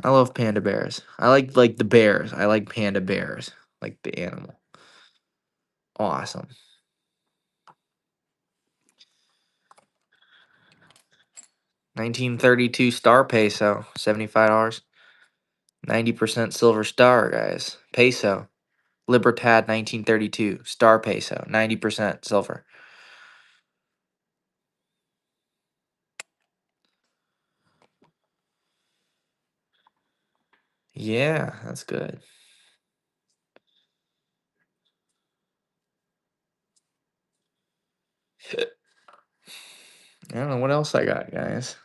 I love panda bears. I like the bears. I like panda bears. Like the animal. Awesome. $1932 star peso, $75. 90% silver star, guys. Peso. Libertad 1932 star peso, 90% silver. Yeah, that's good. I don't know what else I got, guys.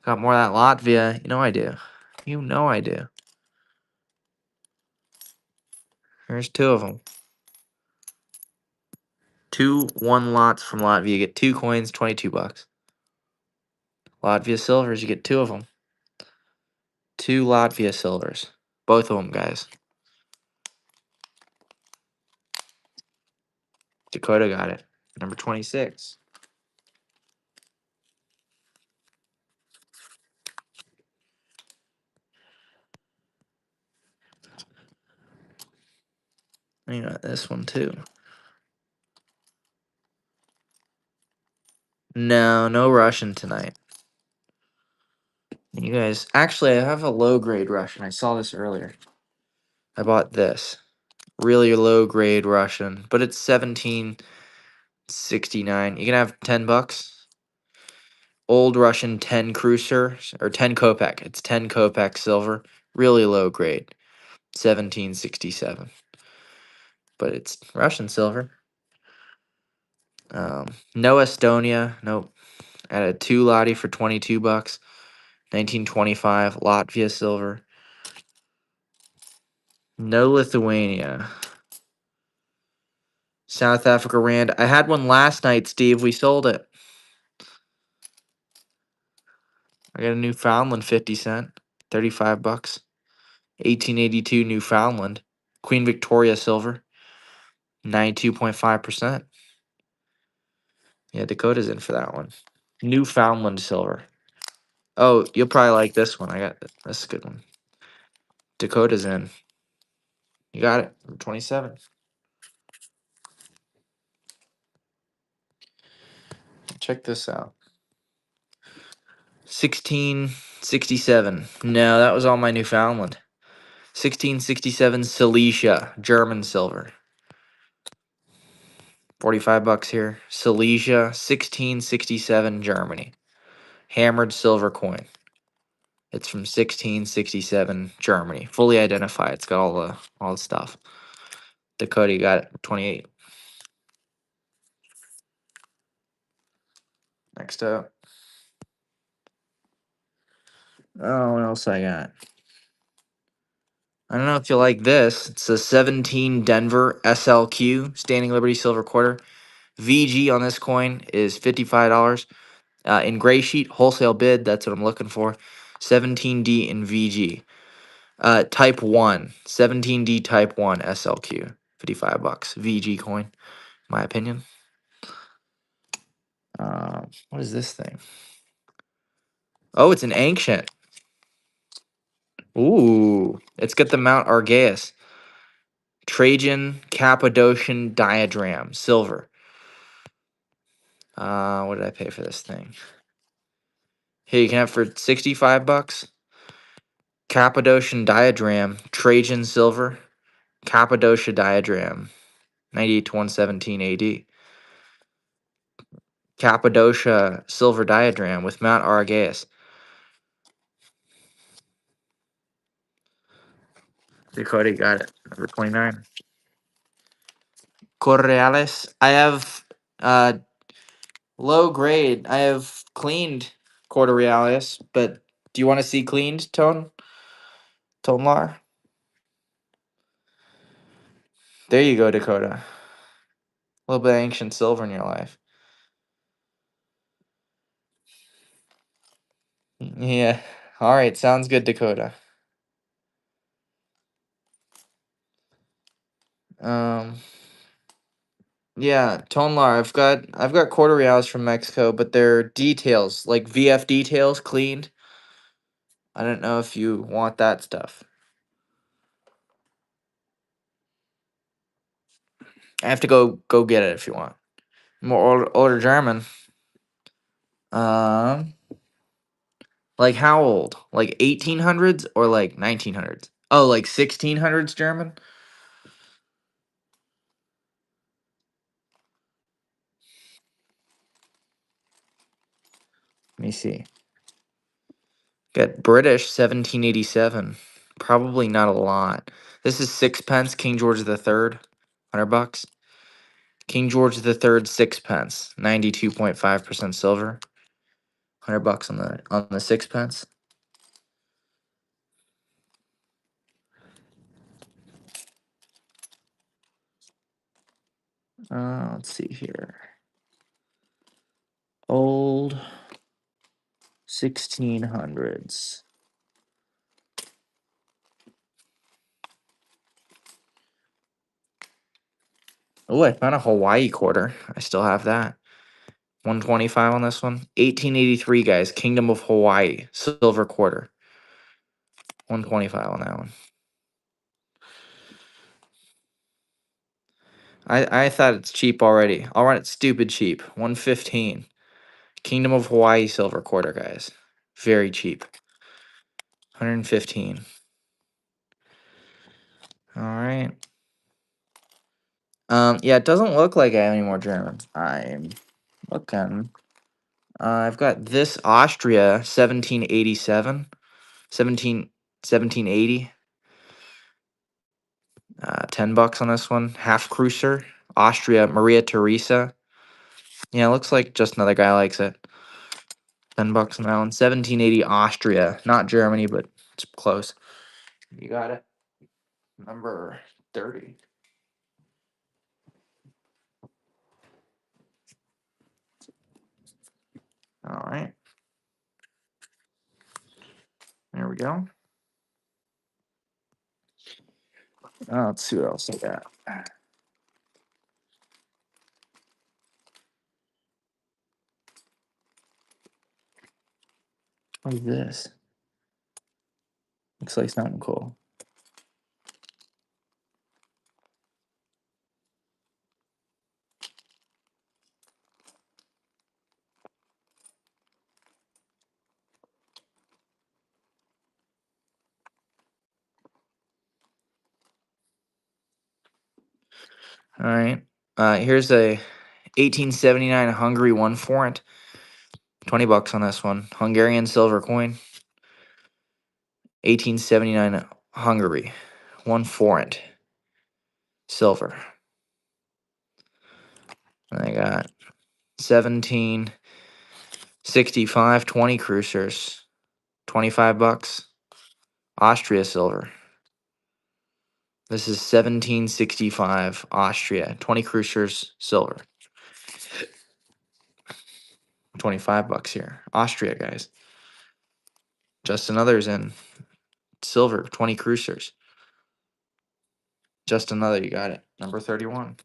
Got more of that Latvia. You know I do. You know I do. There's 2 of them. 2 1 lots from Latvia. You get 2 coins, 22 bucks. Latvia silvers, you get 2 of them. 2 Latvia silvers. Both of them, guys. Dakota got it. Number 26. You got this one too. No Russian tonight. You guys, actually, I have a low grade Russian. I saw this earlier. I bought this really low grade Russian, but it's 1769. You can have $10. Old Russian 10 Cruiser or 10 Kopek. It's 10 Kopek silver, really low grade, 1767. But it's Russian silver. No Estonia. Nope. At a 2 Lottie for $22. 1925 Latvia silver. No Lithuania. South Africa Rand. I had one last night, Steve. We sold it. I got a Newfoundland 50 cent, $35. 1882 Newfoundland. Queen Victoria silver, 92.5%. Yeah, Dakota's in for that one. Newfoundland silver. Oh, you'll probably like this one. I got this is a good one. Dakota's in. You got it. Number 27. Check this out. 1667. No, that was all my Newfoundland. 1667 Silesia, German silver. $45 here. Silesia, 1667 Germany. Hammered silver coin. It's from 1667 Germany. Fully identified. It's got all the stuff. Dakota, you got it. 28. Next up. Oh, what else I got? I don't know if you like this. It's a 17 Denver SLQ Standing Liberty Silver Quarter. VG on this coin is $55. In gray sheet, wholesale bid, that's what I'm looking for. 17D in VG. Type 1. 17D Type 1 SLQ. $55. VG coin, my opinion. What is this thing? Oh, it's an ancient. Ooh, it's got the Mount Argaeus. Trajan Cappadocian diagram, silver. What did I pay for this thing? Here, you can have it for $65. Cappadocian diagram, Trajan silver. Cappadocia diagram, 98 to 117 AD. Cappadocia silver diagram with Mount Argaeus. Dakota got it. Number 29. Correales. I have low grade. I have cleaned Correales, but do you want to see cleaned, Tonlar? There you go, Dakota. A little bit of ancient silver in your life. Yeah. All right. Sounds good, Dakota. Yeah, Tonlar. I've got quarter reals from Mexico, but they're details like VF details cleaned. I don't know if you want that stuff. I have to go get it if you want. More older German. Um, like how old? Like 1800s or like 1900s? Oh, like 1600s German? Let me see. Got British 1787. Probably not a lot. This is sixpence. King George the Third, $100. King George the Third sixpence, 92.5% silver. $100 on the sixpence. Let's see here. Old 1600s. Oh, I found a Hawaii quarter. I still have that. 125 on this one. 1883, guys. Kingdom of Hawaii. Silver quarter. 125 on that one. I thought it's cheap already. I'll run it stupid cheap. 115. Kingdom of Hawaii silver quarter, guys. Very cheap. 115. All right. Yeah, it doesn't look like I have any more Germans. I'm looking. I've got this Austria 1787, 1780. $10 on this one. Half Cruiser, Austria, Maria Theresa. Yeah, it looks like just another guy likes it. $10 on that one. 1780 Austria, not Germany, but it's close. You got it. Number 30. All right. There we go. Let's see what else I got. What is this? Looks like something cool. All right. Here's a 1879 Hungary 1 forint. $20 on this one. Hungarian silver coin. 1879 Hungary. 1 forint. Silver. And I got 1765 20 cruisers. $25. Austria silver. This is 1765 Austria. 20 cruisers silver. $25 here. Austria, guys. Just another's in silver. 20 cruisers. Just another, you got it. Number 31.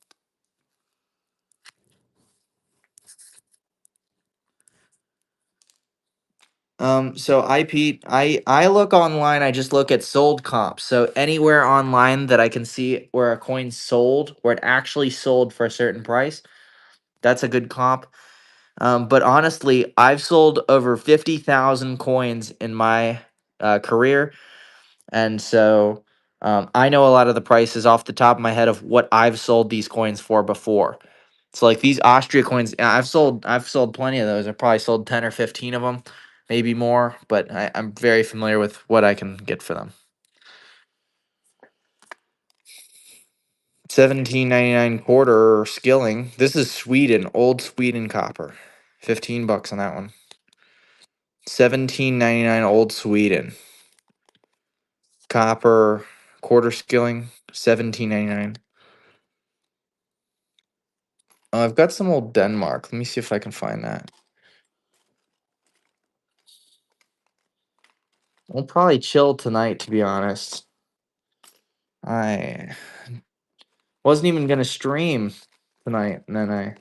So Pete, I look online, I just look at sold comps. So anywhere online that I can see where a coin sold, where it actually sold for a certain price, that's a good comp. But honestly, I've sold over 50,000 coins in my career. And so I know a lot of the prices off the top of my head of what I've sold these coins for before. So like these Austria coins, I've sold plenty of those. I probably sold 10 or 15 of them, maybe more, but I'm very familiar with what I can get for them. 17.99 quarter skilling. This is Sweden, old Sweden copper. $15 on that one. 17.99 old Sweden. Copper quarter skilling, 17.99. I've got some old Denmark. Let me see if I can find that. We'll probably chill tonight, to be honest. I wasn't even gonna stream tonight, and then I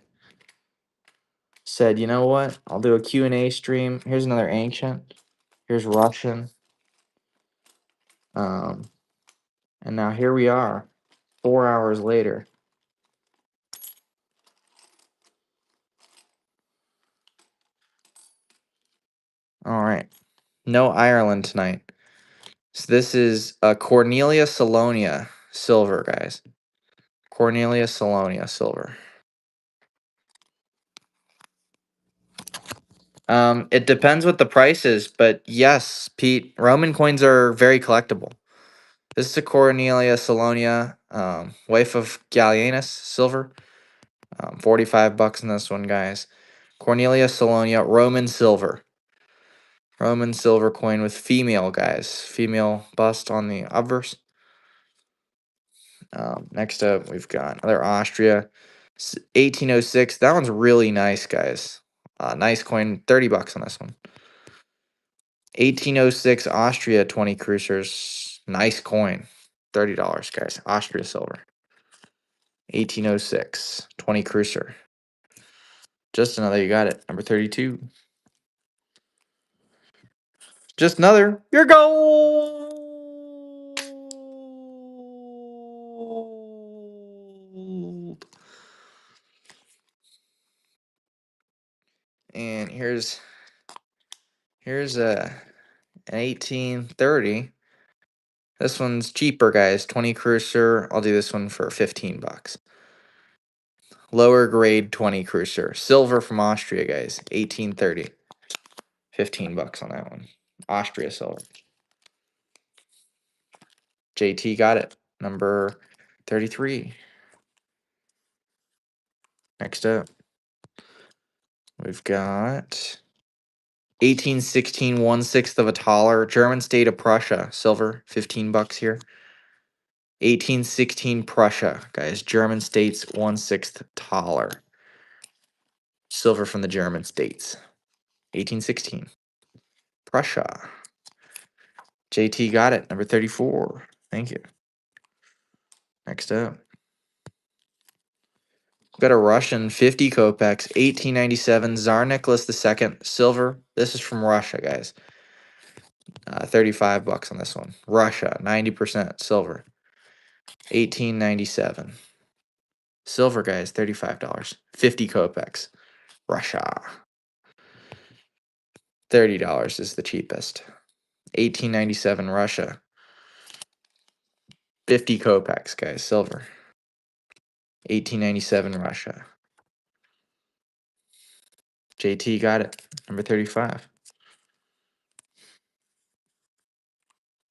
said, you know what? I'll do a Q&A stream. Here's another ancient. Here's Russian. And now here we are, 4 hours later. All right. No Ireland tonight. So this is Cornelia Salonia silver, guys. Cornelia Salonia silver. It depends what the price is, but yes, Pete, Roman coins are very collectible. This is a Cornelia Salonia, wife of Gallienus silver. $45 in this one, guys. Cornelia Salonia, Roman silver. Roman silver coin with female, guys. Female bust on the obverse. Next up, we've got another Austria, 1806. That one's really nice, guys. Nice coin, $30 on this one. 1806 Austria 20 cruisers. Nice coin. $30, guys. Austria silver. 1806, 20 Cruiser. Just another, you got it. Number 32. Just another, your gold. And here's an 1830. This one's cheaper, guys. 20 Cruiser. I'll do this one for 15 bucks. Lower grade 20 Cruiser. Silver from Austria, guys. 1830. 15 bucks on that one. Austria silver. JT got it. Number 33. Next up, we've got 1816, 1/6 of a taler. German state of Prussia. Silver. 15 bucks here. 1816 Prussia, guys. German states 1/6 taler. Silver from the German states. 1816. Prussia. JT got it. Number 34. Thank you. Next up. Got a Russian 50 kopecks, 1897 Tsar Nicholas II, silver. This is from Russia, guys. 35 bucks on this one. Russia, 90% silver. 1897. Silver, guys, $35. 50 kopecks. Russia. $30 is the cheapest. 1897 Russia. 50 kopecks, guys, silver. 1897 Russia. JT got it. Number 35.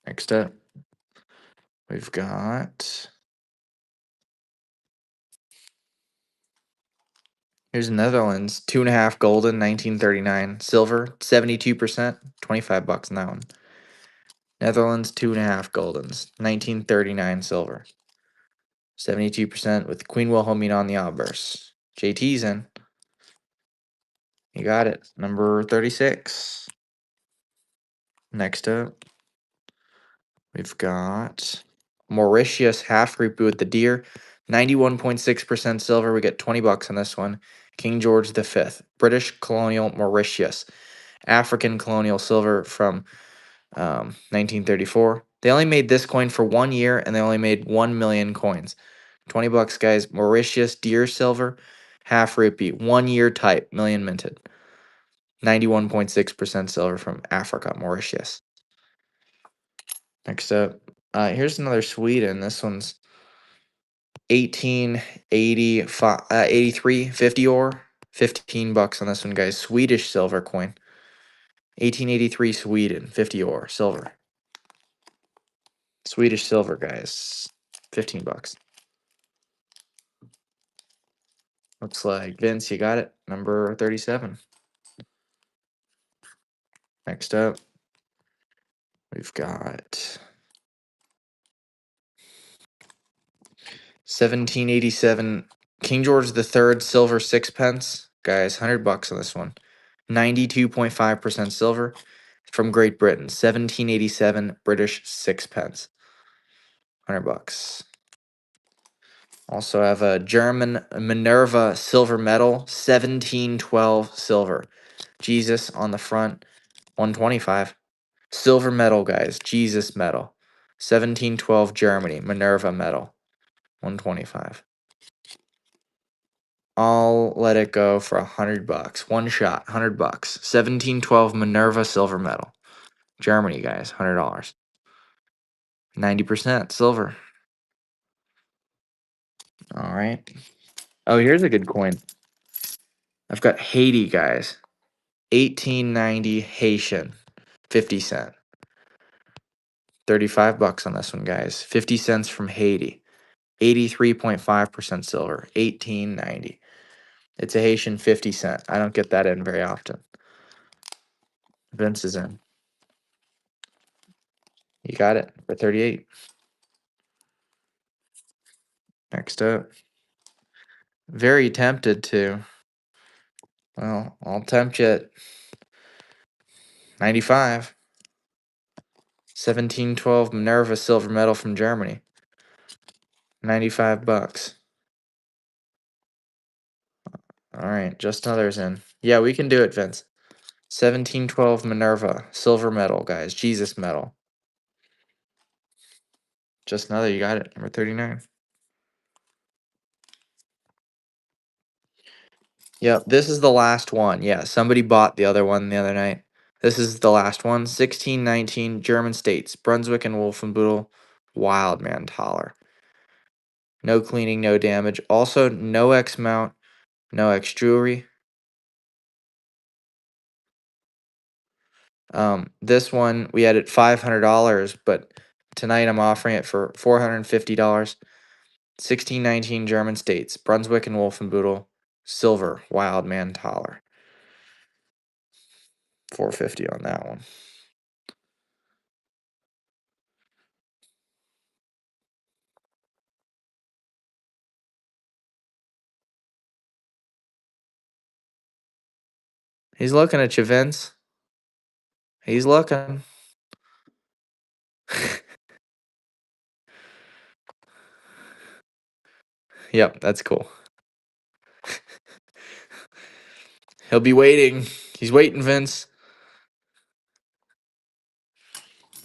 Next up, we've got. Here's Netherlands, 2.5 golden, 1939. Silver, 72%, 25 bucks on that one. Netherlands, 2.5 goldens, 1939 silver. 72% with Queen Wilhelmina on the obverse. JT's in. You got it. Number 36. Next up, we've got Mauritius half rupee with the deer. 91.6% silver. We get 20 bucks on this one. King George V. British colonial Mauritius. African colonial silver from 1934. They only made this coin for 1 year and they only made 1 million coins. 20 bucks, guys. Mauritius deer silver, half rupee, 1 year type, million minted. 91.6% silver from Africa, Mauritius. Next up, here's another Sweden. This one's 83, 50 ore. 15 bucks on this one, guys. Swedish silver coin. 1883 Sweden, 50 ore, silver. Swedish silver, guys. 15 bucks. Looks like Vince, you got it. Number 37. Next up, we've got 1787 King George III silver sixpence. Guys, 100 bucks on this one. 92.5% silver from Great Britain. 1787 British sixpence. 100 bucks. Also have a German Minerva silver medal. 1712 silver. Jesus on the front. 125. Silver medal, guys. Jesus medal. 1712 Germany. Minerva medal. 125. I'll let it go for 100 bucks. One shot, 100 bucks. 1712 Minerva silver medal. Germany, guys. $100. 90% silver. All right. Oh, here's a good coin. I've got Haiti, guys. 1890 Haitian. 50 cent. 35 bucks on this one, guys. 50 cents from Haiti. 83.5% silver. 1890. It's a Haitian 50 cent. I don't get that in very often. Vince is in. You got it for 38. Next up. Very tempted to. Well, I'll tempt you at 95. 1712 Minerva silver medal from Germany. 95 bucks. All right, just another's in. Yeah, we can do it, Vince. 1712 Minerva, silver medal, guys. Jesus medal. Just another, you got it. Number 39. Yep, this is the last one. Yeah, somebody bought the other one the other night. This is the last one. 1619 German states. Brunswick and Wolfenbüttel. Wildman Thaler. No cleaning, no damage. Also, no X mount, no X jewelry. This one we had it $500, but tonight I'm offering it for $450. 1619 German states. Brunswick and Wolfenbüttel. Silver. Wildman Thaler. 450 on that one. He's looking at you, Vince. He's looking. Yep, that's cool. He'll be waiting. He's waiting, Vince.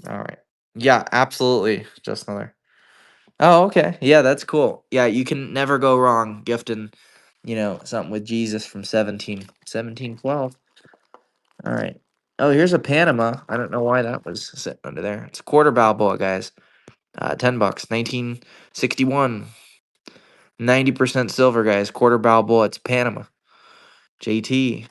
All right. Yeah, absolutely. Just another. Oh, okay. Yeah, that's cool. Yeah, you can never go wrong gifting, something with Jesus from 1712. All right. Oh, here's a Panama. I don't know why that was sitting under there. It's a quarter Balboa, guys. $10. 1961. 90% silver, guys. Quarter Balboa. It's Panama. JT.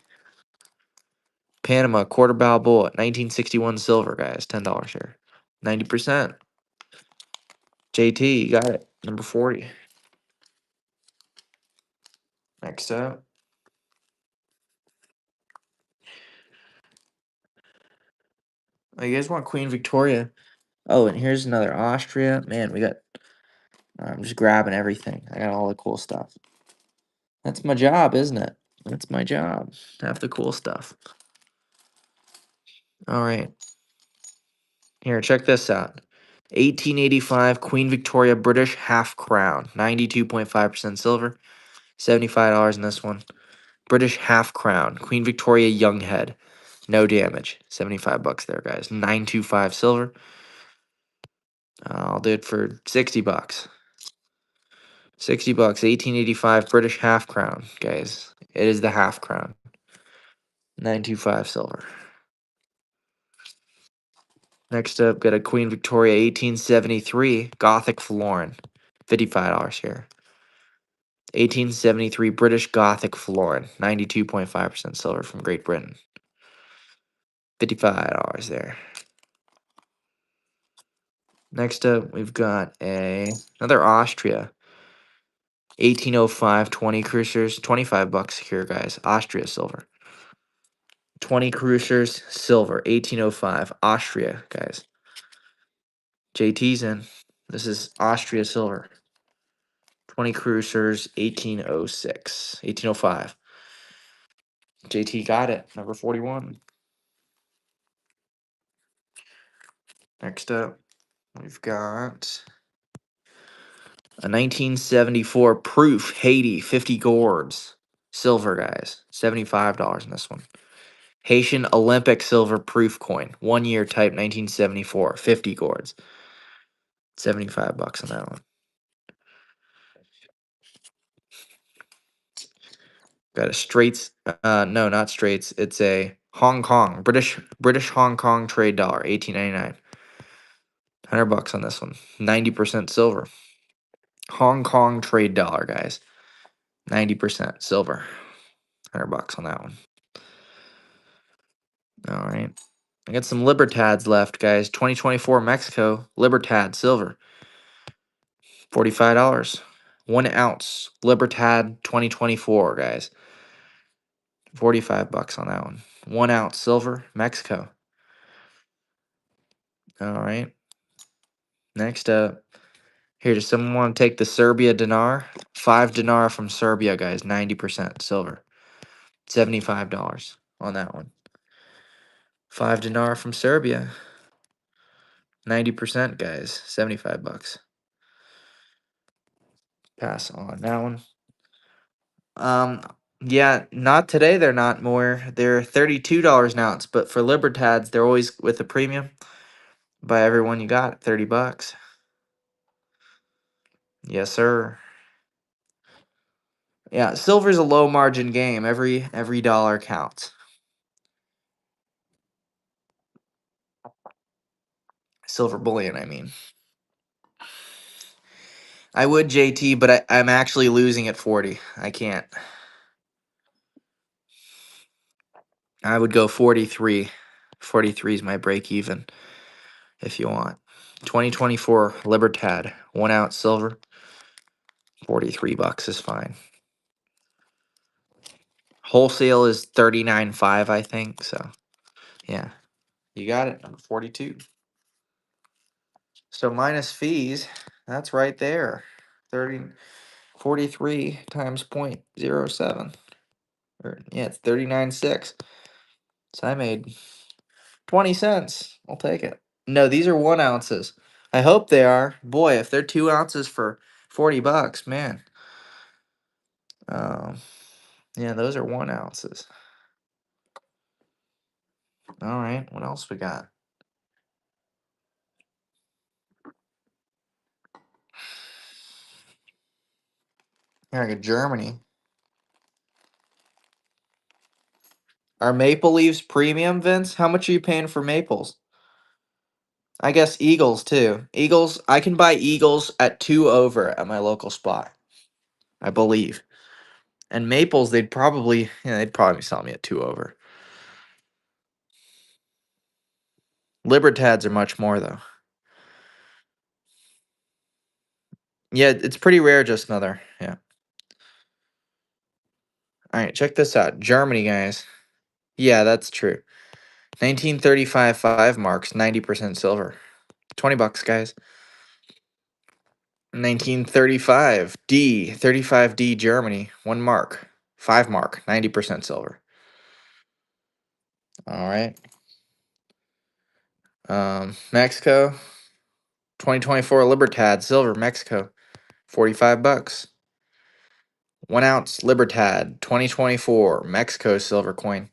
Panama, quarter Balboa. 1961 silver, guys. $10 here. 90%. JT, you got it. Number 40. Next up. Oh, you guys want Queen Victoria? Oh, and here's another Austria. Man, we got. I'm just grabbing everything. I got all the cool stuff. That's my job, isn't it? That's my job. To have the cool stuff. All right. Here, check this out. 1885 Queen Victoria British Half Crown. 92.5% silver. $75 in this one. British Half Crown. Queen Victoria Young Head. No damage. $75 there, guys. 925 silver. I'll do it for $60. $60. 1885 British Half Crown, guys. It is the Half Crown. 925 silver. Next up, got a Queen Victoria 1873 Gothic Florin. $55 here. 1873 British Gothic Florin. 92.5% silver from Great Britain. $55 there. Next up, we've got another Austria. 1805 20 cruisers. $25 here, guys. Austria silver. 20 cruisers silver. 1805 Austria, guys. JT's in. This is Austria silver. 20 cruisers 1806. 1805. JT got it. Number 41. Next up, we've got a 1974 Proof Haiti 50 gourds. Silver, guys. $75 in this one. Haitian Olympic silver proof coin. 1 year type 1974. 50 gourds. $75 on that one. Got a Straits. No, not Straits. It's a Hong Kong. British Hong Kong trade dollar. 1899. $100 on this one. 90% silver. Hong Kong trade dollar, guys. 90% silver. $100 on that one. All right. I got some Libertads left, guys. 2024 Mexico Libertad silver. $45. 1 ounce Libertad 2024, guys. $45 on that one. 1 ounce silver, Mexico. All right. Next up. Here, does someone want to take the Serbia dinar? 5 dinar from Serbia, guys. 90% silver. $75 on that one. 5 dinar from Serbia. 90%, guys. $75. Pass on that one. Yeah, not today. They're not more. They're $32 an ounce, but for Libertads, they're always with a premium. Buy everyone you got, $30. Yes, sir. Yeah, silver's a low margin game. Every dollar counts. Silver bullion, I mean. I would JT, but I'm actually losing at 40. I can't. I would go 43. 43 is my break even if you want. 2024 Libertad, 1 ounce silver, $43 is fine. Wholesale is 39.5, I think. So yeah, you got it. Number 42. So minus fees, that's right there. 43 times 0.07. Or yeah, it's 39.6. So I made 20 cents. I'll take it. No, these are 1 ounces. I hope they are. Boy, if they're 2 ounces for $40, man. Um, yeah, those are 1 ounces. All right, what else we got? Here I got Germany. Are Maple Leafs premium, Vince? How much are you paying for Maples? I guess Eagles too. Eagles, I can buy Eagles at 2 over at my local spot, I believe. And Maples, they'd probably sell me at 2 over. Libertads are much more though. Yeah, it's pretty rare. Just another. Yeah. All right, check this out. Germany, guys. Yeah, that's true. 1935 5 marks, 90% silver. $20, guys. 1935 D, 35D Germany, 1 mark, 5 mark, 90% silver. All right. Mexico, 2024 Libertad silver, Mexico, $45. 1 ounce Libertad, 2024 Mexico silver coin,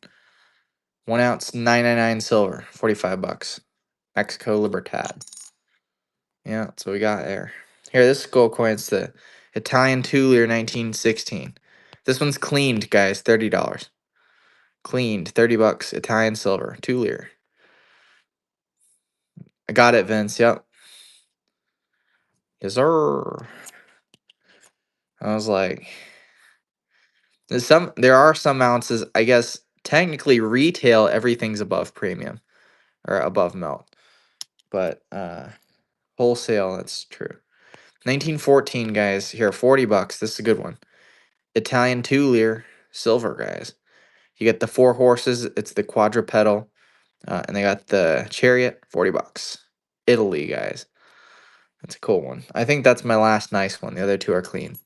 1 ounce 999 silver, $45. Mexico Libertad. Yeah, that's what we got there. Here, this gold coin's the Italian 2 lire 1916. This one's cleaned, guys, $30. Cleaned, $30. Italian silver, 2 lire. I got it, Vince. Yep. Yes, sir. I was like, there are some ounces, I guess, technically retail, everything's above premium or above melt. But wholesale, that's true. 1914, guys. Here, $40. This is a good one. Italian 2 lire silver, guys. You get the 4 horses. It's the quadrupedal, and they got the chariot. $40. Italy, guys. That's a cool one. I think that's my last nice one. The other 2 are clean.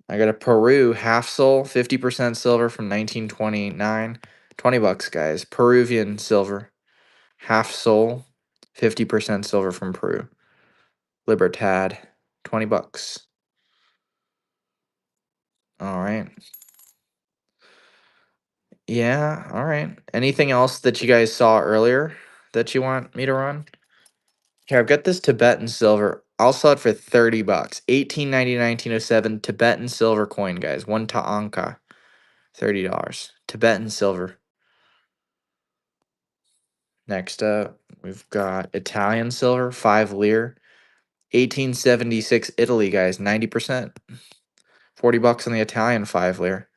I got a Peru half sol, 50% silver from 1929. $20, guys. Peruvian silver, half sol, 50% silver from Peru. Libertad, $20. All right. Yeah, all right. Anything else that you guys saw earlier that you want me to run? Here, I've got this Tibetan silver. I'll sell it for $30. 1890 1907 Tibetan silver coin, guys. 1 ta'anka. $30. Tibetan silver. Next up, we've got Italian silver, 5 lire. 1876 Italy, guys. 90%. $40 on the Italian 5 lire.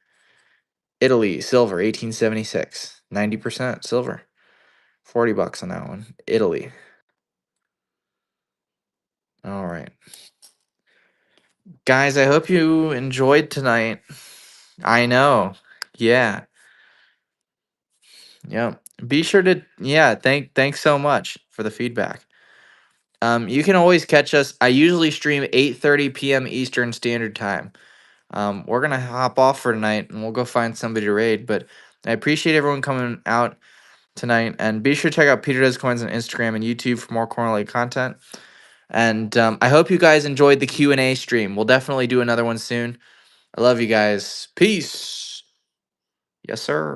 Italy, silver, 1876. 90% silver. $40 on that one. Italy. All right. Guys, I hope you enjoyed tonight. I know. Yeah. Yep. Be sure to thanks so much for the feedback. You can always catch us. I usually stream 8:30 p.m. Eastern Standard Time. We're gonna hop off for tonight and we'll go find somebody to raid. But I appreciate everyone coming out tonight. And be sure to check out Peter Does Coins on Instagram and YouTube for more coin related content. And I hope you guys enjoyed the Q&A stream. We'll definitely do another one soon. I love you guys. Peace. Yes, sir.